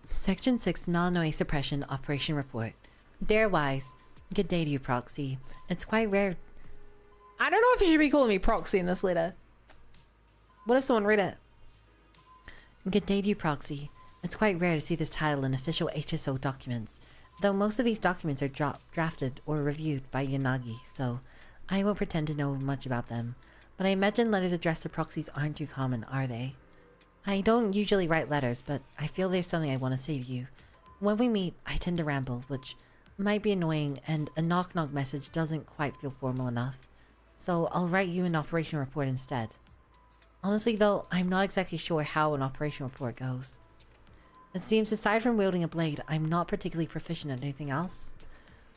Section 6 Malinoe Suppression Operation Report. Dear Wise, good day to you, Proxy. It's quite rare I don't know if you should be calling me Proxy in this letter. What if someone read it? Good day to you, Proxy. It's quite rare to see this title in official HSO documents, though most of these documents are drafted or reviewed by Yanagi, so I won't pretend to know much about them. But I imagine letters addressed to proxies aren't too common, are they? I don't usually write letters, but I feel there's something I want to say to you. When we meet, I tend to ramble, which might be annoying, and a knock-knock message doesn't quite feel formal enough. So I'll write you an operation report instead. Honestly though, I'm not exactly sure how an operation report goes. It seems aside from wielding a blade, I'm not particularly proficient at anything else.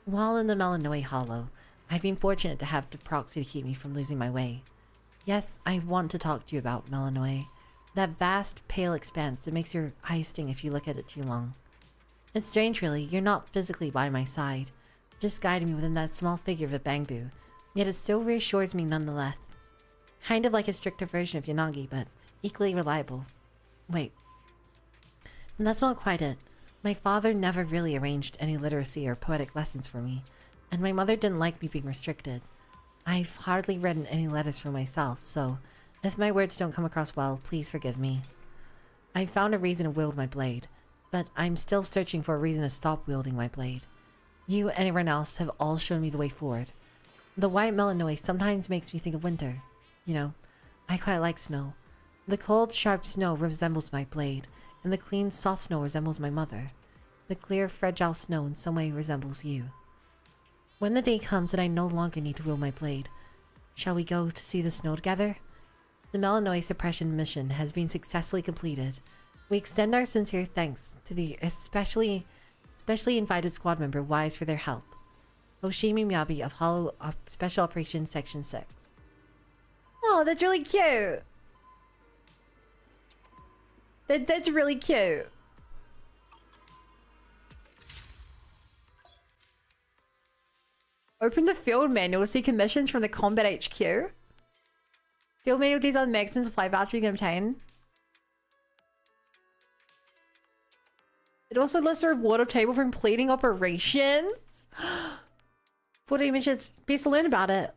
While in the Malinoe Hollow, I've been fortunate to have the proxy to keep me from losing my way. Yes, I want to talk to you about Malinoe. That vast, pale expanse that makes your eyes sting if you look at it too long. It's strange really, you're not physically by my side, just guiding me within that small figure of a Bangbu, yet it still reassures me nonetheless. Kind of like a stricter version of Yanagi, but equally reliable. Wait. That's not quite it. My father never really arranged any literacy or poetic lessons for me, and my mother didn't like me being restricted. I've hardly written any letters for myself, so if my words don't come across well, please forgive me. I've found a reason to wield my blade, but I'm still searching for a reason to stop wielding my blade. You and everyone else have all shown me the way forward. The white Malinoe sometimes makes me think of winter. You know, I quite like snow. The cold, sharp snow resembles my blade, and the clean, soft snow resembles my mother. The clear, fragile snow in some way resembles you. When the day comes that I no longer need to wield my blade, shall we go to see the snow together? The Malinoe suppression mission has been successfully completed. We extend our sincere thanks to the especially invited squad member Wise for their help. Oshimi Miyabi of Hollow Special Operations Section 6. Oh, that's really cute. That's really cute. Open the field manual to see commissions from the Combat HQ. Field manual details on maximum supply voucher you can obtain. It also lists a reward table for completing operations. 40 missions. Best to learn about it.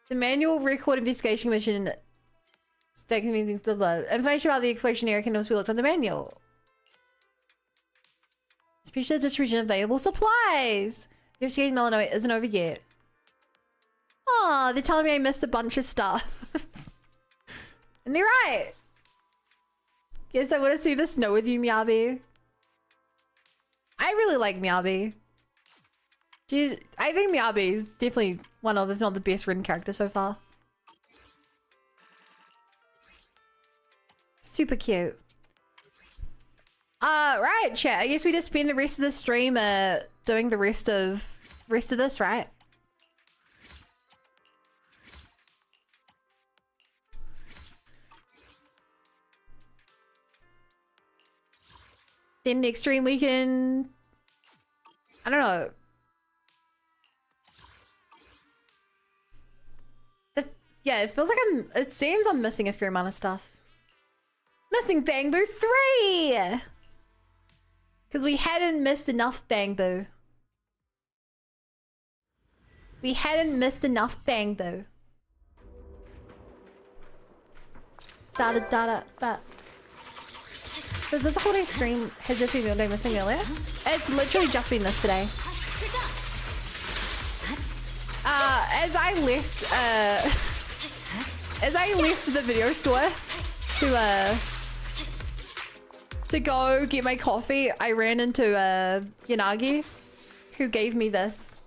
The manual record investigation mission. Information about the exploration area can also be looked on the manual. Special distribution of available supplies. The investigation Malinoe isn't over yet. Oh, they're telling me I missed a bunch of stuff. And they're right. Guess I want to see the snow with you, Miyabi. I really like Miyabi. I think Miyabi is definitely one of, if not the best written character so far. Super cute. Right, chat. I guess we just spend the rest of the stream doing the rest of this, right? Then next stream we can, I don't know. Yeah, it feels like it seems I'm missing a fair amount of stuff. Missing Bangbu 3! Because we hadn't missed enough Bangbu. We hadn't missed enough Bangbu. But. So is this a whole day stream? Has this been day missing earlier? It's literally just been this today. As I left the video store to go get my coffee, I ran into Yanagi, who gave me this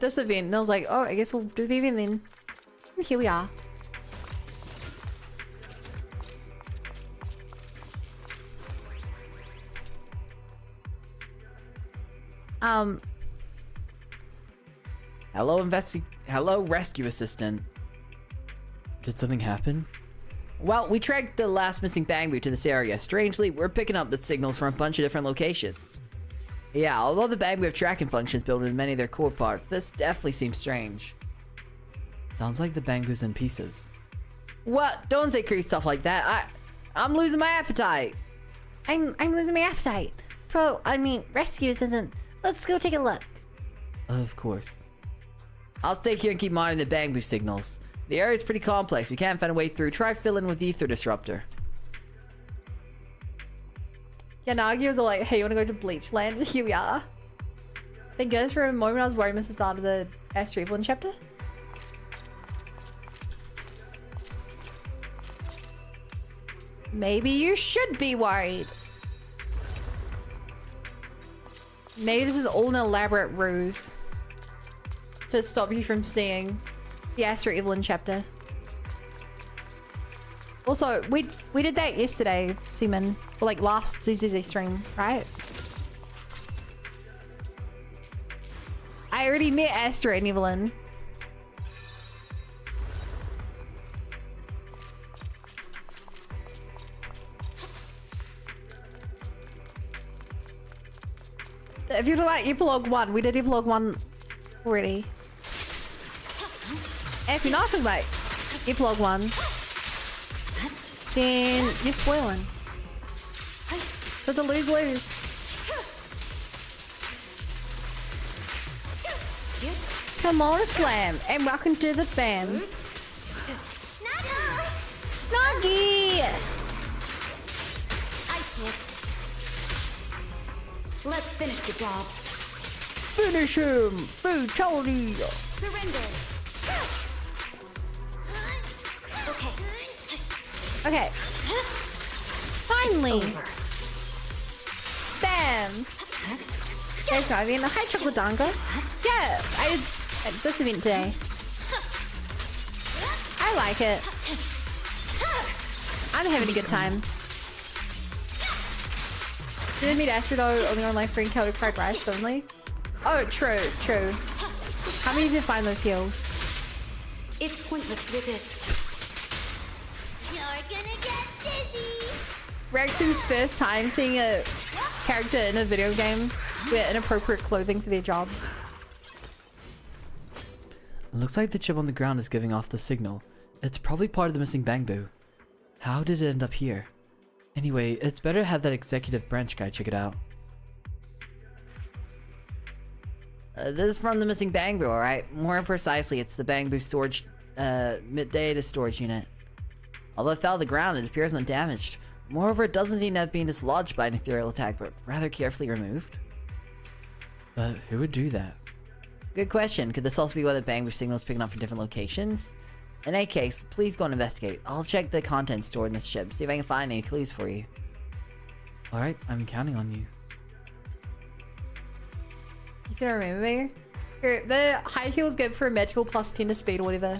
event, and I was like, oh, I guess we'll do the event then. And here we are. Hello, rescue assistant. Did something happen? Well, we tracked the last missing Bangbu to this area. Strangely, we're picking up the signals from a bunch of different locations. Yeah, although the Bangbu have tracking functions built into many of their core parts, this definitely seems strange. Sounds like the Bangbu's in pieces. What? Don't say crazy stuff like that. I'm losing my appetite. I'm losing my appetite. Rescue assistant. Let's go take a look. Of course. I'll stay here and keep monitoring the bang boost signals. The area's pretty complex. We can't find a way through. Try filling with ether disruptor. Yeah, Nagi was all like, hey, you wanna go to Bleachland? Here we are. Thank goodness for a moment I was worried I missed the start of the Aster Evelyn chapter. Maybe you should be worried. Maybe this is all an elaborate ruse to stop you from seeing the Aster Evelyn chapter. Also, we did that yesterday, Seaman. Or like last ZZZ stream, right? I already met Aster and Evelyn. If you're talking about Epilogue 1, we did Epilogue 1 already. And if you're not talking about Epilogue 1, then you're spoiling. So it's a lose-lose. Come on, Slam, and welcome to the fam. Nagi! I see it. Let's finish the job. Finish him! Fatality! Surrender. Okay. Finally! Bam! There's my event. Hi, Chocolate Dango. Yeah, I did this event today. I like it. I'm having a good time. Didn't meet Astro though, only on like free Celtic fried rice only. Oh, true, true. How many does it find those heals? It's pointless to resist. You're gonna get dizzy. Rexy's first time seeing a character in a video game wear inappropriate clothing for their job. Looks like the chip on the ground is giving off the signal. It's probably part of the missing Bangbu. How did it end up here? Anyway, it's better to have that executive branch guy check it out. This is from the missing Bangbu, alright? More precisely, it's the Bangbu storage, mid-data storage unit. Although it fell to the ground, it appears undamaged. Moreover, it doesn't seem to have been dislodged by an ethereal attack, but rather carefully removed. But who would do that? Good question. Could this also be why the Bangbu signal is picking up from different locations? In any case, please go and investigate. I'll check the contents stored in this ship, see if I can find any clues for you. Alright, I'm counting on you. He's gonna remember me? Here, the high heels good for a magical plus 10 to speed or whatever.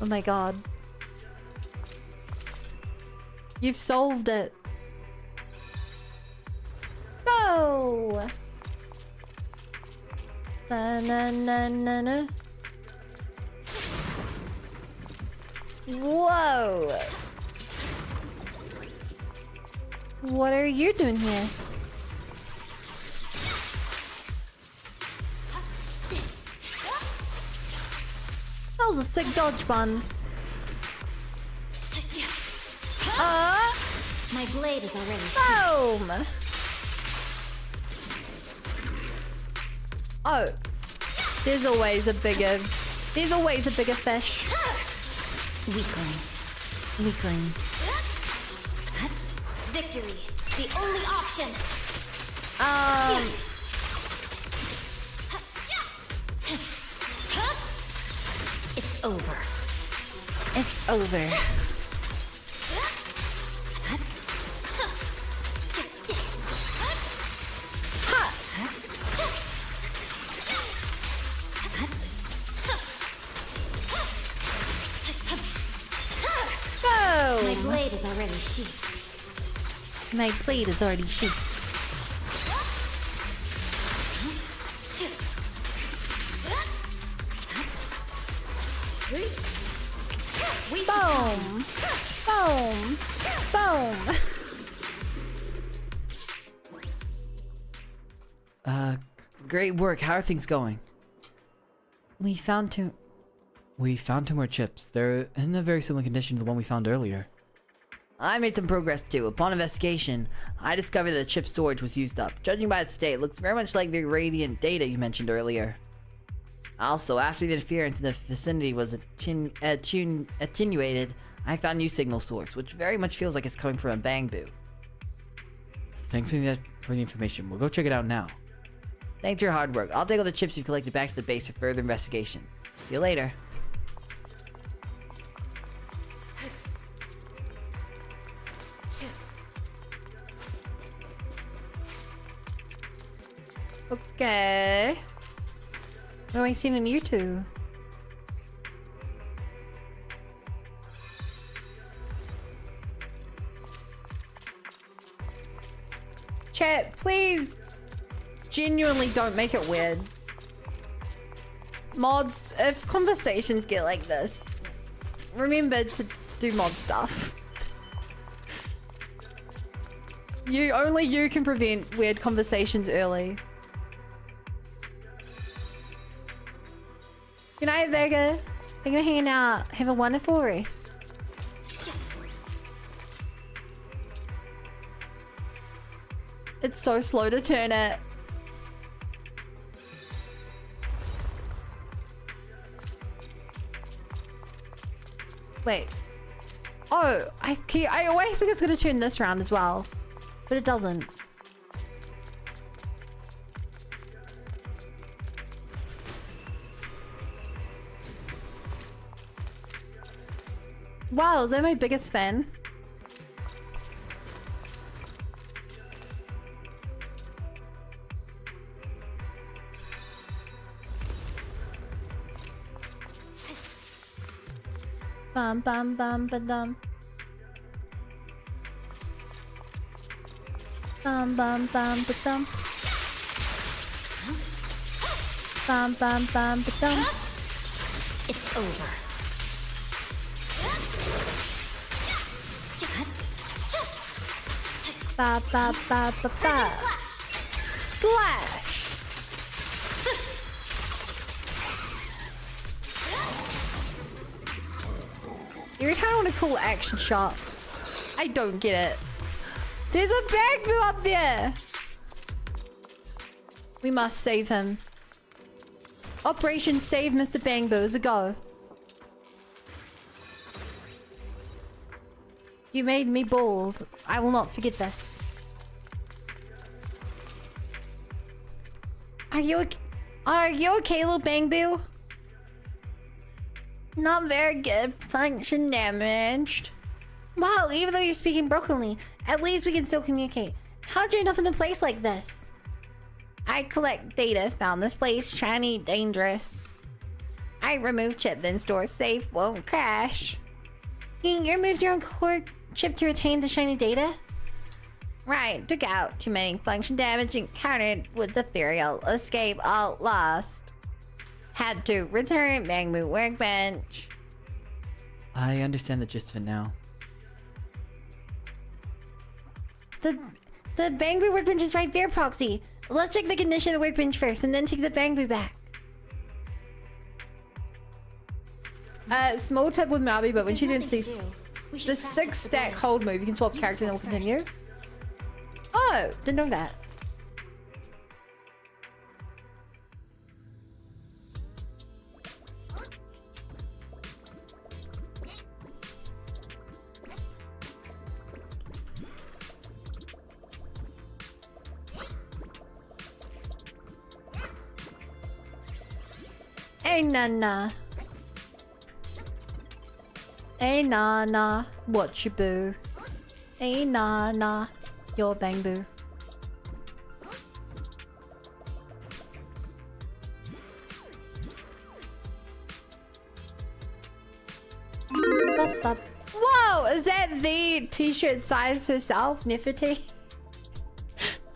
Oh my god. You've solved it. Oh! Na-na-na-na-na. Whoa! What are you doing here? That was a sick dodge bun. My blade is already. Boom! Oh, there's always a bigger fish. Weakling. Weakling. Victory, the only option. It's over. It's over. My blade is already sheathed. My blade is already sheathed. Boom! Boom! Boom! Great work. How are things going? We found two more chips. They're in a very similar condition to the one we found earlier. I made some progress too. Upon investigation, I discovered that the chip storage was used up. Judging by its state, it looks very much like the radiant data you mentioned earlier. Also, after the interference in the vicinity was attenuated, I found a new signal source, which very much feels like it's coming from a Bangbu. Thanks for the information. We'll go check it out now. Thanks for your hard work. I'll take all the chips you've collected back to the base for further investigation. See you later. Okay. What have I seen in you two? Chat, please genuinely don't make it weird. Mods, if conversations get like this, remember to do mod stuff. Only you can prevent weird conversations early. Good night, Vega. Thank you for hanging out. Have a wonderful rest. It's so slow to turn it. Wait. Oh, I always think it's gonna turn this round as well, but it doesn't. Wow, is that my biggest fan? Bum bum bum ba dum. Bum bum bum ba dum. Bum bum bum ba dum. It's over. Ba ba ba ba ba. Slash. Every time I want a cool action shot, I don't get it. There's a Bangbu up there. We must save him. Operation Save Mr. Bangbu is a go. You made me bald. I will not forget this. Are you okay, little Bangbu? Not very good. Function damaged. Well, even though you're speaking brokenly, at least we can still communicate. How'd you end up in a place like this? I collect data, found this place shiny, dangerous. I removed chip, then store safe, won't crash. You removed your own core chip to retain the shiny data? Right, took out too many function damage, encountered with ethereal, escape, all lost. Had to return Bangbu workbench. I understand the gist of it now. The Bangbu workbench is right there, Proxy. Let's check the condition of the workbench first and then take the Bangbu back. Small tip with Mabi, but when she didn't see the 6-stack hold move, you can swap character and then we'll continue. Oh, didn't know that. Hey, Nana. Hey, Nana. What you boo? Hey, Nana. You're Bangbu. Whoa! Is that the t-shirt size herself, Nifty?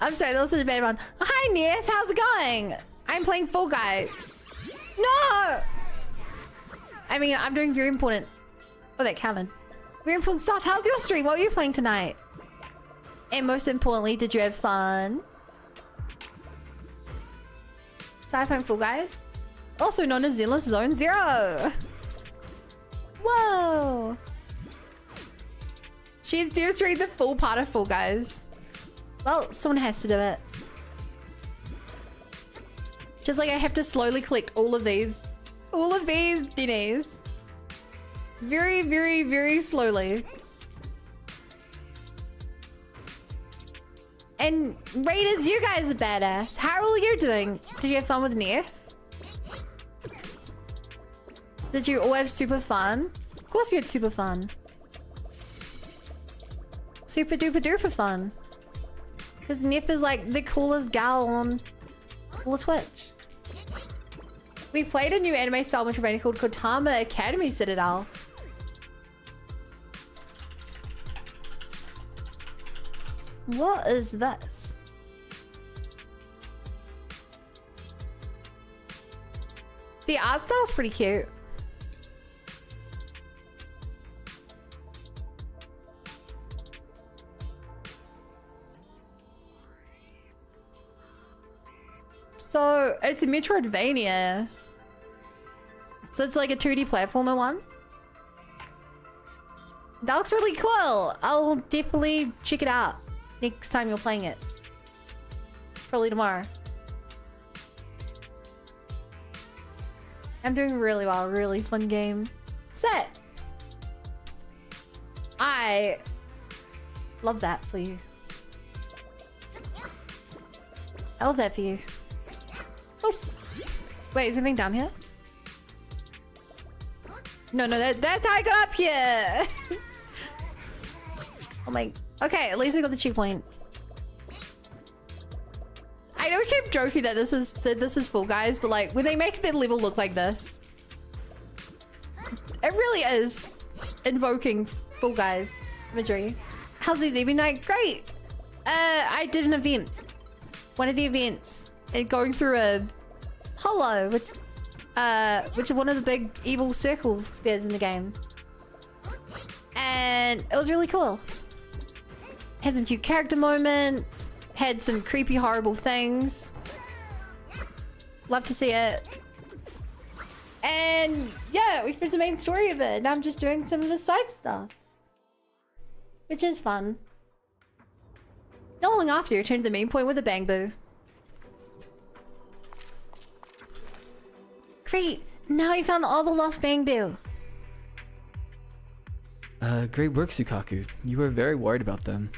I'm sorry, that was such a bad one. Hi, Nif. How's it going? I'm playing Fall Guy. No! I mean, I'm doing very important... Oh, that counted. Very important stuff. How's your stream? What were you playing tonight? And most importantly, did you have fun? Sci-Fi Fall Guys? Also known as Zenless Zone Zero. Whoa! She's demonstrating the full part of Fall Guys. Well, someone has to do it. Just like I have to slowly collect all of these dinners. Very, very, very slowly. And Raiders, you guys are badass. How are you doing? Did you have fun with Neff? Did you all have super fun? Of course you had super fun. Super duper duper fun. Because Neff is like the coolest gal on all Twitch. We played a new anime style Metroidvania called Kotama Academy Citadel. What is this? The art style's pretty cute. So it's a Metroidvania. So it's like a 2D platformer one. That looks really cool. I'll definitely check it out next time you're playing it. Probably tomorrow. I'm doing really well. Really fun game. Set. I love that for you. I love that for you. Oh. Wait, is anything down here? No, that's how I got up here. Oh my. Okay, at least I got the checkpoint. I know we keep joking that this is Fall Guys, but like when they make their level look like this, it really is invoking Fall Guys imagery. How's this evening night? Great. I did an event. One of the events, and going through a hollow, which is one of the big evil circle spheres in the game, and it was really cool. Had some cute character moments, had some creepy horrible things. Love to see it. And yeah, we finished the main story of it. Now I'm just doing some of the side stuff, which is fun. Not long after, you return to the main point with a bang boo. Great! Now we found all the lost bang boo. Great work, Sukaku. You were very worried about them.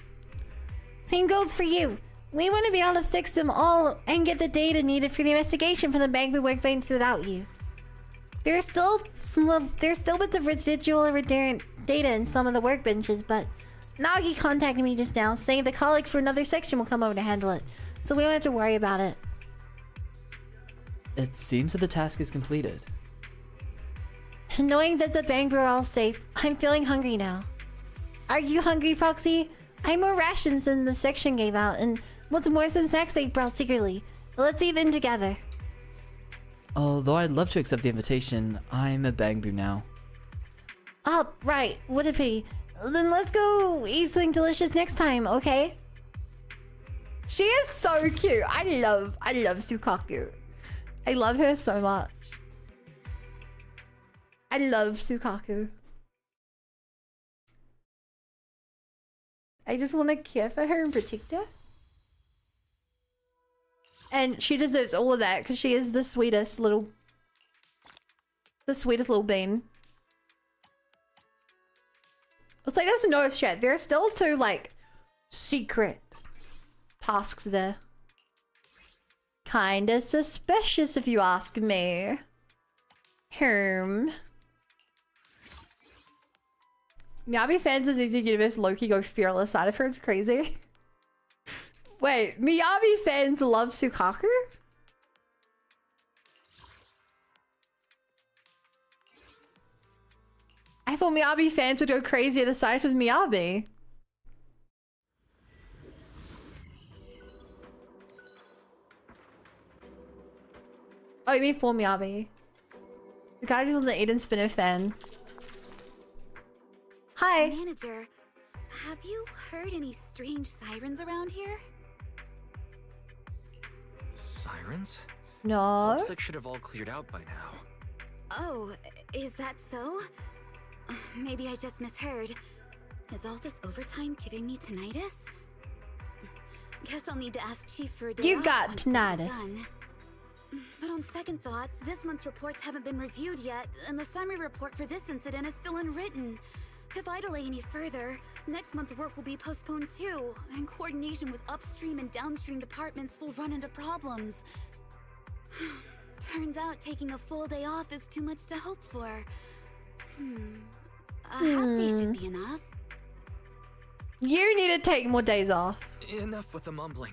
Same goes for you. We want to be able to fix them all and get the data needed for the investigation from the bang boo workbench without you. There's still bits of residual or redundant data in some of the workbenches, but Nagi contacted me just now saying the colleagues for another section will come over to handle it, so we don't have to worry about it. It seems that the task is completed. Knowing that the bang boo are all safe, I'm feeling hungry now. Are you hungry, Proxy? I have more rations than the section gave out, and what's more, some snacks they brought secretly. Let's eat them together. Although I'd love to accept the invitation, I'm a bang boo now. Oh, right. What a pity. Then let's go eat something delicious next time, okay? She is so cute. I love Sukaku. I love her so much. I love Sukaku. I just want to care for her and protect her. And she deserves all of that because she is the sweetest little bean. So he doesn't know shit. There are still 2 like secret tasks there. Kinda suspicious if you ask me. Miyabi fans of ZZ Universe Loki go fearless side of her. It's crazy. Wait, Miyabi fans love Sukaku? I thought Miyabi fans would go crazy at the sight of Miyabi. Oh, you mean for Miyabi? The guy just was an Aiden Spinner fan. Hi. Manager, have you heard any strange sirens around here? Sirens? No. Looks like should have all cleared out by now. Oh, is that so? Maybe I just misheard. Is all this overtime giving me tinnitus? Guess I'll need to ask Chief for a day You off got once this is tinnitus. done. But on second thought, this month's reports haven't been reviewed yet, and the summary report for this incident is still unwritten. If I delay any further, next month's work will be postponed too, and coordination with upstream and downstream departments will run into problems. Turns out taking a full day off is too much to hope for. A half day should be enough. You need to take more days off. Enough with the mumbling.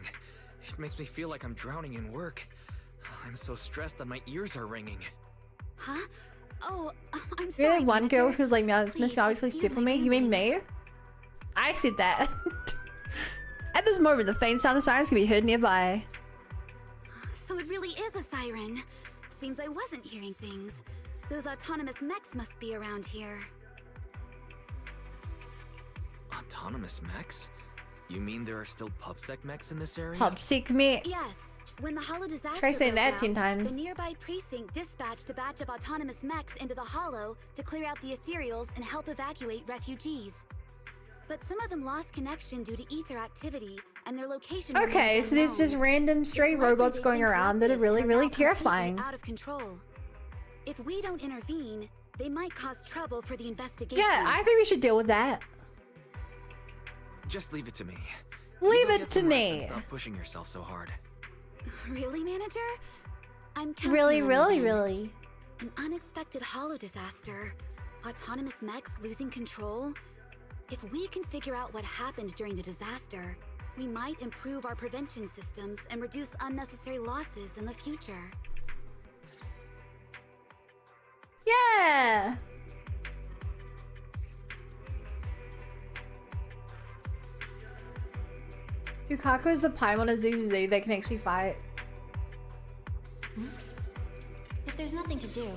It makes me feel like I'm drowning in work. I'm so stressed that my ears are ringing. Huh? Oh, I'm You're sorry, the one girl manager. who's like, Miss Please Meow, please excuse step for my me. You mean rambling. me? I said that. At this moment, the faint sound of sirens can be heard nearby. So it really is a siren. Seems I wasn't hearing things. Those autonomous mechs must be around here. Autonomous mechs? You mean there are still PubSec mechs in this area? Pubsec me. Yes. When the Hollow disaster Try saying broke that out, 10 times. the nearby precinct dispatched a batch of autonomous mechs into the Hollow to clear out the ethereals and help evacuate refugees. But some of them lost connection due to ether activity, and their location Okay, remains so there's just unknown. random stray It's likely robots they've going been around that are corrupted really, and really now completely terrifying. out of control. If we don't intervene, they might cause trouble for the investigation. Yeah, I think we should deal with that. Just leave it to me. Leave You go it get to some rest me. and stop pushing yourself so hard. Really, manager? I'm counting Really, on really, you then. really. An unexpected Hollow disaster. Autonomous mechs losing control. If we can figure out what happened during the disaster, we might improve our prevention systems and reduce unnecessary losses in the future. Yeah. Dukako is the Paimon and ZZZ that can actually fight. If there's nothing to do,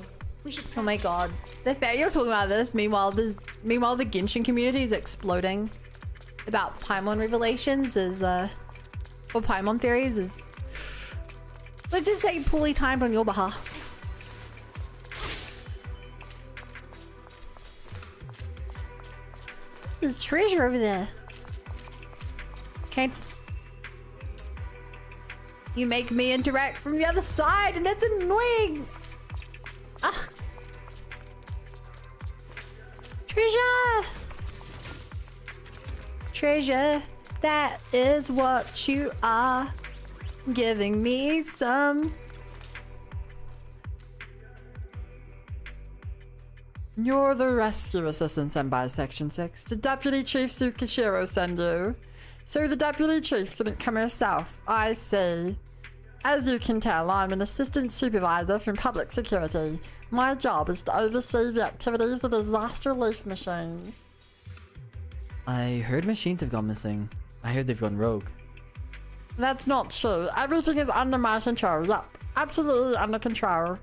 we should. Oh my god. The fact you're talking about this, meanwhile the Genshin community is exploding about Paimon revelations is or Paimon theories is, let's just say, poorly timed on your behalf. There's treasure over there. Okay. You make me interact from the other side and it's annoying. Ah. Treasure! Treasure, that is what you are. Giving me some. You're the rescue assistant sent by Section 6. The Deputy Chief Tsukishiro sent you. So the Deputy Chief couldn't come herself. I see. As you can tell, I'm an assistant supervisor from public security. My job is to oversee the activities of the disaster relief machines. I heard machines have gone missing. I heard they've gone rogue. That's not true. Everything is under my control. Yep, absolutely under control.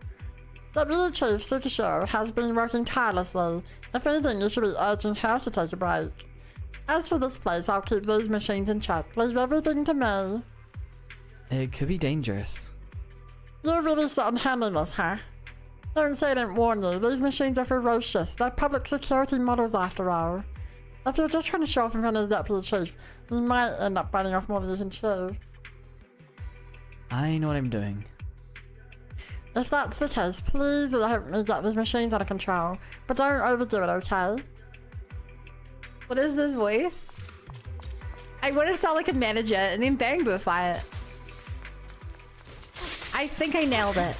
Deputy Chief Tsukishiro has been working tirelessly. If anything, you should be urging her to take a break. As for this place, I'll keep these machines in check. Leave everything to me. It could be dangerous. You really sit on handling this, huh? Don't say I didn't warn you. These machines are ferocious. They're public security models after all. If you're just trying to show off in front of the Deputy Chief, you might end up biting off more than you can chew. I know what I'm doing. If that's the case, please help me get these machines under control. But don't overdo it, okay? What is this voice? I want to sound like a manager and then bang buffify it. I think I nailed it.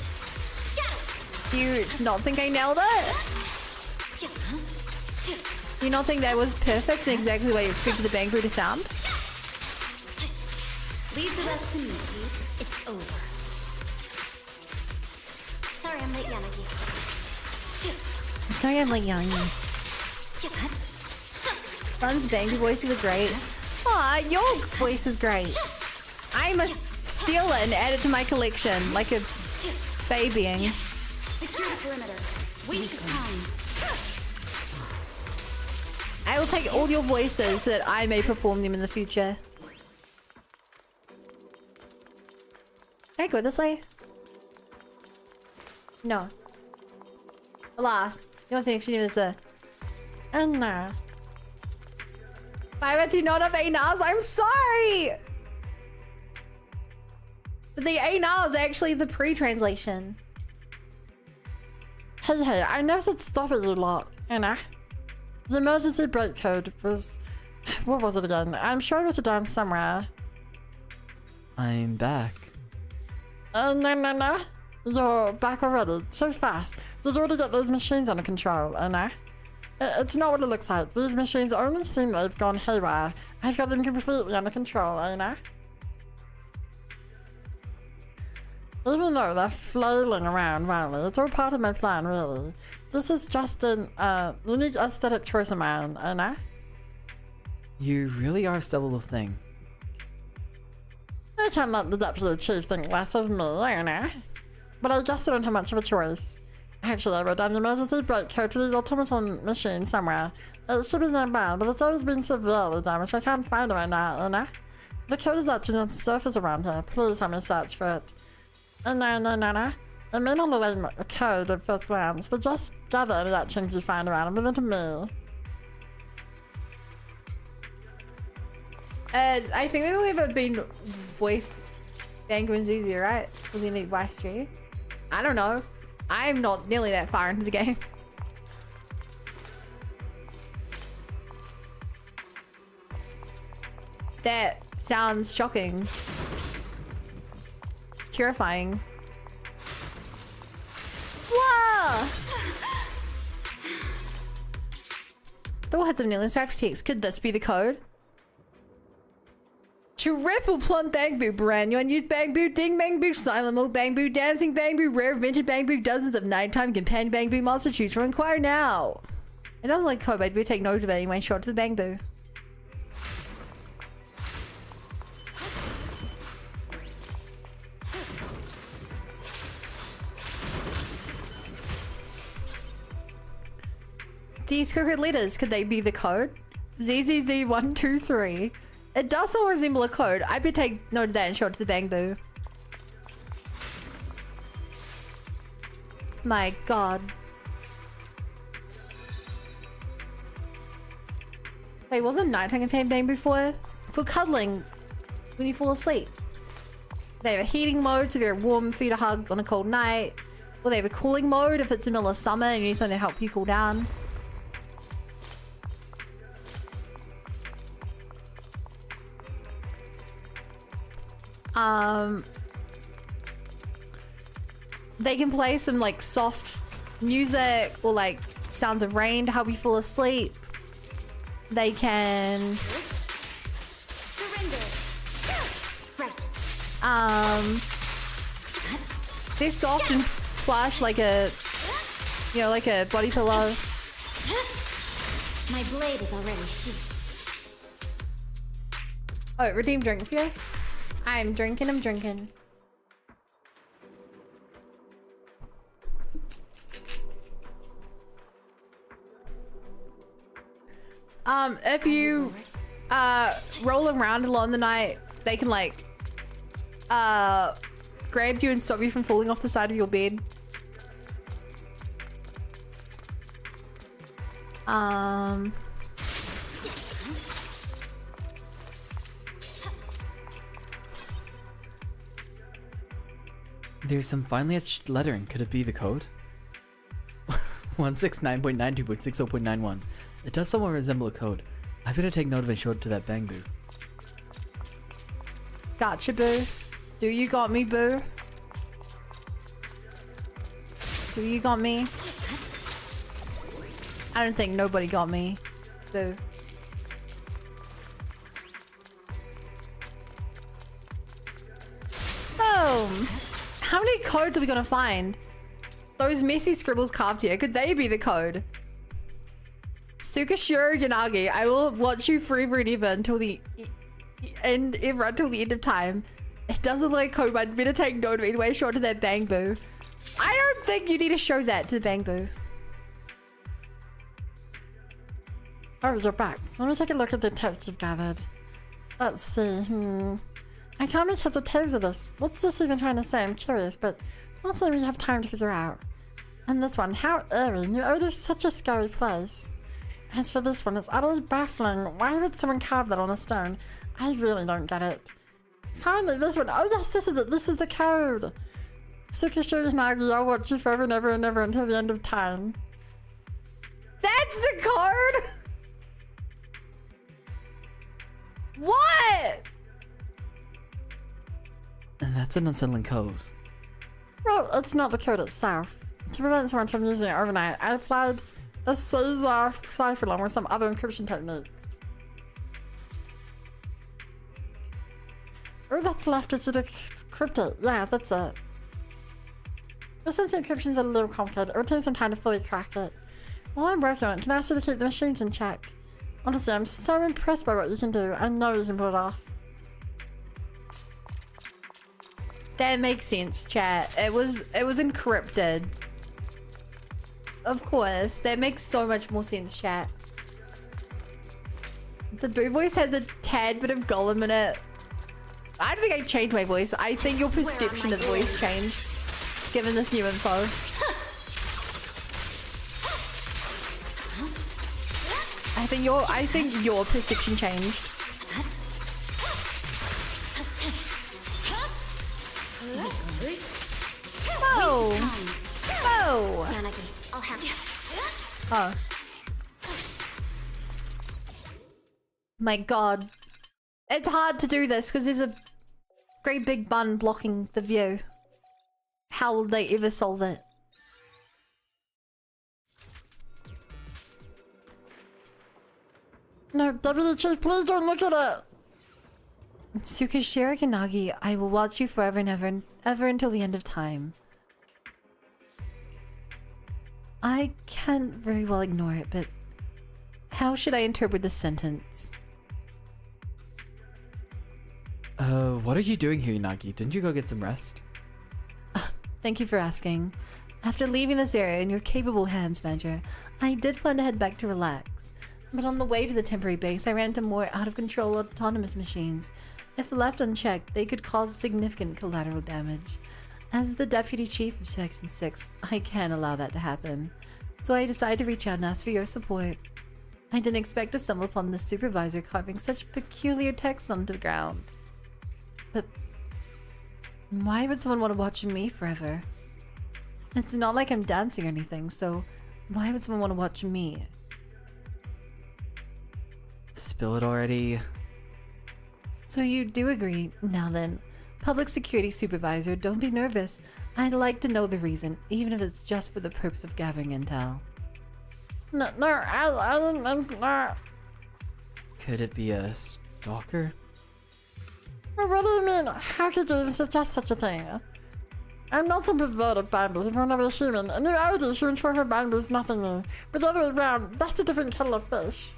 Do you not think I nailed it? Do you not think that was perfect and exactly the way you expected the bang boo to sound? Leave the rest to me, Pete. It's over. Sorry, I'm late, Yanagi. Sorry I'm like young. Fun's bangy voices are great. Aw, your voice is great. I must steal it and add it to my collection like a Fae being. Secure the perimeter. Waste of time. I will take all your voices so that I may perform them in the future. Can I go this way? No. Alas, the only thing she knew is a... And nah. Why would he not have anals? I'm sorry! But the anal is actually the pre-translation. Hey, I know said stop it, you lot, Anna. The emergency brake code was... What was it again? I'm sure I wrote it down somewhere. I'm back. No. You're back already. So fast. Did you already get those machines under control, Anna? It's not what it looks like. These machines only seem they've gone haywire. I've got them completely under control, Anna. Even though they're flailing around wildly, it's all part of my plan, really. This is just an unique aesthetic choice of mine, Anna. You really are a stubble of thing. I can't let the deputy chief think less of me, Anna. But I guess I don't have much of a choice. Actually, I wrote down the emergency brake code to these automaton machines somewhere. It should be nearby, but it's always been severely damaged. I can't find it right now, Anna. The code is actually on the surface around here. Please help me search for it. No. It may not look like a code at first glance, but just gather any actions you find around and give it to me. I think they've only ever been voiced Bangu and ZZ, right? Was he need voice G? I don't know. I'm not nearly that far into the game. That sounds shocking. Terrifying. Whoa! Thor had some new instruction text. Could this be the code? Triple plum Bangboo, brand new unused Bangboo, ding Bangboo, silent mode Bangboo, dancing Bangboo, rare vintage Bangboo, dozens of nighttime companion Bangboo monster. Choose from inquire now. It doesn't like code, but we take note of it anyway. Short to the Bangboo. These crooked letters, could they be the code? ZZZ123. It does still resemble a code. I better take note of that and show it to the Bangboo. My god. Wait, wasn't nighttime companion Bangboo for cuddling when you fall asleep? They have a heating mode so they're warm for you to hug on a cold night. Or they have a cooling mode if it's the middle of summer and you need something to help you cool down. They can play some like soft music or like sounds of rain to help you fall asleep. They can they're soft and plush like a, you know, like a body pillow. My blade is already sheathed. Oh, redeem drink for you? I'm drinking. If you roll around a lot in the night, they can like grab you and stop you from falling off the side of your bed. There's some finely etched lettering. Could it be the code? 169.92.60.91. It does somewhat resemble a code. I better take note of it and show it to that Bangboo. Gotcha, boo. Do you got me, boo? Do you got me? I don't think nobody got me, boo. Boom! How many codes are we gonna find? Those messy scribbles carved here, could they be the code? Sukashiro Yanagi, I will watch you forever and ever until the end of time. It doesn't look like code, but I'd better take note of it anyway. Show it to that Bangboo. I don't think you need to show that to the Bangboo. Oh, you're back. Let me take a look at the text you've gathered. Let's see. I can't make heads or tails of this. What's this even trying to say? I'm curious, but also we have time to figure out. And this one, how eerie. New Odo's such a scary place. As for this one, it's utterly baffling. Why would someone carve that on a stone? I really don't get it. Finally, this one. Oh yes, this is it. This is the code. Tsukishiro Nagi, I'll watch you forever and ever and ever until the end of time. That's the card? What? And that's an unsettling code. Well, it's not the code itself. To prevent someone from using it overnight, I applied a Caesar cipher along with some other encryption techniques. Oh, that's left is to decrypt it. Yeah, that's it. But since the encryption's a little complicated, it will take some time to fully crack it. While I'm working on it, can I ask you to keep the machines in check? Honestly, I'm so impressed by what you can do. I know you can pull it off. That makes sense, chat. It was encrypted. Of course, that makes so much more sense, chat. The Boo voice has a tad bit of Gollum in it. I don't think I changed my voice. I think your perception of the voice changed, given this new info. I think your perception changed. Whoa! Whoa! I'll have you. Oh. My god. It's hard to do this because there's a great big bun blocking the view. How will they ever solve it? No, Deputy Chief, please don't look at it! Tsukishiro Kanagi, I will watch you forever and ever and ever until the end of time. I can't very well ignore it, but how should I interpret this sentence? What are you doing here, Nagi? Didn't you go get some rest? Thank you for asking. After leaving this area in your capable hands, Major, I did plan to head back to relax. But on the way to the temporary base, I ran into more out-of-control autonomous machines. If left unchecked, they could cause significant collateral damage. As the Deputy Chief of Section 6, I can't allow that to happen. So I decided to reach out and ask for your support. I didn't expect to stumble upon the supervisor carving such peculiar text onto the ground. But why would someone want to watch me forever? It's not like I'm dancing or anything, so why would someone want to watch me? Spill it already. So you do agree. Now then, Public Security Supervisor, don't be nervous. I'd like to know the reason, even if it's just for the purpose of gathering intel. No, I didn't, no. Could it be a stalker? What do you mean? How could you even suggest such a thing? I'm not some perverted bamboo who's another human. A new idea humans for bamboo is nothing new. But the other way around, that's a different kettle of fish.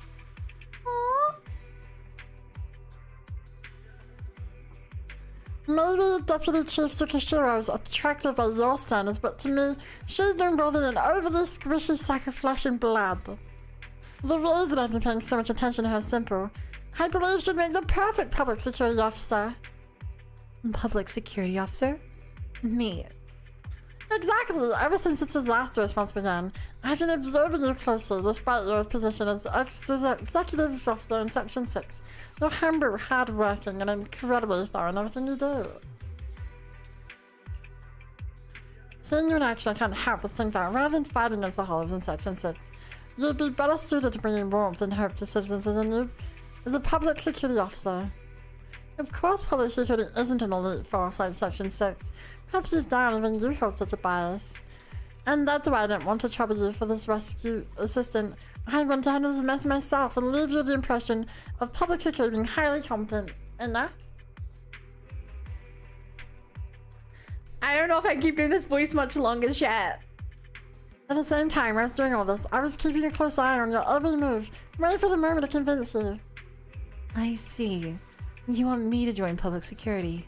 Maybe Deputy Chief Tsukishiro is attracted by your standards, but to me, she's no more than an overly squishy sack of flesh and blood. The reason I've been paying so much attention to her is simple. I believe she'd make the perfect public security officer. Public security officer? Me. Exactly. Ever since this disaster response began, I've been observing you closely despite your position as executive officer in Section 6. You're humble, hard-working, and incredibly thorough in everything you do. Seeing you in action, I can't help but think that rather than fighting against the hollows in Section 6, you'd be better suited to bringing warmth and hope to citizens as a public security officer. Of course, public security isn't an elite force like Section 6. Perhaps deep down even you hold such a bias. And that's why I didn't want to trouble you for this rescue assistant. I want to handle this mess myself and leave you the impression of public security being highly competent. And that? I don't know if I keep doing this voice much longer, chat. At the same time I was doing all this, I was keeping a close eye on your every move, waiting for the moment to convince you. I see. You want me to join public security.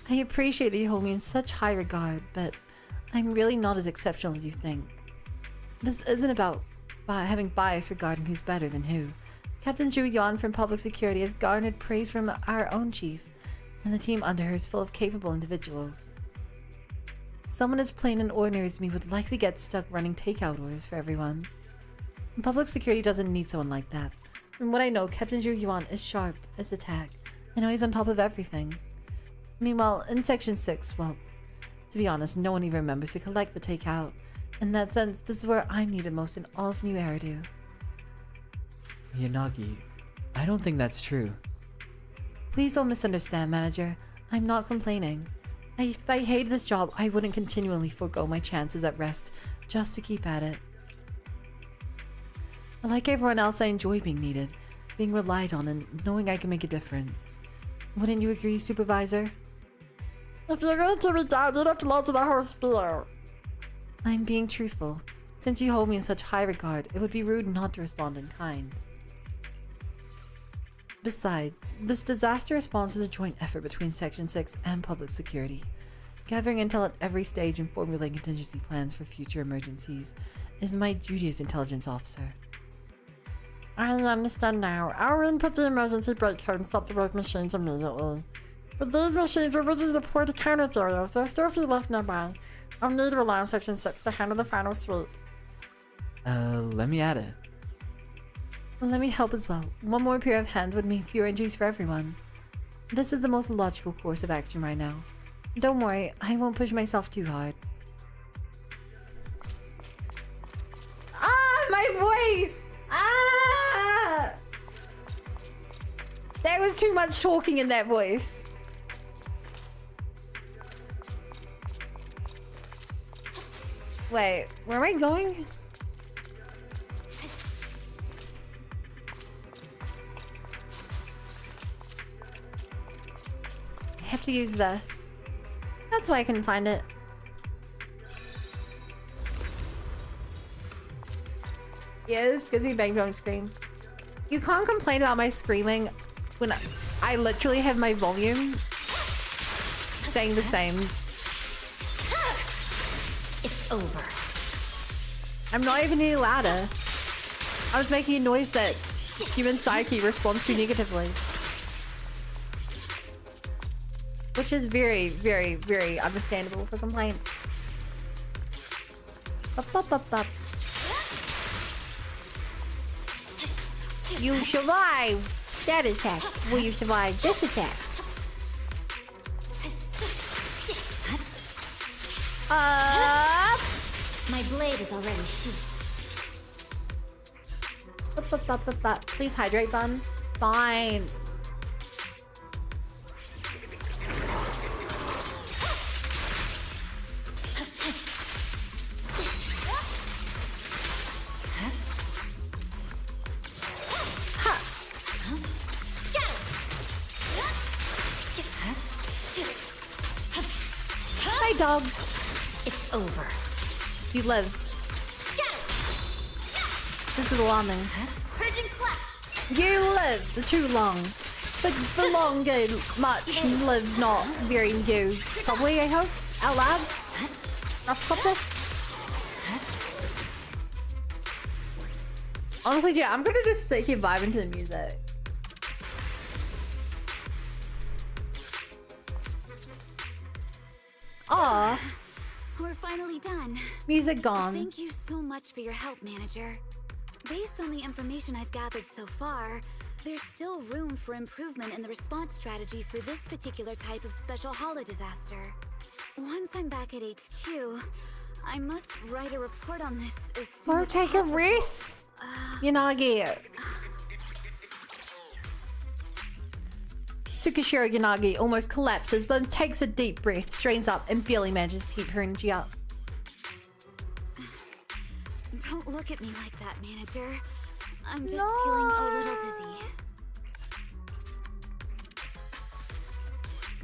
I appreciate that you hold me in such high regard, but I'm really not as exceptional as you think. This isn't about having bias regarding who's better than who. Captain Zhu Yan from Public Security has garnered praise from our own chief, and the team under her is full of capable individuals. Someone as plain and ordinary as me would likely get stuck running takeout orders for everyone. Public security doesn't need someone like that. From what I know, Captain Zhu Yuan is sharp as a tack. I know he's on top of everything. Meanwhile, in Section 6, well, to be honest, no one even remembers to collect the takeout. In that sense, this is where I'm needed most in all of New Eridu. Yanagi, I don't think that's true. Please don't misunderstand, Manager. I'm not complaining. If I hated this job, I wouldn't continually forego my chances at rest just to keep at it. Like everyone else, I enjoy being needed, being relied on, and knowing I can make a difference. Wouldn't you agree, Supervisor? If you're gonna keep me down, you'd have to launch the whole spear. I'm being truthful. Since you hold me in such high regard, it would be rude not to respond in kind. Besides, this disaster response is a joint effort between Section 6 and Public Security. Gathering intel at every stage and formulating contingency plans for future emergencies is my duty as intelligence officer. I understand now. I'll input the emergency brake code and stop the rogue machines immediately. But these machines were originally deployed to counter Ethereal, so there are still a few left nearby. I'll need to rely on Section 6 to handle the final sweep. Let me add it. Let me help as well. One more pair of hands would mean fewer injuries for everyone. This is the most logical course of action right now. Don't worry, I won't push myself too hard. Ah, my voice! Ah! There was too much talking in that voice. Wait, where am I going? I have to use this. That's why I couldn't find it. Yes, because he banged on scream. You can't complain about my screaming when I literally have my volume staying the same. It's over. I'm not even any louder. I was making a noise that human psyche responds to negatively. Which is very, very, very understandable for complaint. Up, up, up, up. You survived that attack. Will you survive this attack? Up! My blade is already sheathed. Up, up, up, up, up. Please hydrate, bun. Fine. Hi, dog. It's over. You live. This is alarming. Purging slash. You lived too long. But the long good much live not very you. Probably, I hope. Out loud. Rough couple. Honestly, yeah, I'm gonna just sit here vibing to the music. Aw. We're finally done. Music gone. Thank you so much for your help, Manager. Based on the information I've gathered so far, there's still room for improvement in the response strategy for this particular type of special holo disaster. Once I'm back at HQ, I must write a report on this as soon Or as take a possible. risk. Yanagi. Tsukishiro Yanagi almost collapses, but takes a deep breath, strains up, and barely manages to keep her energy up. Don't look at me like that, Manager. I'm just feeling a little dizzy.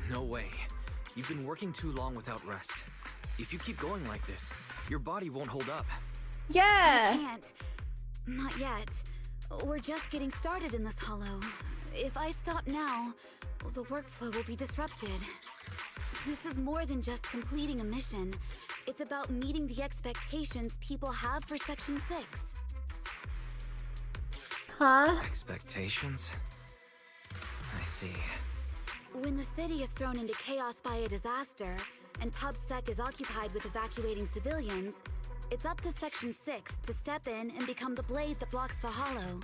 No way. You've been working too long without rest. If you keep going like this, your body won't hold up. Yeah. I can't. Not yet. We're just getting started in this holo. If I stop now, the workflow will be disrupted. This is more than just completing a mission. It's about meeting the expectations people have for Section 6. Huh? Expectations? I see. When the city is thrown into chaos by a disaster, and PubSec is occupied with evacuating civilians, it's up to Section 6 to step in and become the blade that blocks the hollow.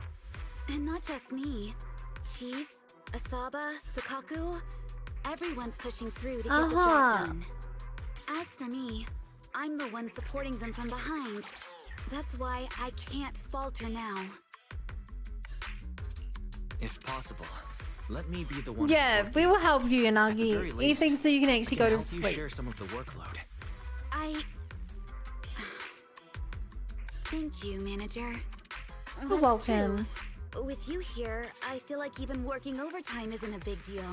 And not just me. Chief, Asaba, Sakaku, everyone's pushing through to get the job done. As for me, I'm the one supporting them from behind. That's why I can't falter now. If possible, let me be the one. Yeah, we will help you, Yanagi. Anything so you can actually go to sleep. Share some of the workload. Thank you, manager. You're welcome. With you here, I feel like even working overtime isn't a big deal.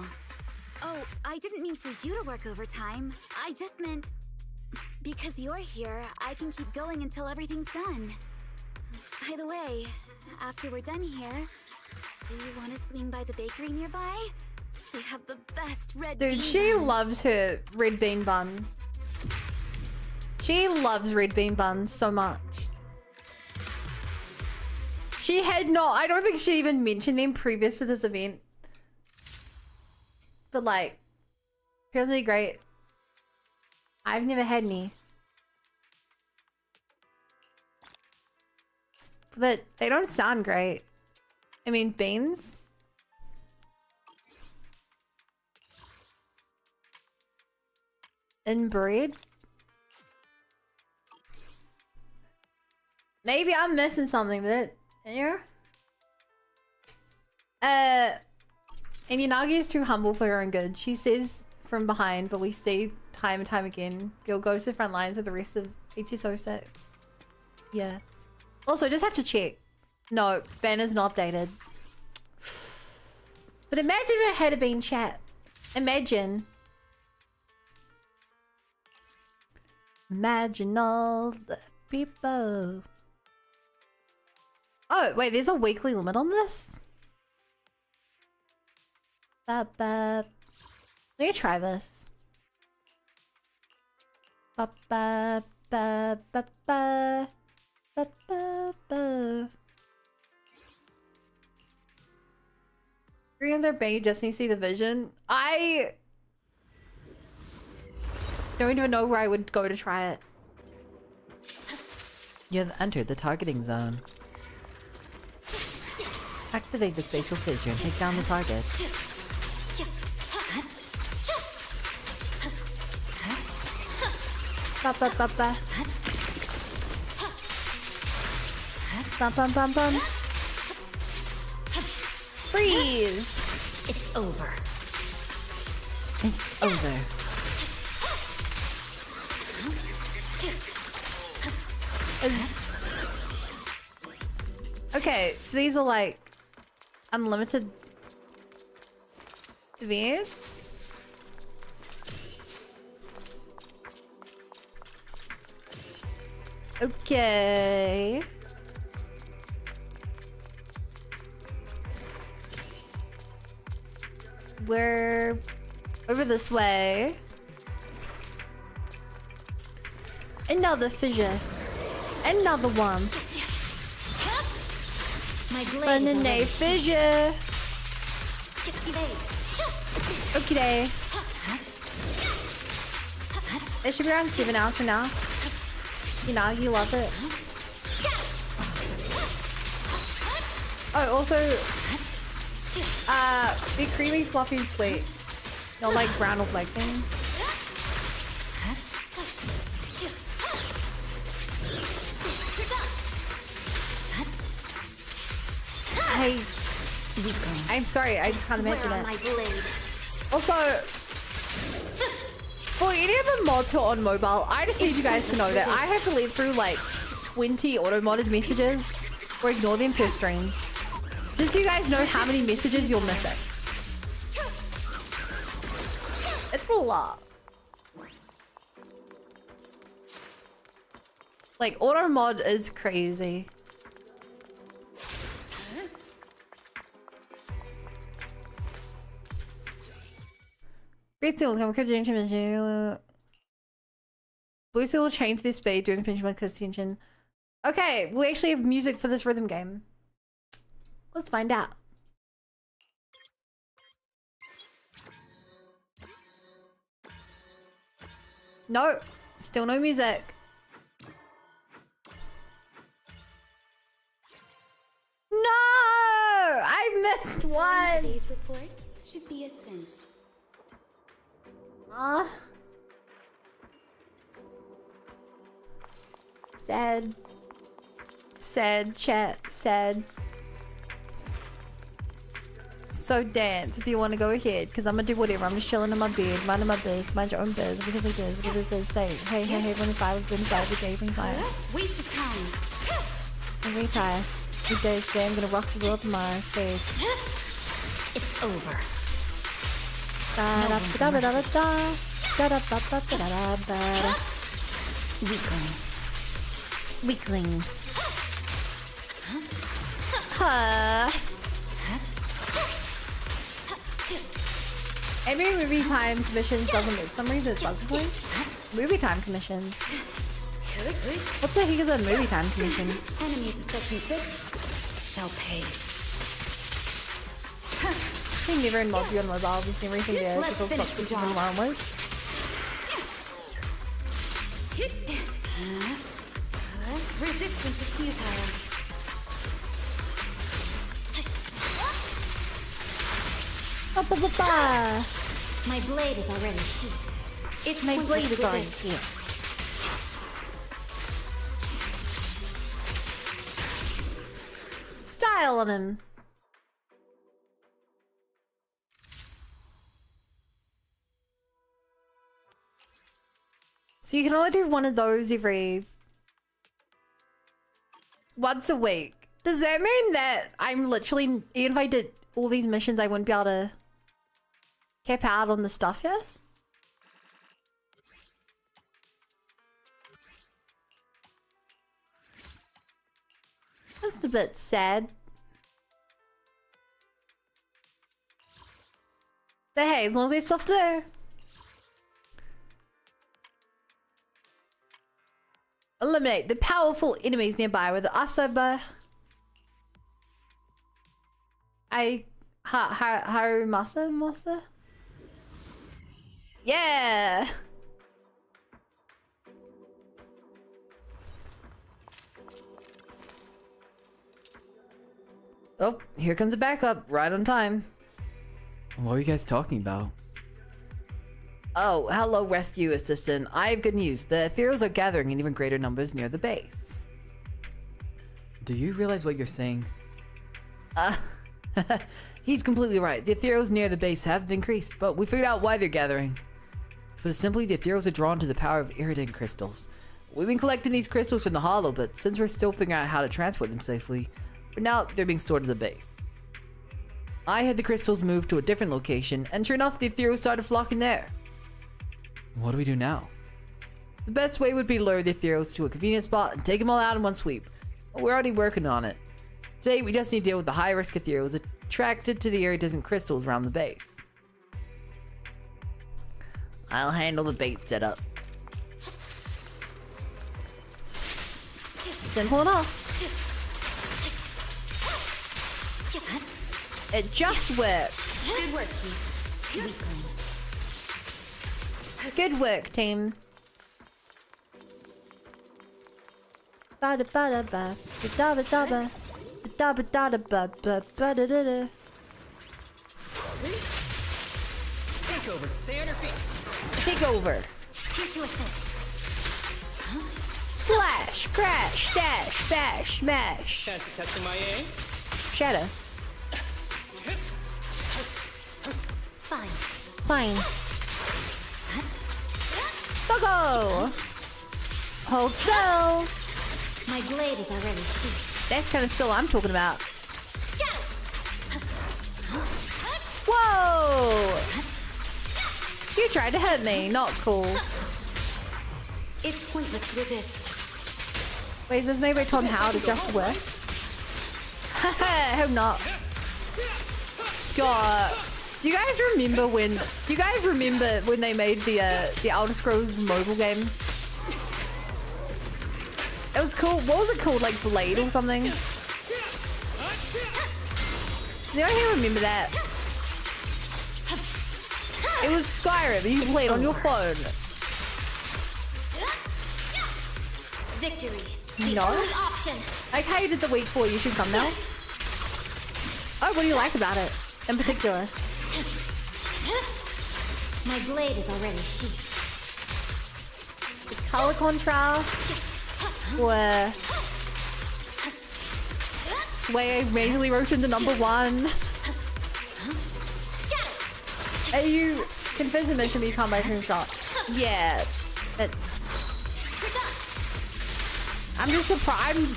Oh, I didn't mean for you to work overtime. I just meant because you're here, I can keep going until everything's done. By the way, after we're done here, do you want to swing by the bakery nearby? They have the best red bean Dude, she buns. loves her red bean buns. She loves red bean buns so much. She had not, I don't think she even mentioned them previous to this event. But like, really great. I've never had any. But they don't sound great. I mean, beans? And bread? Maybe I'm missing something, but yeah. And Yanagi is too humble for her own good. She says from behind, but we see time and time again. Girl goes to the front lines with the rest of HSO 6. Yeah. Also, just have to check. No, banner's not updated. But imagine if it had been chat. Imagine. Imagine all the people. Oh, wait, there's a weekly limit on this? Let me try this. Ba ba ba ba ba ba ba ba. Green their bay just need to see the vision. I don't even know where I would go to try it. You have entered the targeting zone. Activate the spatial fissure and take down the target. Ba ba ba ba. Bum bum bum bum. Freeze! It's over. It's over. Okay, so these are like unlimited events. Okay. We're over this way. Another fissure. Another one. My blade is Banana fissure. Okay. It should be around 7 hours from now. You know, you love it. Oh, also, be creamy, fluffy, and sweet. Not like brown or black things. I'm sorry, I just kind of mentioned it. Also, for any of the mods who are on mobile, I just need you guys to know that I have to live through like 20 auto-modded messages or ignore them per stream. Just so you guys know how many messages you're missing. It's a lot. Like, auto-mod is crazy. Red seals come could change Blue seal will change their speed during the pinch because tension. Okay, we actually have music for this rhythm game. Let's find out. No, still no music. Sad. Sad, chat. Sad. So dance if you want to go ahead, because I'm gonna do whatever. I'm just chilling in my bed, minding my business, mind your own business, because it is what it says. Say, hey, hey, hey, 25, we've been inside the day, Waste of time. Every time. We day today, I'm gonna rock the world tomorrow. Say, It's over. da da da da da da da da da da da da da. Weakling. Weakling. Huh. Every movie time commissions doesn't move. For some reason it's bugs me. Movie time commissions. What the heck is a movie time commission? Enemies of Section 6 shall pay. I think never in multi on mobile, just everything there. Let's Just finish fuck the with job. around with. Resistance is futile. My blade is already sheathed. It's My pointless blade is to already resist. here. Style on him. So you can only do one of those every once a week. Does that mean that I'm literally, even if I did all these missions, I wouldn't be able to cap out on the stuff yet? That's a bit sad. But hey, as long as we have stuff to do. Eliminate the powerful enemies nearby with the Asaba. Harumasa Masa? Yeah! Oh, here comes a backup, right on time. What are you guys talking about? Oh, hello, rescue assistant. I have good news. The ethereals are gathering in even greater numbers near the base. Do you realize what you're saying? He's completely right. The ethereals near the base have increased, but we figured out why they're gathering. But simply, the ethereals are drawn to the power of iridine crystals. We've been collecting these crystals from the hollow, but since we're still figuring out how to transport them safely, but now they're being stored at the base. I had the crystals moved to a different location, and sure enough, the ethereals started flocking there. What do we do now? The best way would be to lure the ethereals to a convenient spot and take them all out in one sweep. We're already working on it. Today, we just need to deal with the high-risk ethereals attracted to the iridescent crystals around the base. I'll handle the bait setup. Simple enough. It just works. Good work, Chief. Weakling. Good work, team. Bada bada ba, da ba da ba, da ba da da ba ba ba da da da. Take over. Stay on your feet. Take over. Here to assist. Slash, crash, dash, bash, smash. Chance of catching my aim? Shadow. Fine. Fine. Doggo. Hold still. My blade is already sheathed. That's kind of still I'm talking about. Whoa! You tried to hit me. Not cool. It's pointless to resist. Wait, is this maybe I told him how it just works? Haha, hope not. God. Do you guys remember when they made the Elder Scrolls mobile game? It was cool. What was it called? Like Blade or something? Do you guys remember that? It was Skyrim. You played on your phone. Victory. No. Option. Like how you did the week 4, you should come now. Oh, what do you like about it in particular? My blade is already sheathed. The color contrast. Where I immediately wrote into number 1. You confess the mission, but you can't buy a shot. Yeah, it's. I'm just surprised.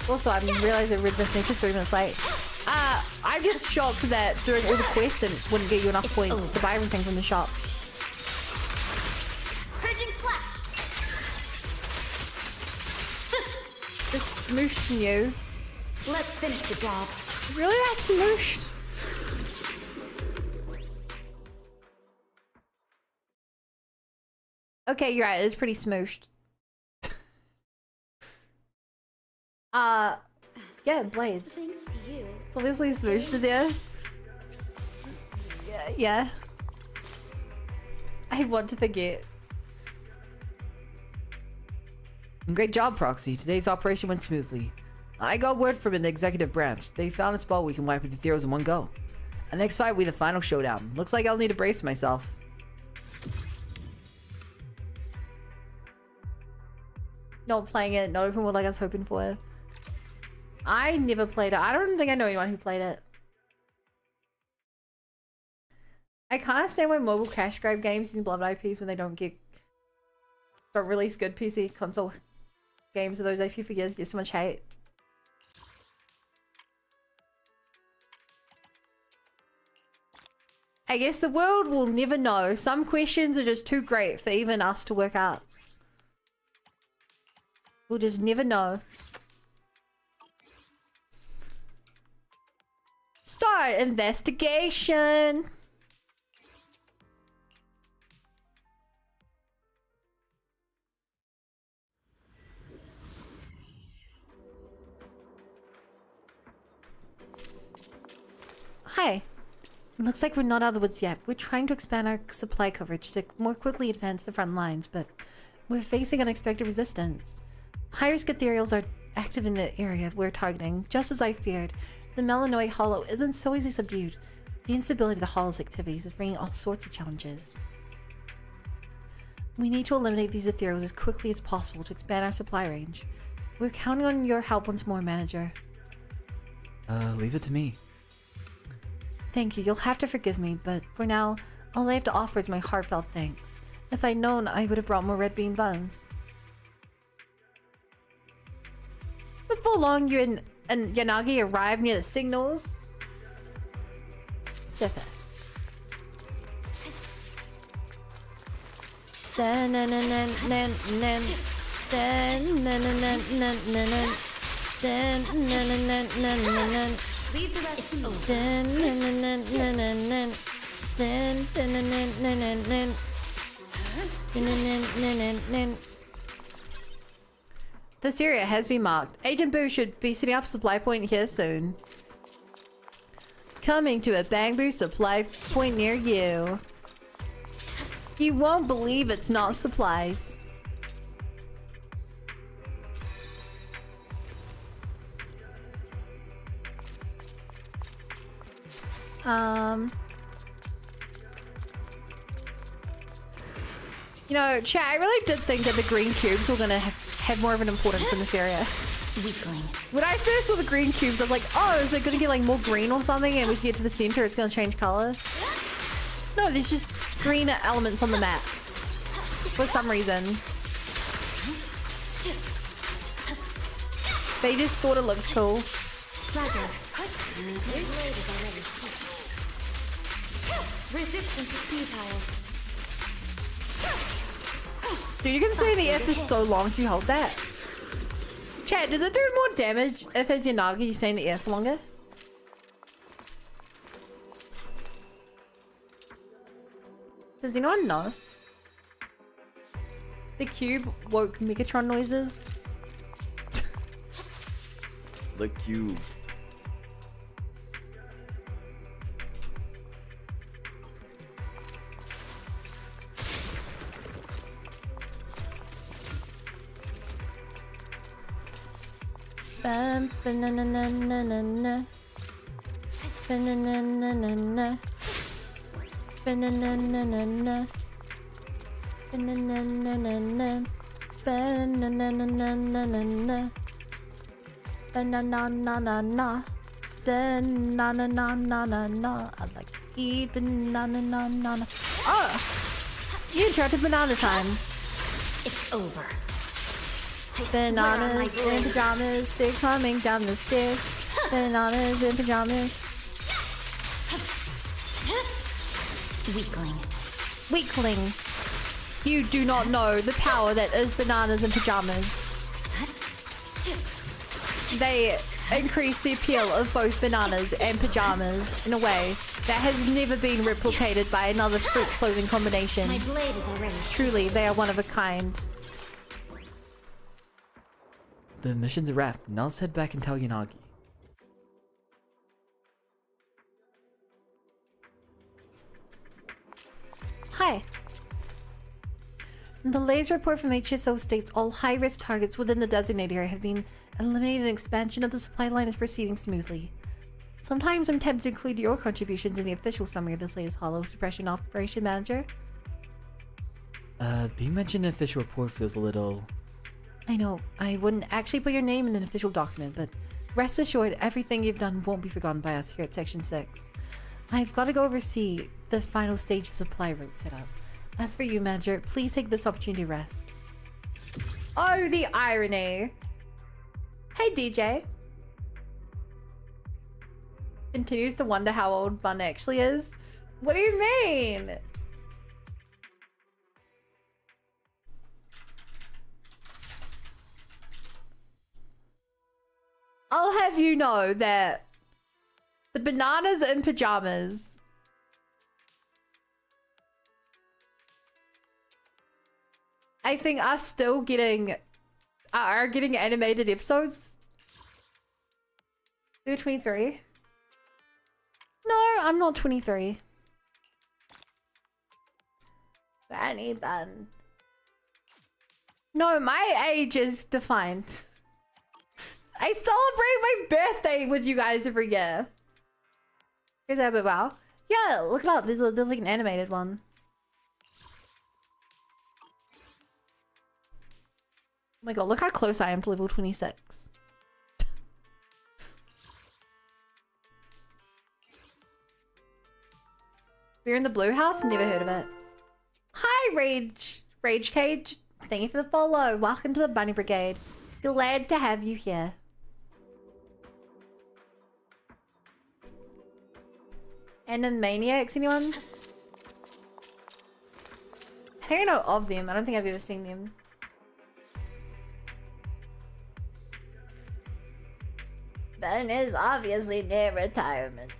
Also, I'm realizing I read this nature 3 minutes late. I'm just shocked that doing all the quests wouldn't get you enough points to buy everything from the shop. Just smooshed you. Let's finish the job. Really, that smooshed? Okay, you're right. It's pretty smooshed. Yeah, blades. Thanks to you. It's obviously smooshed there. Yeah. I want to forget. Great job, Proxy. Today's operation went smoothly. I got word from an executive branch. They found a spot we can wipe with the Theros in one go. The next fight will be the final showdown. Looks like I'll need to brace myself. Not playing it, not open world like I was hoping for. I never played it. I don't think I know anyone who played it. I can't understand why mobile cash grab games using beloved IPs when they don't release good PC console games of those IP for years get so much hate. I guess the world will never know. Some questions are just too great for even us to work out. We'll just never know. Start investigation. Hi. Looks like we're not out of the woods yet. We're trying to expand our supply coverage to more quickly advance the front lines, but we're facing unexpected resistance. High-risk ethereals are active in the area we're targeting. Just as I feared, the Melanoid Hollow isn't so easily subdued. The instability of the Hollow's activities is bringing all sorts of challenges. We need to eliminate these ethereals as quickly as possible to expand our supply range. We're counting on your help once more, Manager. Leave it to me. Thank you. You'll have to forgive me, but for now, all I have to offer is my heartfelt thanks. If I'd known, I would have brought more red bean buns. Before long, you and Yanagi arrive near the signals. Surface. Leave the rest alone. This area has been marked. Agent Boo should be setting up a supply point here soon. Coming to a Bamboo supply point near you. You won't believe it's not supplies. You know, chat, I really did think that the green cubes were gonna have more of an importance in this area. Weakling. When I first saw the green cubes, I was like, oh, is it gonna get like more green or something? And when we get to the center, it's gonna change color. No, there's just green elements on the map. For some reason. They just thought it looked cool. Roger. Your blade is already hit. Resistance is futile. Dude, you can say the F is so long if you hold that. Chat, does it do more damage if as Yanagi you stay in the air for longer? Does anyone know? The cube woke Megatron noises. The cube. Banana. Banana. Banana. Banana. Banana. Banana. Banana. I'd like to eat banana. Oh! You interrupted banana time. It's over. Bananas in pajamas, they're coming down the stairs. Bananas in pajamas. Weakling. You do not know the power that is bananas in pajamas. They increase the appeal of both bananas and pajamas in a way that has never been replicated by another fruit clothing combination. My blade is already. Truly, they are one of a kind. The mission's a wrap. Now let's head back and tell Yanagi. Hi. The latest report from HSO states all high-risk targets within the designated area have been eliminated and expansion of the supply line is proceeding smoothly. Sometimes I'm tempted to include your contributions in the official summary of this latest Hollow Suppression Operation Manager. Being mentioned in an official report feels a little... I know, I wouldn't actually put your name in an official document, but rest assured everything you've done won't be forgotten by us here at Section 6. I've got to go oversee the final stage of supply route setup. As for you, Manager, please take this opportunity to rest. Oh, the irony. Hey, DJ. Continues to wonder how old Bun actually is. What do you mean? I'll have you know that the bananas in pajamas I think are still getting animated episodes. You're 23? No, I'm not 23. Granny Bun. No, my age is defined. I celebrate my birthday with you guys every year. Is that a bit wow? Yeah, look it up. There's like an animated one. Oh my god, look how close I am to level 26. We're in the blue house? Never heard of it. Hi, Rage Cage. Thank you for the follow. Welcome to the Bunny Brigade. Glad to have you here. Animaniacs, anyone? I think I know of them. I don't think I've ever seen them. Ben is obviously near retirement.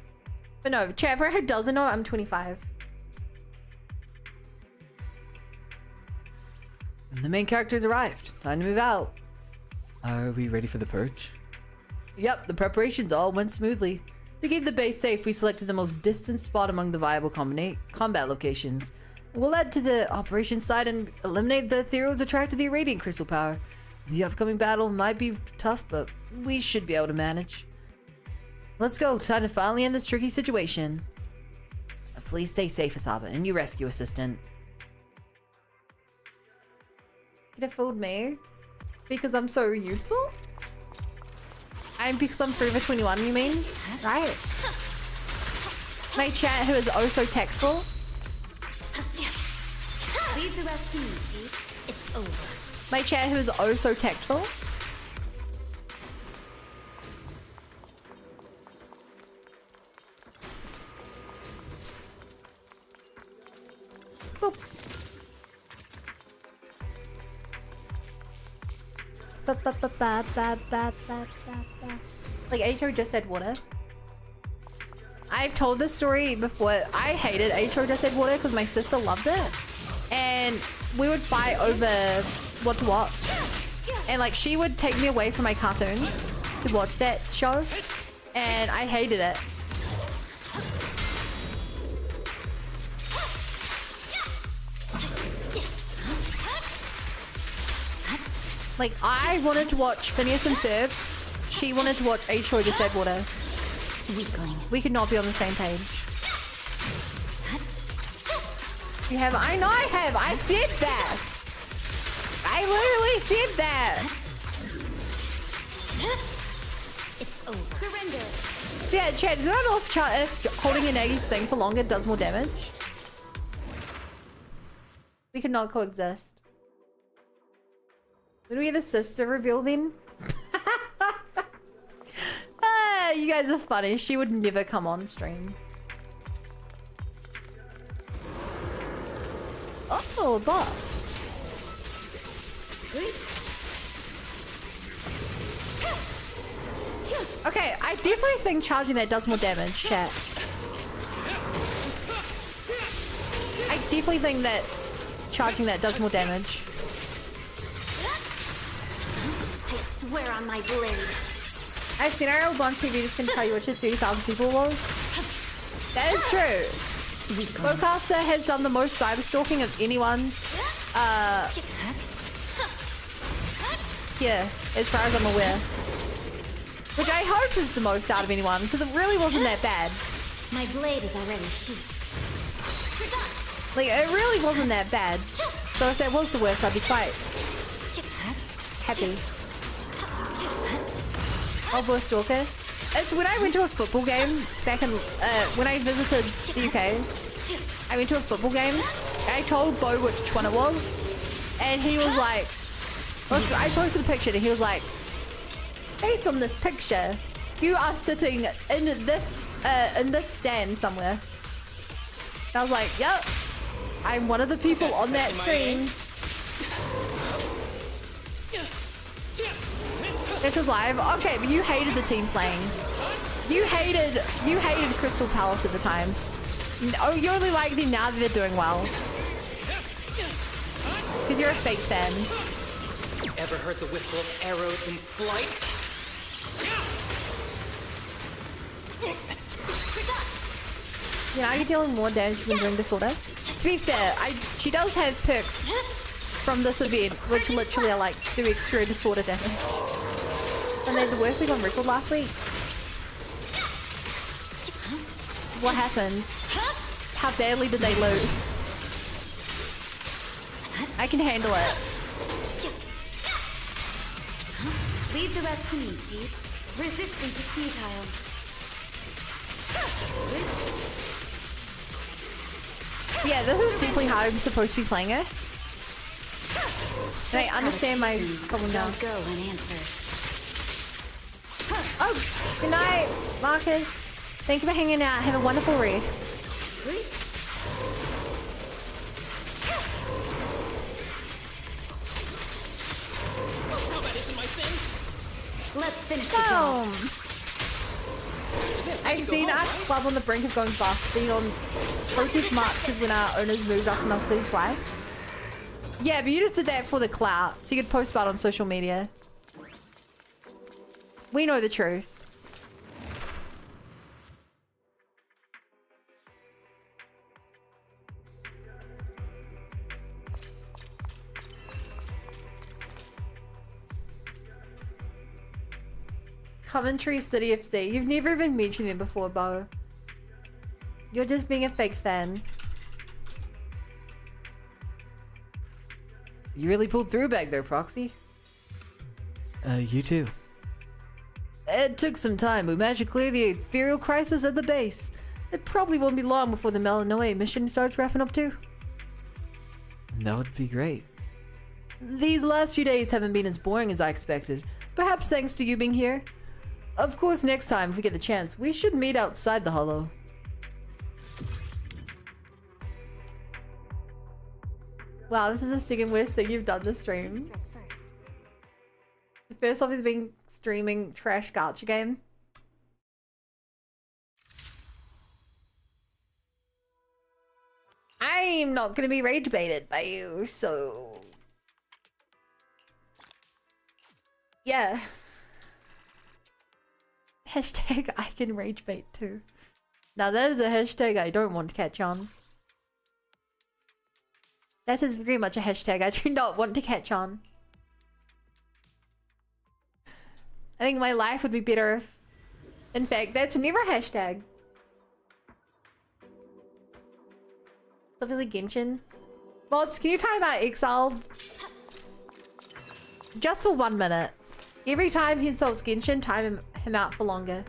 But no, Trevor who doesn't know, I'm 25. The main character's arrived. Time to move out. Are we ready for the purge? Yep, the preparations all went smoothly. To keep the base safe, we selected the most distant spot among the viable combat locations. We'll add to the operations side and eliminate the ethereals attracted to the irradiant crystal power. The upcoming battle might be tough, but we should be able to manage. Let's go. Time to finally end this tricky situation. Please stay safe, Asaba, and you rescue assistant. Could have fooled me because I'm so youthful. Because I'm forever 21, you mean? Right. My chat who is oh so tactful. Leave the rest to me, Chief. It's over. My chat who is oh so tactful. Boop. Like H.O. just said water. I've told this story before. I hated H.O. just said water because my sister loved it. And we would fight over what to watch. And like she would take me away from my cartoons to watch that show. And I hated it. Like, I wanted to watch Phineas and Ferb. She wanted to watch H.O. just said water. We could not be on the same page. You have? I know I have. I said that. I literally said that. It's over. Surrender. Yeah, Chad, does anyone know if holding your Nagi's thing for longer does more damage? We cannot coexist. When we get a sister reveal then? Ah, you guys are funny. She would never come on stream. Oh, a boss. Okay, I definitely think charging that does more damage, chat. I definitely think that charging that does more damage. I swear on my blade. I've seen our old on TV, just can tell you which of 30,000 people was. That is true. Bowcaster has done the most cyber stalking of anyone. Here, as far as I'm aware. Which I hope is the most out of anyone, because it really wasn't that bad. My blade is already sheathed. Like, it really wasn't that bad. So if that was the worst, I'd be quite happy. Oh, boy, Stalker. It's when I went to a football game back in, when I visited the UK. I went to a football game, and I told Bo which one it was. And he was like, I posted a picture, and he was like, based on this picture, you are sitting in this stand somewhere. And I was like, yep, I'm one of the people on that screen. It was live. Okay, but you hated the team playing. You hated Crystal Palace at the time. Oh, you only like them now that they're doing well. Because you're a fake fan. Ever heard the whistle of arrows in flight? You know, you're dealing more damage when doing disorder. To be fair, she does have perks from this event, which literally are like do extra disorder damage. And they had the worst week on record last week. What happened? How badly did they lose? I can handle it. Leave the rest to me, Chief. Resistance is futile. Yeah, this is definitely how I'm supposed to be playing it. And I understand my problem now. Don't go and answer. Oh, good night, Marcus. Thank you for hanging out. Have a wonderful rest. Let's finish the Boom. job. I've seen our club on the brink of going bust. Been on protest marches when our owners moved us in our city twice. Yeah, but you just did that for the clout, so you could post about it on social media. We know the truth. Coventry City FC. You've never even mentioned them before, Bo. You're just being a fake fan. You really pulled through back there, Proxy. You too. It took some time, but we managed to clear the ethereal crisis at the base. It probably won't be long before the Melanoe mission starts wrapping up too. That would be great. These last few days haven't been as boring as I expected. Perhaps thanks to you being here. Of course, next time, if we get the chance, we should meet outside the Hollow. Wow, this is the second worst thing you've done this stream. The first off is being streaming trash gacha game. I'm not gonna be rage baited by you, so... Yeah. Hashtag I can rage bait too. Now that is a hashtag I don't want to catch on. That is very much a hashtag I do not want to catch on. I think my life would be better if... In fact, that's never a hashtag. It's obviously Genshin. Mods, can you time out Exiled? Just for 1 minute. Every time he insults Genshin, time him out for longer.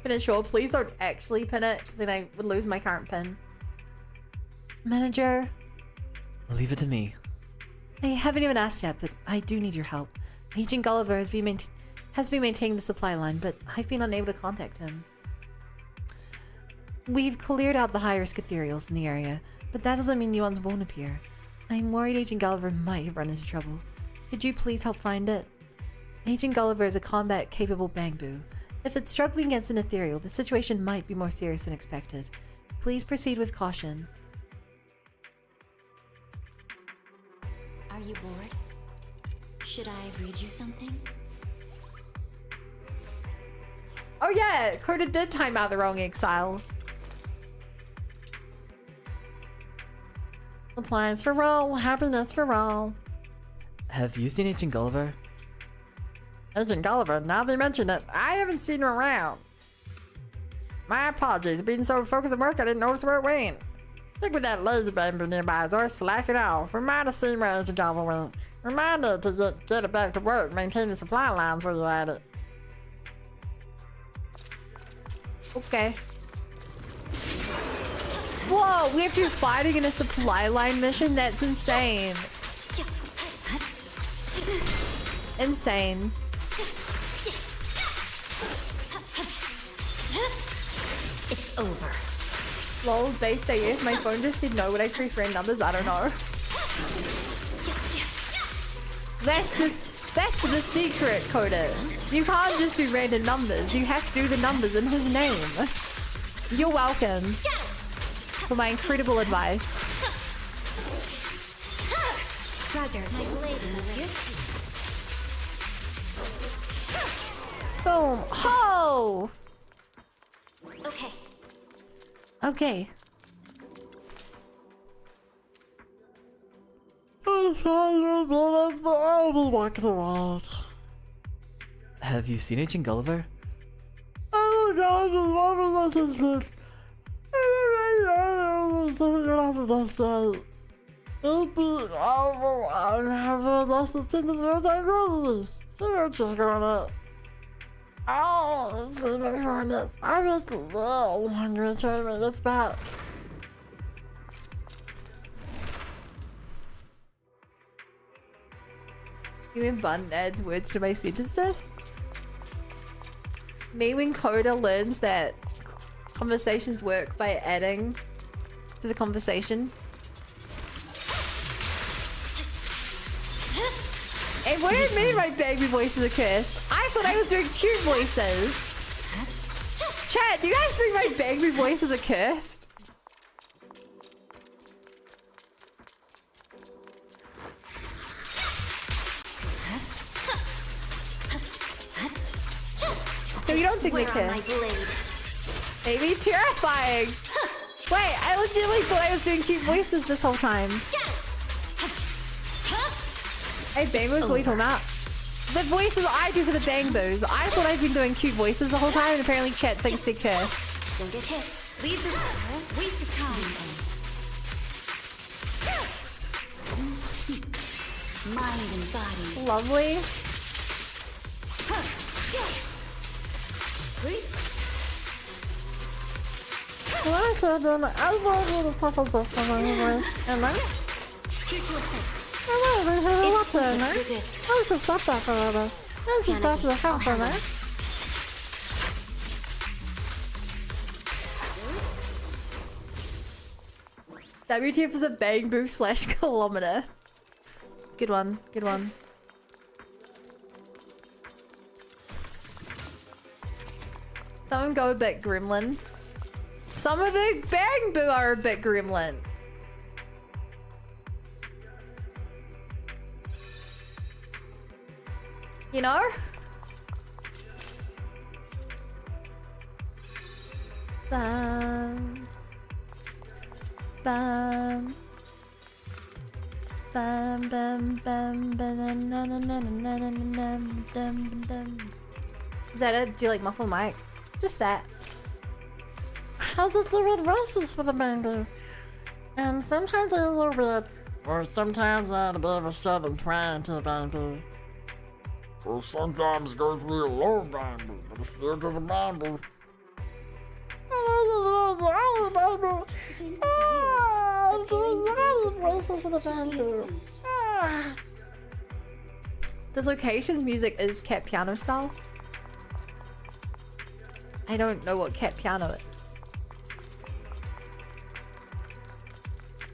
Pin it sure. Please don't actually pin it, because then I would lose my current pin. Manager. Leave it to me. I haven't even asked yet, but I do need your help. Agent Gulliver has been maintaining the supply line, but I've been unable to contact him. We've cleared out the high-risk ethereals in the area, but that doesn't mean new ones won't appear. I'm worried Agent Gulliver might have run into trouble. Could you please help find it? Agent Gulliver is a combat-capable Bangboo. If it's struggling against an ethereal, the situation might be more serious than expected. Please proceed with caution. Are you bored? Should I read you something? Oh yeah, Coda did time out the wrong exile. Appliance for all, happiness for all. Have you seen Agent Gulliver? Agent Gulliver, now that you mention it, I haven't seen him around. My apologies, being so focused on work I didn't notice where it went. Think with that lazy bamboo nearby is always slacking off. Remind us to see where Agent Gulliver went. Reminder to get it back to work, maintain the supply lines where you're at it. Okay. Whoa, we have to be fighting in a supply line mission? That's insane. Insane. It's over. Lol, base AF, my phone just said no when I press random numbers, I don't know. That's the secret, Coda. You can't just do random numbers, you have to do the numbers in his name. You're welcome for my incredible advice. Roger, my blade is over here. Boom. Ho! Okay. Okay. Have you seen Agent Gulliver? That's bad. You mean Bun adds words to my sentences? Me when Coda learns that conversations work by adding to the conversation. And what do you mean my baby voices are cursed? I thought I was doing cute voices. Chat, do you guys think my baby voices are cursed? No, you don't think they're cursed. Maybe terrifying. Wait, I legitimately thought I was doing cute voices this whole time. Hey, Bangbos, what are you talking about? The voices I do for the Bangbos. I thought I've been doing cute voices the whole time, and apparently chat thinks they're cursed. Don't get hit. Leave the waste of time. Mind and body. Lovely. Well, I should have done it. I love all the stuff like this for my voice. And then? Here to assist. I really have a lot there, man. I was just up there for a little. Thank you for your help for that. WTF is a Bangboo / kilometer. Good one, good one. Some go a bit gremlin. Some of the Bangboo are a bit gremlin. You know? Bum. Bum. Bum bum bum bum. Is that it? Do you like muffle mic? Just that. How does the red verses for the mango? And sometimes I a little weird, or sometimes I had a bit of a southern twang to the bamboo. Well, sometimes it goes real low bamboo, but it's still to the bamboo. This location's music is cat piano style. I don't know what cat piano is.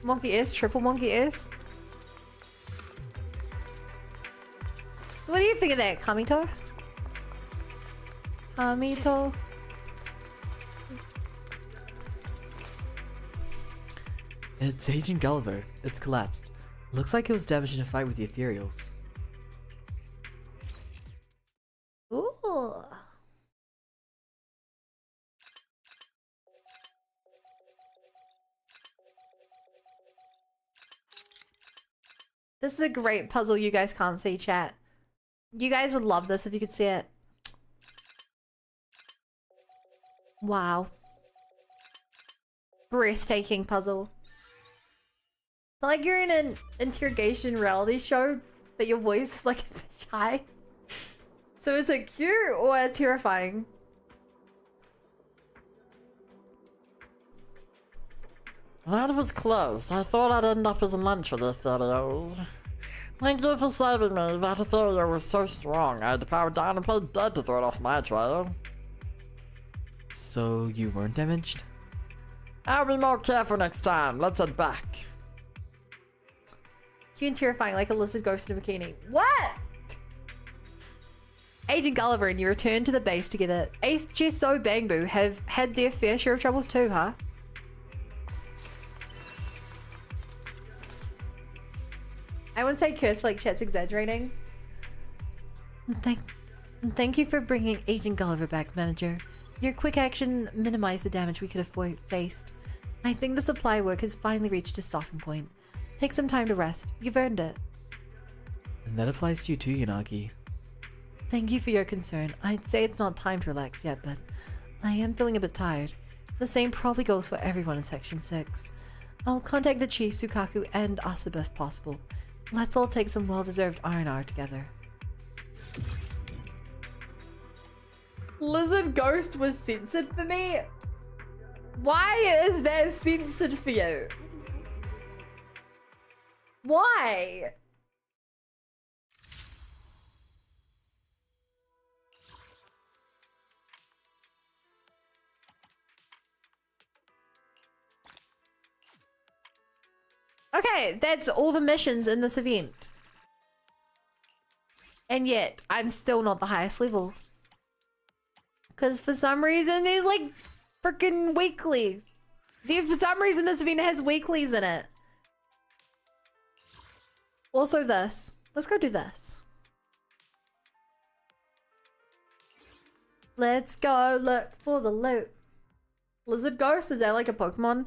Monkey S, triple monkey S. So what do you think of that, Kamito? Kamito? It's Agent Gulliver. It's collapsed. Looks like it was damaged in a fight with the Ethereals. Ooh. This is a great puzzle you guys can't see, chat. You guys would love this if you could see it. Wow. Breathtaking puzzle. It's like you're in an interrogation reality show, but your voice is like a bit high. So is it cute or terrifying? That was close. I thought I'd end up as lunch for the Ethereals. Thank you for saving me. That Ethereal was so strong, I had to power down and play dead to throw it off my trail. So you weren't damaged? I'll be more careful next time. Let's head back. Cute and terrifying, like a lizard ghost in a bikini. What? Agent Gulliver and you return to the base together. Ace, Jesso, Bangbu have had their fair share of troubles too, huh? I wouldn't say curse, like chat's exaggerating. Thank you for bringing Agent Gulliver back, Manager. Your quick action minimized the damage we could have faced. I think the supply work has finally reached a stopping point. Take some time to rest. You've earned it. And that applies to you too, Yanagi. Thank you for your concern. I'd say it's not time to relax yet, but I am feeling a bit tired. The same probably goes for everyone in Section 6. I'll contact the Chief, Sukaku, and Asaba if possible. Let's all take some well-deserved R&R together. Lizard Ghost was censored for me? Why is that censored for you? Why? Okay, that's all the missions in this event. And yet, I'm still not the highest level. Because for some reason, there's like freaking weeklies. For some reason, this event has weeklies in it. Also this. Let's go do this. Let's go look for the loot. Lizard Ghost, is that like a Pokemon?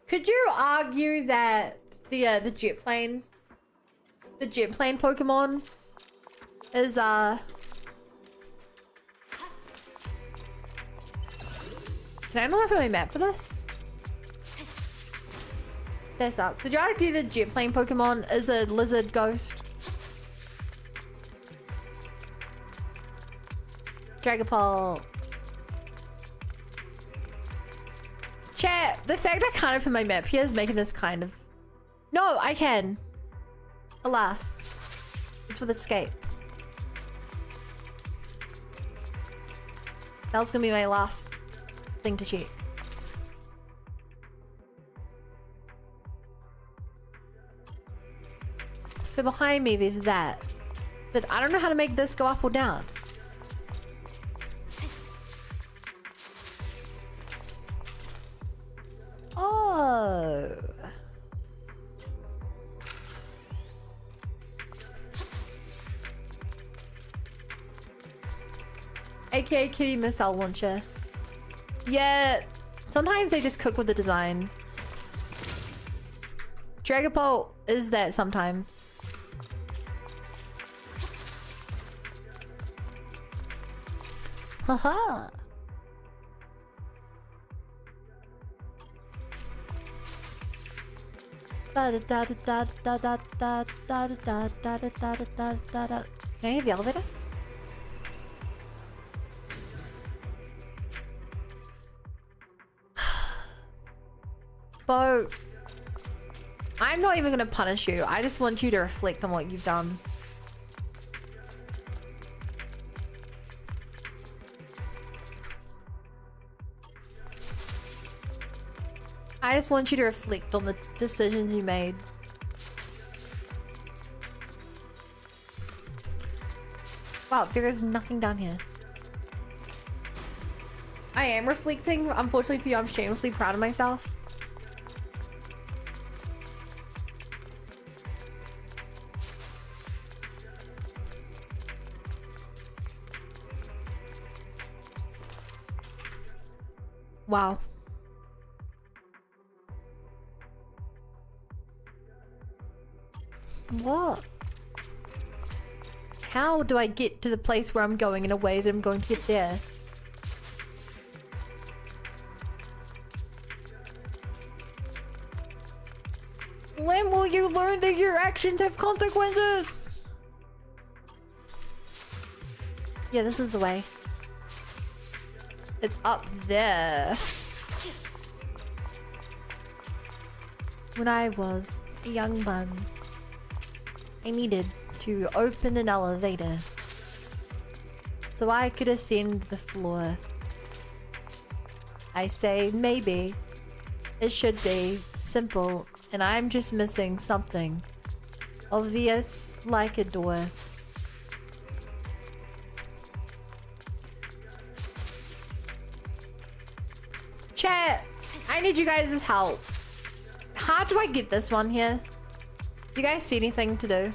Could you argue that the jet plane Pokemon is Can I not have my map for this? That sucks. Could you argue the jet plane Pokemon is a Lizard Ghost? Dragapult. Chat, the fact I can't open my map here is making this kind of... No, I can. Alas. It's with escape. That was gonna be my last thing to check. So behind me there's that. But I don't know how to make this go up or down. Oh. AKA Kitty Missile Launcher. Yeah, sometimes they just cook with the design. Dragapult is that sometimes. Haha. I have the elevator? Bo, I'm not even gonna punish you. I just want you to reflect on what you've done. I just want you to reflect on the decisions you made. Wow, there is nothing down here. I am reflecting. Unfortunately for you, I'm shamelessly proud of myself. Wow. What? How do I get to the place where I'm going in a way that I'm going to get there? When will you learn that your actions have consequences? Yeah, this is the way. It's up there. When I was a young bun, I needed to open an elevator so I could ascend the floor. I say maybe it should be simple and I'm just missing something obvious like a door. Chat, I need you guys' help. How do I get this one here? Do you guys see anything to do?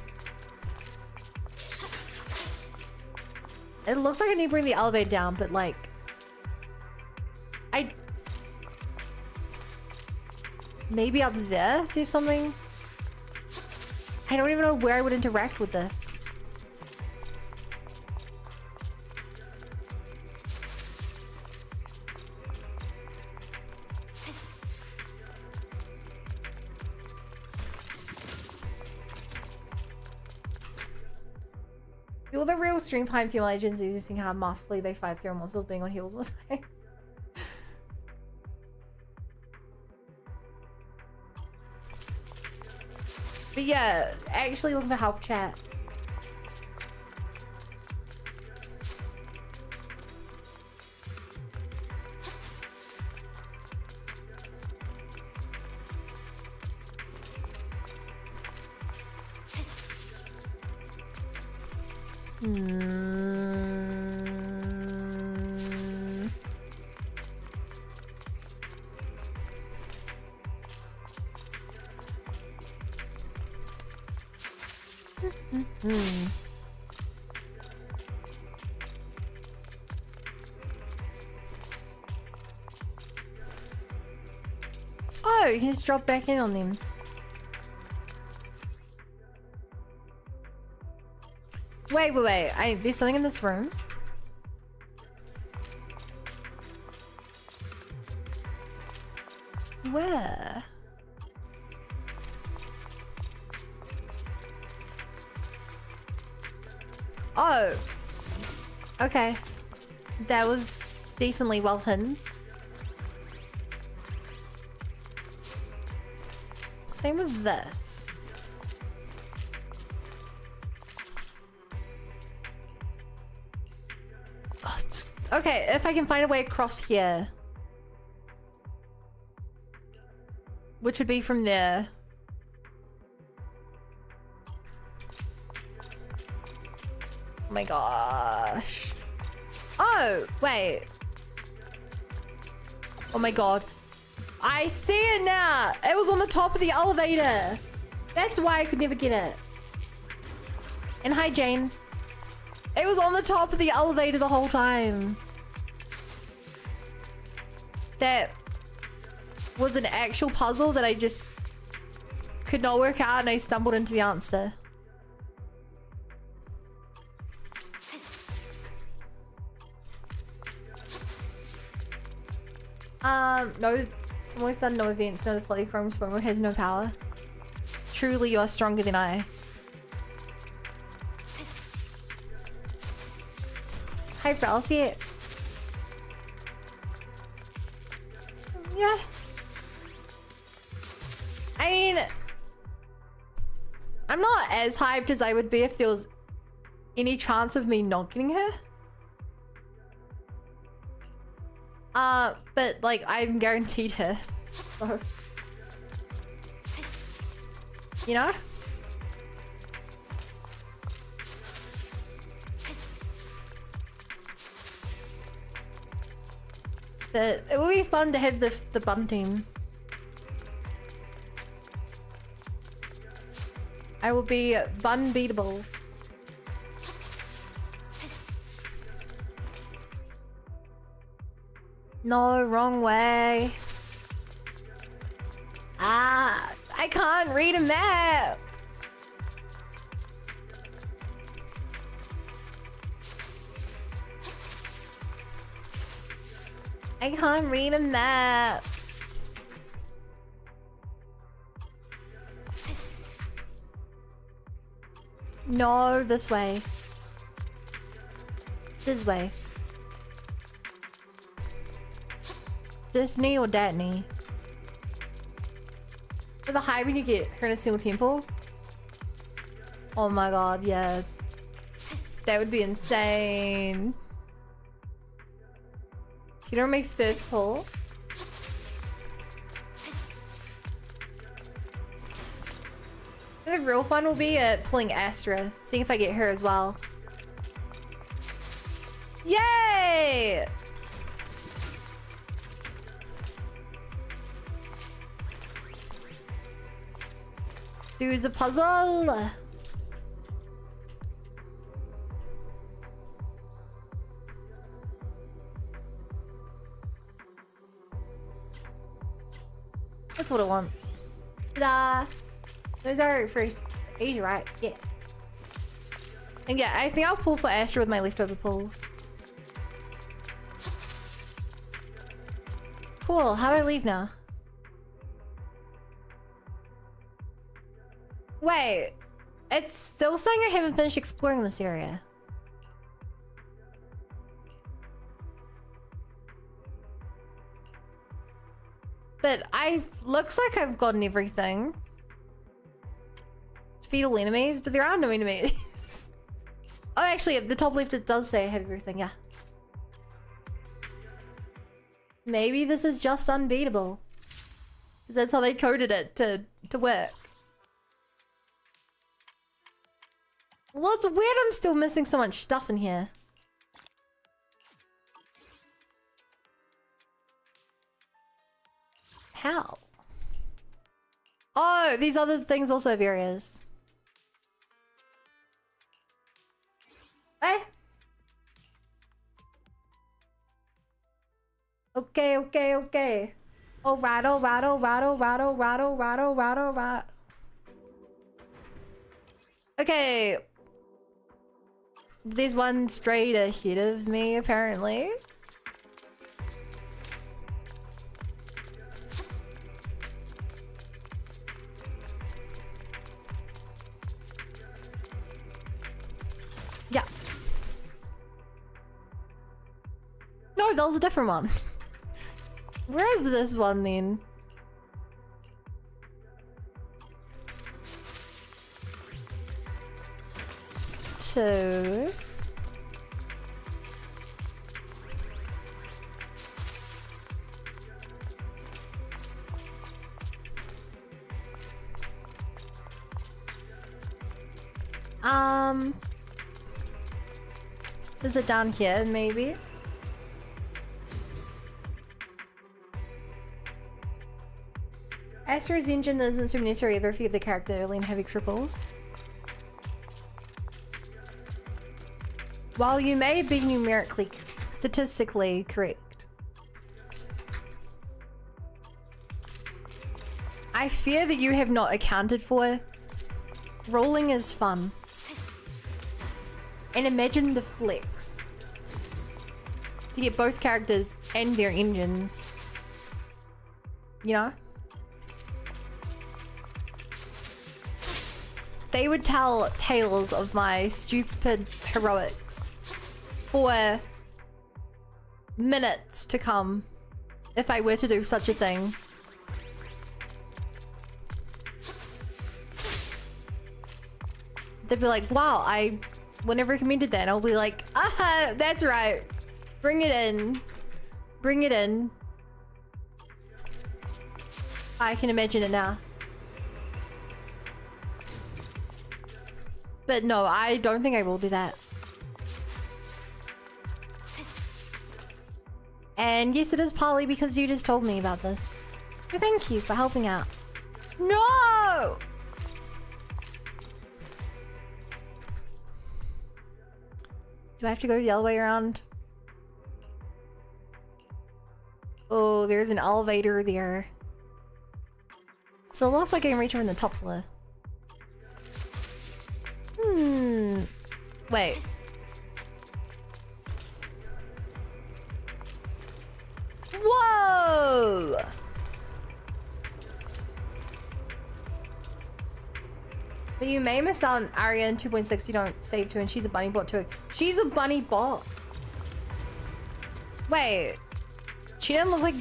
It looks like I need to bring the elevator down, but like... Maybe up there? There's something... I don't even know where I would interact with this. Feel the real stream behind female agents using how masterfully they fight through monsters being on heels all the time. But yeah, actually looking for help, chat. Oh, you can just drop back in on them. Wait. There's something in this room. Where? Oh. Okay. That was decently well hidden. Same with this. Oh, okay, if I can find a way across here. Which would be from there. Oh my gosh. Oh, wait. Oh my god. I see it now. It was on the top of the elevator. That's why I could never get it. And hi, Jane. It was on the top of the elevator the whole time. That was an actual puzzle that I just could not work out and I stumbled into the answer. No. I'm almost done no events, no the polychrome swimmer has no power. truly you are stronger than I. Hi, Fallacy. Yeah. I mean, I'm not as hyped as I would be if there was any chance of me not getting her. But like, I'm guaranteed her. So, you know? But it will be fun to have the bun team. I will be bun beatable. No, wrong way. Ah, I can't read a map. I can't read a map. No, this way. This way. This knee or that knee? For the high when you get her in a single temple? Oh my god, yeah. That would be insane. Get her on my first pull. The real fun will be pulling Astra, seeing if I get her as well. Yay! Do the puzzle. That's what it wants. Ta-da! Those are for Asia, right? Yeah. And yeah, I think I'll pull for Astra with my leftover pulls. Cool, how do I leave now? Wait, it's still saying I haven't finished exploring this area. But looks like I've gotten everything. Defeat all enemies, but there are no enemies. Oh, actually, at the top left it does say I have everything, yeah. Maybe this is just unbeatable. Because that's how they coded it to work. Well, it's weird I'm still missing so much stuff in here. How? Oh, these other things also have areas. Hey. Okay, okay, okay. Alright, alright, alright, alright, alright, alright, alright, alright. Okay. There's one straight ahead of me, apparently. Yeah. No, that was a different one. Where is this one then? So... Is it down here, maybe? Astra's engine isn't super necessary either if you have the character early and have extra pulls. While you may be numerically, statistically correct, I fear that you have not accounted for rolling is fun. And imagine the flex to get both characters and their engines. You know? they would tell tales of my stupid heroics for minutes to come if I were to do such a thing. They'd be like, wow, I wouldn't have recommended that. And I'll be like, that's right. Bring it in. Bring it in. I can imagine it now. But no, I don't think I will do that. And yes, it is partly because you just told me about this. Well, thank you for helping out. No! Do I have to go the other way around? Oh, there's an elevator there. So it looks like I can reach from the top floor. Wait. Whoa! But you may miss out on Arya in 2.6 you don't save to, and she's a bunny bot too. She's a bunny bot. Wait. She didn't look like...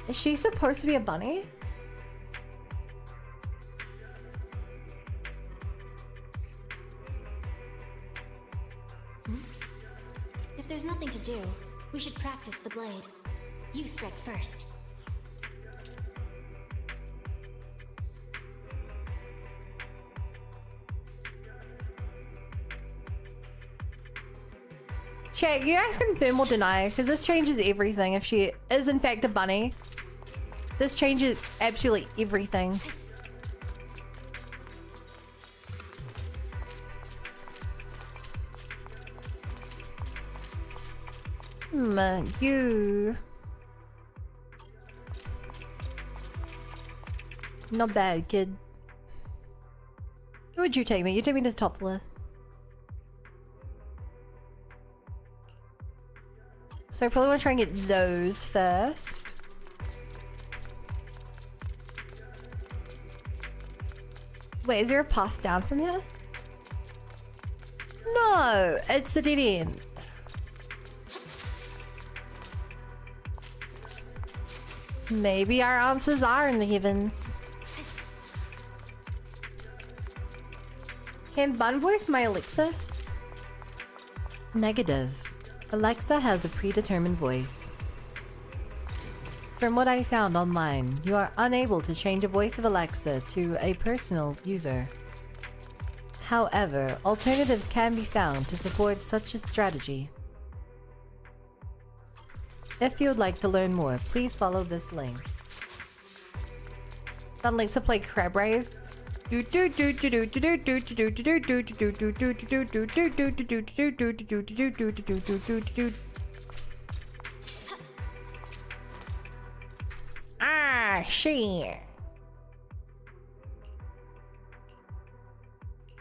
Is she supposed to be a bunny? If there's nothing to do, we should practice the blade. You strike first. Chat, you guys confirm or deny, because this changes everything. If she is in fact a bunny, this changes absolutely everything. You... Not bad, kid. Who would you take me? You take me to the top floor. So I probably want to try and get those first. Wait, is there a path down from here? No, it's a dead end. Maybe our answers are in the heavens. Can Bun voice my Alexa? Negative. Alexa has a predetermined voice. From what I found online, you are unable to change a voice of Alexa to a personal user. However, alternatives can be found to support such a strategy. If you would like to learn more, please follow this link. Found links to play Crab Rave. Ah, shit.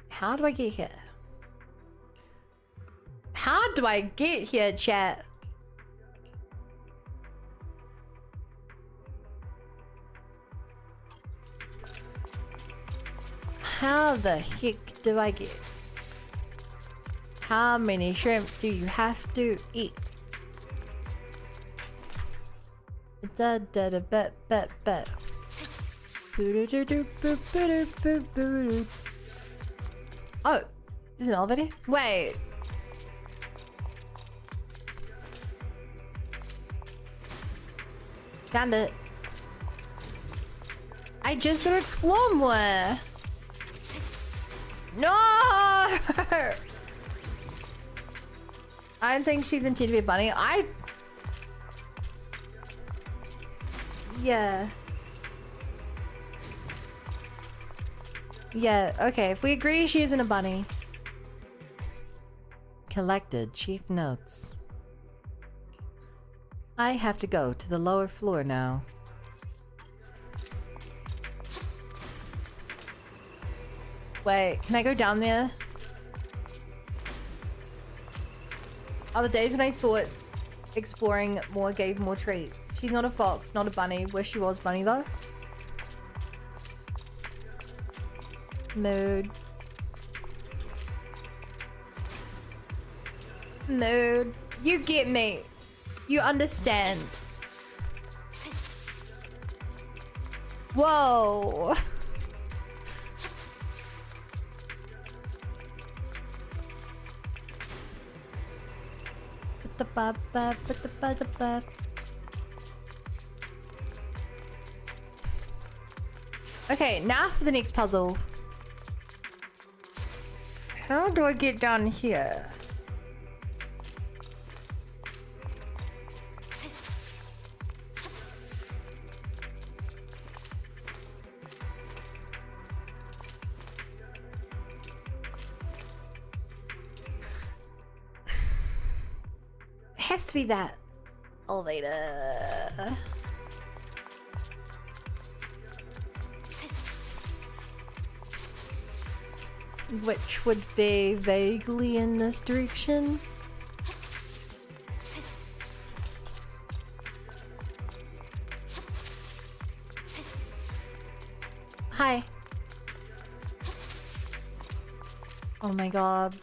How do I get here? How do I get here, chat? How the heck do I get? How many shrimp do you have to eat? Da da da bet bet bet. Oh, this is an elevator? Wait. Found it. I just gotta explore more. No! I don't think she's intended to be a bunny. Yeah. Yeah, okay. If we agree she isn't a bunny. Collected chief notes. I have to go to the lower floor now. Wait, can I go down there? Oh, the days when I thought exploring more gave more treats. She's not a fox, not a bunny. Wish she was bunny though. Mood. Mood. You get me. You understand. Whoa. Okay, now for the next puzzle. How do I get down here? It has to be that elevator. Which would be vaguely in this direction. Hi. Oh my god.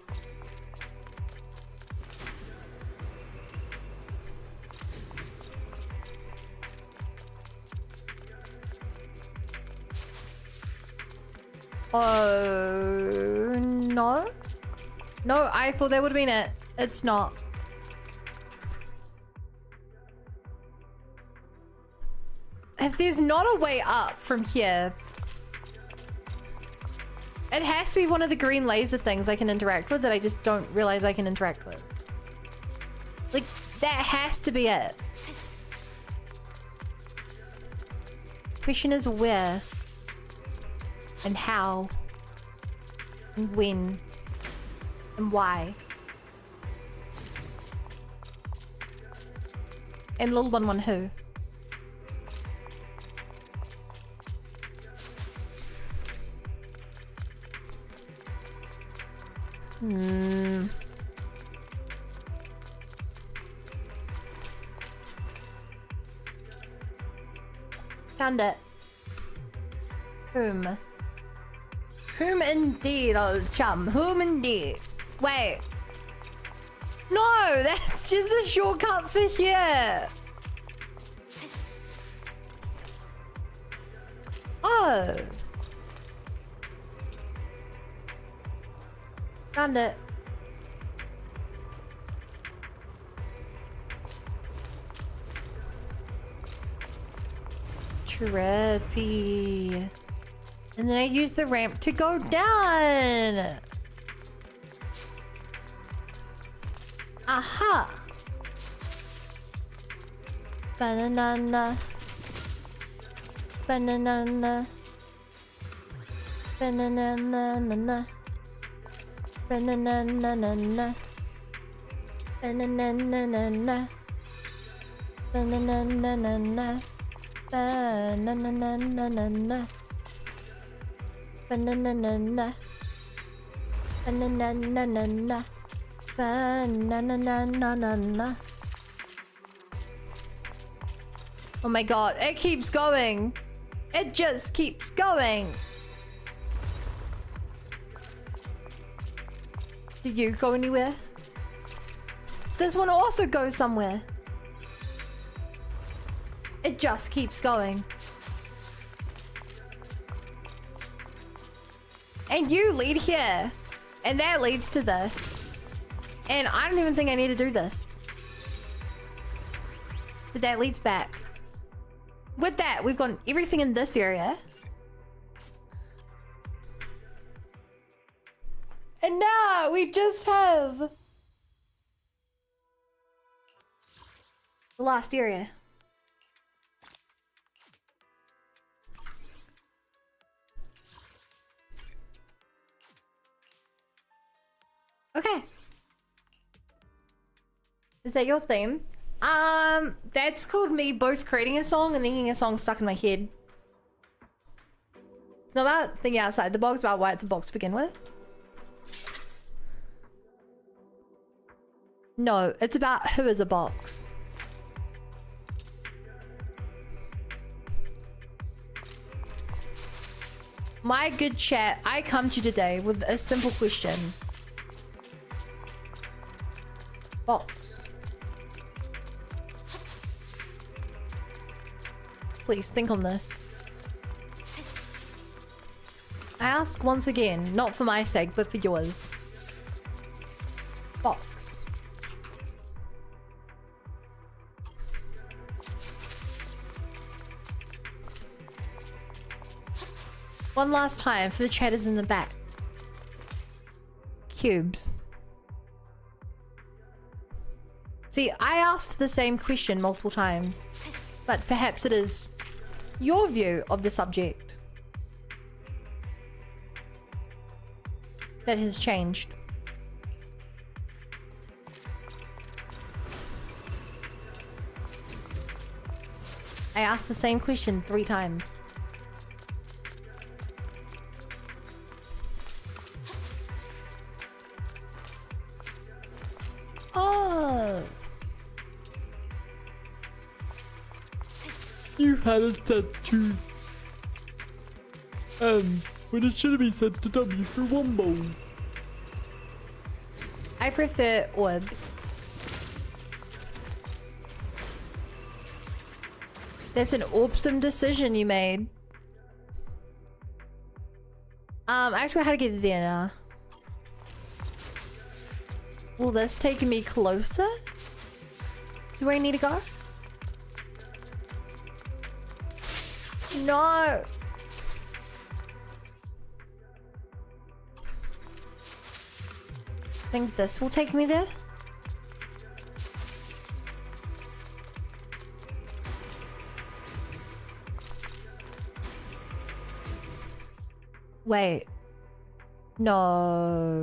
Oh no. No, I thought that would have been it. It's not. If there's not a way up from here, it has to be one of the green laser things I can interact with that I just don't realize I can interact with. Like, that has to be it. Question is where and how and when and why. And little one who. Found it. Whom? Whom indeed, old chum? Whom indeed? Wait. No, that's just a shortcut for here. Oh. Found it. Trippy. And then I use the ramp to go down. Aha. Banana. Banana. Banana. Banana. Banana. Banana. Banana. Banana. Banana. Banana. Oh my god, it keeps going. It just keeps going. Did you go anywhere? This one also goes somewhere. It just keeps going. And you lead here. And that leads to this. And I don't even think I need to do this. But that leads back. With that, we've got everything in this area. And now we just have the last area. Okay. Is that your theme? That's called me both creating a song and then getting a song stuck in my head. It's not about thinking outside the box, it's about why it's a box to begin with. No, it's about who is a box. My good chat, I come to you today with a simple question. Box. Please think on this. I ask once again, not for my sake, but for yours. Box. One last time for the chatters in the back. Cubes. See, I asked the same question multiple times, but perhaps it is your view of the subject that has changed. I asked the same question 3 times. Oh. You had it set to M when it should have been set to W for Wumbo. I prefer orb. That's an awesome decision you made. I actually how to get there now. Will this take me closer? Do I need to go? No. Think this will take me there? Wait. No.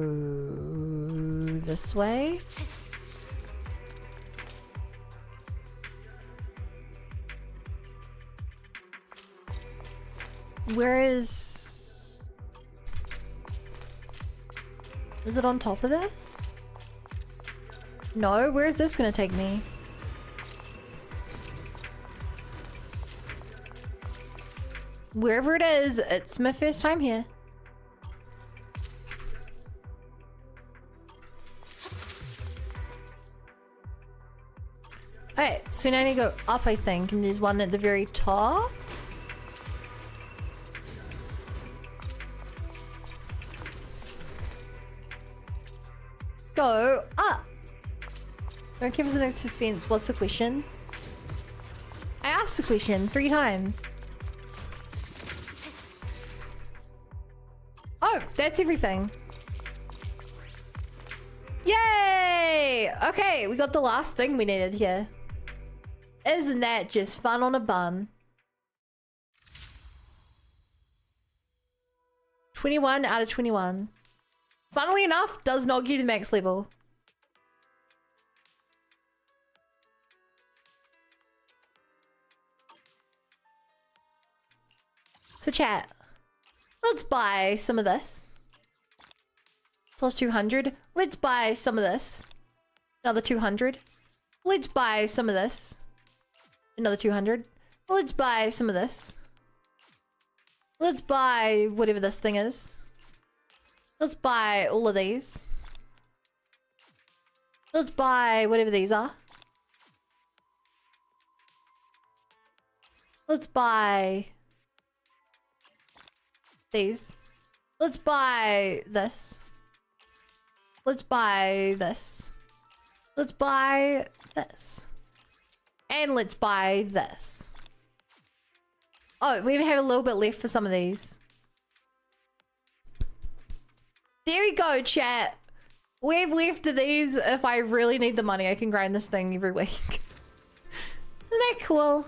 This way? Where is... Is it on top of it? No, where is this gonna take me? Wherever it is, it's my first time here. Alright, so now I need to go up, I think, and there's one at the very top. Go up. Don't keep us in suspense. What's the question? I asked the question 3 times. Oh, that's everything. Yay! Okay, we got the last thing we needed here. Isn't that just fun on a bun? 21 out of 21. Funnily enough, does not give you the max level. So chat, let's buy some of this. Plus 200. Let's buy some of this. Another 200. Let's buy some of this. Another 200. Let's buy some of this. Let's buy whatever this thing is. Let's buy all of these. Let's buy whatever these are. Let's buy these. Let's buy this. Let's buy this. Let's buy this. And let's buy this. Oh, we even have a little bit left for some of these. There we go, chat. We have left of these. If I really need the money, I can grind this thing every week. Isn't that cool?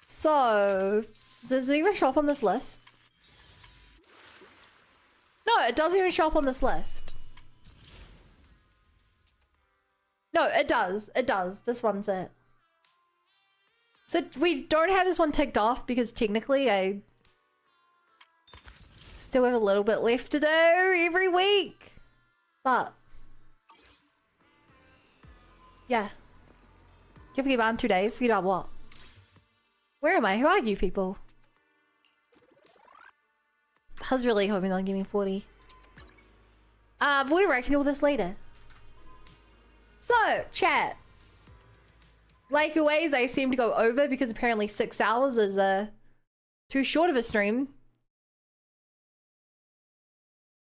So, does it even show up on this list? No, it doesn't even show up on this list. No, it does. It does. This one's it. So we don't have this one ticked off because technically I still have a little bit left to do every week. But Yeah. You have to get on 2 days. Figure out what? Where am I? Who are you people? I was really hoping they'll give me 40. We'll reckon all this later. So, chat. Like always, I seem to go over because apparently 6 hours is too short of a stream.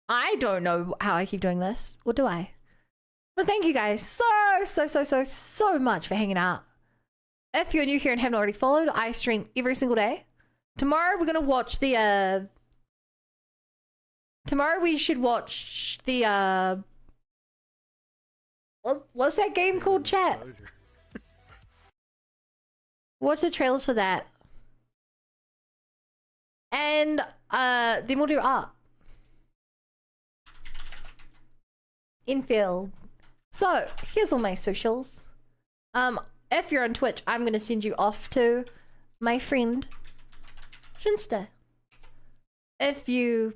I don't know how I keep doing this. Or do I? But thank you guys so much for hanging out. If you're new here and haven't already followed, I stream every single day. Tomorrow we're gonna watch the tomorrow we should watch the what's that game called, chat? Watch the trailers for that. And then we'll do art. Infield. So here's all my socials. If you're on Twitch, I'm gonna send you off to my friend Shinsta. If you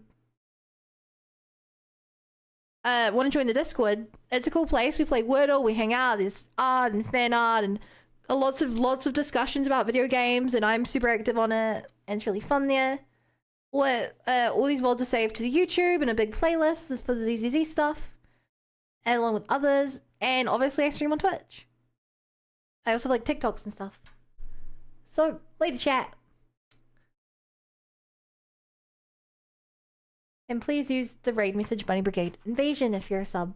want to join the Discord, it's a cool place. We play Wordle, we hang out, there's art and fan art and lots of discussions about video games, and I'm super active on it, and it's really fun there. All these worlds are saved to the YouTube and a big playlist for the ZZZ stuff, and along with others, and obviously I stream on Twitch. I also have, like, TikToks and stuff. So, later chat. And please use the raid message Bunny Brigade Invasion if you're a sub.